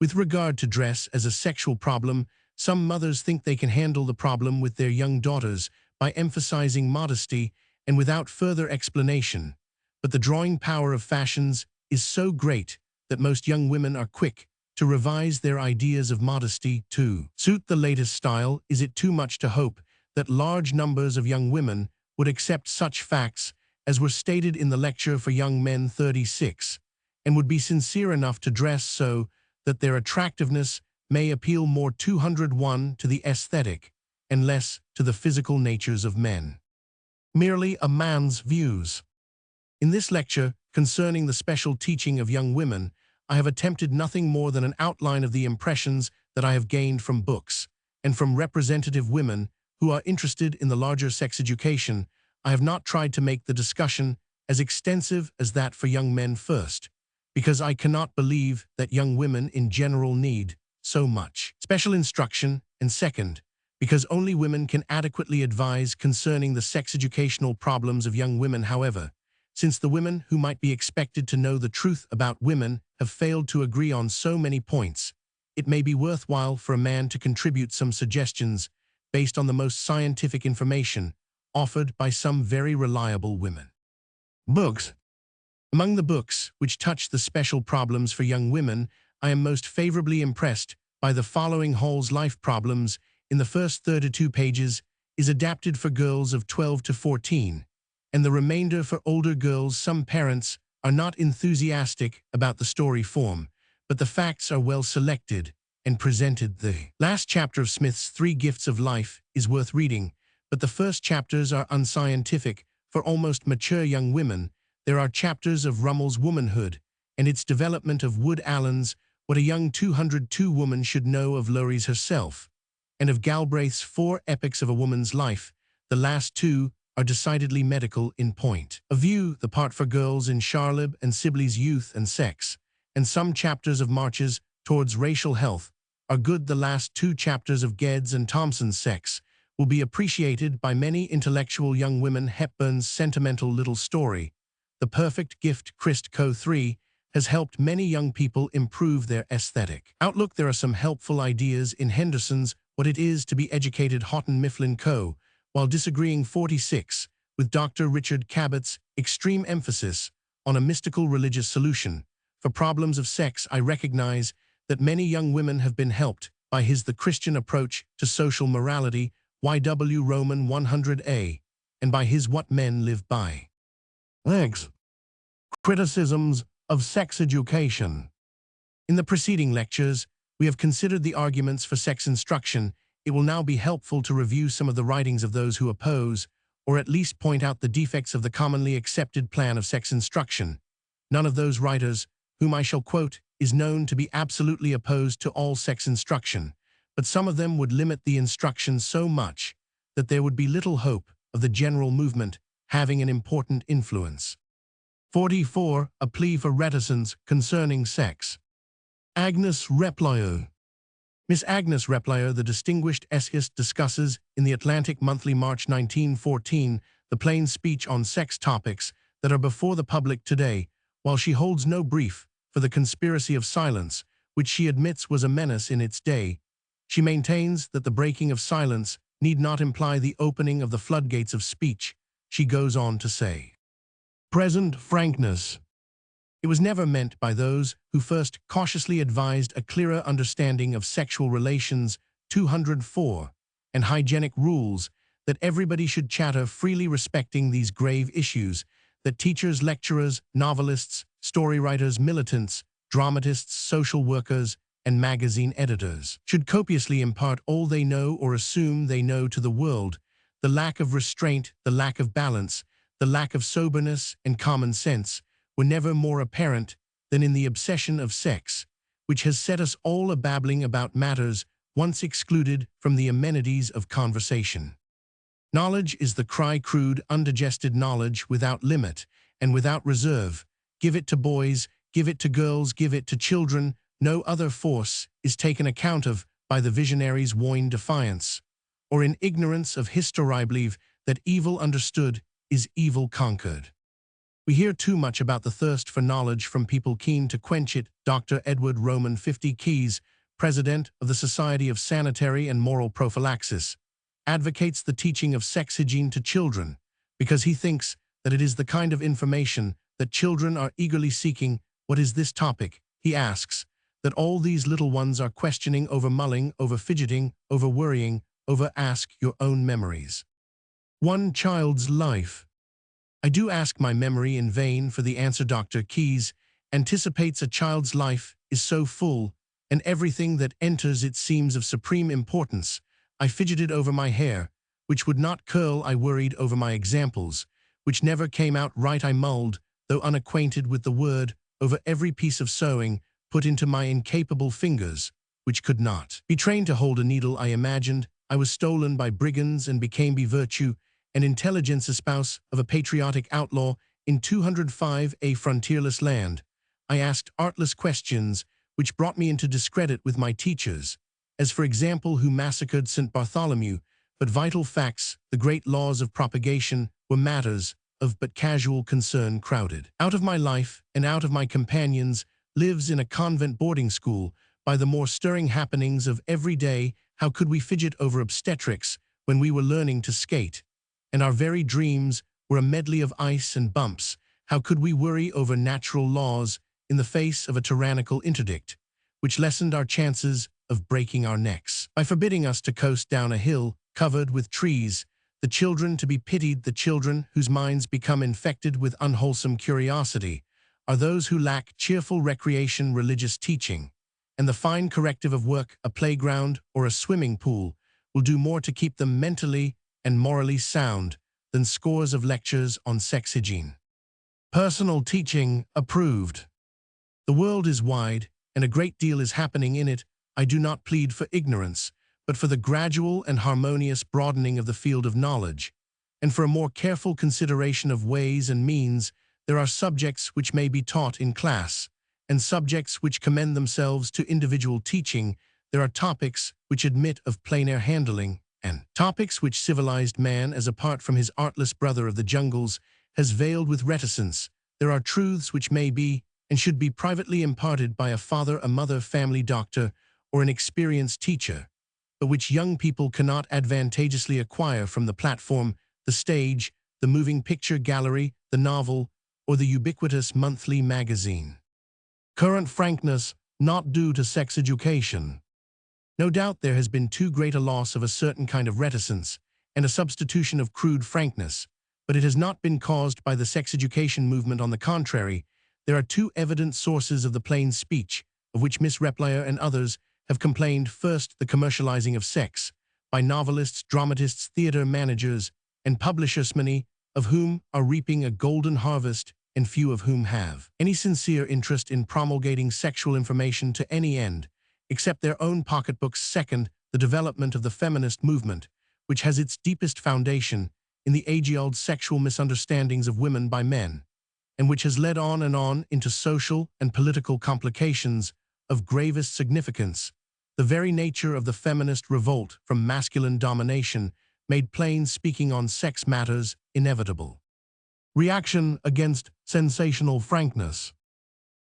With regard to dress as a sexual problem, some mothers think they can handle the problem with their young daughters by emphasizing modesty and without further explanation. But the drawing power of fashions is so great that most young women are quick to revise their ideas of modesty to suit the latest style. Is it too much to hope that large numbers of young women would accept such facts as were stated in the lecture for young men 36, and would be sincere enough to dress so that their attractiveness may appeal more 201 to the aesthetic and less to the physical natures of men? Merely a man's views. In this lecture concerning the special teaching of young women, I have attempted nothing more than an outline of the impressions that I have gained from books and from representative women who are interested in the larger sex education. I have not tried to make the discussion as extensive as that for young men, first, because I cannot believe that young women in general need so much special instruction, and second, because only women can adequately advise concerning the sex educational problems of young women. However, since the women who might be expected to know the truth about women have failed to agree on so many points, it may be worthwhile for a man to contribute some suggestions based on the most scientific information offered by some very reliable women. Books. Among the books which touch the special problems for young women, I am most favorably impressed by the following. Hall's Life Problems, in the first 32 pages, is adapted for girls of 12 to 14, and the remainder for older girls. Some parents are not enthusiastic about the story form, but the facts are well selected and presented. The last chapter of Smith's 3 Gifts of Life is worth reading, but the first chapters are unscientific for almost mature young women. There are chapters of Rummel's womanhood and its development, of Wood Allen's What a Young 202 Woman Should Know, of Lowry's herself, and of Galbraith's 4 Epochs of a Woman's Life. The last 2 are decidedly medical in point of view. The part for girls in Charlotte and Sibley's Youth and Sex, and some chapters of March's Towards Racial Health are good. The last 2 chapters of Geddes and Thompson's Sex will be appreciated by many intellectual young women. Hepburn's sentimental little story, The Perfect Gift, Christ Co. 3, has helped many young people improve their aesthetic outlook. There are some helpful ideas in Henderson's What It Is to Be Educated, Houghton Mifflin Co., while disagreeing 46 with Dr. Richard Cabot's extreme emphasis on a mystical religious solution for problems of sex. I recognize that many young women have been helped by his The Christian Approach to Social Morality, YW Roman 100a, and by his What Men Live By. Legs. Criticisms of sex education. In the preceding lectures, we have considered the arguments for sex instruction. It will now be helpful to review some of the writings of those who oppose, or at least point out the defects of the commonly accepted plan of sex instruction. None of those writers, whom I shall quote, is known to be absolutely opposed to all sex instruction, but some of them would limit the instruction so much that there would be little hope of the general movement having an important influence. 44. A Plea for Reticence Concerning Sex. Agnes Repplier. Miss Agnes Repplier, the distinguished essayist, discusses in the Atlantic Monthly, March 1914, the plain speech on sex topics that are before the public today, while she holds no brief for the conspiracy of silence, which she admits was a menace in its day. She maintains that the breaking of silence need not imply the opening of the floodgates of speech. She goes on to say, present frankness. It was never meant by those who first cautiously advised a clearer understanding of sexual relations 204 and hygienic rules that everybody should chatter freely respecting these grave issues, that teachers, lecturers, novelists, story writers, militants, dramatists, social workers, and magazine editors should copiously impart all they know or assume they know to the world. The lack of restraint, the lack of balance, the lack of soberness and common sense were never more apparent than in the obsession of sex, which has set us all a-babbling about matters once excluded from the amenities of conversation. Knowledge is the cry, crude, undigested knowledge without limit and without reserve. Give it to boys, give it to girls, give it to children. No other force is taken account of by the visionaries' worn defiance, or in ignorance of history believe that evil understood is evil conquered. We hear too much about the thirst for knowledge from people keen to quench it. Dr. Edward Roman 50 Keyes, president of the Society of Sanitary and Moral Prophylaxis, advocates the teaching of sex hygiene to children because he thinks that it is the kind of information that children are eagerly seeking. What is this topic, he asks, that all these little ones are questioning, over mulling, over fidgeting, over worrying, over? Ask your own memories. One child's life. I do ask my memory in vain for the answer. Dr. Keyes anticipates a child's life is so full, and everything that enters it seems of supreme importance. I fidgeted over my hair, which would not curl. I worried over my examples, which never came out right. I mulled, though unacquainted with the word, over every piece of sewing put into my incapable fingers, which could not be trained to hold a needle. I imagined I was stolen by brigands and became by virtue and intelligence a spouse of a patriotic outlaw in 205 a frontierless land. I asked artless questions which brought me into discredit with my teachers, as for example, who massacred St. Bartholomew, but vital facts, the great laws of propagation, were matters of but casual concern. Crowded out of my life and out of my companions lives in a convent boarding school by the more stirring happenings of every day. How could we fidget over obstetrics when we were learning to skate, and our very dreams were a medley of ice and bumps? How could we worry over natural laws in the face of a tyrannical interdict, which lessened our chances of breaking our necks by forbidding us to coast down a hill covered with trees? The children to be pitied, the children whose minds become infected with unwholesome curiosity, are those who lack cheerful recreation, religious teaching, and the fine corrective of work. A playground or a swimming pool will do more to keep them mentally and morally sound than scores of lectures on sex hygiene. Personal teaching approved. The world is wide, and a great deal is happening in it. I do not plead for ignorance, but for the gradual and harmonious broadening of the field of knowledge, and for a more careful consideration of ways and means. There are subjects which may be taught in class, and subjects which commend themselves to individual teaching. There are topics which admit of plain-air handling, and topics which civilized man, as apart from his artless brother of the jungles, has veiled with reticence. There are truths which may be and should be privately imparted by a father, a mother, family doctor, or an experienced teacher, but which young people cannot advantageously acquire from the platform, the stage, the moving picture gallery, the novel, or the ubiquitous monthly magazine. Current frankness, not due to sex education. No doubt there has been too great a loss of a certain kind of reticence and a substitution of crude frankness, but it has not been caused by the sex education movement. On the contrary, there are two evident sources of the plain speech, of which Miss Replier and others have complained. First, the commercializing of sex by novelists, dramatists, theater managers, and publishers, many of whom are reaping a golden harvest and few of whom have any sincere interest in promulgating sexual information to any end, except their own pocketbooks. Second, the development of the feminist movement, which has its deepest foundation in the age-old sexual misunderstandings of women by men, and which has led on and on into social and political complications of gravest significance. The very nature of the feminist revolt from masculine domination made plain speaking on sex matters inevitable. Reaction against sensational frankness.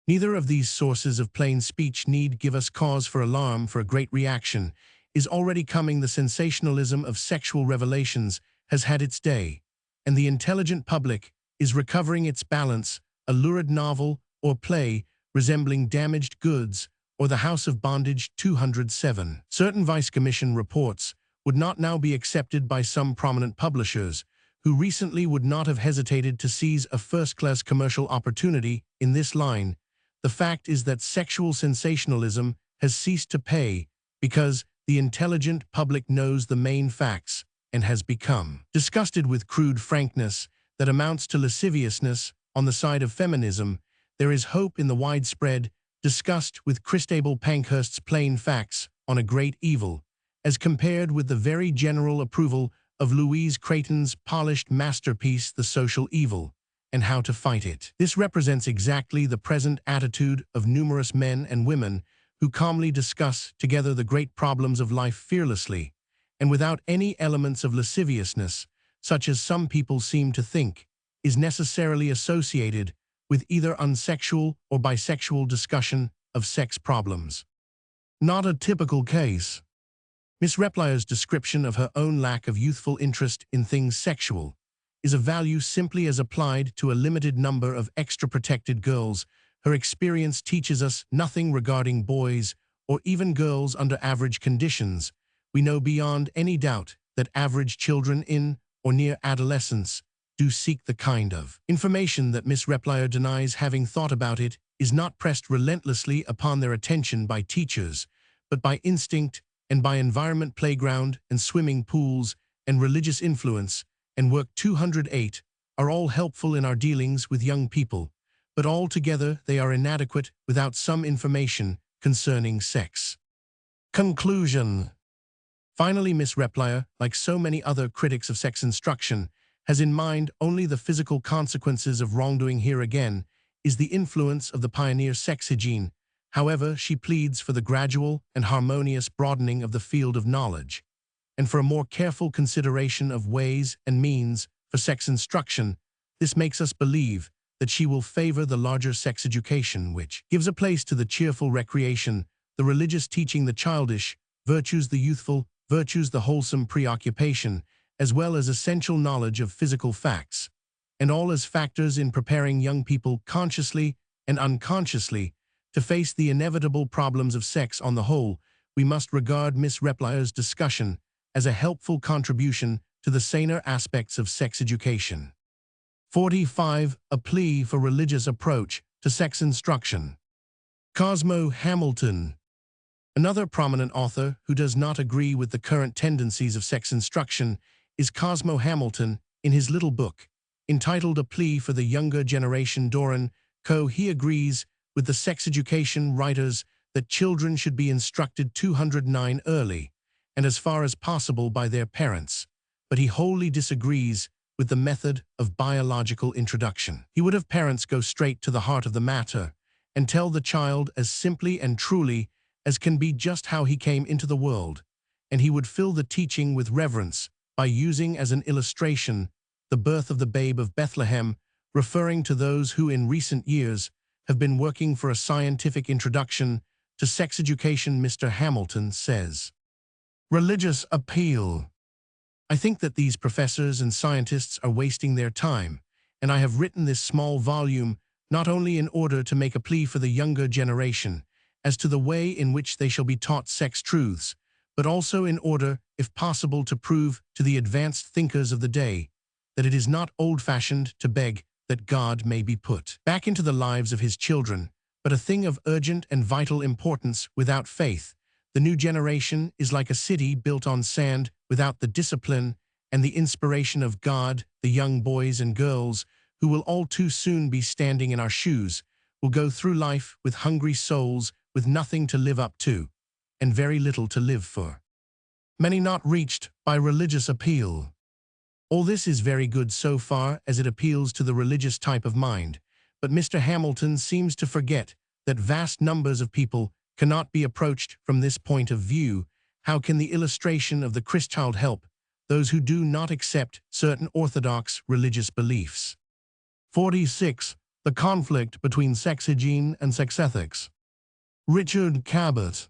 Neither of these sources of plain speech need give us cause for alarm, for a great reaction is already coming. The sensationalism of sexual revelations has had its day, and the intelligent public is recovering its balance. A lurid novel or play resembling Damaged Goods or The House of Bondage 207. Certain Vice Commission reports would not now be accepted by some prominent publishers who recently would not have hesitated to seize a first-class commercial opportunity in this line. The fact is that sexual sensationalism has ceased to pay because the intelligent public knows the main facts and has become disgusted with crude frankness that amounts to lasciviousness. On the side of feminism, there is hope in the widespread disgust with Christabel Pankhurst's plain facts on a great evil, as compared with the very general approval of Louise Creighton's polished masterpiece, The Social Evil, and How to Fight It. This represents exactly the present attitude of numerous men and women who calmly discuss together the great problems of life fearlessly, and without any elements of lasciviousness, such as some people seem to think is necessarily associated with either unsexual or bisexual discussion of sex problems. Not a typical case. Miss Replier's description of her own lack of youthful interest in things sexual is a value simply as applied to a limited number of extra-protected girls. Her experience teaches us nothing regarding boys or even girls under average conditions. We know beyond any doubt that average children in or near adolescence do seek the kind of information that Miss Replier denies having thought about. It is not pressed relentlessly upon their attention by teachers, but by instinct and by environment. Playground and swimming pools and religious influence and work 208 are all helpful in our dealings with young people, but altogether they are inadequate without some information concerning sex. Conclusion. Finally, Miss Replier, like so many other critics of sex instruction, has in mind only the physical consequences of wrongdoing. Here again is the influence of the pioneer sex hygiene. However, she pleads for the gradual and harmonious broadening of the field of knowledge, and for a more careful consideration of ways and means for sex instruction. This makes us believe that she will favor the larger sex education, which gives a place to the cheerful recreation, the religious teaching, the childish virtues, the youthful virtues, the wholesome preoccupation, as well as essential knowledge of physical facts, and all as factors in preparing young people consciously and unconsciously to face the inevitable problems of sex. On the whole, we must regard Miss Replier's discussion as a helpful contribution to the saner aspects of sex education. 45. A plea for religious approach to sex instruction. Cosmo Hamilton. Another prominent author who does not agree with the current tendencies of sex instruction is Cosmo Hamilton. In his little book, entitled A Plea for the Younger Generation, Doran Co., he agrees with the sex education writers that children should be instructed 209 early, and as far as possible by their parents, but he wholly disagrees with the method of biological introduction. He would have parents go straight to the heart of the matter and tell the child as simply and truly as can be just how he came into the world, and he would fill the teaching with reverence by using as an illustration the birth of the babe of Bethlehem, referring to those who in recent years have been working for a scientific introduction to sex education. Mr. Hamilton says, religious appeal. I think that these professors and scientists are wasting their time, and I have written this small volume not only in order to make a plea for the younger generation as to the way in which they shall be taught sex truths, but also in order, if possible, to prove to the advanced thinkers of the day that it is not old-fashioned to beg that God may be put back into the lives of his children, but a thing of urgent and vital importance. Without faith, the new generation is like a city built on sand. Without the discipline and the inspiration of God, the young boys and girls, who will all too soon be standing in our shoes, will go through life with hungry souls, with nothing to live up to, and very little to live for. Many not reached by religious appeal. All this is very good so far as it appeals to the religious type of mind, but Mr. Hamilton seems to forget that vast numbers of people cannot be approached from this point of view. How can the illustration of the Christchild help those who do not accept certain orthodox religious beliefs? 46. The conflict between sex hygiene and sex ethics. Richard Cabot.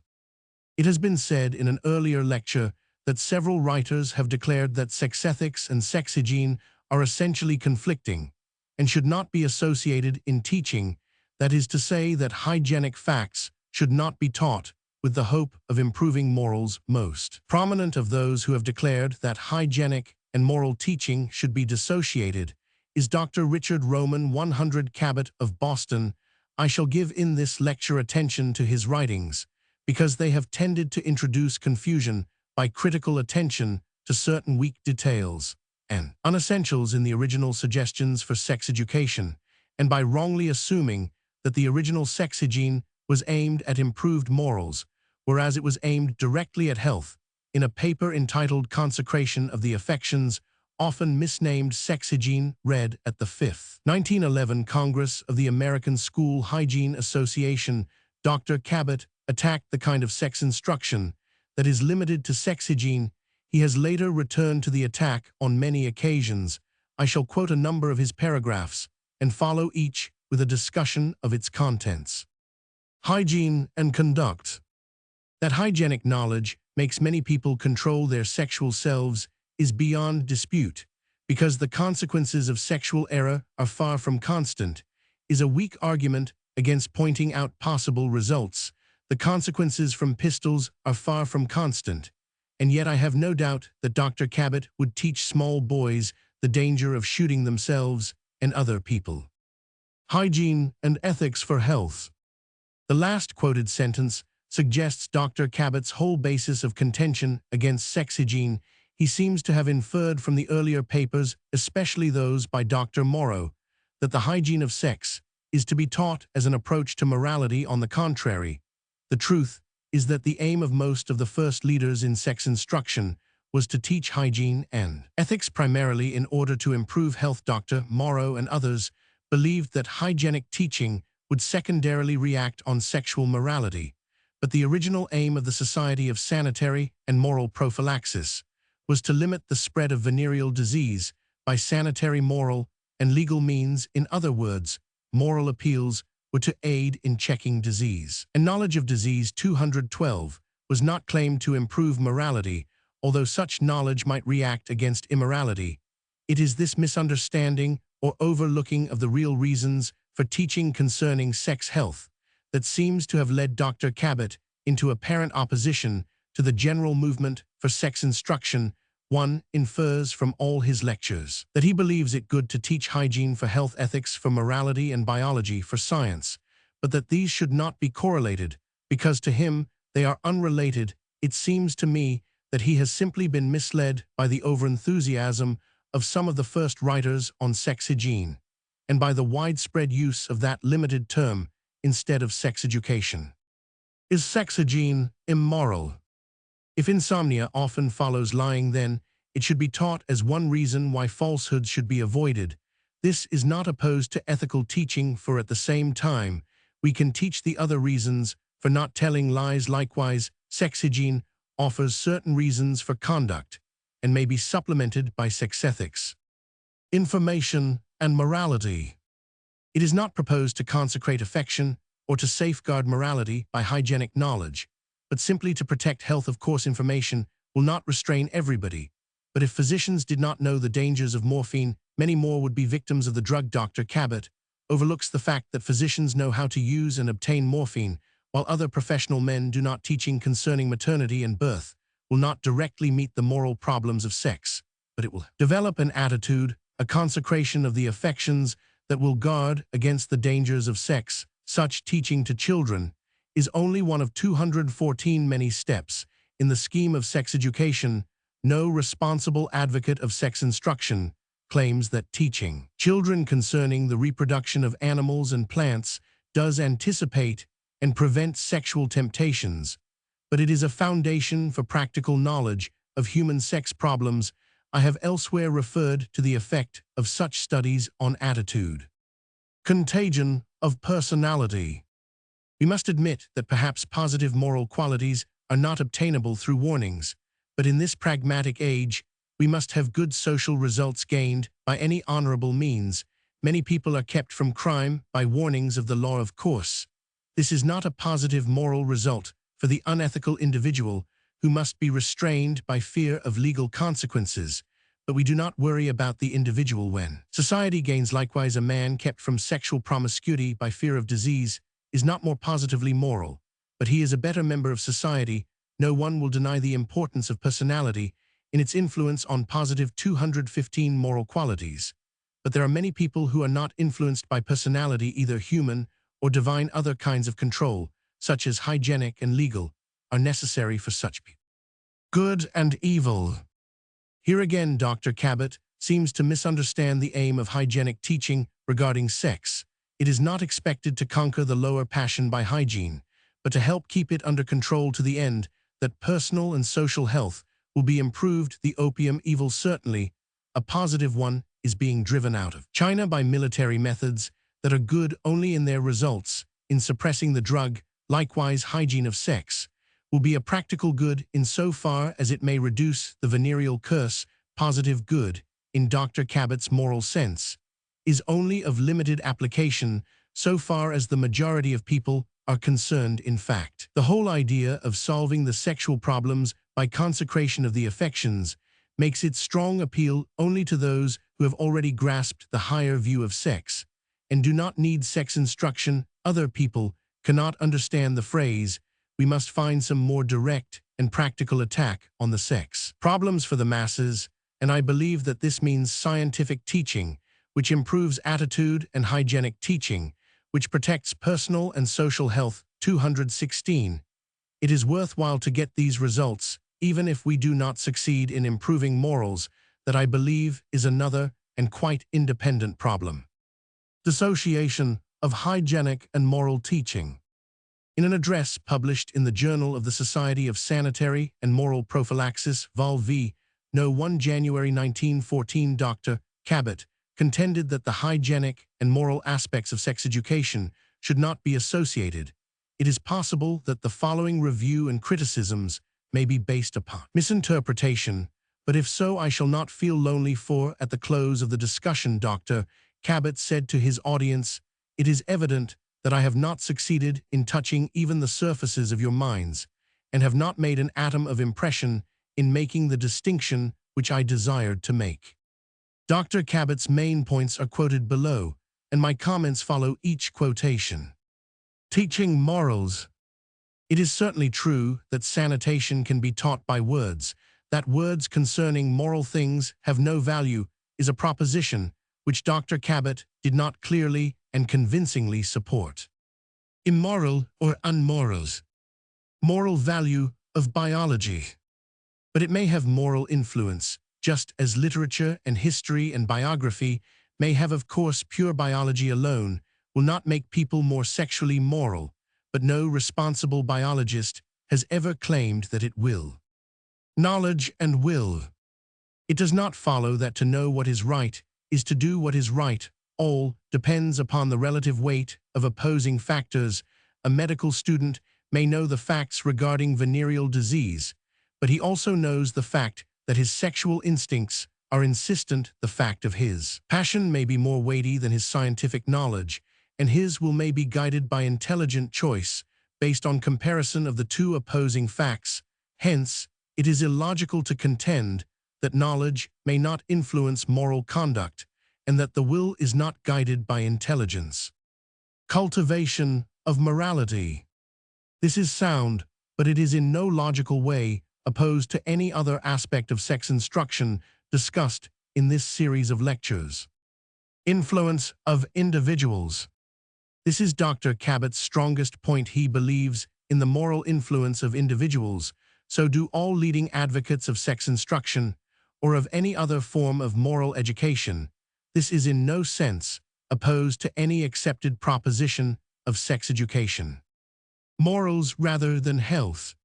It has been said in an earlier lecture that several writers have declared that sex ethics and sex hygiene are essentially conflicting and should not be associated in teaching. That is to say that hygienic facts should not be taught with the hope of improving morals. Most prominent of those who have declared that hygienic and moral teaching should be dissociated is Dr. Richard Roman 100 Cabot of Boston. I shall give in this lecture attention to his writings because they have tended to introduce confusion by critical attention to certain weak details and unessentials in the original suggestions for sex education, and by wrongly assuming that the original sex hygiene was aimed at improved morals, whereas it was aimed directly at health. In a paper entitled Consecration of the Affections, often misnamed sex hygiene, read at the 5th 1911 Congress of the American School Hygiene Association, Dr. Cabot attacked the kind of sex instruction that is limited to sex hygiene. He has later returned to the attack on many occasions. I shall quote a number of his paragraphs and follow each with a discussion of its contents. Hygiene and conduct. That hygienic knowledge makes many people control their sexual selves is beyond dispute, because the consequences of sexual error are far from constant, is a weak argument against pointing out possible results. The consequences from pistols are far from constant, and yet I have no doubt that Dr. Cabot would teach small boys the danger of shooting themselves and other people. Hygiene and ethics for health. The last quoted sentence suggests Dr. Cabot's whole basis of contention against sex hygiene. He seems to have inferred from the earlier papers, especially those by Dr. Morrow, that the hygiene of sex is to be taught as an approach to morality. On the contrary, the truth is that the aim of most of the first leaders in sex instruction was to teach hygiene and ethics primarily in order to improve health. Dr. Morrow and others believed that hygienic teaching would secondarily react on sexual morality, but the original aim of the Society of Sanitary and Moral Prophylaxis was to limit the spread of venereal disease by sanitary, moral, and legal means. In other words, moral appeals were to aid in checking disease. And knowledge of disease 212 was not claimed to improve morality, although such knowledge might react against immorality. It is this misunderstanding or overlooking of the real reasons for teaching concerning sex health that seems to have led Dr. Cabot into apparent opposition to the general movement for sex instruction. One infers from all his lectures that he believes it good to teach hygiene for health, ethics for morality, and biology for science, but that these should not be correlated, because to him they are unrelated. It seems to me that he has simply been misled by the overenthusiasm of some of the first writers on sex hygiene, and by the widespread use of that limited term instead of sex education. Is sex hygiene immoral? If insomnia often follows lying, then it should be taught as one reason why falsehoods should be avoided. This is not opposed to ethical teaching, for at the same time, we can teach the other reasons for not telling lies. Likewise, sex hygiene offers certain reasons for conduct and may be supplemented by sex ethics. Information and morality. It is not proposed to consecrate affection or to safeguard morality by hygienic knowledge, but simply to protect health. Of course, information will not restrain everybody, but if physicians did not know the dangers of morphine, many more would be victims of the drug. Dr. Cabot overlooks the fact that physicians know how to use and obtain morphine, while other professional men do not. Teaching concerning maternity and birth will not directly meet the moral problems of sex, but it will develop an attitude, a consecration of the affections that will guard against the dangers of sex. Such teaching to children is only one of 214 many steps in the scheme of sex education. No responsible advocate of sex instruction claims that teaching children concerning the reproduction of animals and plants does anticipate and prevent sexual temptations, but it is a foundation for practical knowledge of human sex problems. I have elsewhere referred to the effect of such studies on attitude. Contagion of personality. We must admit that perhaps positive moral qualities are not obtainable through warnings, but in this pragmatic age, we must have good social results gained by any honorable means. Many people are kept from crime by warnings of the law. Of course, this is not a positive moral result for the unethical individual who must be restrained by fear of legal consequences, but we do not worry about the individual when society gains. Likewise, a man kept from sexual promiscuity by fear of disease is not more positively moral, but he is a better member of society. No one will deny the importance of personality in its influence on positive 215 moral qualities, but there are many people who are not influenced by personality, either human or divine. Other kinds of control, such as hygienic and legal, are necessary for such people. Good and evil. Here again, Dr. Cabot seems to misunderstand the aim of hygienic teaching regarding sex. It is not expected to conquer the lower passion by hygiene, but to help keep it under control to the end that personal and social health will be improved. The opium evil, certainly a positive one, is being driven out of China by military methods that are good only in their results in suppressing the drug. Likewise, hygiene of sex will be a practical good insofar as it may reduce the venereal curse. Positive good, in Dr. Cabot's moral sense, is only of limited application so far as the majority of people are concerned. In fact, the whole idea of solving the sexual problems by consecration of the affections makes its strong appeal only to those who have already grasped the higher view of sex and do not need sex instruction. Other people cannot understand the phrase, "We must find some more direct and practical attack on the sex problems for the masses," and I believe that this means scientific teaching, which improves attitude, and hygienic teaching, which protects personal and social health. 216. It is worthwhile to get these results, even if we do not succeed in improving morals, that I believe is another and quite independent problem. Dissociation of hygienic and moral teaching. In an address published in the Journal of the Society of Sanitary and Moral Prophylaxis, Vol. V, No. 1, January 1914, Dr. Cabot contended that the hygienic and moral aspects of sex education should not be associated. It is possible that the following review and criticisms may be based upon misinterpretation, but if so, I shall not feel lonely, for at the close of the discussion, Dr. Cabot said to his audience, "It is evident that I have not succeeded in touching even the surfaces of your minds, and have not made an atom of impression in making the distinction which I desired to make." Dr. Cabot's main points are quoted below, and my comments follow each quotation. Teaching morals. It is certainly true that sanitation can be taught by words. That words concerning moral things have no value is a proposition which Dr. Cabot did not clearly and convincingly support. Immoral or unmorals. Moral value of biology. But it may have moral influence, just as literature and history and biography may have. Of course, pure biology alone will not make people more sexually moral, but no responsible biologist has ever claimed that it will. Knowledge and will. It does not follow that to know what is right is to do what is right. All depends upon the relative weight of opposing factors. A medical student may know the facts regarding venereal disease, but he also knows the fact that his sexual instincts are insistent. The fact of his passion may be more weighty than his scientific knowledge, and his will may be guided by intelligent choice based on comparison of the two opposing facts. Hence, it is illogical to contend that knowledge may not influence moral conduct, and that the will is not guided by intelligence. Cultivation of morality. This is sound, but it is in no logical way opposed to any other aspect of sex instruction discussed in this series of lectures. Influence of individuals. This is Dr. Cabot's strongest point. He believes in the moral influence of individuals. So do all leading advocates of sex instruction or of any other form of moral education. This is in no sense opposed to any accepted proposition of sex education. Morals rather than health.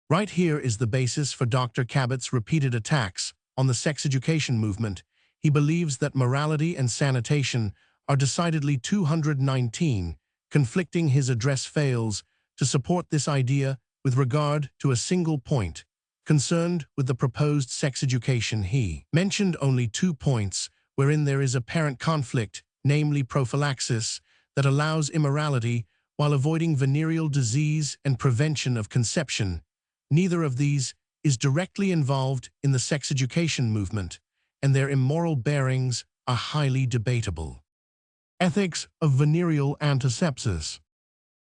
Right here is the basis for Dr. Cabot's repeated attacks on the sex education movement. He believes that morality and sanitation are decidedly 219. Conflicting, his address fails to support this idea with regard to a single point. Concerned with the proposed sex education, he mentioned only 2 points wherein there is apparent conflict, namely prophylaxis, that allows immorality while avoiding venereal disease, and prevention of conception. Neither of these is directly involved in the sex education movement, and their immoral bearings are highly debatable. Ethics of venereal antisepsis.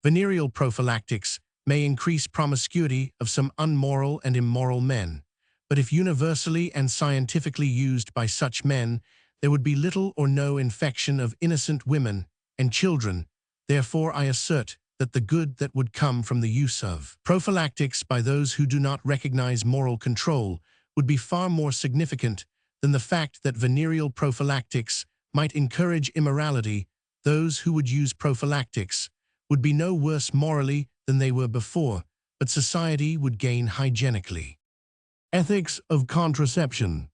Venereal prophylactics may increase promiscuity of some unmoral and immoral men, but if universally and scientifically used by such men, there would be little or no infection of innocent women and children. Therefore, I assert that the good that would come from the use of prophylactics by those who do not recognize moral control would be far more significant than the fact that venereal prophylactics might encourage immorality. Those who would use prophylactics would be no worse morally than they were before, but society would gain hygienically. Ethics of contraception.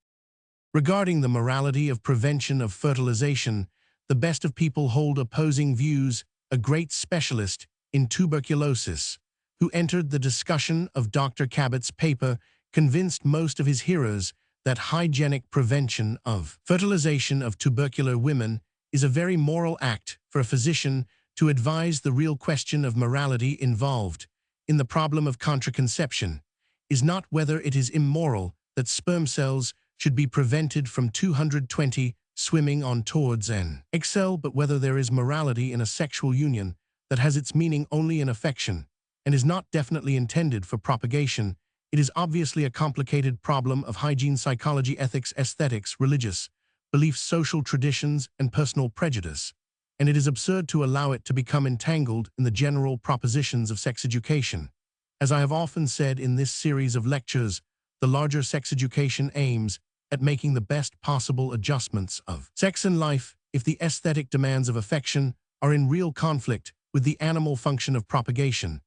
Regarding the morality of prevention of fertilization, the best of people hold opposing views. A great specialist in tuberculosis, who entered the discussion of Dr. Cabot's paper, convinced most of his hearers that hygienic prevention of fertilization of tubercular women is a very moral act for a physician to advise. The real question of morality involved in the problem of contraception is not whether it is immoral that sperm cells should be prevented from 220 swimming on towards an excel, but whether there is morality in a sexual union that has its meaning only in affection and is not definitely intended for propagation. It is obviously a complicated problem of hygiene, psychology, ethics, aesthetics, religious beliefs, social traditions, and personal prejudice, and it is absurd to allow it to become entangled in the general propositions of sex education. As I have often said in this series of lectures, the larger sex education aims at making the best possible adjustments of sex and life. If the aesthetic demands of affection are in real conflict with the animal function of propagation,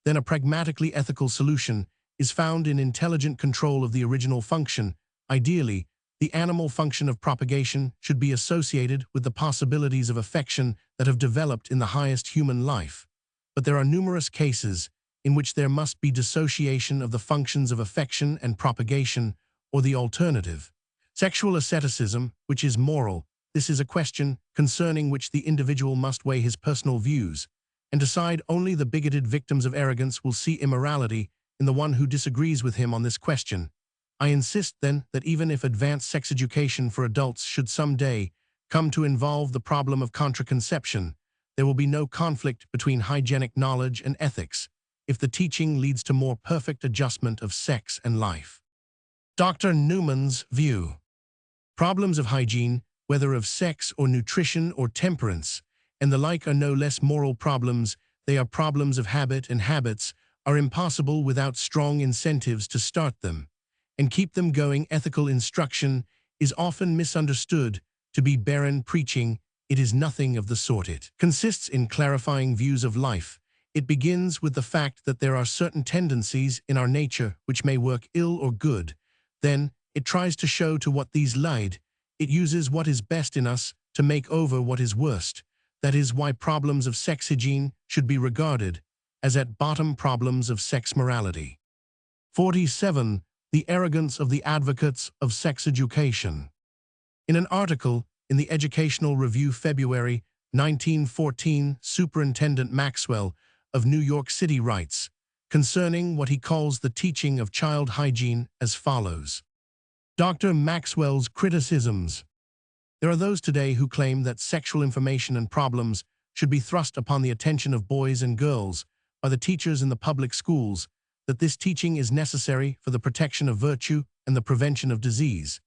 then a pragmatically ethical solution is found in intelligent control of the original function. Ideally, the animal function of propagation should be associated with the possibilities of affection that have developed in the highest human life. But there are numerous cases in which there must be dissociation of the functions of affection and propagation, or the alternative, sexual asceticism, which is moral. This is a question concerning which the individual must weigh his personal views and decide. Only the bigoted victims of arrogance will see immorality in the one who disagrees with him on this question. I insist, then, that even if advanced sex education for adults should someday come to involve the problem of contraception, there will be no conflict between hygienic knowledge and ethics if the teaching leads to more perfect adjustment of sex and life. Dr. Newman's view. Problems of hygiene, whether of sex or nutrition or temperance, and the like, are no less moral problems. They are problems of habit, and habits are impossible without strong incentives to start them and keep them going. Ethical instruction is often misunderstood to be barren preaching. It is nothing of the sort. It consists in clarifying views of life. It begins with the fact that there are certain tendencies in our nature which may work ill or good. Then it tries to show to what these lead. It uses what is best in us to make over what is worst. That is why problems of sex hygiene should be regarded as at bottom problems of sex morality. 47. The arrogance of the advocates of sex education. In an article in the Educational Review, February 1914, Superintendent Maxwell of New York City writes concerning what he calls the teaching of child hygiene as follows. Dr. Maxwell's criticisms. There are those today who claim that sexual information and problems should be thrust upon the attention of boys and girls by the teachers in the public schools, that this teaching is necessary for the protection of virtue and the prevention of disease,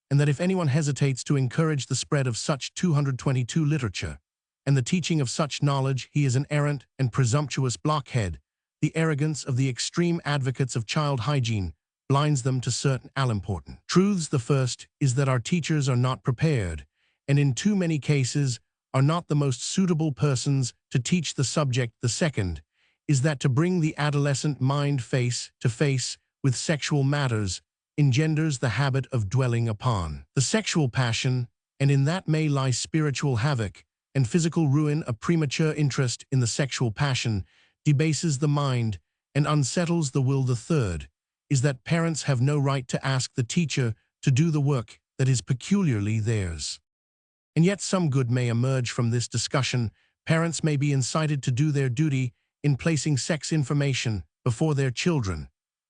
and that if anyone hesitates to encourage the spread of such 222 literature and the teaching of such knowledge, he is an errant and presumptuous blockhead. The arrogance of the extreme advocates of child hygiene blinds them to certain all-important truths. The first is that our teachers are not prepared, and in too many cases are not the most suitable persons to teach the subject. The second is that to bring the adolescent mind face to face with sexual matters engenders the habit of dwelling upon the sexual passion, and in that may lie spiritual havoc and physical ruin. A premature interest in the sexual passion debases the mind and unsettles the will. The third is that parents have no right to ask the teacher to do the work that is peculiarly theirs. And yet some good may emerge from this discussion. Parents may be incited to do their duty in placing sex information before their children,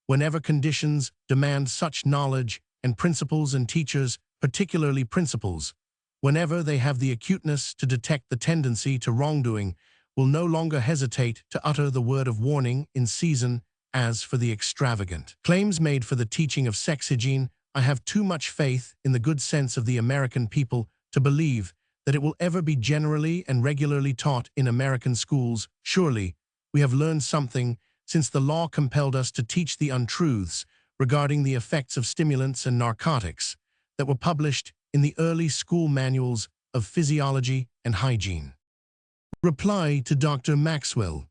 whenever conditions demand such knowledge, and principals and teachers, particularly principals, whenever they have the acuteness to detect the tendency to wrongdoing, will no longer hesitate to utter the word of warning in season. As for the extravagant claims made for the teaching of sex hygiene, I have too much faith in the good sense of the American people to believe that it will ever be generally and regularly taught in American schools. Surely, we have learned something since the law compelled us to teach the untruths regarding the effects of stimulants and narcotics that were published in the early school manuals of physiology and hygiene. Reply to Dr. Maxwell.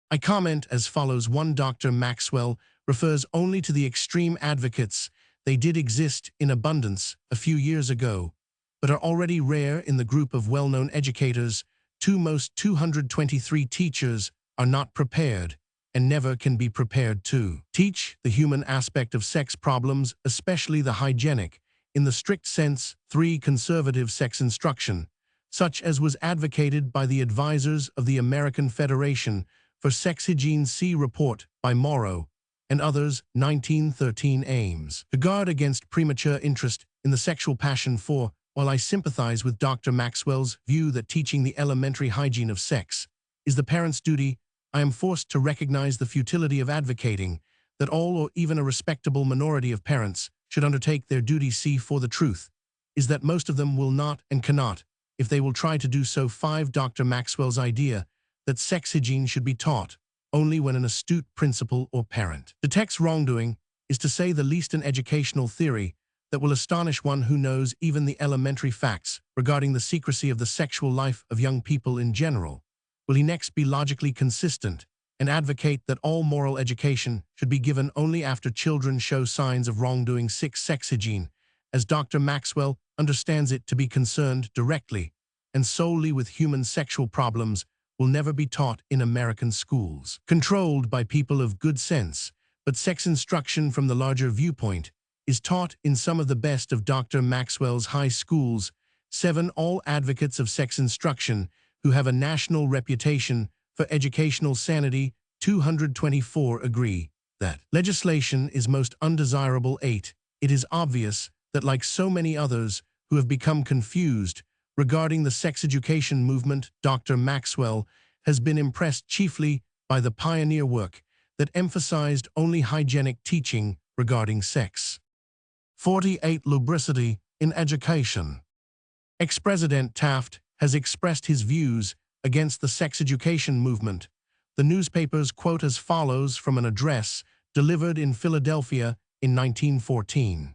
I comment as follows. 1. Dr. Maxwell refers only to the extreme advocates. They did exist in abundance a few years ago, but are already rare in the group of well-known educators. 2. Most 223 teachers are not prepared and never can be prepared to teach the human aspect of sex problems, especially the hygienic, in the strict sense. 3. Conservative sex instruction, such as was advocated by the advisors of the American Federation for Sex Hygiene. See report by Morrow and others, 1913. Aims to guard against premature interest in the sexual passion. 4. While I sympathize with Dr. Maxwell's view that teaching the elementary hygiene of sex is the parent's duty, I am forced to recognize the futility of advocating that all or even a respectable minority of parents should undertake their duty. C. For the truth is that most of them will not and cannot, if they will try to do so. 5. Dr. Maxwell's idea that sex hygiene should be taught only when an astute principal or parent detects wrongdoing is, to say the least, an educational theory that will astonish one who knows even the elementary facts regarding the secrecy of the sexual life of young people in general. Will he next be logically consistent and advocate that all moral education should be given only after children show signs of wrongdoing? 6. Sex hygiene, as Dr. Maxwell understands it to be concerned directly and solely with human sexual problems, will never be taught in American schools controlled by people of good sense, but sex instruction from the larger viewpoint is taught in some of the best of Dr. Maxwell's high schools. 7. All advocates of sex instruction who have a national reputation for educational sanity, 224, agree that legislation is most undesirable. 8. It is obvious that, like so many others who have become confused regarding the sex education movement, Dr. Maxwell has been impressed chiefly by the pioneer work that emphasized only hygienic teaching regarding sex. 48. Lubricity in education. Ex-President Taft has expressed his views against the sex education movement. The newspapers quote as follows from an address delivered in Philadelphia in 1914.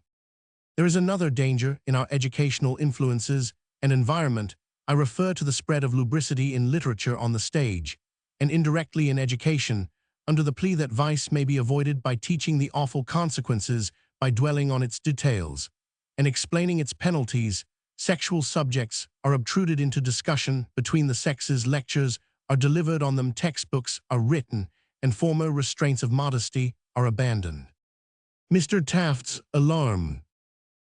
There is another danger in our educational influences and environment. I refer to the spread of lubricity in literature on the stage, and indirectly in education, under the plea that vice may be avoided by teaching the awful consequences by dwelling on its details and explaining its penalties. Sexual subjects are obtruded into discussion between the sexes. Lectures are delivered on them. Textbooks are written, and former restraints of modesty are abandoned. Mr. Taft's alarm.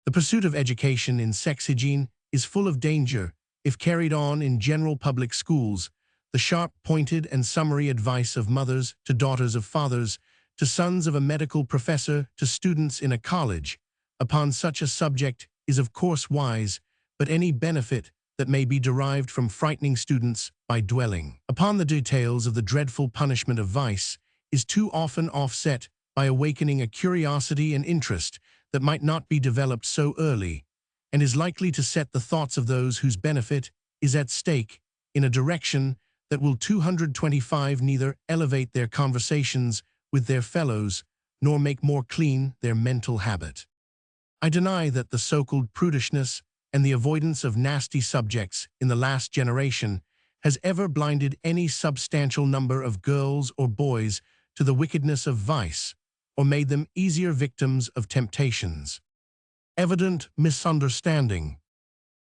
The pursuit of education in sex hygiene is full of danger if carried on in general public schools. The sharp, pointed, and summary advice of mothers to daughters of fathers, to sons of a medical professor, to students in a college, upon such a subject is of course wise, but any benefit that may be derived from frightening students by dwelling upon the details of the dreadful punishment of vice is too often offset by awakening a curiosity and interest that might not be developed so early, and is likely to set the thoughts of those whose benefit is at stake in a direction that will 225 neither elevate their conversations with their fellows nor make more clean their mental habit. I deny that the so-called prudishness and the avoidance of nasty subjects in the last generation has ever blinded any substantial number of girls or boys to the wickedness of vice, or made them easier victims of temptations. Evident misunderstanding.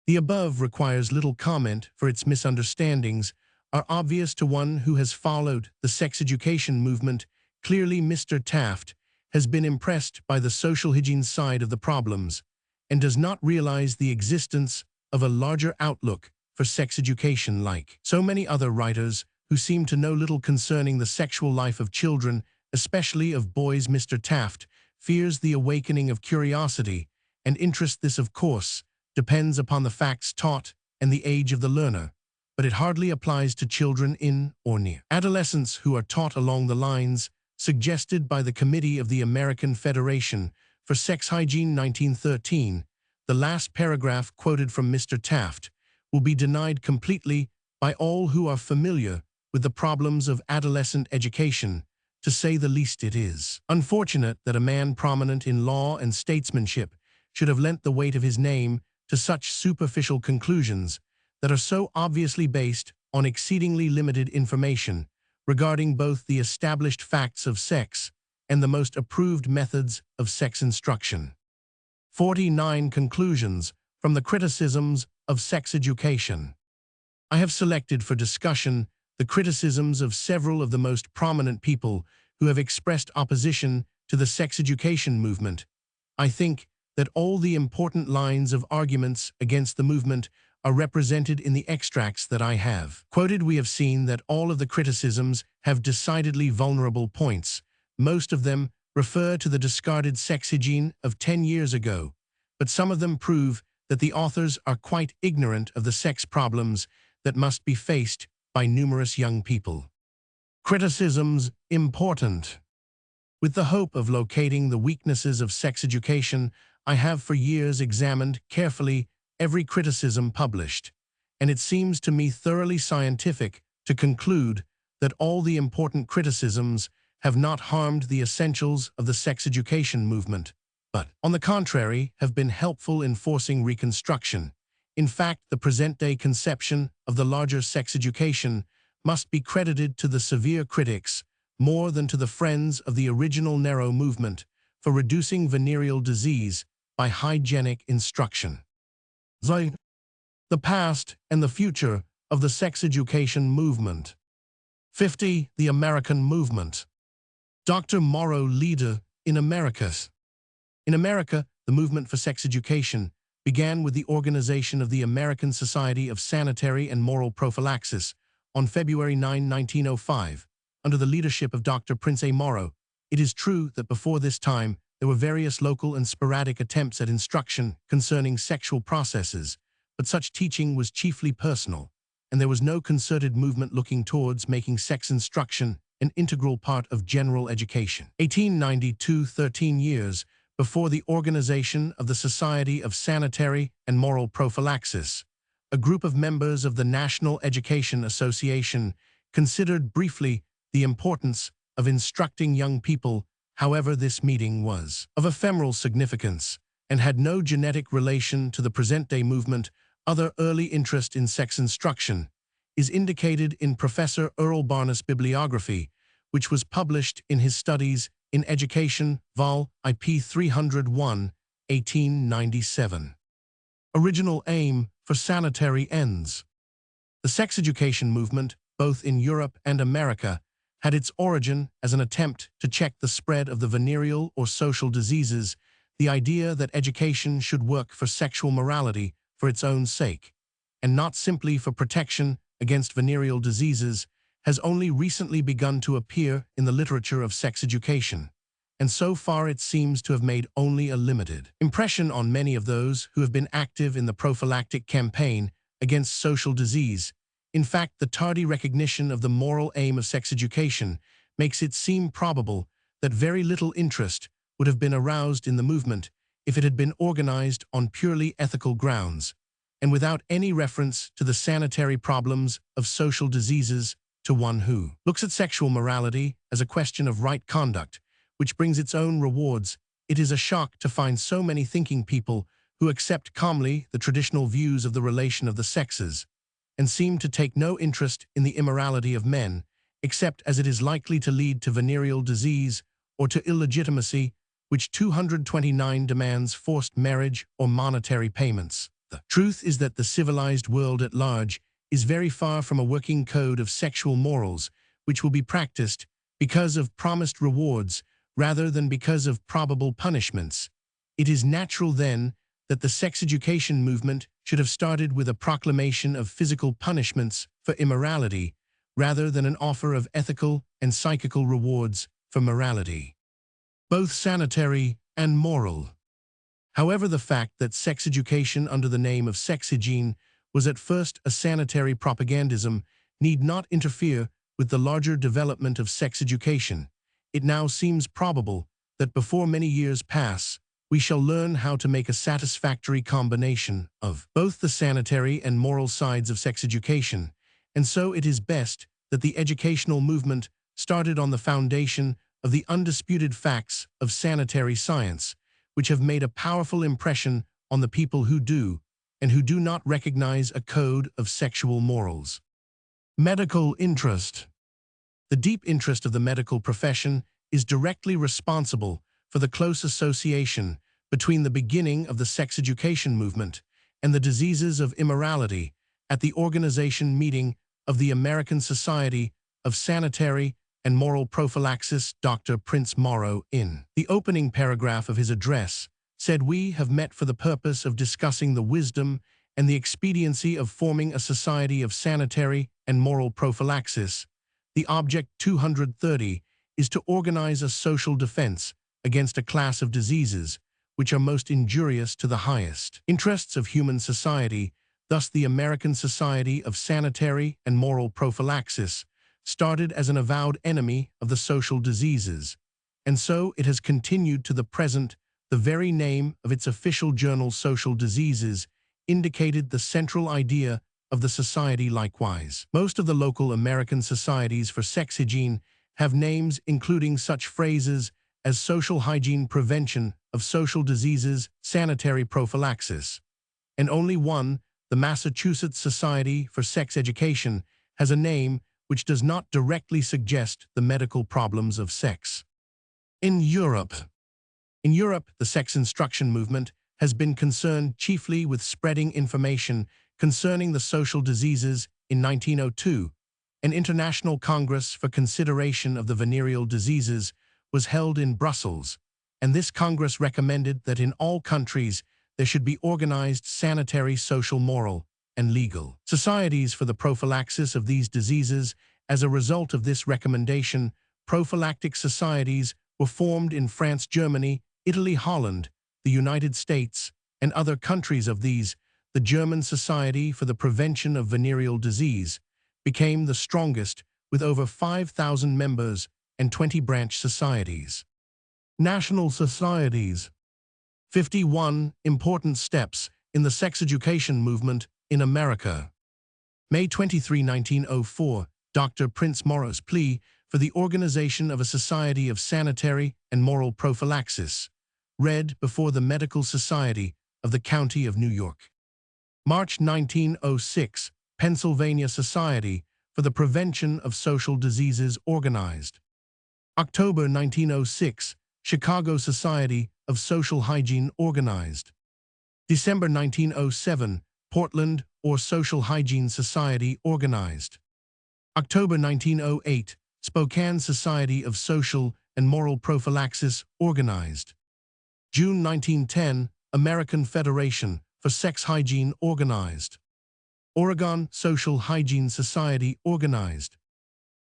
The above requires little comment, for its misunderstandings are obvious to one who has followed the sex education movement. Clearly, Mr. Taft has been impressed by the social hygiene side of the problems and does not realize the existence of a larger outlook for sex education. Like so many other writers who seem to know little concerning the sexual life of children, especially of boys, Mr. Taft fears the awakening of curiosity and interest. This, of course, depends upon the facts taught and the age of the learner, but it hardly applies to children in or near adolescence who are taught along the lines suggested by the Committee of the American Federation for Sex Hygiene 1913. The last paragraph quoted from Mr. Taft will be denied completely by all who are familiar with the problems of adolescent education. To say the least, it is unfortunate that a man prominent in law and statesmanship should have lent the weight of his name to such superficial conclusions that are so obviously based on exceedingly limited information regarding both the established facts of sex and the most approved methods of sex instruction. 49 Conclusions from the criticisms of sex education. I have selected for discussion the criticisms of several of the most prominent people who have expressed opposition to the sex education movement. I think that all the important lines of arguments against the movement are represented in the extracts that I have quoted. We have seen that all of the criticisms have decidedly vulnerable points. Most of them refer to the discarded sex hygiene of 10 years ago, but some of them prove that the authors are quite ignorant of the sex problems that must be faced by numerous young people. Criticisms important. With the hope of locating the weaknesses of sex education, I have for years examined carefully every criticism published, and it seems to me thoroughly scientific to conclude that all the important criticisms have not harmed the essentials of the sex education movement, but, on the contrary, have been helpful in forcing reconstruction. In fact, the present-day conception of the larger sex education must be credited to the severe critics more than to the friends of the original narrow movement for reducing venereal disease by hygienic instruction. The past and the future of the sex education movement. 50. The American movement. Dr. Morrow, leader in America. In America, the movement for sex education began with the organization of the American Society of Sanitary and Moral Prophylaxis on February 9, 1905, under the leadership of Dr. Prince A. Morrow. It is true that before this time, there were various local and sporadic attempts at instruction concerning sexual processes, but such teaching was chiefly personal, and there was no concerted movement looking towards making sex instruction an integral part of general education. 1892, 13 years before the organization of the Society of Sanitary and Moral Prophylaxis, a group of members of the National Education Association considered briefly the importance of instructing young people. However, this meeting was of ephemeral significance and had no genetic relation to the present-day movement. Other early interest in sex instruction is indicated in Professor Earl Barnes' bibliography, which was published in his Studies in Education, Vol. IP 301, 1897. Original aim for sanitary ends. The sex education movement, both in Europe and America, had its origin as an attempt to check the spread of the venereal or social diseases. The idea that education should work for sexual morality for its own sake, and not simply for protection against venereal diseases, has only recently begun to appear in the literature of sex education, and so far it seems to have made only a limited impression on many of those who have been active in the prophylactic campaign against social disease. In fact, the tardy recognition of the moral aim of sex education makes it seem probable that very little interest would have been aroused in the movement if it had been organized on purely ethical grounds, and without any reference to the sanitary problems of social diseases. To one who looks at sexual morality as a question of right conduct, which brings its own rewards, it is a shock to find so many thinking people who accept calmly the traditional views of the relation of the sexes, and seem to take no interest in the immorality of men, except as it is likely to lead to venereal disease or to illegitimacy, which 229 demands forced marriage or monetary payments. The truth is that the civilized world at large is very far from a working code of sexual morals which will be practiced because of promised rewards rather than because of probable punishments. It is natural, then, that the sex education movement should have started with a proclamation of physical punishments for immorality rather than an offer of ethical and psychical rewards for morality, both sanitary and moral. However, the fact that sex education under the name of sex hygiene was at first a sanitary propagandism need not interfere with the larger development of sex education. It now seems probable that before many years pass, we shall learn how to make a satisfactory combination of both the sanitary and moral sides of sex education, and so it is best that the educational movement started on the foundation of the undisputed facts of sanitary science, which have made a powerful impression on the people who do and who do not recognize a code of sexual morals. Medical interest. The deep interest of the medical profession is directly responsible for the close association between the beginning of the sex education movement and the diseases of immorality at the organization meeting of the American Society of Sanitary and Moral Prophylaxis. Dr. Prince Morrow, in the opening paragraph of his address, said, "We have met for the purpose of discussing the wisdom and the expediency of forming a society of sanitary and moral prophylaxis. The object 230 is to organize a social defense against a class of diseases which are most injurious to the highest interests of human society. Thus, the American Society of Sanitary and Moral Prophylaxis started as an avowed enemy of the social diseases, and so it has continued to the present. The very name of its official journal, Social Diseases, indicated the central idea of the society. Likewise, most of the local American societies for sex hygiene have names including such phrases as social hygiene, prevention of social diseases, sanitary prophylaxis, and only one, the Massachusetts Society for Sex Education, has a name which does not directly suggest the medical problems of sex. In Europe, the sex instruction movement has been concerned chiefly with spreading information concerning the social diseases. In 1902, an international congress for consideration of the venereal diseases was held in Brussels, and this congress recommended that in all countries there should be organized sanitary, social, moral, and legal societies for the prophylaxis of these diseases. As a result of this recommendation, prophylactic societies were formed in France, Germany, Italy, Holland, the United States, and other countries. Of these, the German Society for the Prevention of Venereal Disease became the strongest, with over 5,000 members and 20 branch societies. National societies. 51 important steps in the sex education movement in America. May 23, 1904, Dr. Prince Morrow's plea for the organization of a society of sanitary and moral prophylaxis, read before the Medical Society of the County of New York. March 1906, Pennsylvania Society for the Prevention of Social Diseases organized. October 1906, Chicago Society of Social Hygiene organized. December 1907, Portland or Social Hygiene Society organized. October 1908, Spokane Society of Social and Moral Prophylaxis organized. June 1910, American Federation for Sex Hygiene organized. Oregon Social Hygiene Society organized.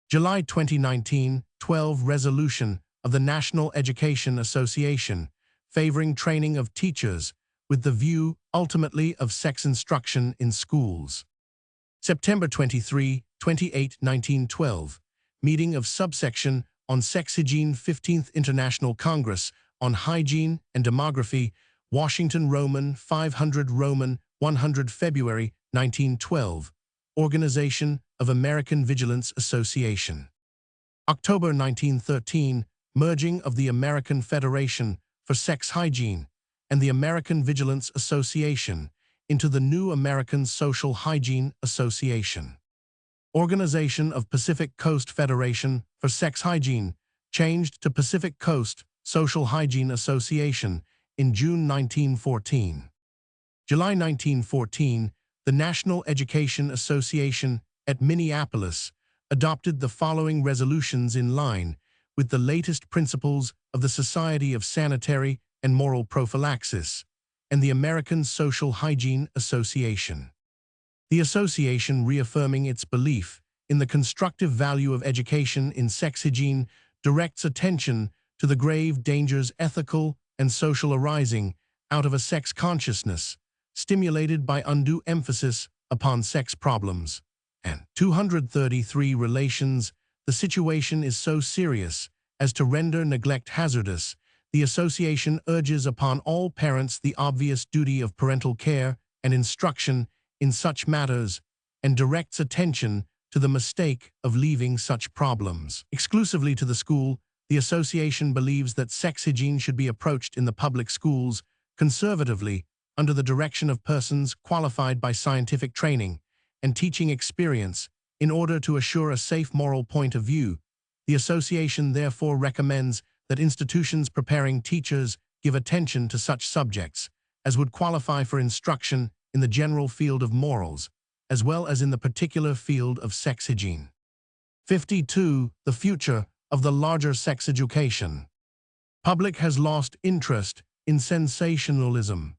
July 2019, 12 Resolution of the National Education Association favoring training of teachers with the view, ultimately, of sex instruction in schools. September 23, 28, 1912, meeting of subsection on sex hygiene, 15th International Congress on Hygiene and Demography, Washington, Roman 500 Roman 100 February 1912, Organization of American Vigilance Association. October 1913, merging of the American Federation for Sex Hygiene and the American Vigilance Association into the new American Social Hygiene Association. Organization of Pacific Coast Federation for Sex Hygiene, changed to Pacific Coast Social Hygiene Association in June 1914. July 1914, the National Education Association at Minneapolis adopted the following resolutions in line with the latest principles of the Society of Sanitary and Moral Prophylaxis and the American Social Hygiene Association. The association, reaffirming its belief in the constructive value of education in sex hygiene, directs attention to the grave dangers, ethical and social, arising out of a sex consciousness stimulated by undue emphasis upon sex problems. And 233 Relations. The situation is so serious as to render neglect hazardous. The association urges upon all parents the obvious duty of parental care and instruction in such matters, and directs attention to to the mistake of leaving such problems exclusively to the school. The association believes that sex hygiene should be approached in the public schools conservatively, under the direction of persons qualified by scientific training and teaching experience in order to assure a safe moral point of view. The association therefore recommends that institutions preparing teachers give attention to such subjects as would qualify for instruction in the general field of morals, as well as in the particular field of sex hygiene. 52. The future of the larger sex education. Public has lost interest in sensationalism.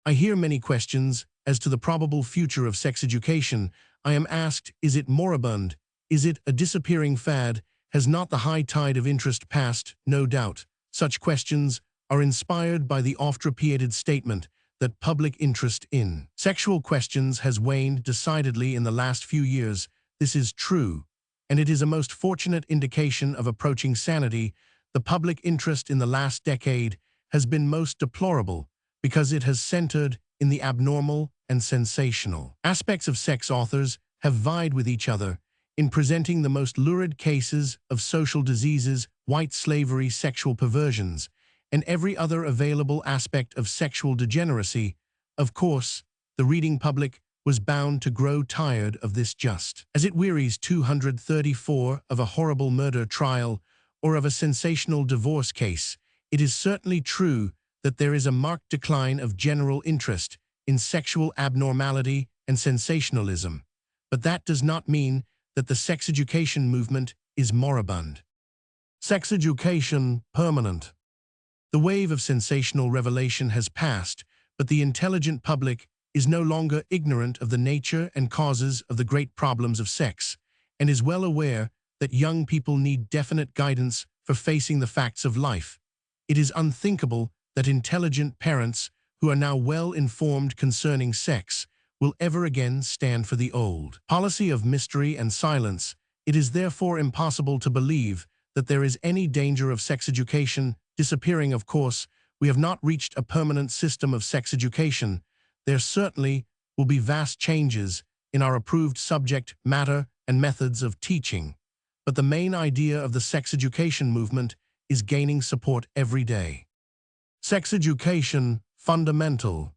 I hear many questions as to the probable future of sex education. I am asked, is it moribund? Is it a disappearing fad? Has not the high tide of interest passed? No doubt. Such questions are inspired by the oft-repeated statement that public interest in sexual questions has waned decidedly in the last few years. This is true, and it is a most fortunate indication of approaching sanity. The public interest in the last decade has been most deplorable because it has centered in the abnormal and sensational aspects of sex. Authors have vied with each other in presenting the most lurid cases of social diseases, white slavery, sexual perversions, and every other available aspect of sexual degeneracy. Of course, the reading public was bound to grow tired of this just as it wearies 234 of a horrible murder trial or of a sensational divorce case. It is certainly true that there is a marked decline of general interest in sexual abnormality and sensationalism, but that does not mean that the sex education movement is moribund. Sex education permanent. The wave of sensational revelation has passed, but the intelligent public is no longer ignorant of the nature and causes of the great problems of sex, and is well aware that young people need definite guidance for facing the facts of life. It is unthinkable that intelligent parents who are now well informed concerning sex will ever again stand for the old policy of mystery and silence. It is therefore impossible to believe that there is any danger of sex education disappearing. Of course, we have not reached a permanent system of sex education. There certainly will be vast changes in our approved subject matter and methods of teaching, but the main idea of the sex education movement is gaining support every day. Sex education fundamental.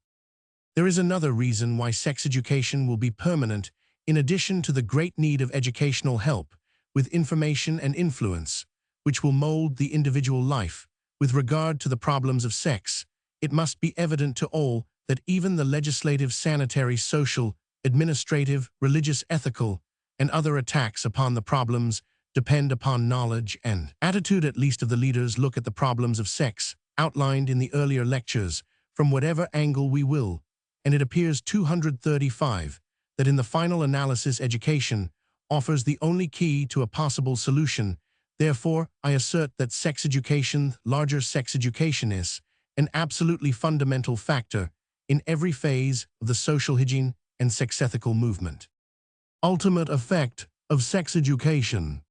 There is another reason why sex education will be permanent, in addition to the great need of educational help with information and influence, which will mold the individual life. With regard to the problems of sex, it must be evident to all that even the legislative, sanitary, social, administrative, religious, ethical, and other attacks upon the problems depend upon knowledge and attitude. At least of the leaders look at the problems of sex, outlined in the earlier lectures, from whatever angle we will, and it appears 235 that in the final analysis education offers the only key to a possible solution. Therefore, I assert that sex education, larger sex education, is an absolutely fundamental factor in every phase of the social hygiene and sex ethical movement. Ultimate effect of sex education.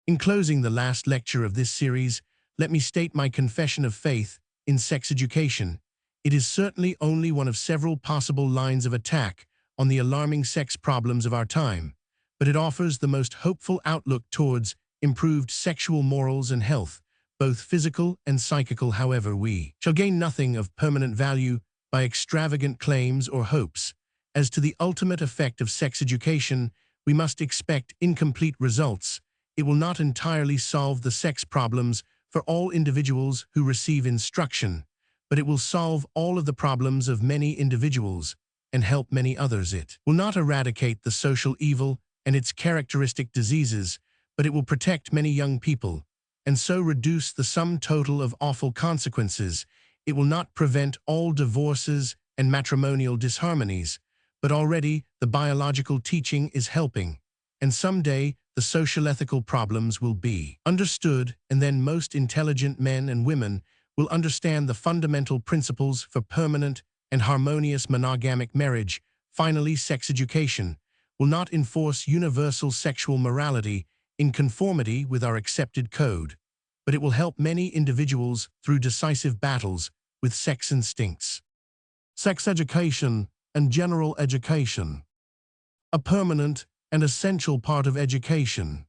In closing the last lecture of this series, let me state my confession of faith in sex education. It is certainly only one of several possible lines of attack on the alarming sex problems of our time, but it offers the most hopeful outlook towards improved sexual morals and health, both physical and psychical. However, we shall gain nothing of permanent value by extravagant claims or hopes. As to the ultimate effect of sex education, we must expect incomplete results. It will not entirely solve the sex problems for all individuals who receive instruction, but it will solve all of the problems of many individuals and help many others. It will not eradicate the social evil and its characteristic diseases, but it will protect many young people, and so reduce the sum total of awful consequences. It will not prevent all divorces and matrimonial disharmonies, but already the biological teaching is helping, and someday the social ethical problems will be understood, and then most intelligent men and women will understand the fundamental principles for permanent and harmonious monogamic marriage. Finally, sex education will not enforce universal sexual morality in conformity with our accepted code, but it will help many individuals through decisive battles with sex instincts. Sex education and general education. A permanent and essential part of education.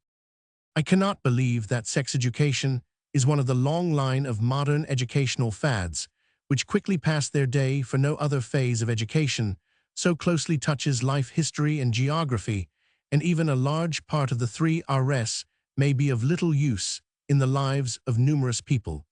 I cannot believe that sex education is one of the long line of modern educational fads, which quickly pass their day for no other phase of education, so closely touches life history and geography, and even a large part of the 3Rs may be of little use in the lives of numerous people.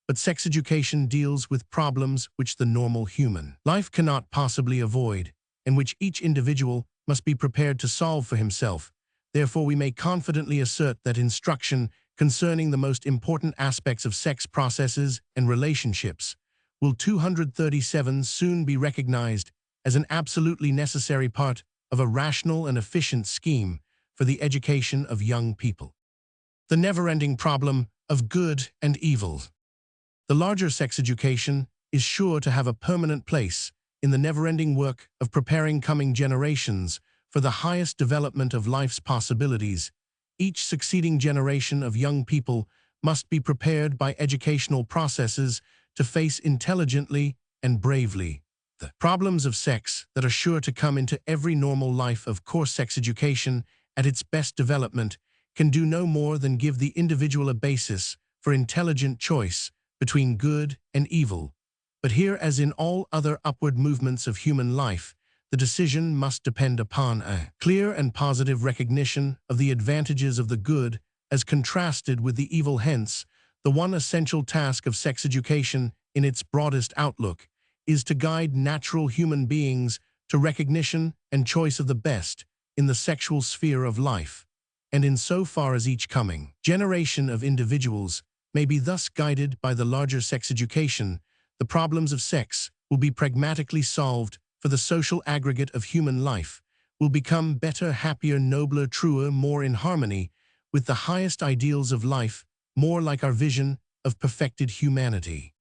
But sex education deals with problems which the normal human life cannot possibly avoid, and which each individual must be prepared to solve for himself. Therefore, we may confidently assert that instruction concerning the most important aspects of sex processes and relationships will 237 soon be recognized as an absolutely necessary part of a rational and efficient scheme for the education of young people. The never-ending problem of good and evil. The larger sex education is sure to have a permanent place in the never-ending work of preparing coming generations for the highest development of life's possibilities. Each succeeding generation of young people must be prepared by educational processes to face intelligently and bravely the problems of sex that are sure to come into every normal life. Of course, sex education, at its best development, can do no more than give the individual a basis for intelligent choice between good and evil. But here, as in all other upward movements of human life, the decision must depend upon a clear and positive recognition of the advantages of the good as contrasted with the evil. Hence, the one essential task of sex education in its broadest outlook is to guide natural human beings to recognition and choice of the best in the sexual sphere of life. And in so far as each coming generation of individuals may be thus guided by the larger sex education, the problems of sex will be pragmatically solved, for the social aggregate of human life will become better, happier, nobler, truer, more in harmony with the highest ideals of life, more like our vision of perfected humanity.